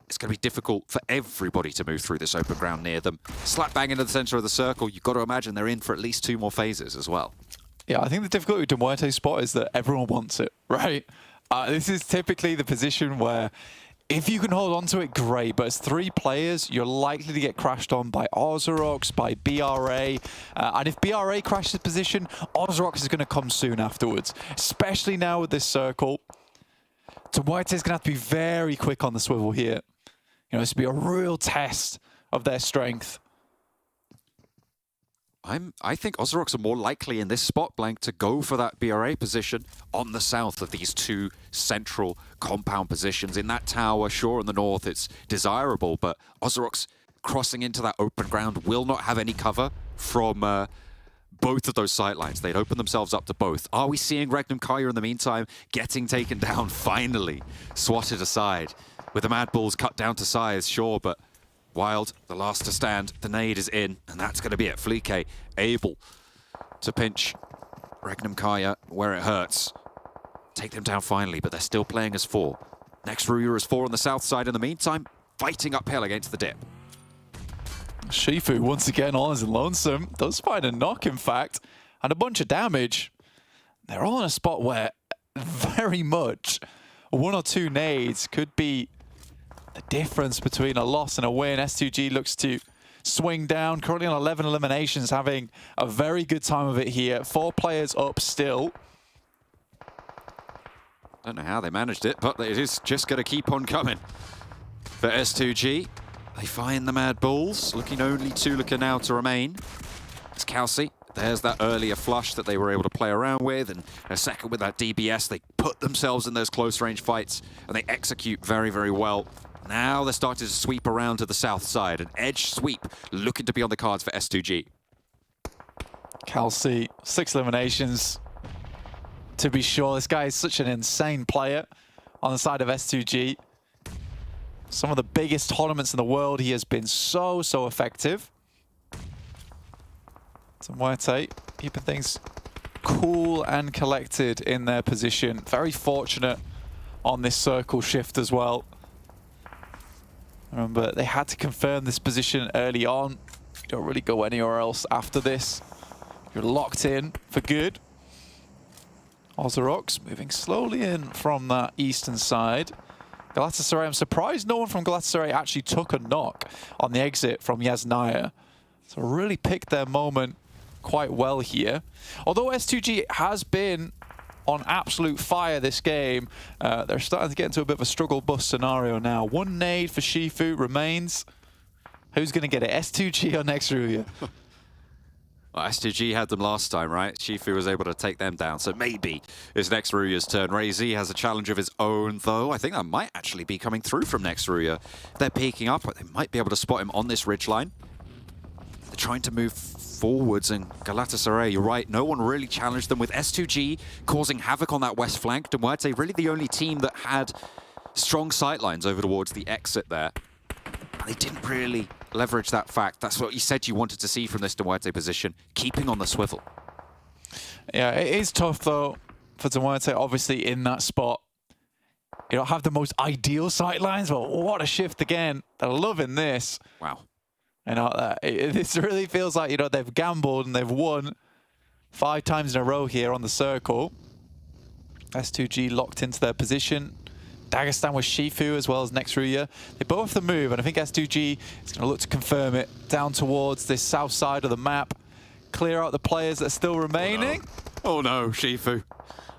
It's going to be difficult for everybody to move through this open ground near them. Slap bang into the center of the circle. You've got to imagine they're in for at least 2 more phases as well. Yeah, I think the difficulty with MUERTE's spot is that everyone wants it, right? This is typically the position where if you can hold on to it, great. But as 3 players, you're likely to get crashed on by OZAROX, by BRA. And if BRA crashes position, OZAROX is going to come soon afterwards. Especially now with this circle. MUERTE is going to have to be very quick on the swivel here. You know, this will be a real test of their strength. I think OZAROX are more likely in this spot, Blank, to go for that BRA position on the south of these 2 central compound positions. In that tower, sure, in the north, it's desirable, but OZAROX crossing into that open ground will not have any cover from both of those sightlines. They'd open themselves up to both. Are we seeing REGNUM KARYA in the meantime getting taken down, finally swatted aside? With the MADBULLS cut down to size, sure, but Wild, the last to stand. The nade is in, and that's going to be it. Flique able to pinch REGNUM KARYA where it hurts. Take them down finally, but they're still playing as 4. Next RÜYA is 4 on the south side in the meantime, fighting uphill against the dip. Shifu once again all is lonesome. Does find a knock, in fact, and a bunch of damage. They're all in a spot where very much 1 or 2 nades could be the difference between a loss and a win. S2G looks to swing down, currently on 11 eliminations, having a very good time of it here. 4 players up still. Don't know how they managed it, but it is just going to keep on coming. For S2G, they find the MADBULLS, looking only 2 now to remain. It's KAOS. There's that earlier flush that they were able to play around with, and a second with that DBS, they put themselves in those close-range fights, and they execute very, very well. Now they're starting to sweep around to the south side. An edge sweep looking to be on the cards for S2G. KAOS, 6 eliminations. To be sure, this guy is such an insane player on the side of S2G. Some of the biggest tournaments in the world, he has been so effective. So MUERTE keeping things cool and collected in their position. Very fortunate on this circle shift as well. Remember, they had to confirm this position early on. You don't really go anywhere else after this. You're locked in for good. OZAROX moving slowly in from that eastern side. Galatasaray, I'm surprised no one from Galatasaray actually took a knock on the exit from Yasnaya. So really picked their moment quite well here. Although S2G has been on absolute fire this game, they're starting to get into a bit of a struggle bus scenario now. 1 nade for Shifu remains. Who's going to get it, S2G or next RÜYA? Well, S2G had them last time, right? Shifu was able to take them down, so maybe it's next RÜYA's turn. RayZ has a challenge of his own, though. I think that might actually be coming through from next RÜYA. They're peeking up, but they might be able to spot him on this ridgeline. They're trying to move forwards, and Galatasaray, you're right, no one really challenged them, with S2G causing havoc on that west flank. MUERTE really the only team that had strong sightlines over towards the exit there. They didn't really leverage that fact. That's what you said you wanted to see from this MUERTE position, keeping on the swivel. Yeah, it is tough though for MUERTE, obviously in that spot. You don't have the most ideal sightlines, but what a shift again. They're loving this. Wow. You know, this really feels like, you know, they've gambled and they've won 5 times in a row here on the circle. S2G locked into their position. Dagestan with Shifu as well as next RÜYA. They both have the move, and I think S2G is going to look to confirm it down towards this south side of the map. Clear out the players that are still remaining. Oh no, Shifu.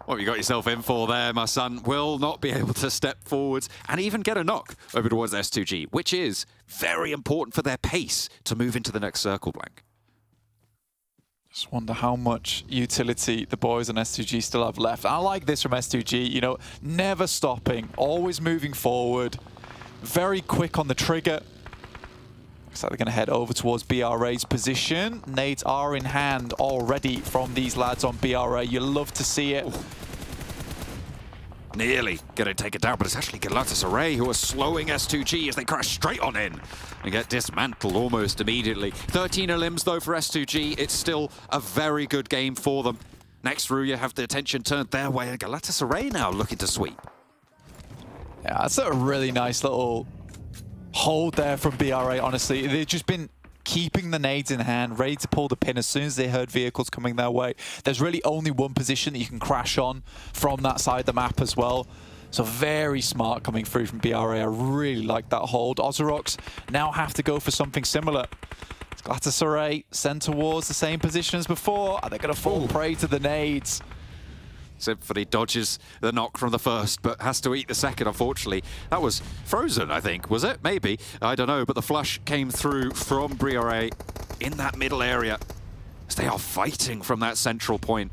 What have you got yourself in for there, my son? Will not be able to step forwards and even get a knock over towards S2G, which is very important for their pace to move into the next circle, Blank. Just wonder how much utility the boys on S2G still have left. I like this from S2G, you know, never stopping, always moving forward, very quick on the trigger. Looks like they're going to head over towards BRA's position. Nades are in hand already from these lads on BRA. You love to see it. Nearly gonna take it down, but it's actually Galatasaray who are slowing S2G as they crash straight on in and get dismantled almost immediately. 13 elims though for S2G. It's still a very good game for them. Next RÜYA have the attention turned their way, and Galatasaray now looking to sweep. Yeah, that's a really nice little hold there from BRA, honestly. They've just been keeping the nades in hand, ready to pull the pin as soon as they heard vehicles coming their way. There's really only one position that you can crash on from that side of the map as well. So very smart coming through from BRA. I really like that hold. OZAROX now have to go for something similar. GLADIATORS sent towards the same position as before. Are they going to fall prey to the nades? Symphony dodges the knock from the first, but has to eat the second, unfortunately. That was frozen, I think, was it? Maybe. I don't know, but the flush came through from BRA in that middle area as they are fighting from that central point.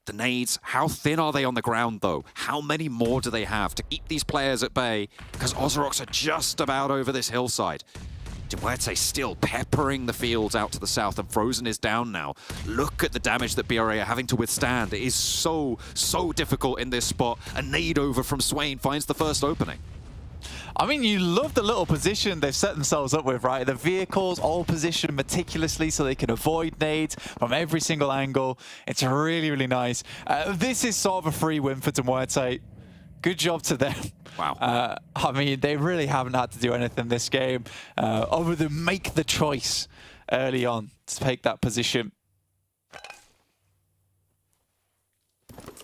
The nades, how thin are they on the ground, though? How many more do they have to keep these players at bay? Because OZAROX are just about over this hillside. MUERTE still peppering the fields out to the south, and Frozen is down now. Look at the damage that BRA are having to withstand. It is so difficult in this spot. A nade over from Swain finds the first opening. I mean, you love the little position they've set themselves up with, right? The vehicles all positioned meticulously so they can avoid nades from every single angle. It's really, really nice. This is sort of a free win for MUERTE. Good job to them. Wow. I mean, they really haven't had to do anything this game other than make the choice early on to take that position.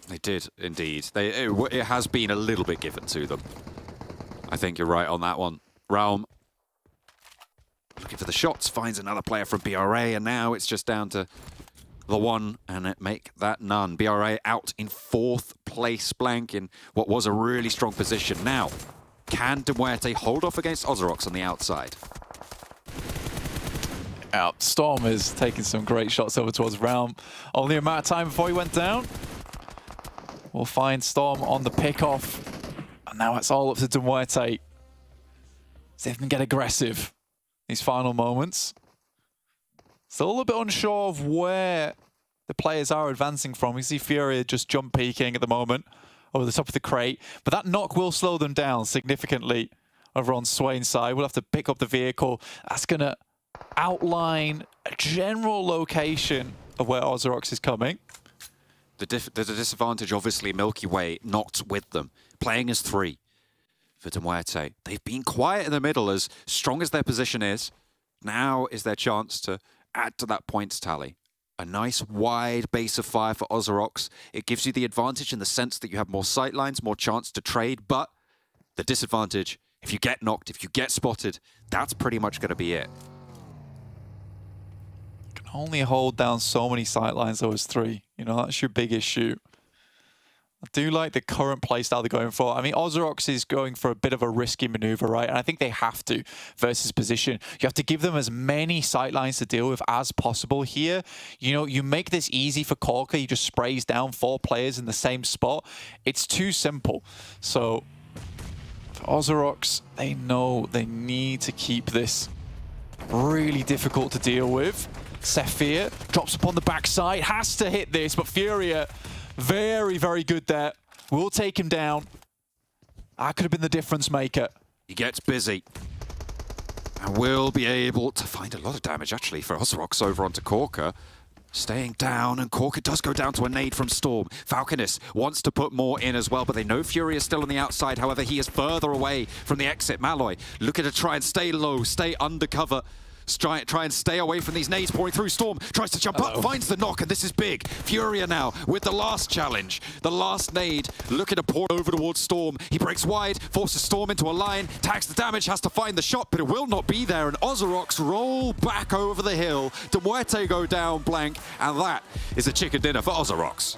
They did, indeed. It has been a little bit given to them. I think you're right on that one. Realm looking for the shots, finds another player from BRA, and now it's just down to the one and it make that none. BRA out in 4th place, blank, in what was a really strong position. Now, can MUERTE hold off against OZAROX on the outside? Storm is taking some great shots over towards Realm. Only a matter of time before he went down. We'll find Storm on the pick-off. And now it's all up to MUERTE. See if they can get aggressive these final moments. Still a bit unsure of where the players are advancing from. We see Furia just jump peeking at the moment over the top of the crate. But that knock will slow them down significantly over on Swain's side. We'll have to pick up the vehicle. That's going to outline a general location of where OZAROX is coming. The disadvantage, obviously, Milky Way not with them. Playing as 3 for MUERTE. They've been quiet in the middle, as strong as their position is. Now is their chance to add to that points tally. A nice wide base of fire for OZAROX. It gives you the advantage in the sense that you have more sightlines, more chance to trade, but the disadvantage, if you get knocked, if you get spotted, that's pretty much going to be it. You can only hold down so many sightlines though as 3. You know, that's your big issue. I do like the current playstyle they're going for. I mean, OZAROX is going for a bit of a risky maneuver, right? And I think they have to versus position. You have to give them as many sightlines to deal with as possible here. You know, you make this easy for KORKA. He just sprays down 4 players in the same spot. It's too simple. So, for OZAROX, they know they need to keep this really difficult to deal with. Sephir drops upon the backside, has to hit this, but Furia, very, very good there. We'll take him down. That could have been the difference maker. He gets busy. And will be able to find a lot of damage, actually, for OZAROX over onto KORKA. Staying down, and KORKA does go down to a nade from Storm. Falconis wants to put more in as well, but they know Fury is still on the outside. However, he is further away from the exit. Malloy looking to try and stay low, stay undercover. Try and stay away from these nades pouring through. Storm tries to jump up, finds the knock, and this is big. Furia now with the last challenge. The last nade looking to pour over towards Storm. He breaks wide, forces Storm into a line, tags the damage, has to find the shot, but it will not be there. And OZAROX roll back over the hill. MUERTE go down blank, and that is a chicken dinner for OZAROX.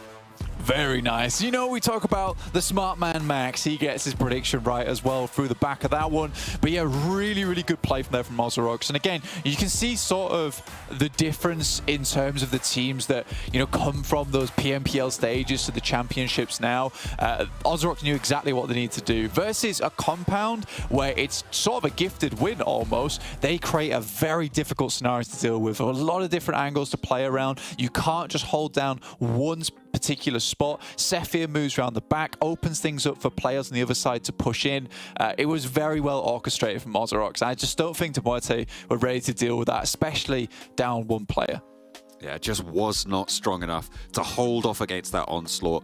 Very nice. You know, we talk about the smart man Max. He gets his prediction right as well through the back of that one. But yeah, really, really good play from there from OZAROX. And again, you can see sort of the difference in terms of the teams that, you know, come from those PMPL stages to the championships now. OZAROX knew exactly what they need to do. Versus a compound where it's sort of a gifted win almost. They create a very difficult scenario to deal with. A lot of different angles to play around. You can't just hold down one particular spot. Sephir moves around the back, opens things up for players on the other side to push in. It was very well orchestrated from OZAROX. I just don't think MUERTE were ready to deal with that, especially down 1 player. Yeah, it just was not strong enough to hold off against that onslaught.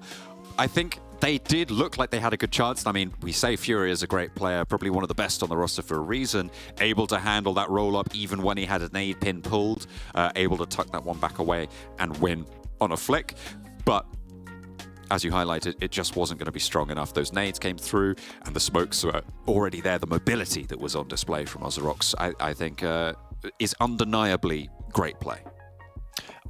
I think they did look like they had a good chance. I mean, we say Fury is a great player, probably one of the best on the roster for a reason, able to handle that roll-up even when he had a nade pin pulled, able to tuck that one back away and win on a flick. But as you highlighted, it just wasn't going to be strong enough. Those nades came through and the smokes were already there. The mobility that was on display from OZAROX, I think, is undeniably great play.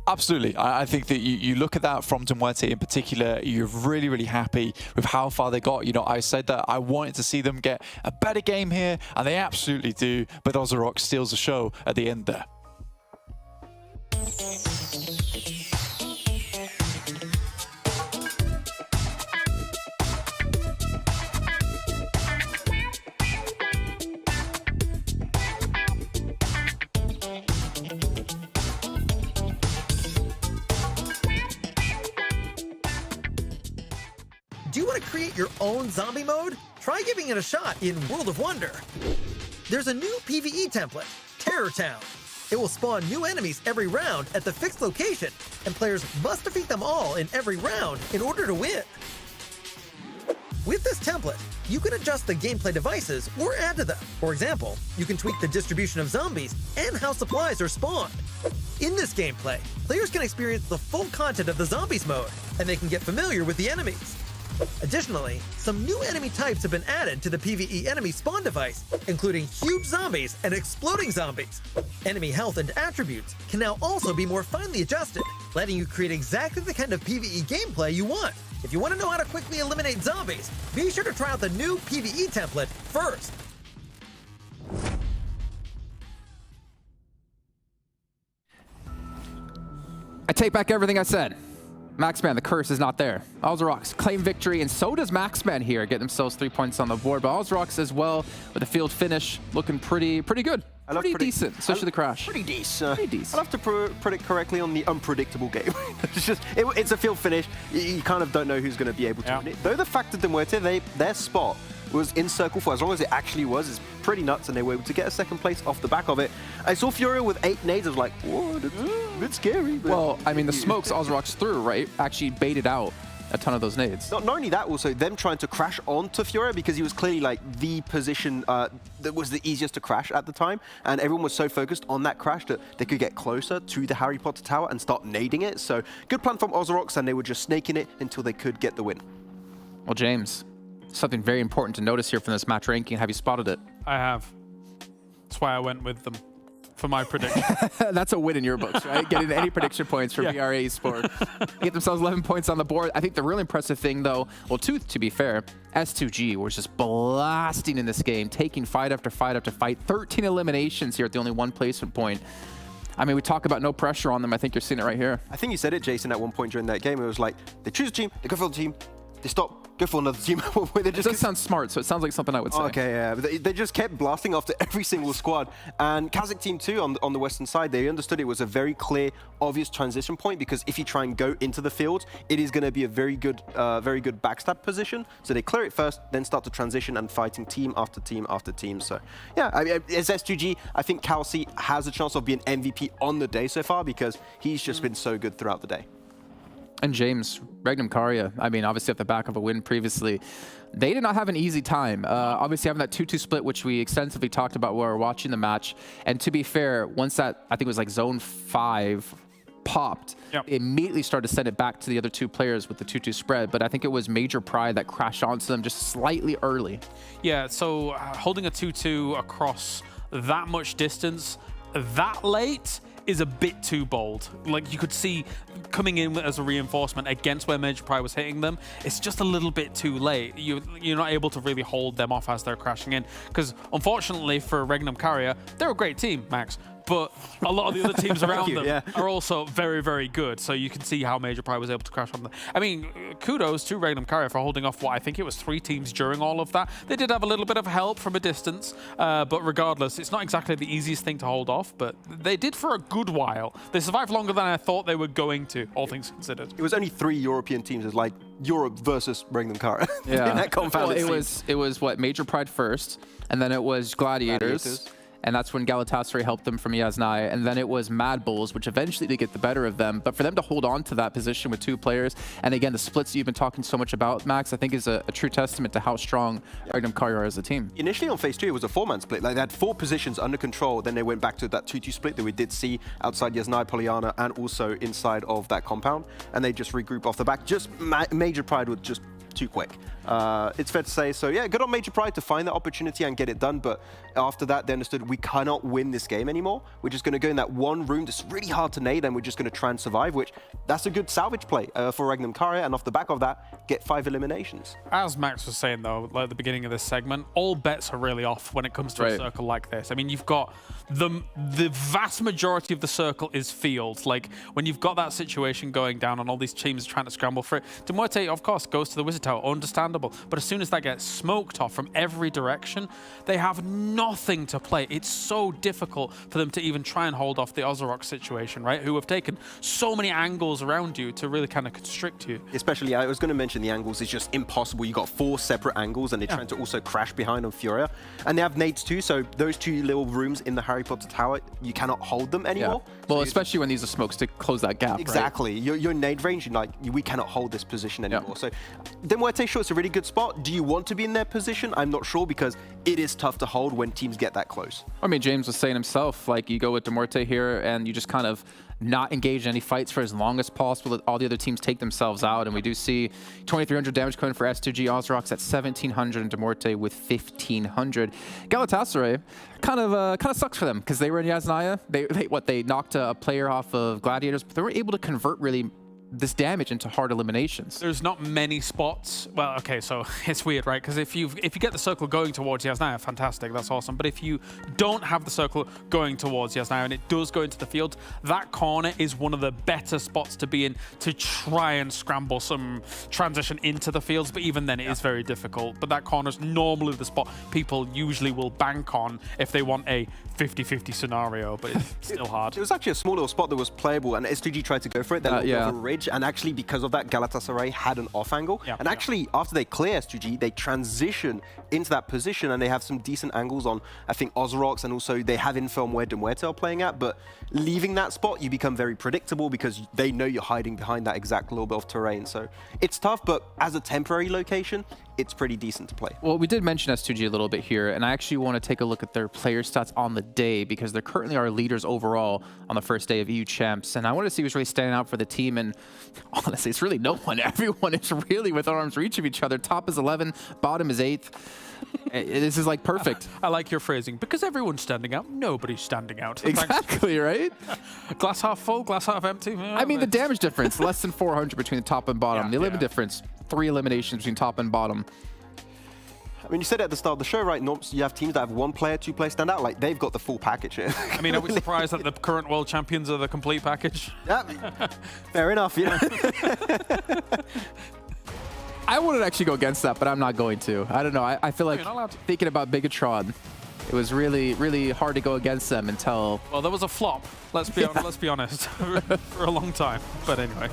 Absolutely. I think that you look at that from MUERTE in particular, you're really, really happy with how far they got. You know, I said that I wanted to see them get a better game here, and they absolutely do, but OZAROX steals the show at the end there. Do you want to create your own zombie mode? Try giving it a shot in World of Wonder. There's a new PvE template, Terror Town. It will spawn new enemies every round at the fixed location, and players must defeat them all in every round in order to win. With this template, you can adjust the gameplay devices or add to them. For example, you can tweak the distribution of zombies and how supplies are spawned. In this gameplay, players can experience the full content of the zombies mode, and they can get familiar with the enemies. Additionally, some new enemy types have been added to the PvE enemy spawn device, including huge zombies and exploding zombies. Enemy health and attributes can now also be more finely adjusted, letting you create exactly the kind of PvE gameplay you want. If you want to know how to quickly eliminate zombies, be sure to try out the new PvE template first. I take back everything I said. Maxman, the curse is not there. OZAROX claim victory, and so does Maxman here. Get themselves 3 points on the board, but OZAROX as well with the field finish looking pretty good. Pretty decent, especially the crash. Pretty decent. I'll have to predict correctly on the unpredictable game. It's a field finish. You kind of don't know who's going to be able to win it. Though the fact that MUERTE, their spot was in circle for as long as it actually was is pretty nuts, and they were able to get a second place off the back of it. I saw Furia with 8 nades. I was like, whoa, that's a bit scary. But well, I mean, the smokes OZAROX threw, right, actually baited out a ton of those nades. Not only that, also them trying to crash onto Furia because he was clearly like the position that was the easiest to crash at the time, and everyone was so focused on that crash that they could get closer to the Harry Potter tower and start nading it. So good plan from OZAROX, and they were just snaking it until they could get the win. Well, James, something very important to notice here from this match ranking. Have you spotted it? I have. That's why I went with them for my prediction. That's a win in your books, right? Getting any prediction points for VRA Esport. Get themselves 11 points on the board. I think the really impressive thing, though, well, to be fair, S2G was just blasting in this game, taking fight after fight after fight. 13 eliminations here at the only 1 placement point. I mean, we talk about no pressure on them. I think you're seeing it right here. I think you said it, Jason, at one point during that game. It was like, they choose a team, they go for the team, they stop, go for another team. It does sound smart, so it sounds like something I would say. Okay, yeah. They just kept blasting after every single squad. And KASIK team too, on the western side, they understood it was a very clear, obvious transition point, because if you try and go into the field, it is going to be a very good backstab position. So they clear it first, then start to transition and fighting team after team after team. So yeah, I mean, as S2G, I think KAOS has a chance of being MVP on the day so far because he's just been so good throughout the day. And James, REGNUM CARYA, I mean, obviously off the back of a win previously, they did not have an easy time. Obviously having that 2-2 split, which we extensively talked about while we were watching the match. And to be fair, once that, I think it was like zone 5 popped, they immediately started to send it back to the other 2 players with the 2-2 spread. But I think it was Major Pride that crashed onto them just slightly early. Yeah, so holding a 2-2 across that much distance that late is a bit too bold. Like, you could see coming in as a reinforcement against where Major Pride was hitting them, it's just a little bit too late. You're not able to really hold them off as they're crashing in. Because unfortunately for REGNUM CARYA, they're a great team, Max, but a lot of the other teams around them are also very, very good. So you can see how Major Pride was able to crash on them. I mean, kudos to REGNUM CARYA for holding off what I think it was 3 teams during all of that. They did have a little bit of help from a distance, but regardless, it's not exactly the easiest thing to hold off, but they did for a good while. They survived longer than I thought they were going to, all things considered. It was only 3 European teams. It was like Europe versus REGNUM CARYA. Yeah. In that confounded it was what, Major Pride first, and then it was Gladiators. and that's when Galatasaray helped them from Yasnaya, and then it was MADBULLS, which eventually did get the better of them. But for them to hold on to that position with 2 players, and again, the splits you've been talking so much about, Max, I think is a true testament to how strong REGNUM KARYA are as a team. Initially on phase 2, it was a 4-man split. Like, they had 4 positions under control, then they went back to that 2-2 split that we did see outside Yasnaya, Polyana, and also inside of that compound, and they just regroup off the back. Just Major Pride was just too quick. It's fair to say. So yeah, good on Major Pride to find that opportunity and get it done. But after that, they understood we cannot win this game anymore. We're just going to go in that one room that's really hard to nade, and we're just going to try and survive, which that's a good salvage play for REGNUM KARYA. And off the back of that, get 5 eliminations. As Max was saying, though, like at the beginning of this segment, all bets are really off when it comes to a circle like this. I mean, you've got the vast majority of the circle is field. Like, when you've got that situation going down and all these teams trying to scramble for it, MUERTE, of course, goes to the Wizard Tower, understandable. But as soon as that gets smoked off from every direction, they have nothing to play. It's so difficult for them to even try and hold off the OZAROX situation, right? Who have taken so many angles around you to really kind of constrict you. Especially, I was going to mention the angles. It's just impossible. You got 4 separate angles, and they're trying to also crash behind on Furia. And they have nades too, so those 2 little rooms in the Harry Potter Tower, you cannot hold them anymore. Yeah. Well, especially when these are smokes to close that gap. Exactly. Right? Your nade range, like, we cannot hold this position anymore. So MUERTE, sure, it's a really good spot. Do you want to be in their position? I'm not sure, because it is tough to hold when teams get that close. I mean, James was saying himself, like, you go with MUERTE here and you just kind of not engage in any fights for as long as possible. Let all the other teams take themselves out, and we do see 2,300 damage coming for S2G, OZAROX at 1,700, and MUERTE with 1,500. Galatasaray kind of sucks for them, because they were in Yasnaya. They knocked a player off of Gladiators, but they were able to convert really this damage into hard eliminations. There's not many spots. Well, okay, so it's weird, right? Because if you get the circle going towards Yasnaya, fantastic, that's awesome. But if you don't have the circle going towards Yasnaya and it does go into the field, that corner is one of the better spots to be in to try and scramble some transition into the fields. But even then, it is very difficult. But that corner is normally the spot people usually will bank on if they want a 50-50 scenario, but it's still hard. It was actually a small little spot that was playable, and S2G tried to go for it. Then over a ridge, and actually because of that, Galatasaray had an off angle. And actually, after they clear S2G, they transition into that position, and they have some decent angles on, I think, OZAROX, and also they have info on where MUERTE are playing at. But leaving that spot, you become very predictable because they know you're hiding behind that exact little bit of terrain. So it's tough, but as a temporary location, it's pretty decent to play. Well, we did mention S2G a little bit here, and I actually want to take a look at their player stats on the day, because they're currently our leaders overall on the first day of EU Champs, and I want to see who's really standing out for the team, and honestly, it's really no one. Everyone is really within arm's reach of each other. Top is 11, bottom is 8th. This is like perfect. I like your phrasing. Because everyone's standing out, nobody's standing out. Exactly, right? Glass half full, glass half empty. I mean, the damage difference, less than 400 between the top and bottom. The elimination difference, 3 eliminations between top and bottom. I mean, you said it at the start of the show, right? You have teams that have 1 player, 2 players stand out. Like, they've got the full package here. I mean, are we surprised that the current world champions are the complete package? Yeah, fair enough, yeah. I wouldn't actually go against that, but I'm not going to. I don't know. I feel like thinking about Bigatron, it was really, really hard to go against them until... Well, there was a flop. Let's be honest, for a long time. But anyway.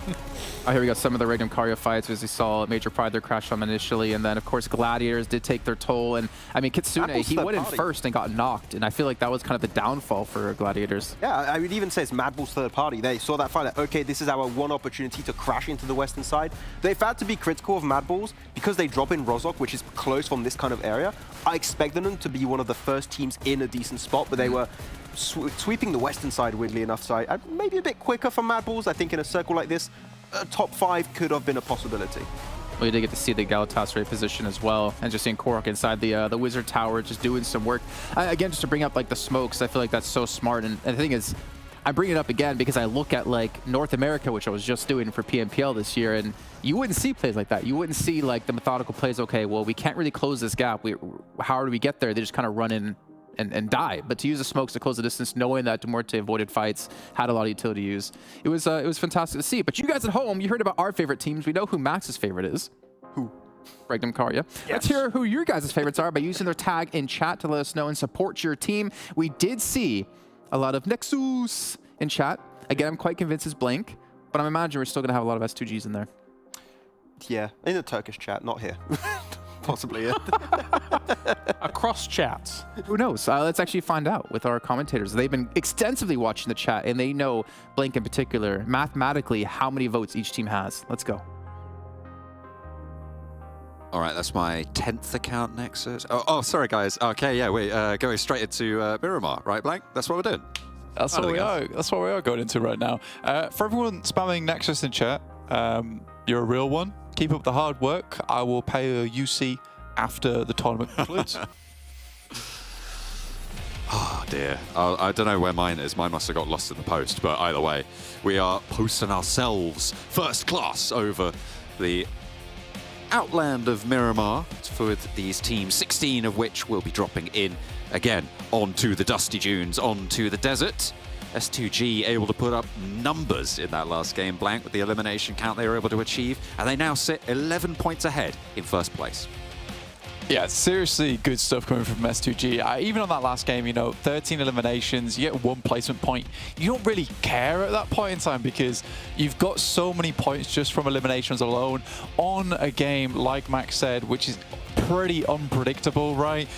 Oh, here we go. Some of the REGNUM KARYA fights, as we saw Major Pride there crash on initially, and then of course Gladiators did take their toll. And I mean, Kitsune, he went in first and got knocked, and I feel like that was kind of the downfall for Gladiators. Yeah, I would even say it's MADBULLS third party. They saw that fight, like, okay, this is our one opportunity to crash into the western side. They've had to be critical of MADBULLS because they drop in Rozok, which is close from this kind of area. I expected them to be one of the first teams in a decent spot, but they were sweeping the western side, weirdly enough. So maybe a bit quicker for MADBULLS. I think in a circle like this, top 5 could have been a possibility. Well, you did get to see the Galatasaray position as well, and just seeing Korok inside the Wizard Tower just doing some work. Again, just to bring up like the smokes, I feel like that's so smart. And the thing is, I bring it up again because I look at like North America, which I was just doing for PMPL this year, and you wouldn't see plays like that. You wouldn't see like the methodical plays. Okay, well, we can't really close this gap. How do we get there? They just kind of run in and die. But to use the smokes to close the distance, knowing that MUERTE avoided fights, had a lot of utility use, it was fantastic to see. But you guys at home, you heard about our favorite teams. We know who Max's favorite is. Who? REGNUM KARYA. Yes. Let's hear who your guys' favorites are by using their tag in chat to let us know and support your team. We did see a lot of NEXUS in chat. Again, I'm quite convinced it's blank, but I'm imagining we're still going to have a lot of S2Gs in there. Yeah, in the Turkish chat, not here. Possibly, yeah. Across chats. Who knows? Let's actually find out with our commentators. They've been extensively watching the chat, and they know, Blank in particular, mathematically, how many votes each team has. Let's go. All right, that's my 10th account, Nexus. Oh, sorry, guys. Okay, yeah, we're going straight into Miramar, right, Blank? That's what we're doing. That's what we are. That's what we are going into right now. For everyone spamming Nexus in chat, you're a real one. Keep up the hard work. I will pay a UC after the tournament concludes. Oh, dear. I don't know where mine is. Mine must have got lost in the post. But either way, we are posting ourselves first class over the outland of Miramar for these teams, 16 of which will be dropping in again onto the dusty dunes, onto the desert. S2G able to put up numbers in that last game, Blank, with the elimination count they were able to achieve, and they now sit 11 points ahead in first place. Yeah, seriously good stuff coming from S2G. Even on that last game, you know, 13 eliminations, you get 1 placement point. You don't really care at that point in time because you've got so many points just from eliminations alone on a game, like Max said, which is pretty unpredictable, right?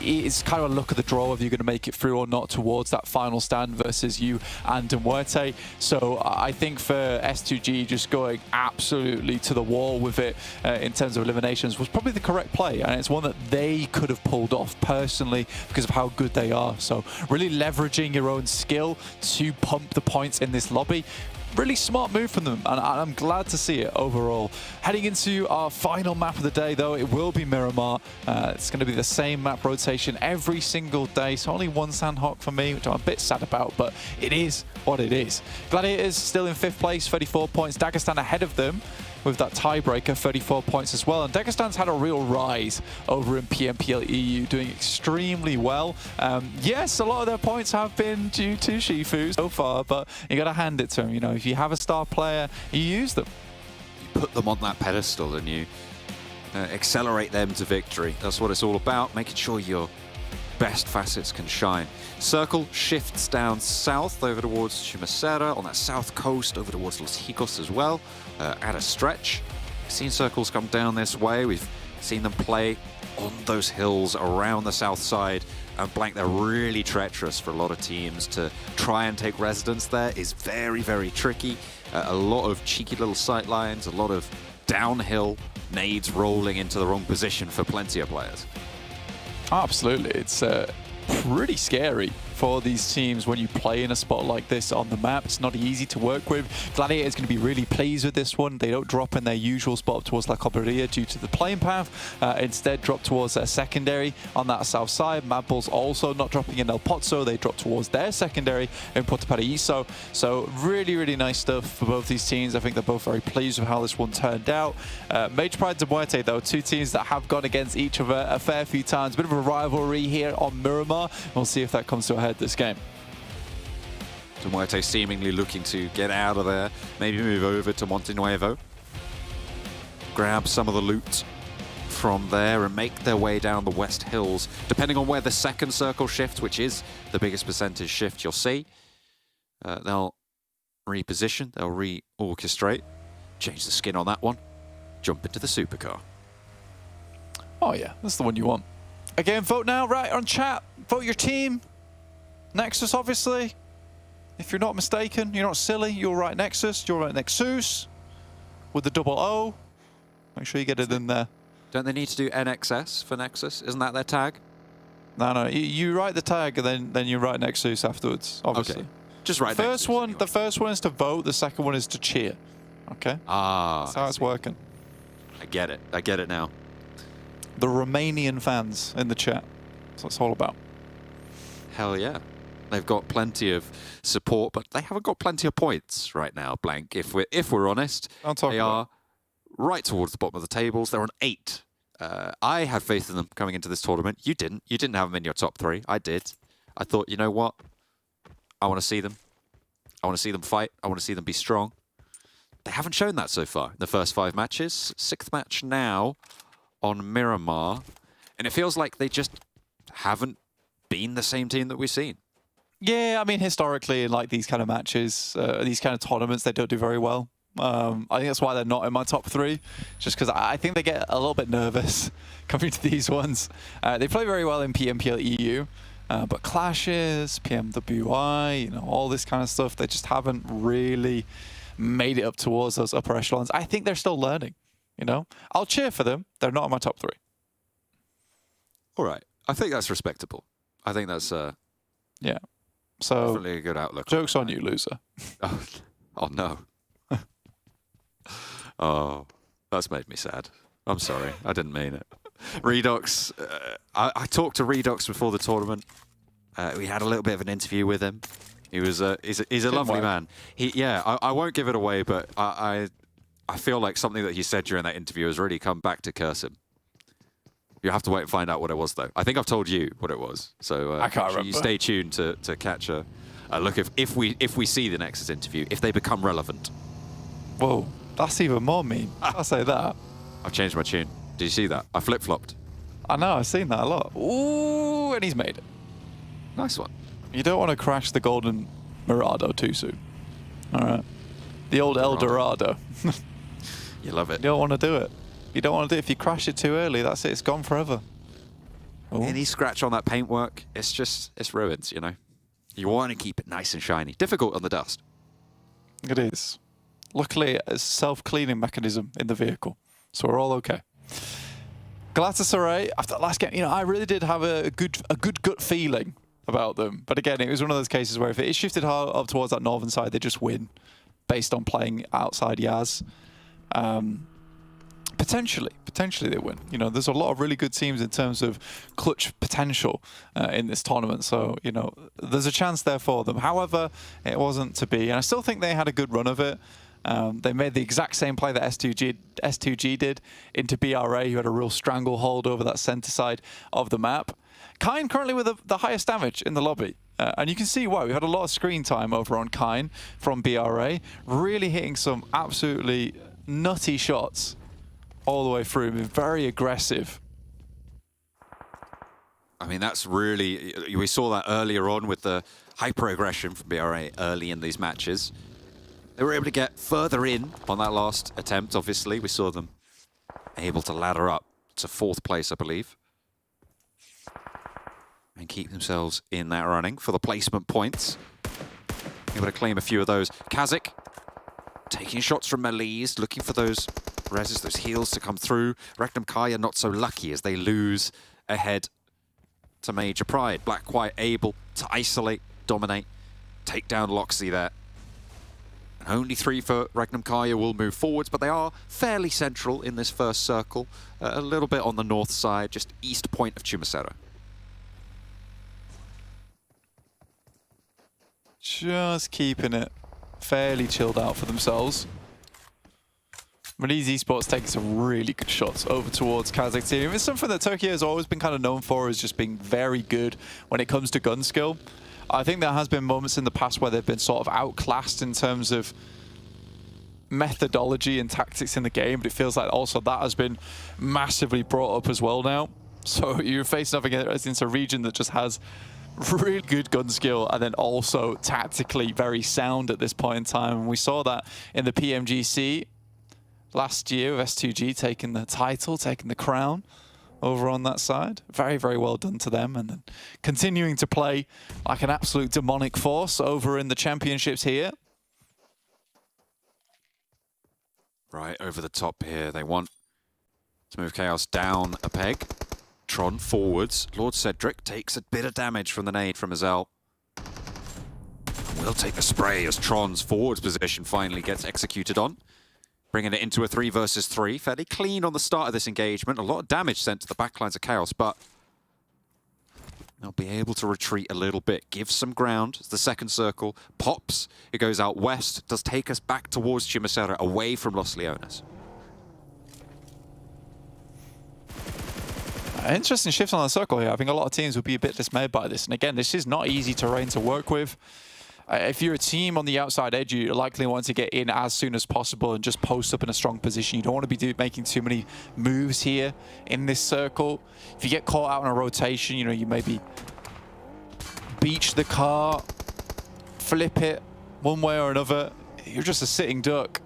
It's kind of a look at the draw whether you're going to make it through or not towards that final stand versus you and MUERTE. So I think for S2G just going absolutely to the wall with it in terms of eliminations was probably the correct play, and it's one that they could have pulled off personally because of how good they are. So really leveraging your own skill to pump the points in this lobby. Really smart move from them, and I'm glad to see it overall. Heading into our final map of the day, though, it will be Miramar. It's going to be the same map rotation every single day, so only one Sanhok for me, which I'm a bit sad about, but it is what it is. Gladiators still in 5th place, 34 points. Dagestan ahead of them with that tiebreaker, 34 points as well. And Dagestan's had a real rise over in PMPL EU, doing extremely well. Yes, a lot of their points have been due to Shifu so far, but you got to hand it to them. You know, if you have a star player, you use them. You put them on that pedestal and you accelerate them to victory. That's what it's all about, making sure your best facets can shine. Circle shifts down south over towards Chimasera, on that south coast over towards Los Hicos as well, at a stretch. We've seen circles come down this way. We've seen them play on those hills around the south side. And Blank, they're really treacherous for a lot of teams. To try and take residence there is very, very tricky. A lot of cheeky little sight lines, a lot of downhill nades rolling into the wrong position for plenty of players. Absolutely. It's pretty scary for these teams when you play in a spot like this on the map. It's not easy to work with. Gladiator is going to be really pleased with this one. They don't drop in their usual spot towards La Cobreria due to the playing path. Instead, drop towards their secondary on that south side. MADBULLS also not dropping in El Pozzo. They drop towards their secondary in Puerto Paraíso. So really, really nice stuff for both these teams. I think they're both very pleased with how this one turned out. Major Pride and MUERTE, though, two teams that have gone against each other a fair few times. Bit of a rivalry here on Miramar. We'll see if that comes to a head this game. MUERTE seemingly looking to get out of there, maybe move over to Monte Nuevo, grab some of the loot from there and make their way down the West Hills, depending on where the second circle shifts, which is the biggest percentage shift you'll see. They'll reposition, they'll re-orchestrate, change the skin on that one, jump into the supercar. Oh yeah, that's the one you want. Again, vote now, right, on chat. Vote your team. Nexus, obviously. If you're not mistaken, you're not silly, you'll write Nexus, you'll write NEXUS with the double O. Make sure you get it in there. Don't they need to do NXS for Nexus? Isn't that their tag? No, you write the tag and then you write NEXUS afterwards, obviously. Okay. Just write Nexus anyway. The first one is to vote, the second one is to cheer. Okay? Ah. That's how it's working. I get it now. The Romanian fans in the chat. That's what it's all about. Hell yeah. They've got plenty of support, but they haven't got plenty of points right now, Blank. If we're honest, they are right towards the bottom of the tables. They're on 8. I had faith in them coming into this tournament. You didn't. You didn't have them in your top 3. I did. I thought, you know what? I want to see them. I want to see them fight. I want to see them be strong. They haven't shown that so far in the first 5 matches. 6th match now on Miramar. And it feels like they just haven't been the same team that we've seen. Yeah, I mean, historically, in like these kind of matches, these kind of tournaments, they don't do very well. I think that's why they're not in my top 3, just because I think they get a little bit nervous coming to these ones. They play very well in PMPL EU, but clashes, PMWI, you know, all this kind of stuff, they just haven't really made it up towards those upper echelons. I think they're still learning, you know. I'll cheer for them. They're not in my top 3. All right. I think that's respectable. I think that's yeah. So definitely a good outlook. Joke's on you, loser. Oh no. Oh, that's made me sad. I'm sorry. I didn't mean it. Redox, I talked to Redox before the tournament. We had a little bit of an interview with him. He was he's a lovely man. I won't give it away, but I feel like something that he said during that interview has really come back to curse him. You have to wait and find out what it was, though. I think I've told you what it was. So I can't remember. You stay tuned to catch a look if we see the Nexus interview, if they become relevant. Whoa, that's even more mean. I'll say that. I've changed my tune. Did you see that? I flip-flopped. I know, I've seen that a lot. Ooh, and he's made it. Nice one. You don't want to crash the golden Mirado too soon. All right. The old El Dorado. You love it. You don't want to do it. You don't want to do it. If you crash it too early, that's it. It's gone forever. Ooh. Any scratch on that paintwork, it's ruined, you know. You want to keep it nice and shiny. Difficult on the dust. It is. Luckily, it's a self-cleaning mechanism in the vehicle, so we're all okay. Galatasaray, after that last game, you know, I really did have a good gut feeling about them. But again, it was one of those cases where if it shifted hard up towards that northern side, they just win based on playing outside Yaz. Potentially they win. You know, there's a lot of really good teams in terms of clutch potential in this tournament. So, you know, there's a chance there for them. However, it wasn't to be. And I still think they had a good run of it. They made the exact same play that S2G did into BRA, who had a real stranglehold over that center side of the map. Kine currently with the highest damage in the lobby. And you can see why. We had a lot of screen time over on Kine from BRA, really hitting some absolutely nutty shots all the way through, very aggressive. I mean, that's really, we saw that earlier on with the hyper-aggression from BRA early in these matches. They were able to get further in on that last attempt, obviously. We saw them able to ladder up to 4th place, I believe. And keep themselves in that running for the placement points. Able to claim a few of those. KASIK taking shots from MELISE, looking for those reses, those heals to come through. REGNUM KARYA not so lucky as they lose ahead to Major Pride. Black quite able to isolate, dominate, take down Loxy there. And only 3 for REGNUM KARYA will move forwards, but they are fairly central in this first circle. A little bit on the north side, just east point of Chumacero. Just keeping it fairly chilled out for themselves. MELISE Esports taking some really good shots over towards KASIK team. It's something that Türkiye has always been kind of known for, as just being very good when it comes to gun skill. I think there has been moments in the past where they've been sort of outclassed in terms of methodology and tactics in the game, but it feels like also that has been massively brought up as well now. So you're facing up against a region that just has really good gun skill and then also tactically very sound at this point in time. And we saw that in the PMGC last year with S2G taking the title, taking the crown over on that side. Very, very well done to them. And then continuing to play like an absolute demonic force over in the championships here. Right over the top here. They want to move KAOS down a peg. Tron forwards. Lord Cedric takes a bit of damage from the nade from Azel. Will take the spray as Tron's forwards position finally gets executed on. Bringing it into a 3 versus 3. Fairly clean on the start of this engagement. A lot of damage sent to the backlines of KAOS, but they'll be able to retreat a little bit. Give some ground as the second circle pops. It goes out west. Does take us back towards Chumacero, away from Los Leones. Interesting shift on the circle here. I think a lot of teams will be a bit dismayed by this. And again, this is not easy terrain to work with. If you're a team on the outside edge, you likely want to get in as soon as possible and just post up in a strong position. You don't want to be making too many moves here in this circle. If you get caught out in a rotation, you know, you maybe beach the car, flip it one way or another. You're just a sitting duck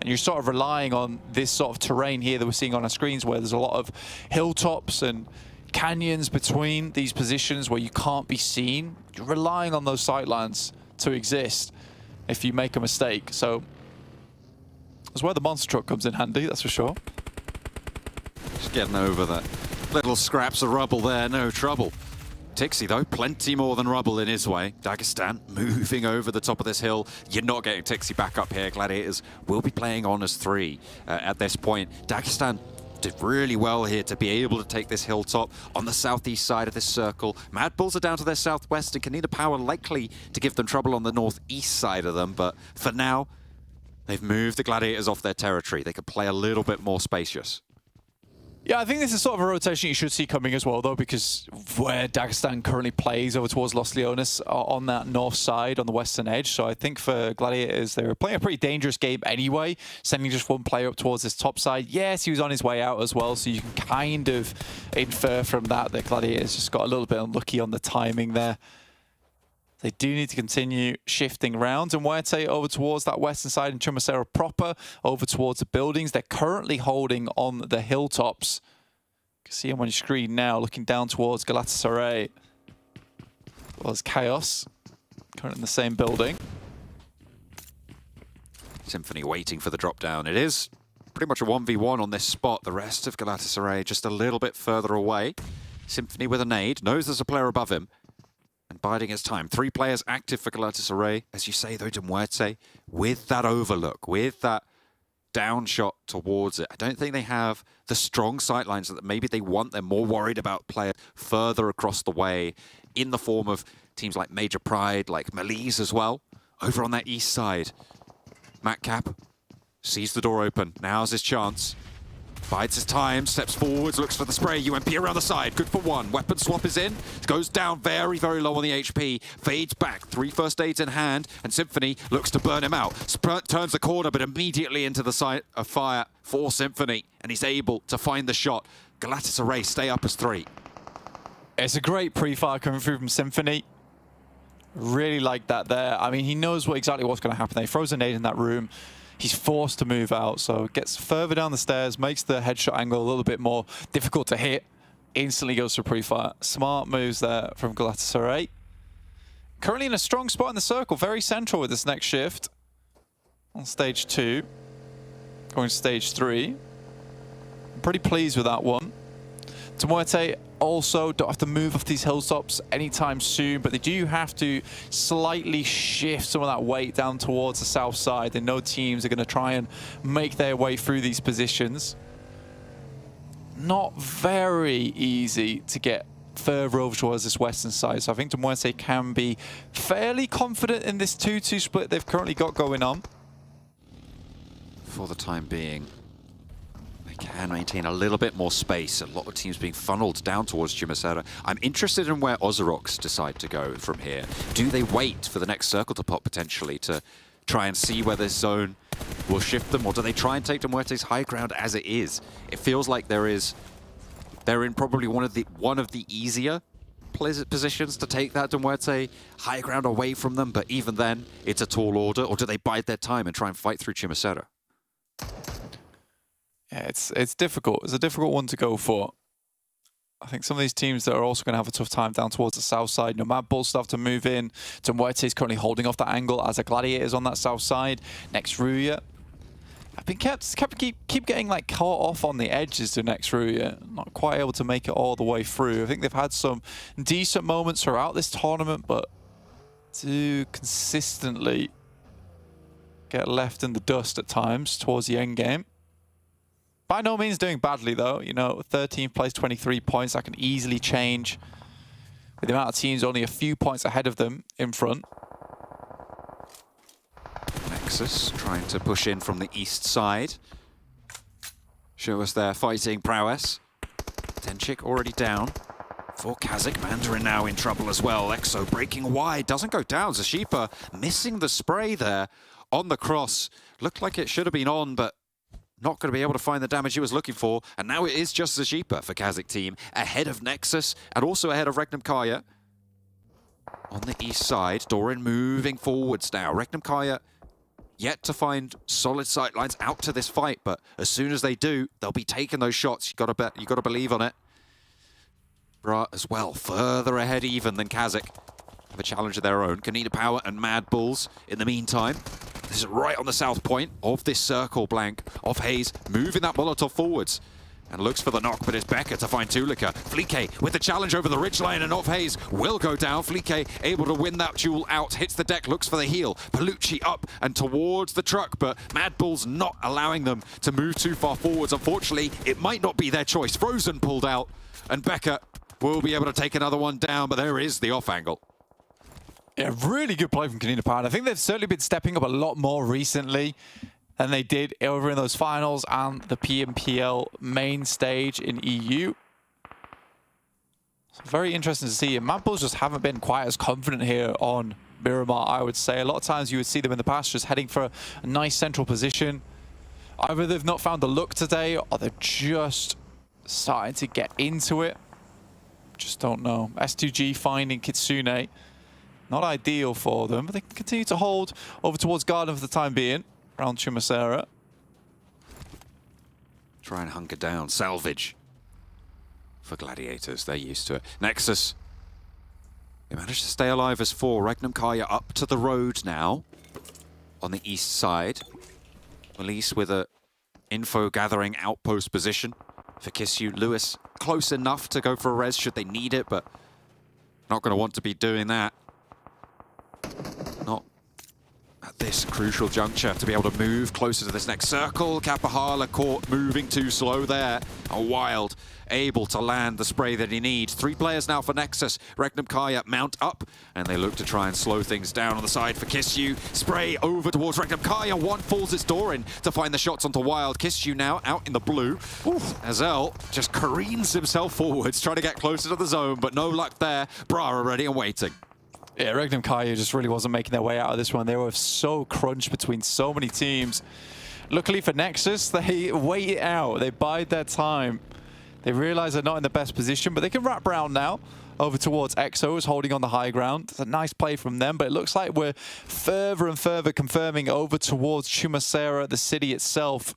And you're sort of relying on this sort of terrain here that we're seeing on our screens, where there's a lot of hilltops and canyons between these positions where you can't be seen. You're relying on those sightlines to exist if you make a mistake. So that's where the monster truck comes in handy, that's for sure. Just getting over that. Little scraps of rubble there, no trouble. Tixi, though, plenty more than rubble in his way. Dagestan moving over the top of this hill. You're not getting Tixi back up here. Gladiators will be playing on as 3 at this point. Dagestan did really well here to be able to take this hilltop on the southeast side of this circle. MADBULLS are down to their southwest, and KONINA Power likely to give them trouble on the northeast side of them. But for now, they've moved the Gladiators off their territory. They could play a little bit more spacious. Yeah, I think this is sort of a rotation you should see coming as well, though, because where Dagestan currently plays over towards Los Leones on that north side, on the western edge. So I think for Gladiators, they were playing a pretty dangerous game anyway, sending just one player up towards this top side. Yes, he was on his way out as well, so you can kind of infer from that that Gladiators just got a little bit unlucky on the timing there. They do need to continue shifting around, and Muerte over towards that western side and Chumacera proper over towards the buildings. They're currently holding on the hilltops. You can see them on your screen now, looking down towards Galatasaray. As well as KAOS, currently in the same building. Symphony waiting for the drop down. It is pretty much a 1v1 on this spot. The rest of Galatasaray just a little bit further away. Symphony with a nade, knows there's a player above him. And biding his time. 3 players active for Galatasaray. As you say, though, to Muerte, with that overlook, with that down shot towards it. I don't think they have the strong sightlines that maybe they want. They're more worried about players further across the way in the form of teams like Major Pride, like MELISE as well. Over on that east side, Matt Cap sees the door open. Now's his chance. Bides his time, steps forwards, looks for the spray. UMP around the side, good for 1. Weapon swap is in. Goes down very, very low on the HP. Fades back, 3 first aids in hand, and Symphony looks to burn him out. Turns the corner, but immediately into the side of fire for Symphony, and he's able to find the shot. Galatasaray stay up as 3. It's a great pre-fire coming through from Symphony. Really like that there. I mean, he knows exactly what's going to happen there. He throws a nade in that room. He's forced to move out, so gets further down the stairs, makes the headshot angle a little bit more difficult to hit. Instantly goes for pre-fire. Smart moves there from Galatasaray. Currently in a strong spot in the circle, very central with this next shift. On stage 2. Going to stage 3. I'm pretty pleased with that one. Muerte also don't have to move off these hilltops anytime soon, but they do have to slightly shift some of that weight down towards the south side. They know teams are going to try and make their way through these positions. Not very easy to get further over towards this western side, so I think Muerte can be fairly confident in this 2-2 split they've currently got going on. For the time being, can maintain a little bit more space. A lot of teams being funneled down towards Chumacera. I'm interested in where OZAROX decide to go from here. Do they wait for the next circle to pop potentially to try and see where this zone will shift them, or do they try and take Muerte's high ground as it is? It feels like they're in probably one of the easier positions to take that Muerte high ground away from them, but even then, it's a tall order. Or do they bide their time and try and fight through Chumacera? Yeah, it's difficult. It's a difficult one to go for. I think some of these teams that are also going to have a tough time down towards the south side. MADBULLS still have to move in. Muerte is currently holding off that angle as a Gladiators on that south side. Next RÜYA. I've been keep getting like caught off on the edges to next RÜYA. Not quite able to make it all the way through. I think they've had some decent moments throughout this tournament, but to consistently get left in the dust at times towards the end game. By no means doing badly, though. You know, 13th place, 23 points. That can easily change with the amount of teams only a few points ahead of them in front. Nexus trying to push in from the east side. Show us their fighting prowess. Tenchik already down. For KASIK, Mandarin now in trouble as well. Exo breaking wide, doesn't go down. Zashipa missing the spray there on the cross. Looked like it should have been on, but not going to be able to find the damage he was looking for. And now it is just Zashipa for KASIK team, ahead of Nexus and also ahead of REGNUM KARYA. On the east side, Doran moving forwards now. REGNUM KARYA yet to find solid sight lines out to this fight, but as soon as they do, they'll be taking those shots. You gotta believe on it. Bra as well, further ahead even than KASIK. Have a challenge of their own. KONINA Power and MADBULLS in the meantime. This is right on the south point of this circle blank of Hayes, moving that Molotov forwards. And looks for the knock, but it's Becker to find Tulika. Fleeke with the challenge over the ridgeline, and off Hayes will go down. Fleeke able to win that duel out, hits the deck, looks for the heal. Palucci up and towards the truck, but MADBULLS not allowing them to move too far forwards. Unfortunately, it might not be their choice. Frozen pulled out, and Becker will be able to take another one down, but there is the off angle. Yeah, really good play from KONINA Power. I think they've certainly been stepping up a lot more recently than they did over in those finals and the PMPL main stage in EU. So very interesting to see. MADBULLS just haven't been quite as confident here on Miramar, I would say. A lot of times you would see them in the past just heading for a nice central position. Either they've not found the look today or they're just starting to get into it. Just don't know. S2G finding Kitsune. Not ideal for them, but they can continue to hold over towards Garden for the time being. Around Chumasera. Try and hunker down. Salvage for Gladiators. They're used to it. Nexus. They managed to stay alive as 4. REGNUM KARYA up to the road now on the east side. MELISE with a info gathering outpost position for Kisyu. Lewis close enough to go for a res should they need it, but not going to want to be doing that. Not at this crucial juncture to be able to move closer to this next circle. Kapahala caught moving too slow there. A Wild able to land the spray that he needs. 3 players now for Nexus. REGNUM KARYA mount up, and they look to try and slow things down on the side for Kisyu. Spray over towards REGNUM KARYA. One falls its door in to find the shots onto Wild. Kisyu now out in the blue. Azel just careens himself forwards, trying to get closer to the zone, but no luck there. Bra are ready and waiting. Yeah, REGNUM KARYA just really wasn't making their way out of this one. They were so crunched between so many teams. Luckily for Nexus, they wait it out. They bide their time. They realize they're not in the best position, but they can wrap around now over towards EXOs, holding on the high ground. It's a nice play from them, but it looks like we're further and further confirming over towards Chumasera, the city itself,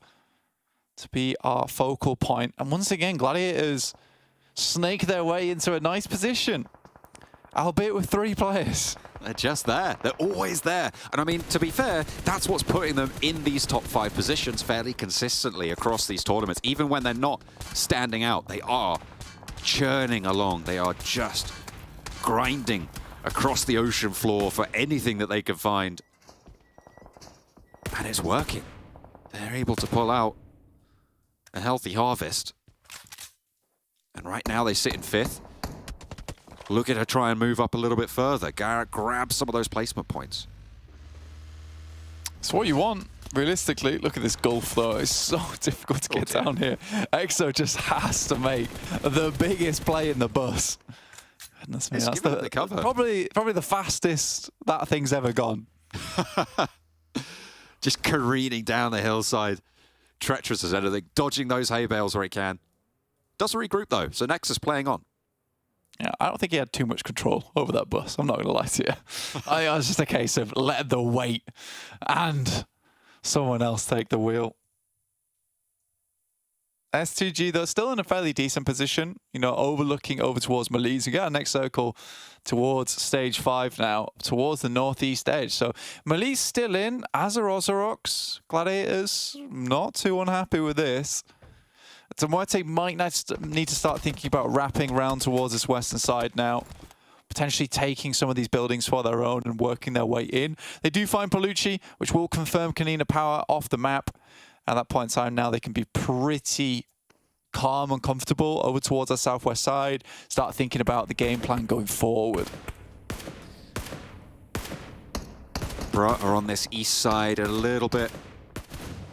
to be our focal point. And once again, Gladiators snake their way into a nice position, albeit with 3 players. They're just there. They're always there. And I mean, to be fair, that's what's putting them in these top 5 positions fairly consistently across these tournaments. Even when they're not standing out, they are churning along. They are just grinding across the ocean floor for anything that they can find. And it's working. They're able to pull out a healthy harvest. And right now they sit in 5th. Looking to try and move up a little bit further. Garrett grabs some of those placement points. It's what you want, realistically. Look at this gulf, though. It's so difficult to get down here. EXO just has to make the biggest play in the bus. Goodness me, that's the cover. Probably the fastest that thing's ever gone. Just careening down the hillside. Treacherous as anything. Dodging those hay bales where he can. Doesn't regroup, though, so Nexus playing on. Yeah, I don't think he had too much control over that bus. I'm not going to lie to you. I think it was just a case of let the weight and someone else take the wheel. S2G, though, still in a fairly decent position, you know, overlooking over towards MELISE. We get our next circle towards stage 5 now, towards the northeast edge. So MELISE still in, as are OZAROX. Gladiators, not too unhappy with this. So MUERTE might need to start thinking about wrapping round towards this western side now, potentially taking some of these buildings for their own and working their way in. They do find Palucci, which will confirm KONINA Power off the map. At that point in time now, they can be pretty calm and comfortable over towards our southwest side, start thinking about the game plan going forward. Bra are on this east side a little bit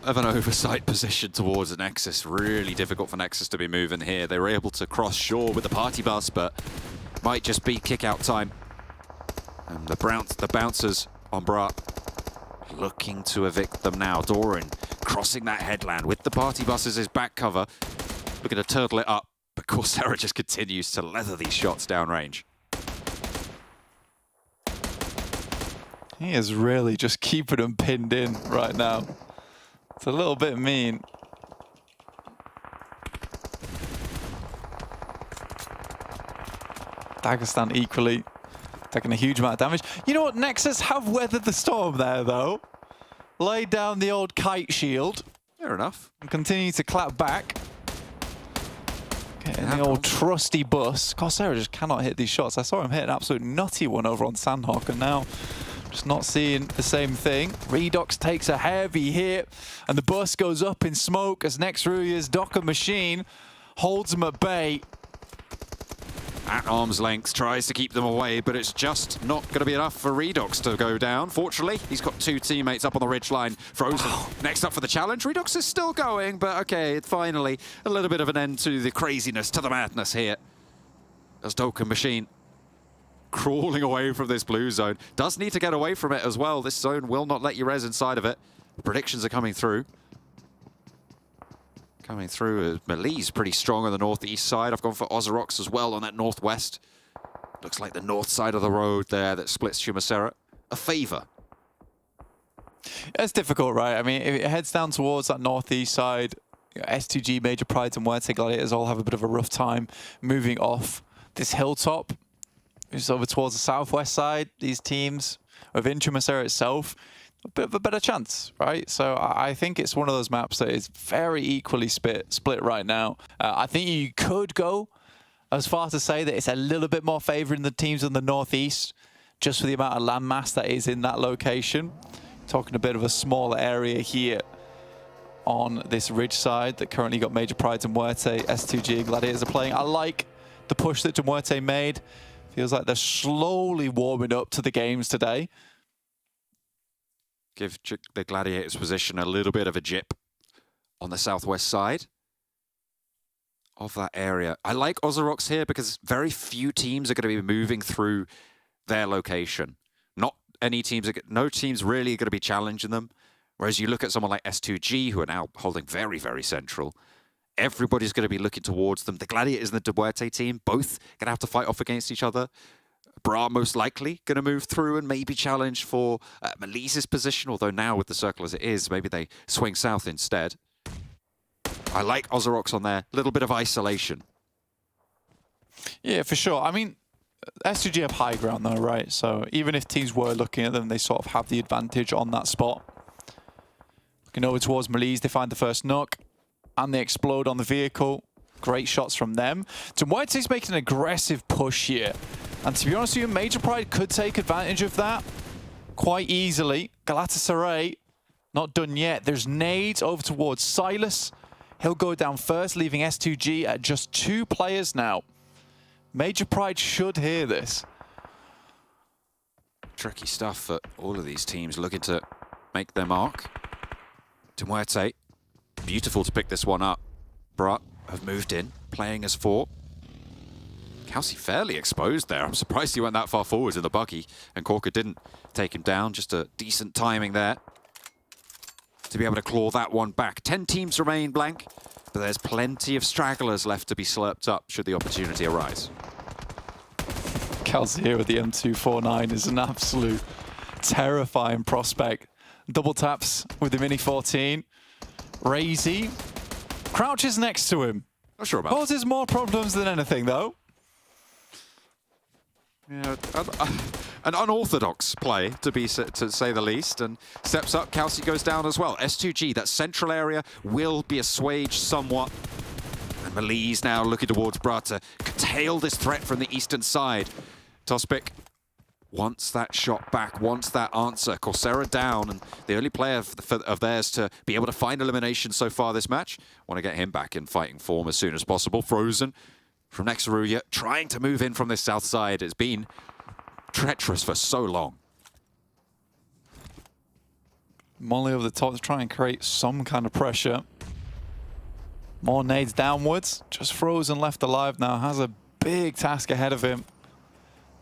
of an oversight position towards the Nexus. Really difficult for Nexus to be moving here. They were able to cross shore with the party bus, but might just be kick out time. And the bouncers on Bra looking to evict them now. Doran crossing that headland with the party bus as his back cover, looking to turtle it up, but Coursera just continues to leather these shots downrange. He is really just keeping them pinned in right now. It's a little bit mean. Dagestan equally taking a huge amount of damage. You know what? Nexus have weathered the storm there, though. Laid down the old kite shield. Fair enough. And continue to clap back. Getting the old trusty bus. Corsair just cannot hit these shots. I saw him hit an absolute nutty one over on Sanhok, and now just not seeing the same thing. Redox takes a heavy hit, and the bus goes up in smoke as RÜYA's Docker machine holds him at bay. At arm's length, tries to keep them away, but it's just not going to be enough for Redox to go down. Fortunately, he's got two teammates up on the ridgeline. Frozen next up for the challenge. Redox is still going, but okay, finally a little bit of an end to the craziness, to the madness here. As Docker machine crawling away from this blue zone. Does need to get away from it as well. This zone will not let you res inside of it. Predictions are coming through. Coming through, MELISE pretty strong on the northeast side. I've gone for OZAROX as well on that northwest. Looks like the north side of the road there that splits Chumacera. A favor. It's difficult, right? I mean, if it heads down towards that northeast side, S2G, Major Prides, and MUERTE Gladiators all have a bit of a rough time moving off this hilltop. It's over towards the southwest side. These teams within Chumacera itself, a bit of a better chance, right? So I think it's one of those maps that is very equally split right now. I think you could go as far to say that it's a little bit more favouring the teams in the northeast, just for the amount of landmass that is in that location. Talking a bit of a smaller area here on this ridge side that currently got Major Prides and MUERTE, S2G and Gladiators are playing. I like the push that MUERTE made. Feels like they're slowly warming up to the games today. Give the Gladiators position a little bit of a jip on the southwest side of that area. I like OZAROX here because very few teams are going to be moving through their location. Not any teams, no teams really are going to be challenging them. Whereas you look at someone like S2G, who are now holding very, very central. Everybody's going to be looking towards them. The Gladiators and the Duerte team, both going to have to fight off against each other. Bra most likely going to move through and maybe challenge for MELISE's position, although now with the circle as it is, maybe they swing south instead. I like OZAROX on there. A little bit of isolation. Yeah, for sure. I mean, S2G have high ground though, right? So even if teams were looking at them, they sort of have the advantage on that spot. Looking over towards MELISE, they find the first knock and they explode on the vehicle. Great shots from them. MUERTE's making an aggressive push here. And to be honest with you, Major Pride could take advantage of that quite easily. Galatasaray, not done yet. There's nades over towards Silas. He'll go down first, leaving S2G at just 2 players now. Major Pride should hear this. Tricky stuff for all of these teams looking to make their mark. MUERTE, beautiful to pick this one up. Brat have moved in, playing as 4. KAOS fairly exposed there. I'm surprised he went that far forwards in the buggy, and Corker didn't take him down. Just a decent timing there to be able to claw that one back. 10 teams remain blank, but there's plenty of stragglers left to be slurped up should the opportunity arise. KAOS here with the M249 is an absolute terrifying prospect. Double taps with the Mini 14. Razy crouches next to him. Not sure about Causes more problems than anything, though. Yeah, an unorthodox play, to say the least, and steps up. KAOS goes down as well. S2G, that central area, will be assuaged somewhat. And MELISE now looking towards Brat to curtail this threat from the eastern side. Tospic wants that shot back, wants that answer. Corsair down, and the only player of theirs to be able to find elimination so far this match. Want to get him back in fighting form as soon as possible. Frozen from next to RÜYA, trying to move in from this south side. It's been treacherous for so long. Molly over the top to try and create some kind of pressure. More nades downwards. Just Frozen left alive now. Has a big task ahead of him.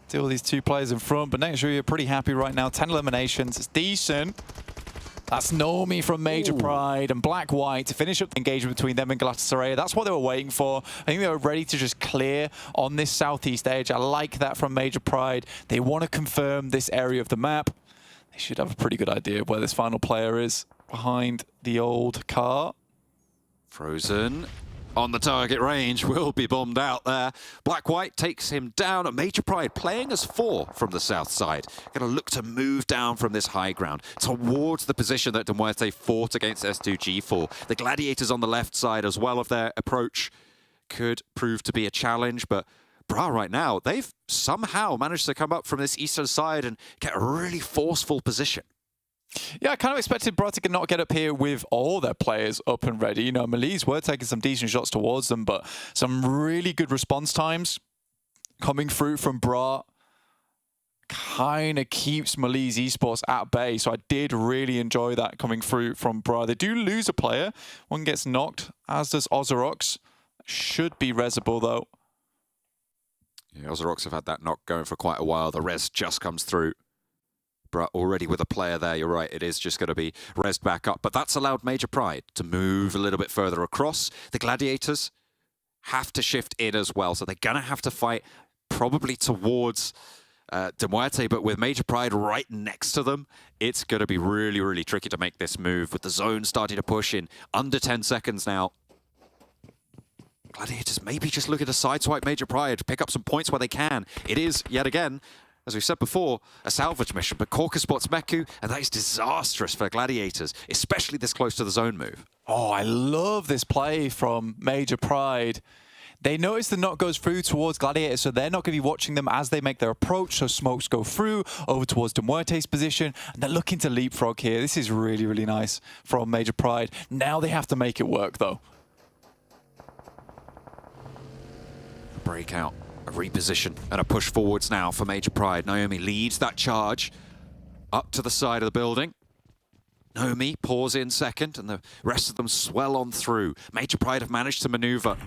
Deal with these 2 players in front, but next RÜYA pretty happy right now. 10 eliminations. It's decent. That's Nomi from Major Pride and Black-White to finish up the engagement between them and Galatasaray. That's what they were waiting for. I think they were ready to just clear on this southeast edge. I like that from Major Pride. They want to confirm this area of the map. They He should have a pretty good idea of where this final player is behind the old car. Frozen on the target range, will be bombed out there. Black-White takes him down. A Major Pride playing as 4 from the south side. Going to look to move down from this high ground towards the position that MUERTE fought against S2G for. The Gladiators on the left side as well of their approach could prove to be a challenge, but Bra right now, they've somehow managed to come up from this eastern side and get a really forceful position. Yeah, I kind of expected Bra to not get up here with all their players up and ready. You know, MELISE were taking some decent shots towards them, but some really good response times coming through from Bra kind of keeps MELISE Esports at bay. So I did really enjoy that coming through from Bra. They do lose a player. One gets knocked, as does OZAROX. Should be resable, though. Yeah, OZAROX have had that knock going for quite a while. The res just comes through. Already with a player there, you're right, it is just going to be resed back up. But that's allowed Major Pride to move a little bit further across. The Gladiators have to shift in as well, so they're going to have to fight probably towards MUERTE, but with Major Pride right next to them, it's going to be really, really tricky to make this move. With the zone starting to push in under 10 seconds now. Gladiators maybe just looking to sideswipe Major Pride, pick up some points where they can. It is, yet again, as we've said before, a salvage mission, but Korka spots Meku, and that is disastrous for Gladiators, especially this close to the zone move. Oh, I love this play from Major Pride. They notice the knock goes through towards Gladiators, so they're not going to be watching them as they make their approach, so smokes go through over towards MUERTE's position, and they're looking to leapfrog here. This is really, really nice from Major Pride. Now they have to make it work, though. Breakout, a reposition, and a push forwards now for Major Pride. Naomi leads that charge up to the side of the building. Naomi pours in second, and the rest of them swell on through. Major Pride have managed to maneuver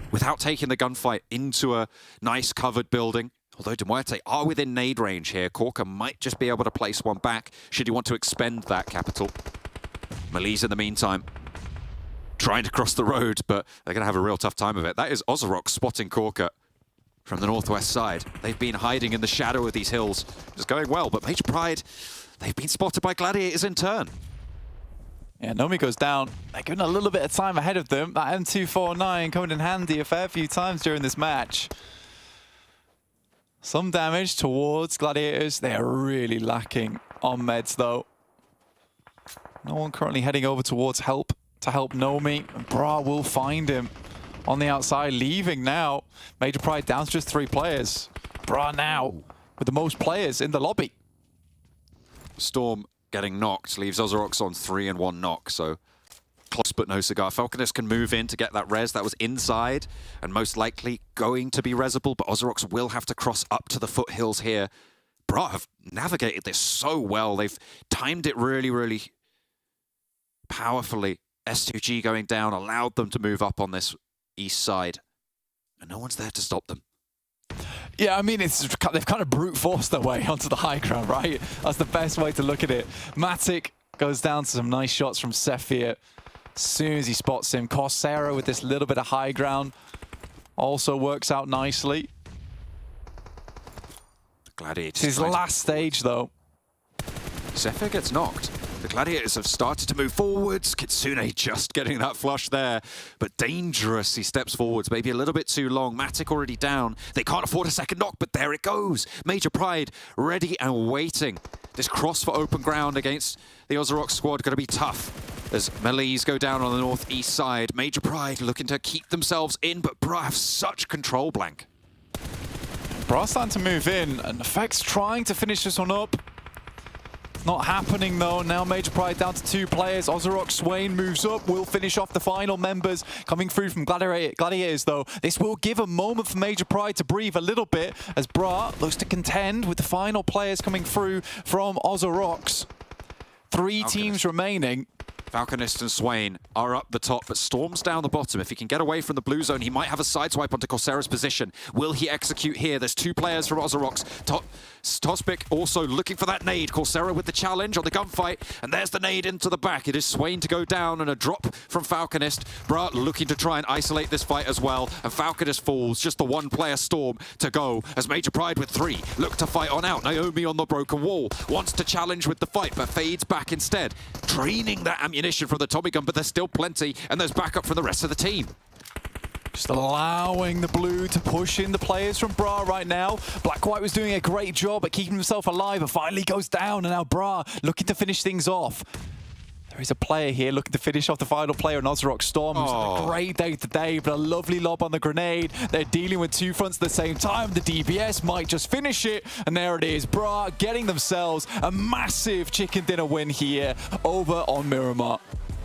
without taking the gunfight into a nice covered building. Although MUERTE are within nade range here, Korka might just be able to place one back should he want to expend that capital. MELISE in the meantime trying to cross the road, but they're going to have a real tough time of it. That is OZAROX spotting Korka from the northwest side. They've been hiding in the shadow of these hills. It's going well, but Major Pride, they've been spotted by Gladiators in turn. Yeah, Naomi goes down. They're giving a little bit of time ahead of them. That M249 coming in handy a fair few times during this match. Some damage towards Gladiators. They are really lacking on meds, though. No one currently heading over towards to help Naomi. Bra will find him on the outside, leaving now. Major Pride down to just 3 players. Bra now with the most players in the lobby. Storm getting knocked leaves OZAROX on 3 and 1 knock, so close but no cigar. Falconist can move in to get that res. That was inside and most likely going to be resable, but OZAROX will have to cross up to the foothills here. Bra have navigated this so well. They've timed it really, really powerfully. S2G going down allowed them to move up on this east side, and no one's there to stop them. Yeah, I mean, they've kind of brute forced their way onto the high ground, right? That's the best way to look at it. Matic goes down to some nice shots from Sephir. As soon as he spots him, Corsera with this little bit of high ground also works out nicely. The Gladiators. It's his last stage, though. Sephir gets knocked. The Gladiators have started to move forwards. Kitsune just getting that flush there, but dangerous. He steps forwards, maybe a little bit too long. Matic already down. They can't afford a second knock, but there it goes. Major Pride ready and waiting. This cross for open ground against the OZAROX squad going to be tough as MELISE go down on the northeast side. Major Pride looking to keep themselves in, but Bra have such control, Blank. Bra starting to move in, and Effects trying to finish this one up. Not happening, though. Now Major Pride down to 2 players. OZAROX Swain moves up, will finish off the final members coming through from Gladiators, though. This will give a moment for Major Pride to breathe a little bit as Bra looks to contend with the final players coming through from OZAROX. 3 teams remaining. Falconist and Swain are up the top, but Storm's down the bottom. If he can get away from the blue zone, he might have a sideswipe onto Corsera's position. Will he execute here? There's 2 players from OZAROX. Tospic also looking for that nade. Coursera with the challenge on the gunfight, and there's the nade into the back. It is Swain to go down, and a drop from Falconist. Bra looking to try and isolate this fight as well, and Falconist falls. Just the one-player Storm to go, as Major Pride with 3 look to fight on out. Naomi on the broken wall, wants to challenge with the fight, but fades back instead. Draining that ammunition from the Tommy gun, but there's still plenty, and there's backup from the rest of the team. Just allowing the blue to push in the players from Bra right now. Black White was doing a great job at keeping himself alive, but finally goes down, and now Bra looking to finish things off. There is a player here looking to finish off the final player on OZAROX Storm. Who's had a great day today, but a lovely lob on the grenade. They're dealing with 2 fronts at the same time. The DBS might just finish it, and there it is. Bra getting themselves a massive chicken dinner win here over on Miramar.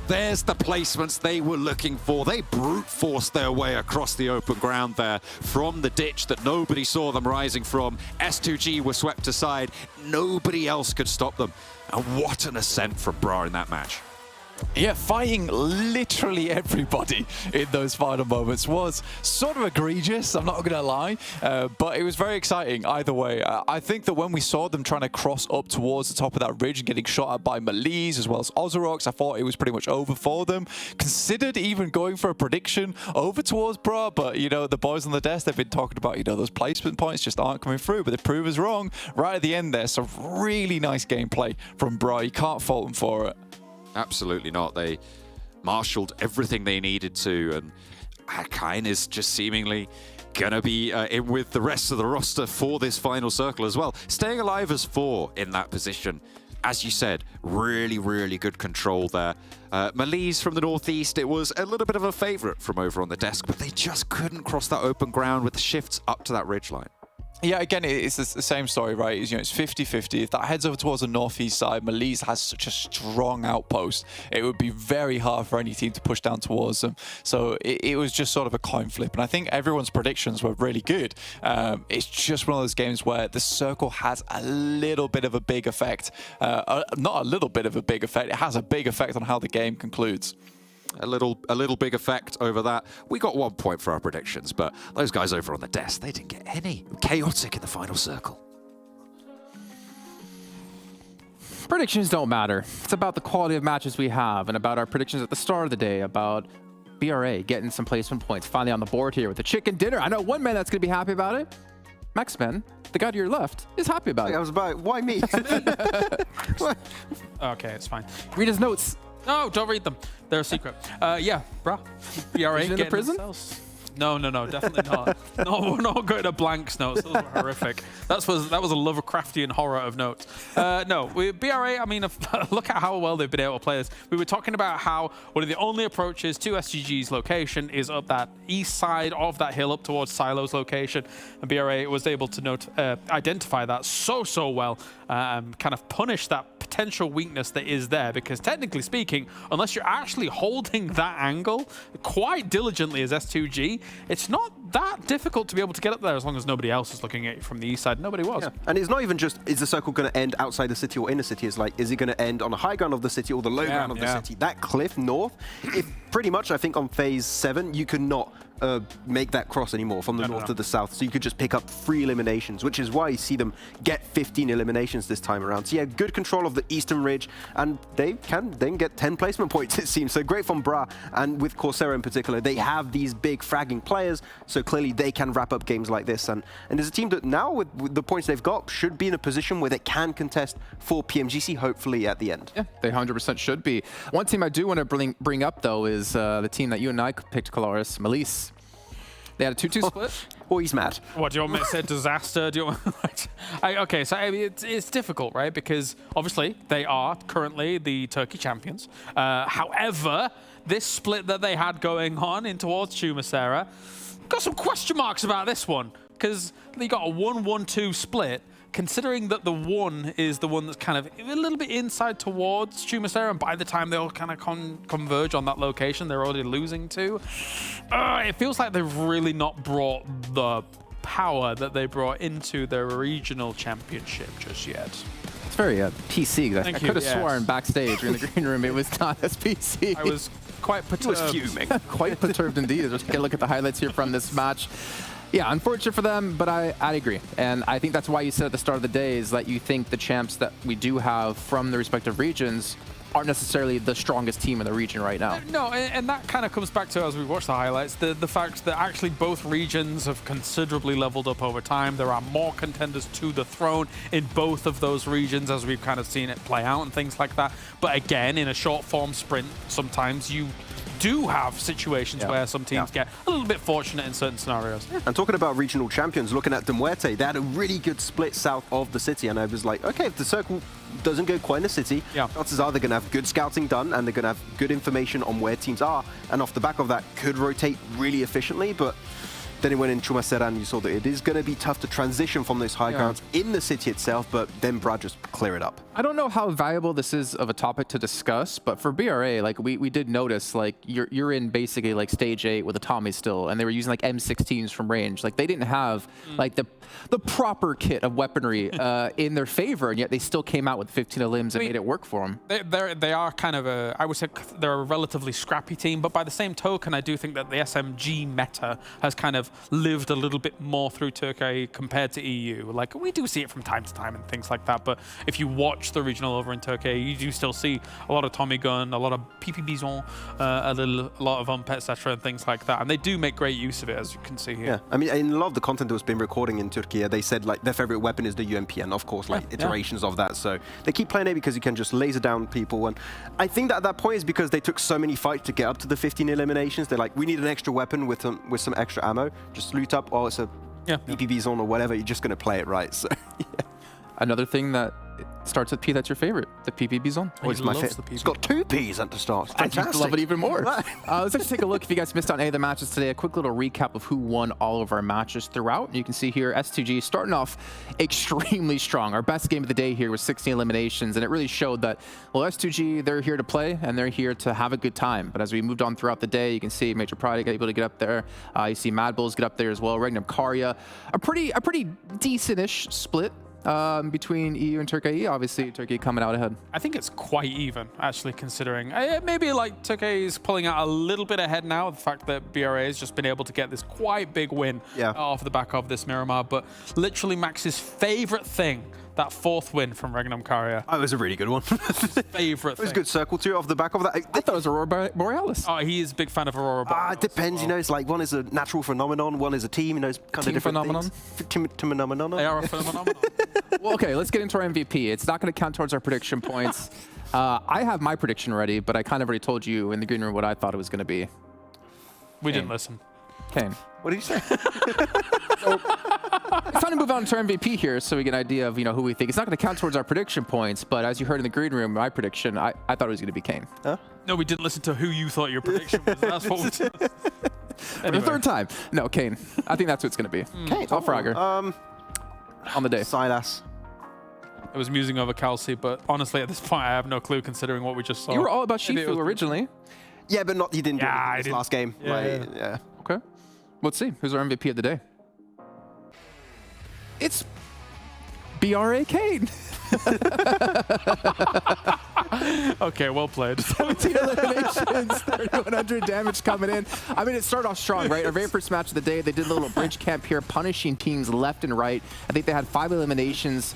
There's the placements they were looking for. They brute forced their way across the open ground there from the ditch that nobody saw them rising from. S2G were swept aside. Nobody else could stop them. And what an ascent from Bra in that match. Yeah, fighting literally everybody in those final moments was sort of egregious, I'm not going to lie, but it was very exciting either way. I think that when we saw them trying to cross up towards the top of that ridge and getting shot at by MELISE as well as OZAROX, I thought it was pretty much over for them. Considered even going for a prediction over towards Bra, but, you know, the boys on the desk, they've been talking about, you know, those placement points just aren't coming through, but they prove us wrong right at the end there. So really nice gameplay from Bra. You can't fault them for it. Absolutely not. They marshaled everything they needed to, and Kain is just seemingly gonna be in with the rest of the roster for this final circle as well. Staying alive as 4 in that position. As you said, really, really good control there. MELISE from the northeast, it was a little bit of a favorite from over on the desk, but they just couldn't cross that open ground with the shifts up to that ridgeline. Yeah, again, it's the same story, right? It's 50-50. If that heads over towards the northeast side, MELISE has such a strong outpost. It would be very hard for any team to push down towards them. So it was just sort of a coin flip. And I think everyone's predictions were really good. It's just one of those games where the circle has a little bit of a big effect. Not a little bit of a big effect. It has a big effect on how the game concludes. A little big effect over that. We got 1 point for our predictions, but those guys over on the desk, they didn't get any. Chaotic in the final circle. Predictions don't matter. It's about the quality of matches we have and about our predictions at the start of the day, about BRA getting some placement points finally on the board here with the chicken dinner. I know one man that's going to be happy about it. Maxman, the guy to your left, is happy about it. I was about, why me? Okay, it's fine. Read his notes. No, don't read them. They're a secret. Yeah, bro. BRA in the prison? No, definitely not. No, we're not going to blanks notes. Those were horrific. That was a Lovecraftian horror of notes. No, BRA, I mean, look at how well they've been able to play this. We were talking about how one of the only approaches to SGG's location is up that east side of that hill up towards Silo's location. And BRA was able to identify that so well, kind of punish that potential weakness that is there, because technically speaking, unless you're actually holding that angle quite diligently as S2G, it's not that difficult to be able to get up there as long as nobody else is looking at you from the east side. Nobody was. Yeah. And it's not even just, is the circle going to end outside the city or in the city? It's like, is it going to end on the high ground of the city or the low ground of the city? That cliff north, if pretty much, I think on phase 7, you could not make that cross anymore from the north to the south. So you could just pick up 3 eliminations, which is why you see them get 15 eliminations this time around. So yeah, good control of the eastern ridge, and they can then get 10 placement points, it seems. So great from Bra, and with Coursera in particular, they have these big fragging players, so clearly they can wrap up games like this. And there's a team that now, with the points they've got, should be in a position where they can contest for PMGC, hopefully at the end. Yeah, they 100% should be. One team I do want to bring up, though, is the team that you and I picked, Colaris, MELISE. They had a 2-2 split. Oh, he's mad. What, do you want me to say disaster? Do you want okay, so I mean, it's difficult, right? Because obviously they are currently the Turkey champions. However, this split that they had going on in towards Chumacera, got some question marks about this one, because they got a 1-1-2 split. Considering that the 1 is the one that's kind of a little bit inside towards Chumacera, and by the time they all kind of converge on that location, they're already losing 2. It feels like they've really not brought the power that they brought into their regional championship just yet. It's very PC. I could have sworn backstage in the green room it was not as PC. I was quite perturbed. Quite perturbed indeed. Let's take a look at the highlights here from this match. Yeah, unfortunate for them, but I agree. And I think that's why you said at the start of the day is that you think the champs that we do have from the respective regions aren't necessarily the strongest team in the region right now. No, and that kind of comes back to, as we watch the highlights, the fact that actually both regions have considerably leveled up over time. There are more contenders to the throne in both of those regions, as we've kind of seen it play out and things like that. But again, in a short form sprint, sometimes you do have situations where some teams get a little bit fortunate in certain scenarios. And talking about regional champions, looking at MUERTE, they had a really good split south of the city, and I was like, okay, if the circle doesn't go quite in the city, chances are they're going to have good scouting done, and they're going to have good information on where teams are, and off the back of that, could rotate really efficiently, but then it went in Chumacera, and you saw that it is going to be tough to transition from those high grounds in the city itself, but then Brad just clear it up. I don't know how valuable this is of a topic to discuss, but for BRA, like we did notice, like you're in basically like stage 8 with a Tommy still, and they were using like M16s from range. Like they didn't have like the proper kit of weaponry in their favor, and yet they still came out with 15 elims and made it work for them. They are kind of a, I would say they're a relatively scrappy team, but by the same token, I do think that the SMG meta has kind of lived a little bit more through Turkey compared to EU. Like we do see it from time to time and things like that, but if you watch the regional over in Turkey, you do still see a lot of Tommy gun, a lot of PP Bison, a lot of Umpet, etc. and things like that, and they do make great use of it, as you can see here. Yeah, I mean, in a lot of the content that was been recording in Turkey, they said like their favorite weapon is the UMP, of course, like iterations of that. So they keep playing it because you can just laser down people, and I think that at that point is because they took so many fights to get up to the 15 eliminations. They're like, we need an extra weapon with some extra ammo. Just loot up, or it's a PPV zone or whatever. You're just going to play it right. So another thing that starts with P that's your favorite, the PPB zone. Oh, it's my favorite. It's got 2 Ps at the start. I love it even more. Let's just take a look if you guys missed out any of the matches today. A quick little recap of who won all of our matches throughout. You can see here S2G starting off extremely strong. Our best game of the day here was 16 eliminations, and it really showed that, well, S2G, they're here to play and they're here to have a good time. But as we moved on throughout the day, you can see Major Pride able to get up there. You see MADBULLS get up there as well. REGNUM, CARYA, a pretty decent-ish split between EU and Turkey. Obviously, Turkey coming out ahead. I think it's quite even, actually, considering. Maybe like Turkey is pulling out a little bit ahead now. The fact that BRA has just been able to get this quite big win off the back of this Miramar. But literally Max's favorite thing, that 4th win from REGNUM CARYA. Oh, it was a really good one. Favorite thing. It was a good circle too off the back of that. I thought it was Aurora Borealis. Oh, he is a big fan of Aurora Borealis. It depends, you know, it's like one is a natural phenomenon, one is a team, you know, it's kind of different phenomenon. Phenomenon. They are a phenomenon. Well, okay, let's get into our MVP. It's not going to count towards our prediction points. I have my prediction ready, but I kind of already told you in the green room what I thought it was going to be. We didn't listen. Kane. What did you say? It's time to move on to our MVP here so we get an idea of, who we think. It's not going to count towards our prediction points, but as you heard in the green room, my prediction, I thought it was going to be Kane. Huh? No, we didn't listen to who you thought your prediction was. That's what we did. Anyway. The 3rd time. No, Kane. I think that's what it's going to be. Kane. Top Frogger. On the day. Silas. I was musing over Kelsey, but honestly, at this point, I have no clue considering what we just saw. You were all about Shifu originally. Yeah, but you didn't do it in this last game. Yeah. Okay. Let's see. Who's our MVP of the day? It's BRA Kane. Okay, well played. 17 eliminations, 3,100 damage coming in. I mean, it started off strong, right? Our very first match of the day, they did a little bridge camp here, punishing teams left and right. I think they had 4 eliminations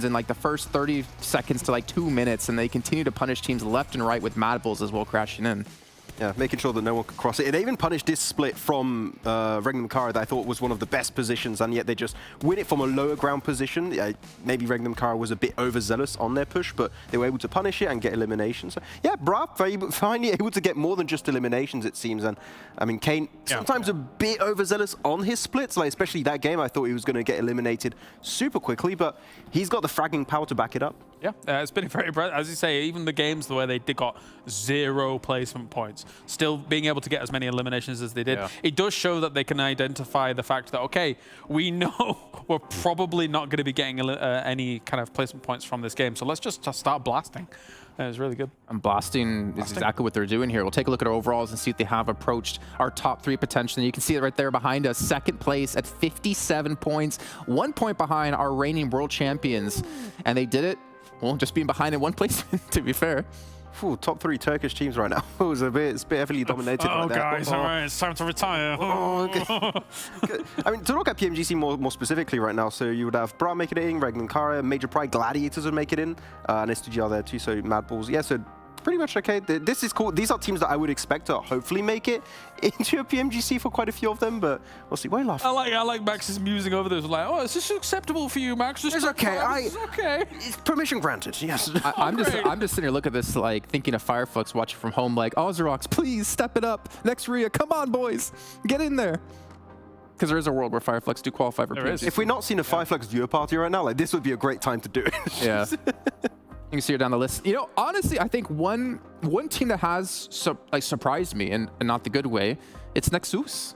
in like the first 30 seconds to like 2 minutes, and they continue to punish teams left and right with MADBULLS as well crashing in. Yeah, making sure that no one could cross it. They even punished this split from REGNUM CARYA that I thought was one of the best positions, and yet they just win it from a lower ground position. Maybe REGNUM CARYA was a bit overzealous on their push, but they were able to punish it and get eliminations. So, yeah, Brav finally able to get more than just eliminations, it seems. And I mean, Kane sometimes a bit overzealous on his splits, like especially that game. I thought he was going to get eliminated super quickly, but he's got the fragging power to back it up. Yeah, it's been very impressive. As you say, even the games where they got 0 placement points, still being able to get as many eliminations as they did, it does show that they can identify the fact that, okay, we know we're probably not going to be getting any kind of placement points from this game, so let's just start blasting. It was really good. And blasting is exactly what they're doing here. We'll take a look at our overalls and see if they have approached our top 3 potentially. You can see it right there behind us. 2nd place at 57 points. 1 point behind our reigning world champions. And they did it, well, just being behind in 1 place, to be fair. Ooh, top 3 Turkish teams right now. It's a bit heavily dominated right there. Guys, all right, it's time to retire. Okay. I mean, to look at PMGC more specifically right now, so you would have Bra making it in, REGNUM, KARYA, Major Pride, Gladiators would make it in, and STG are there too, so MADBULLS. Yeah, so pretty much okay. This is cool. These are teams that I would expect to hopefully make it into a PMGC for quite a few of them, but we'll see. Why are you laughing? I like Max's musing over this. Like, oh, is this acceptable for you, Max? It's okay. It's okay. It's permission granted. Yes. I'm just sitting here looking at this, like thinking of Fireflux watching from home, like OZAROX, please step it up. Next RÜYA, come on, boys, get in there. Because there is a world where Fireflux do qualify for PMGC. If we're not seeing a Fireflux duo party right now, like this would be a great time to do it. Yeah. You can see her down the list. You know, honestly, I think one team that has surprised me, and not the good way, it's NEXUS.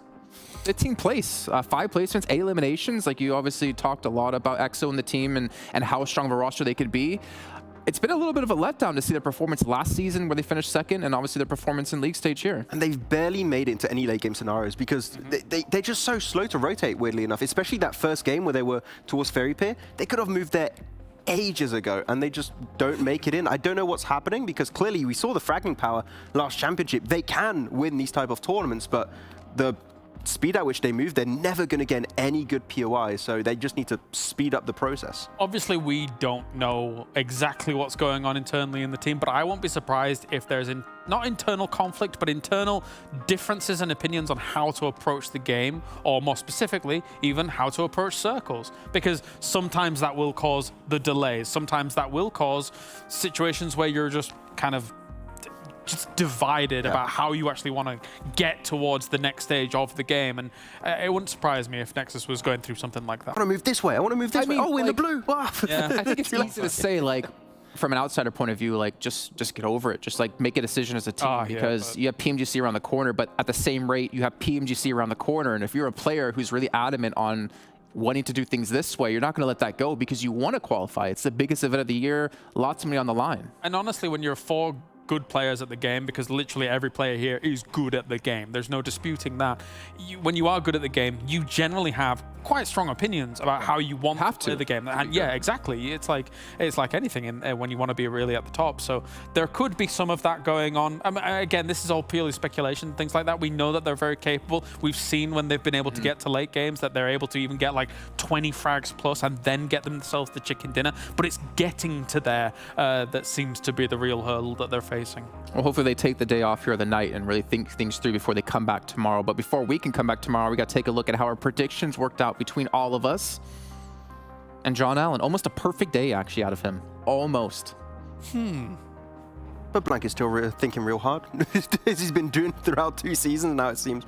15th place, 5 placements, 8 eliminations. Like, you obviously talked a lot about EXO and the team and how strong of a roster they could be. It's been a little bit of a letdown to see their performance last season where they finished 2nd, and obviously their performance in league stage here. And they've barely made it into any late game scenarios because they're just so slow to rotate, weirdly enough, especially that first game where they were towards Fairy Pier. They could have moved there ages ago, and they just don't make it in. I don't know what's happening, because clearly we saw the fragging power last championship. They can win these type of tournaments, but the speed at which they move, they're never going to get any good POI, so they just need to speed up the process. Obviously, we don't know exactly what's going on internally in the team, but I won't be surprised if there's not internal conflict, but internal differences and opinions on how to approach the game, or more specifically, even how to approach circles. Because sometimes that will cause the delays. Sometimes that will cause situations where you're just kind of divided about how you actually want to get towards the next stage of the game, and it wouldn't surprise me if NEXUS was going through something like that. I want to move this way. I want to move this way. Oh, in the blue. Yeah. I think it's easy to say, like, from an outsider point of view, like, just get over it. Just like make a decision as a team, because you have PMGC around the corner, but at the same rate, you have PMGC around the corner. And if you're a player who's really adamant on wanting to do things this way, you're not going to let that go because you want to qualify. It's the biggest event of the year. Lots of money on the line. And honestly, when you're 4 good players at the game, because literally every player here is good at the game, there's no disputing that. When you are good at the game, you generally have quite strong opinions about how you want to play the game. And yeah, exactly. It's like anything when you want to be really at the top. So there could be some of that going on. Again, this is all purely speculation, things like that. We know that they're very capable. We've seen when they've been able to get to late games that they're able to even get like 20 frags plus and then get themselves the chicken dinner. But it's getting to there that seems to be the real hurdle that they're facing. Well, hopefully they take the day off here the night and really think things through before they come back tomorrow. But before we can come back tomorrow, we got to take a look at how our predictions worked out between all of us and John Allen. Almost a perfect day, actually, out of him. Almost. But Blank is still thinking real hard, as he's been doing throughout 2 seasons now, it seems.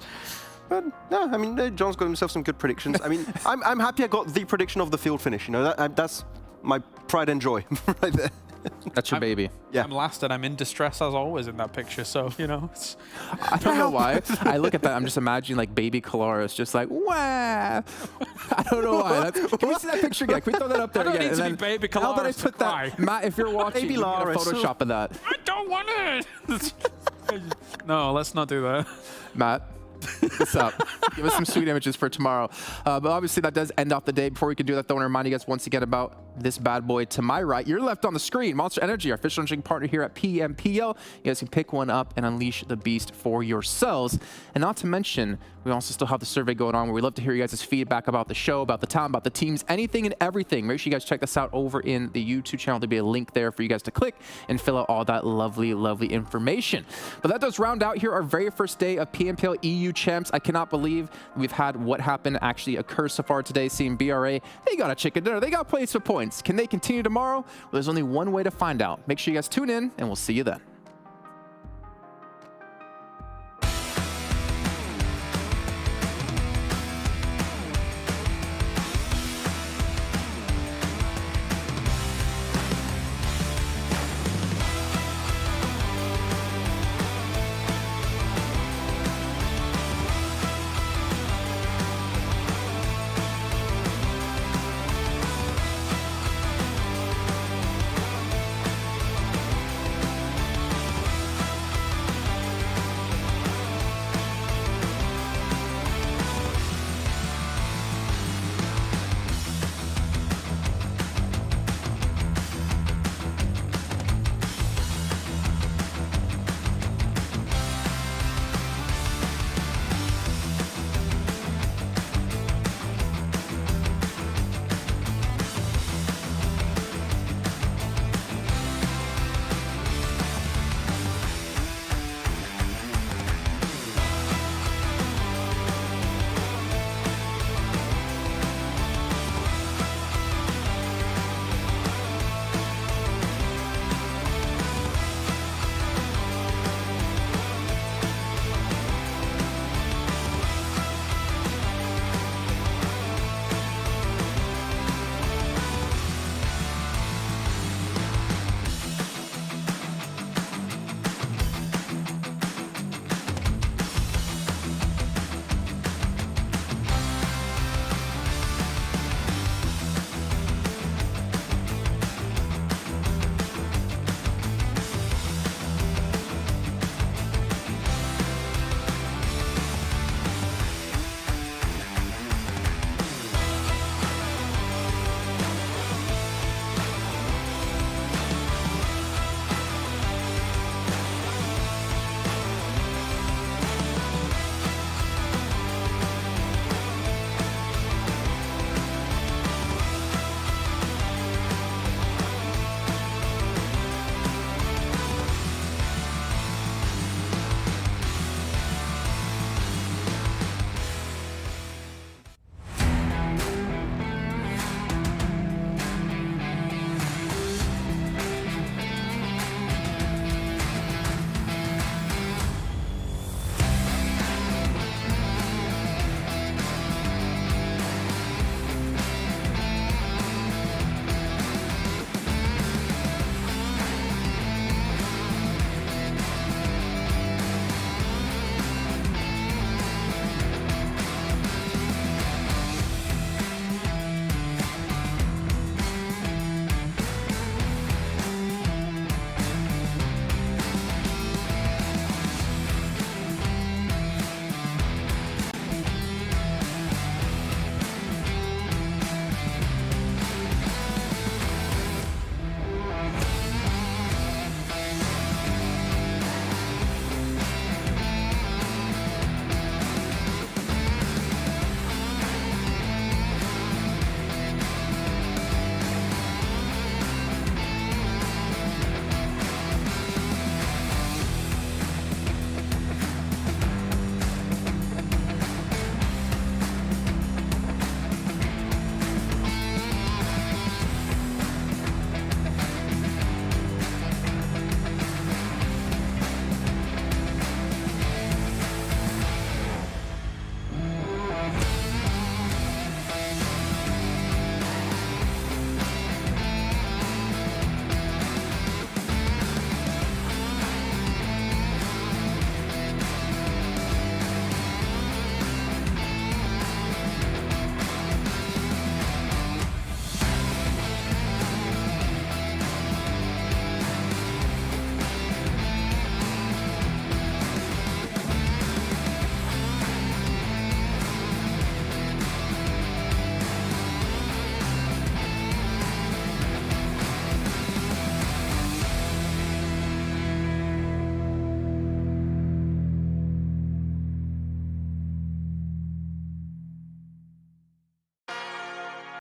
But no, I mean, John's got himself some good predictions. I mean, I'm happy I got the prediction of the field finish. You know, that's my pride and joy right there. That's your baby. Yeah. I'm last and I'm in distress as always in that picture. So, you know, I don't know why. I look at that, I'm just imagining like baby Kalaris just like, wah. I don't know why. Can we see that picture again? Can we throw that up there again? I don't need to be baby Kalaris. Now that I put that, Matt, if you're watching, baby you get a Laris. Photoshop of that. I don't want it. No, let's not do that. Matt, what's up? Give us some sweet images for tomorrow. But obviously that does end off the day. Before we can do that, though, I want to remind you guys once again about this bad boy to my right. You're left on the screen. Monster Energy, our official drinking partner here at PMPL. You guys can pick one up and unleash the beast for yourselves. And not to mention, we also still have the survey going on where we love to hear you guys' feedback about the show, about the town, about the teams, anything and everything. Make sure you guys check this out over in the YouTube channel. There'll be a link there for you guys to click and fill out all that lovely, lovely information. But that does round out here our very first day of PMPL EU Champs. I cannot believe we've had what happened actually occur so far today, seeing BRA. They got a chicken dinner. They got placement points. Can they continue tomorrow? Well, there's only one way to find out. Make sure you guys tune in, and we'll see you then.